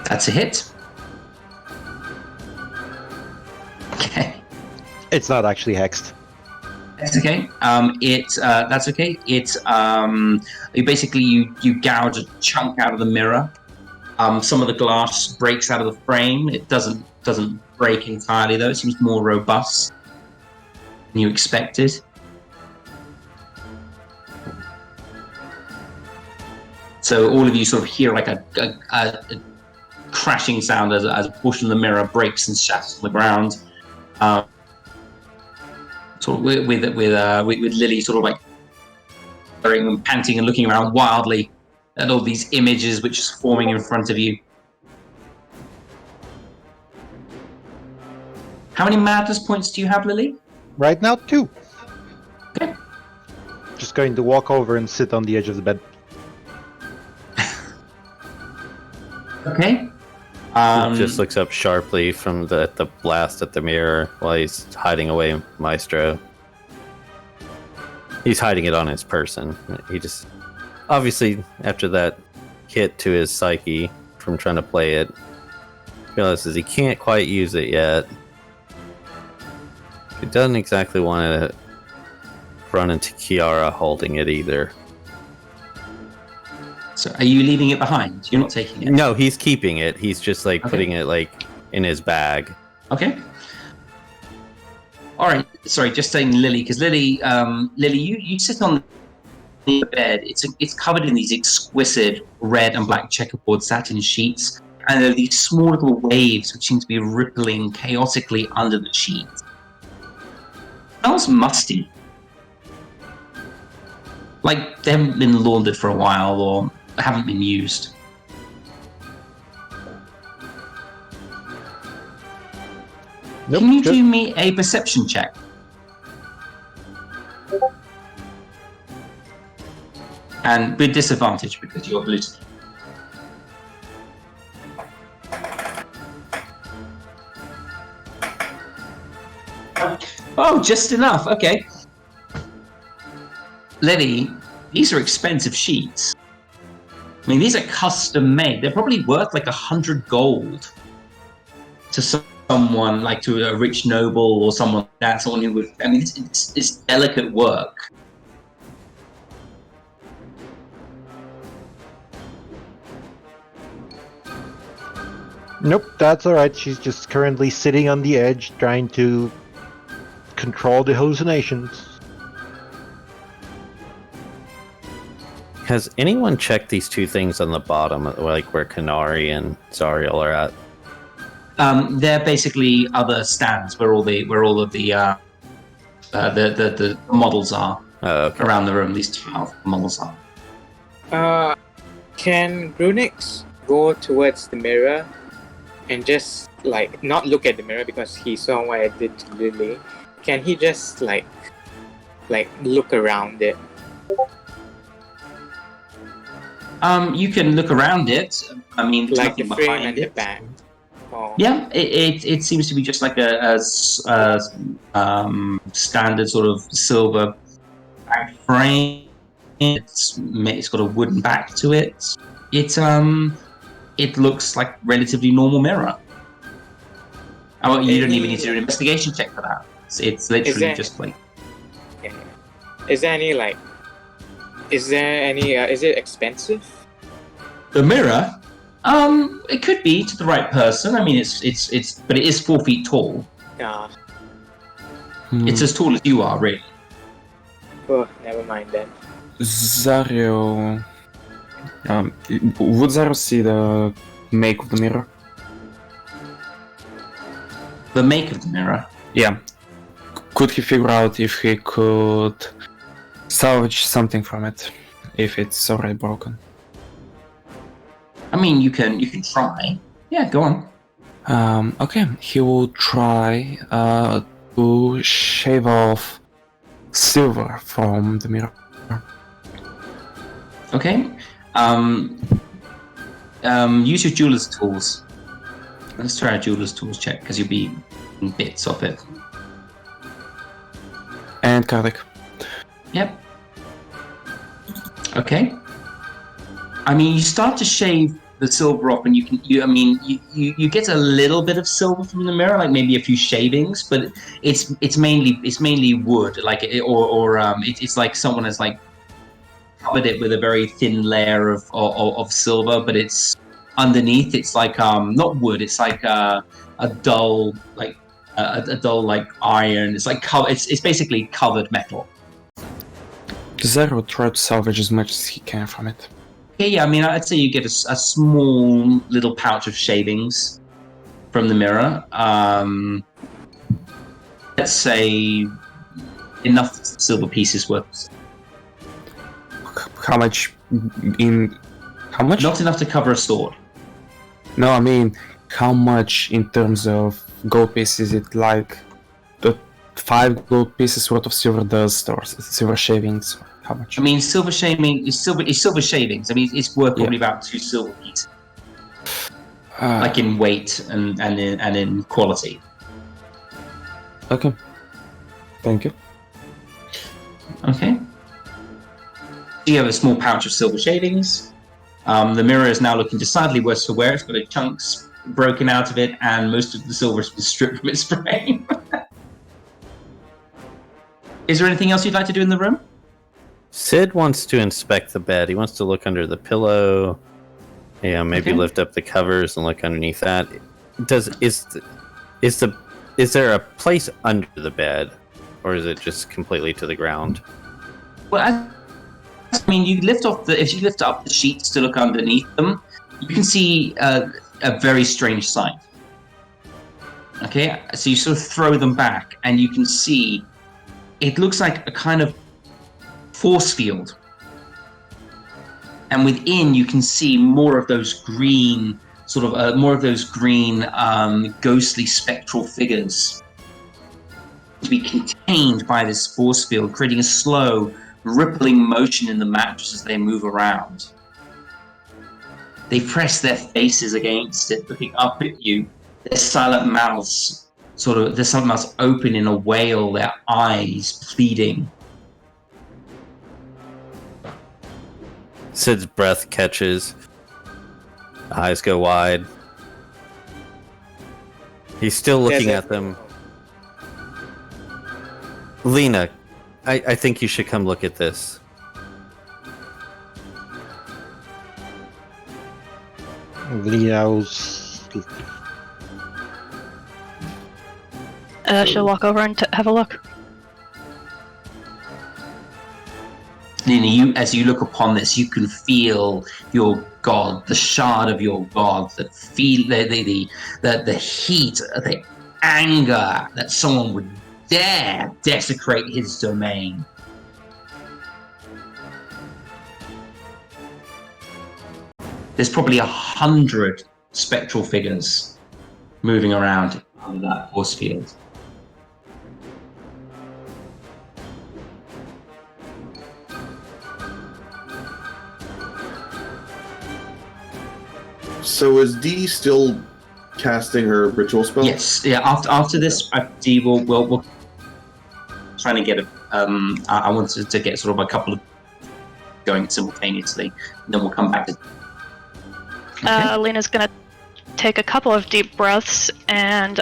That's a hit. Okay. It's not actually hexed. That's okay. That's okay. It's you gouge a chunk out of the mirror. Some of the glass breaks out of the frame. It doesn't break entirely though. It seems more robust than you expected. So all of you sort of hear like a crashing sound as a portion of the mirror breaks and shatters on the ground. Sort of with Lily sort of like panting and looking around wildly at all these images which is forming in front of you. How many madness points do you have, Lily? Right now, 2. Okay. Just going to walk over and sit on the edge of the bed. Okay. Just looks up sharply from the blast at the mirror while he's hiding away Maestro. He's hiding it on his person. He just obviously after that hit to his psyche from trying to play it, realizes he can't quite use it yet. He doesn't exactly want to run into Kiara holding it either. So are you leaving it behind? You're not taking it? No, he's keeping it. He's just like putting it like in his bag. Okay. All right. Sorry, just saying Lily, because Lily, you sit on the bed. It's covered in these exquisite red and black checkerboard satin sheets, and there are these small little waves which seem to be rippling chaotically under the sheets. It smells musty. Like they haven't been laundered for a while or haven't been used. Nope, Can you do me a perception check? And with disadvantage because you're blue. Oh, just enough. Okay. Lily, these are expensive sheets. I mean, these are custom made. They're probably worth like 100 gold to someone, like to a rich noble or someone like that. Someone who would. I mean, it's delicate work. Nope, that's alright. She's just currently sitting on the edge trying to control the hallucinations. Has anyone checked these two things on the bottom, like where KENARI and ZARRIEL are at? They're basically other stands where all of the models are around the room. These 12 models are. Can GRUNIX go towards the mirror and just like not look at the mirror because he saw what I did to Lily? Can he just like look around it? You can look around it. I mean, there's Like the nothing frame behind and it. the back. Oh. Yeah, it seems to be just like a standard sort of silver back frame. It's got a wooden back to it. It looks like relatively normal mirror. Oh, you don't even need to do an investigation check for that. It's literally just like. Yeah. Is there any like? Is it expensive? The mirror? It could be to the right person. I mean, but it is 4 feet tall. Yeah. It's as tall as you are, really. Oh, never mind then. ZARRIEL. Would ZARRIEL see the make of the mirror? The make of the mirror? Yeah. Could he figure out if he could salvage something from it? if it's already broken. I mean, you can try. Yeah, go on. Okay, he will try to shave off silver from the mirror. Okay. Use your jeweler's tools. Let's try a jeweler's tools check because you'll be in bits of it. And Kardik. Yep. Okay. I mean, you start to shave the silver off, and you get a little bit of silver from the mirror, like maybe a few shavings, but it's mainly wood, like it's like someone has like covered it with a very thin layer of silver, but it's underneath. It's like not wood. It's like a dull like iron. It's like it's basically covered metal. Zero will try to salvage as much as he can from it. Yeah, I mean, I'd say you get a small little pouch of shavings from the mirror. Let's say enough silver pieces worth. How much? How much? Not enough to cover a sword. No, I mean, how much in terms of gold pieces? Is it like the 5 gold pieces worth of silver dust or silver shavings? How much? I mean, silver shaving is silver shavings. I mean, it's worth probably about 2 silver pieces, like in weight and in quality. Okay. Thank you. Okay. You have a small pouch of silver shavings. The mirror is now looking decidedly worse for wear. It's got chunks broken out of it, and most of the silver has been stripped from its frame. Is there anything else you'd like to do in the room? Sid wants to inspect the bed. He wants to look under the pillow. Yeah, maybe lift up the covers and look underneath that. Is there a place under the bed, or is it just completely to the ground? Well, I mean, if you lift up the sheets to look underneath them, you can see a very strange sight. Okay, so you sort of throw them back, and you can see it looks like a kind of force field, and within you can see more of those green ghostly spectral figures to be contained by this force field, creating a slow rippling motion in the mattress as they move around. They press their faces against it, looking up at you, their silent mouths open in a wail, their eyes pleading. Sid's breath catches. Eyes go wide. He's still looking at them. Lena, I think you should come look at this. Lena's... She'll walk over and have a look. Lena, as you look upon this, you can feel your god, the shard of your god, the heat, the anger that someone would dare desecrate his domain. There's probably 100 spectral figures moving around under that force field. So is Dee still casting her ritual spell? Yes. Yeah. After this, Dee will trying to get a. I wanted to get sort of a couple of going simultaneously, and then we'll come back to. Okay. Lena's gonna take a couple of deep breaths and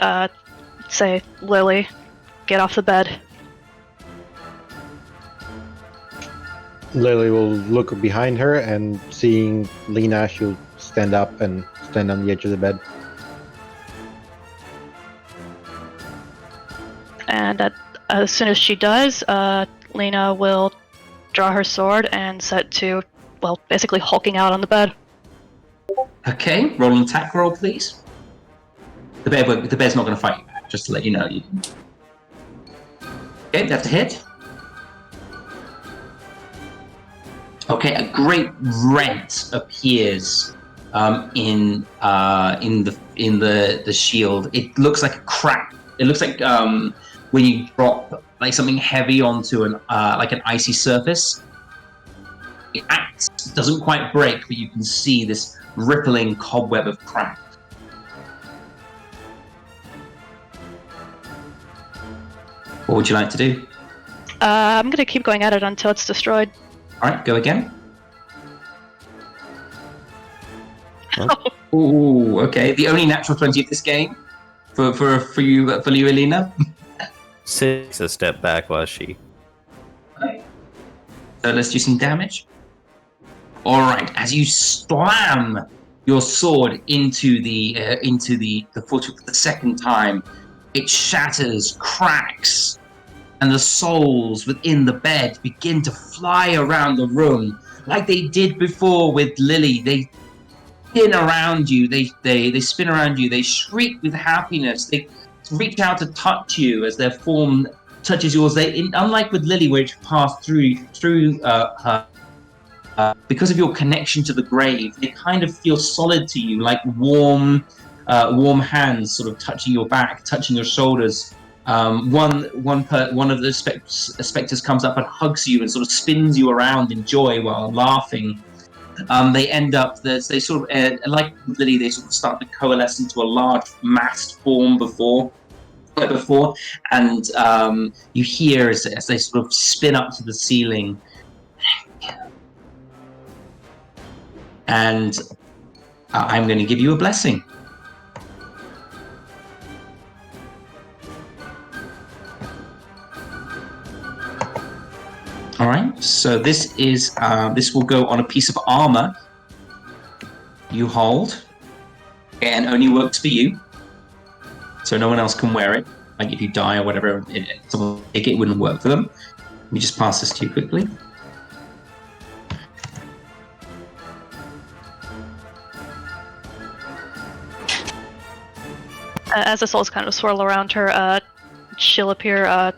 say, "Lily, get off the bed." Lily will look behind her, and seeing Lena, she'll stand up and stand on the edge of the bed. And as soon as she does, Lena will draw her sword and set to, well, basically hulking out on the bed. Okay, roll an attack roll, please. The bear's not going to fight you back, just to let you know. Okay, that's a hit. Okay, a great rent appears in the shield. It looks like a crack. It looks like when you drop like something heavy onto an icy surface. It doesn't quite break, but you can see this rippling cobweb of crack. What would you like to do? I'm gonna keep going at it until it's destroyed. All right, go again. Ooh, okay. The only natural 20 of this game for you, Elena. 6 a step back was she. Okay. So let's do some damage. All right, as you slam your sword into the foot for the second time, it shatters, cracks, and the souls within the bed begin to fly around the room like they did before with Lily. They spin around you. They spin around you. They shriek with happiness. They reach out to touch you as their form touches yours. Unlike with Lily, which passed through her. Because of your connection to the grave, they kind of feel solid to you, like warm hands sort of touching your back, touching your shoulders. One of the specters comes up and hugs you and sort of spins you around in joy while laughing. They end up, they sort of, like Lily, they sort of start to coalesce into a large massed form before, and you hear as they sort of spin up to the ceiling. And I'm going to give you a blessing. All right. So this will go on a piece of armor you hold, and only works for you. So no one else can wear it. Like if you die or whatever, someone take it, wouldn't work for them. Let me just pass this to you quickly. As the souls kind of swirl around her, she'll appear a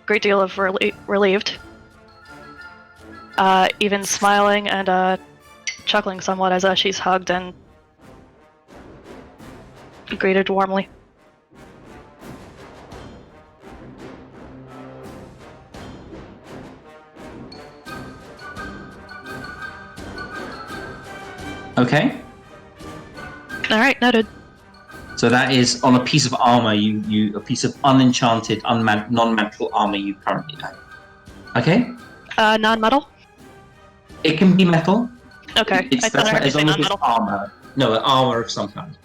great deal of relieved, even smiling and chuckling somewhat as she's hugged and greeted warmly. Okay. All right, noted. So that is on a piece of armor, a piece of unenchanted, non-magical armor you currently have. Okay? Non-metal? It can be metal. Okay. As long as it's armor. No, armor of some kind.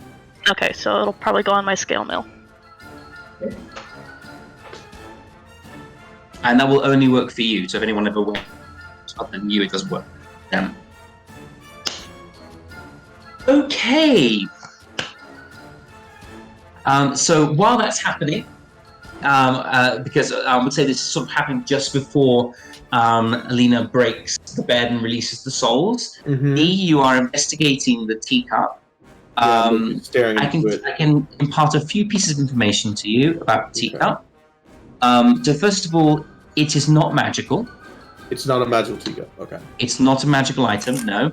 Okay, so it'll probably go on my scale mill. Okay. And that will only work for you, so if anyone ever wears other than you, it doesn't work for them. Okay. So while that's happening, because I would say this is sort of happening just before Elena breaks the bed and releases the souls. Mm-hmm. You are investigating the teacup. Staring into it. I can impart a few pieces of information to you about the teacup. So first of all, it is not magical. It's not a magical teacup. Okay. It's not a magical item, no.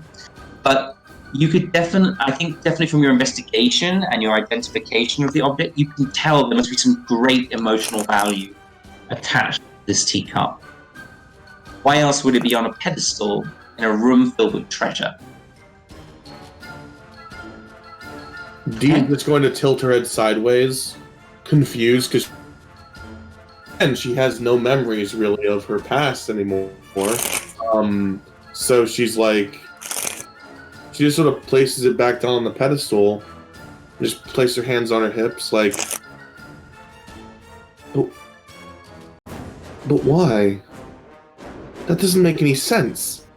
But you could definitely from your investigation and your identification of the object, you can tell there must be some great emotional value attached to this teacup. Why else would it be on a pedestal in a room filled with treasure? Dee is going to tilt her head sideways, confused, because she has no memories really of her past anymore. So she's like, she just sort of places it back down on the pedestal, just place her hands on her hips, like, but why? That doesn't make any sense.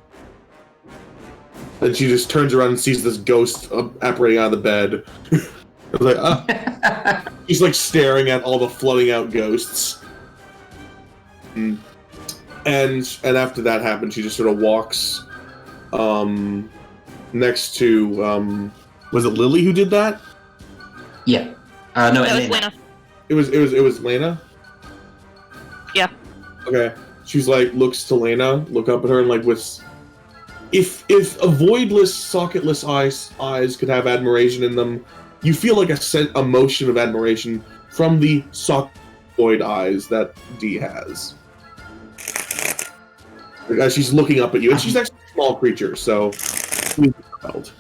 And she just turns around and sees this ghost apparating out of the bed. I was like, She's like staring at all the floating out ghosts. And after that happens, she just sort of walks next to was it Lily who did that? Yeah. No, It was Lena. It was Lena? Yeah. Okay. she's like, looks to Lena, look up at her, and like with, if a voidless, socketless eyes could have admiration in them, you feel like a motion of admiration from the void eyes that D has. Like, as she's looking up at you, and she's actually a small creature, so she's a child.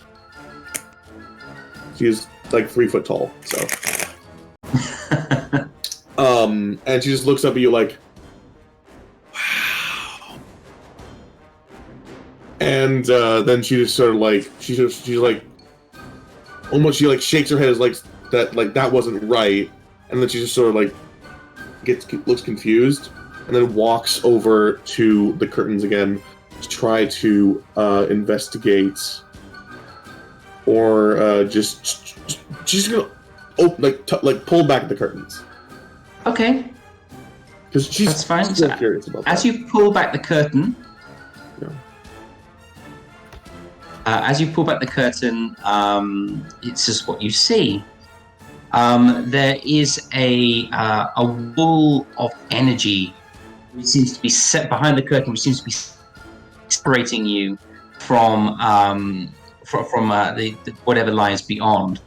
She is like 3 foot tall, so. And she just looks up at you like, wow. And then she just sort of like, she's like, almost she like shakes her head as like that wasn't right, and then she just sort of like looks confused, and then walks over to the curtains again to try to investigate, or she's gonna pull back the curtains. Okay. Because That's fine. Still curious about as that. you pull back the curtain, as you pull back the curtain, it's just what you see. There is a wall of energy which seems to be set behind the curtain, which seems to be separating you from the whatever lies beyond.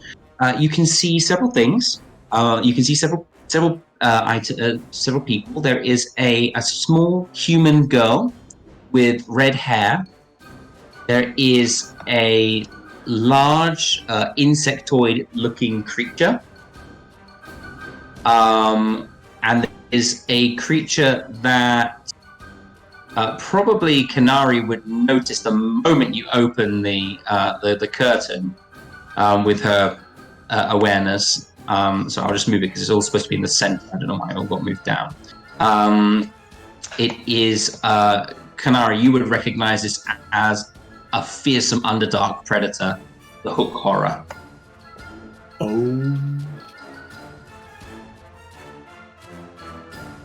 You can see several things. You can see several people. There is a small human girl with red hair. There is a large insectoid-looking creature. And there is a creature that probably KENARI would notice the moment you open the curtain with her awareness. So I'll just move it because it's all supposed to be in the center. I don't know why it all got moved down. It is KENARI. You would recognize this as a fearsome Underdark predator, the Hook Horror. Oh.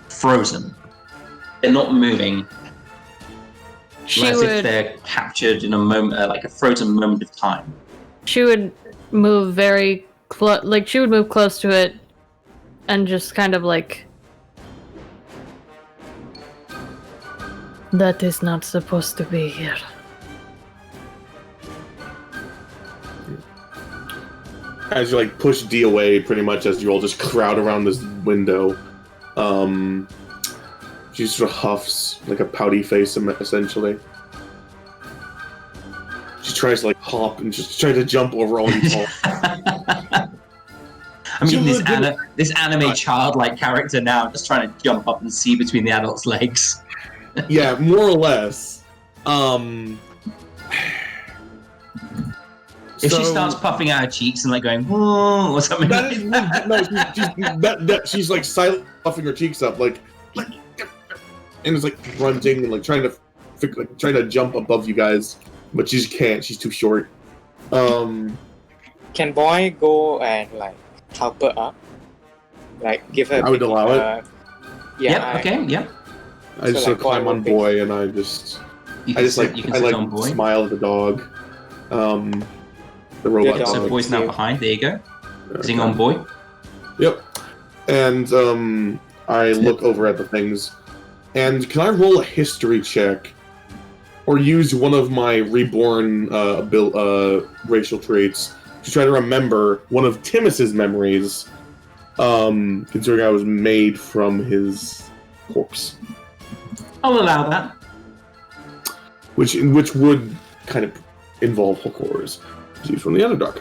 Frozen. They're not moving. She as would, if they're captured in a moment, like a frozen moment of time. She would move very close, like she would move close to it, and just kind of like. That is not supposed to be here. As you like push D away, pretty much as you all just crowd around this window, she sort of huffs like a pouty face, essentially. She tries to like hop and just try to jump over all you all. I mean, this anime childlike character now just trying to jump up and see between the adult's legs. Yeah, more or less. If she starts puffing out her cheeks and like going, "Whoa," or something that is, no, she's like silently puffing her cheeks up, like, and it's like grunting and like trying to jump above you guys, but she just can't. She's too short. Can boy go and like help her up? Like give her. I would allow it. Yeah. Okay. Yep. I just like climb on boy and I just smile at the dog. The robot dog. So boy's now behind. There you go. Sitting on boy. Yep. And I look over at the things. And can I roll a history check, or use one of my reborn racial traits to try to remember one of Timmus's memories, considering I was made from his corpse? I'll allow that. Which would kind of involve Hulk horrors. He's from the Underdark.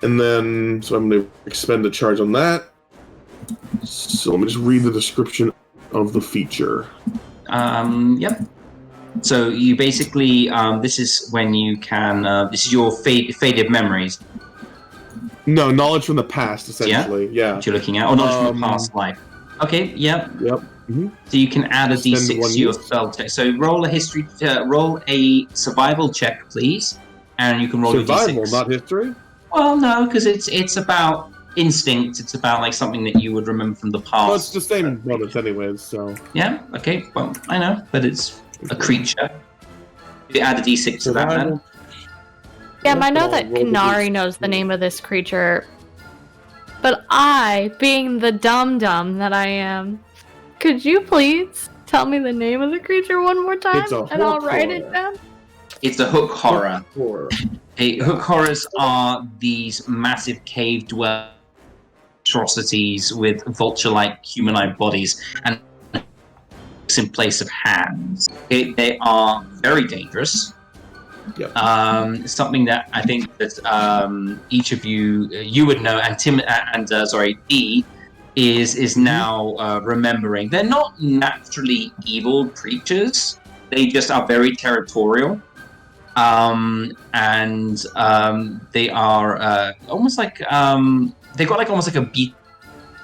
And then, so I'm going to expend a charge on that. So let me just read the description of the feature. Yep. So you basically, this is when you can, this is your faded memories. No, knowledge from the past, essentially. Yeah. What you're looking at, or knowledge from a past life. Okay. Yep. Yep. Mm-hmm. So you can add a d6 to your spell check. So roll a survival check, please, and you can roll survival, a d6. Not history. Well, no, because it's about instinct. It's about like something that you would remember from the past. Well, it's the same bonus, anyways. So. Yeah. Okay. Well, I know, but it's a creature. You add a d6 to that, then. Yeah, I know that KENARI knows the name of this creature. But I, being the dum-dum that I am, could you please tell me the name of the creature one more time? And I'll write it down. It's a hook horror. Hook horrors are these massive cave dwell atrocities with vulture-like humanoid bodies and in place of hands. They are very dangerous. Yep. Something that I think that each of you would know, and D is now remembering. They're not naturally evil creatures. They just are very territorial. They are almost like they've got like almost like a beak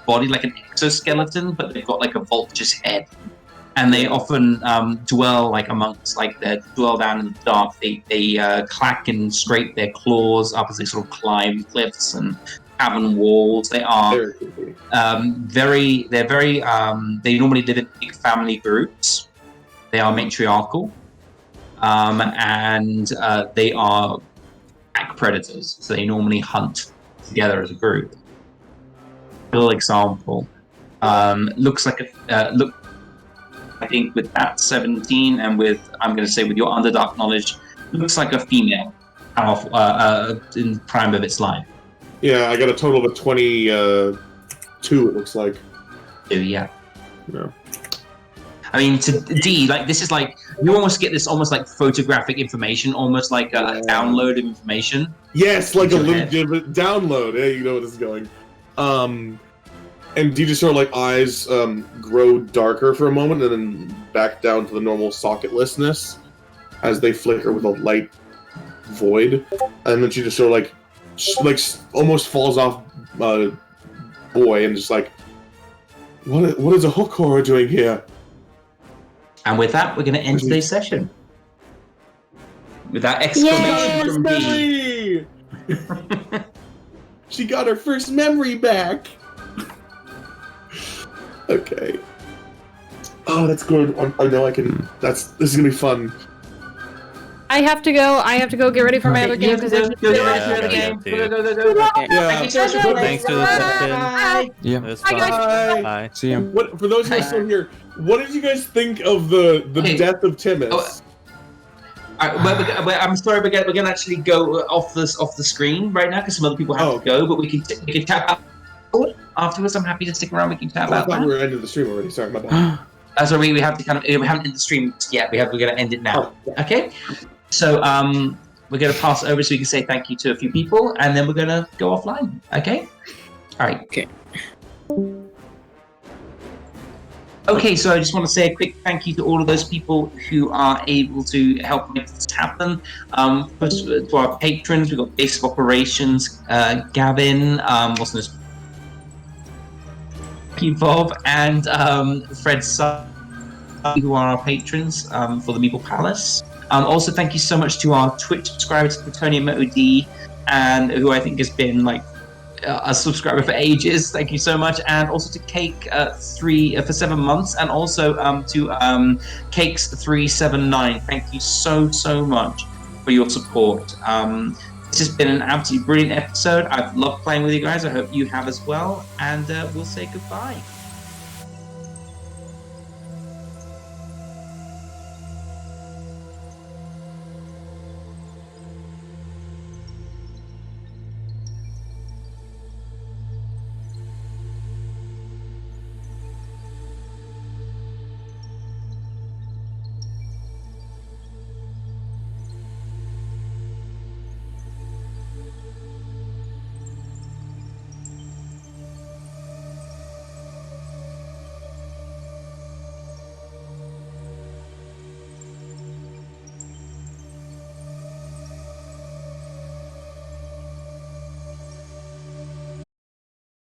body, like an exoskeleton, but they've got like a vulture's head. And they often dwell like amongst, like they dwell down in the dark. They clack and scrape their claws up as they sort of climb cliffs and cavern walls. They are they normally live in big family groups. They are matriarchal. And they are pack predators, so they normally hunt together as a group. A little example looks like I think with that 17 and with I'm going to say with your Underdark knowledge, looks like a female in the prime of its life. Yeah, I got a total of a 22. It looks like. Yeah. No. I mean, to D, like this is like you almost get this almost like photographic information, almost like a download of information. Yes, like a legitimate download. Hey, you know where this is going. And D just sort of like eyes grow darker for a moment, and then back down to the normal socketlessness as they flicker with a light void, and then she just sort of like almost falls off boy and just like, what is a hook horror doing here? And with that, we're going to end today's session. With that exclamation from D. She got her first memory back. Okay. Oh, that's good. I know I can. This is gonna be fun. I have to go get ready for my other game because there's Go. Yeah. Thanks for the session. Yeah. It was Bye, fun. guys. Bye. See you. What for those of you still here? What did you guys think of the death of Timmus? I'm sorry, we're gonna actually go off the screen right now because some other people have to go, but we can tap out afterwards. I'm happy to stick around. We can tap out. I thought we were ending the stream already. Sorry, my bad. Sorry, we have to we haven't ended the stream yet. We're gonna end it now. Okay. So we're gonna pass it over so we can say thank you to a few people, and then we're gonna go offline. Okay. All right. Okay. Okay, so I just want to say a quick thank you to all of those people who are able to help make this happen. First, to our patrons, we've got Base of Operations, Gavin, Evolve, and Fred Sutton, who are our patrons for the Meeple Palace. Also, thank you so much to our Twitch subscribers, Plutonium OD, and who I think has been like a subscriber for ages. Thank you so much, and also to Cake 3 for 7 months, and also to Cakes 379. Thank you so much for your support. This has been an absolutely brilliant episode. I've loved playing with you guys. I hope you have as well, and we'll say goodbye.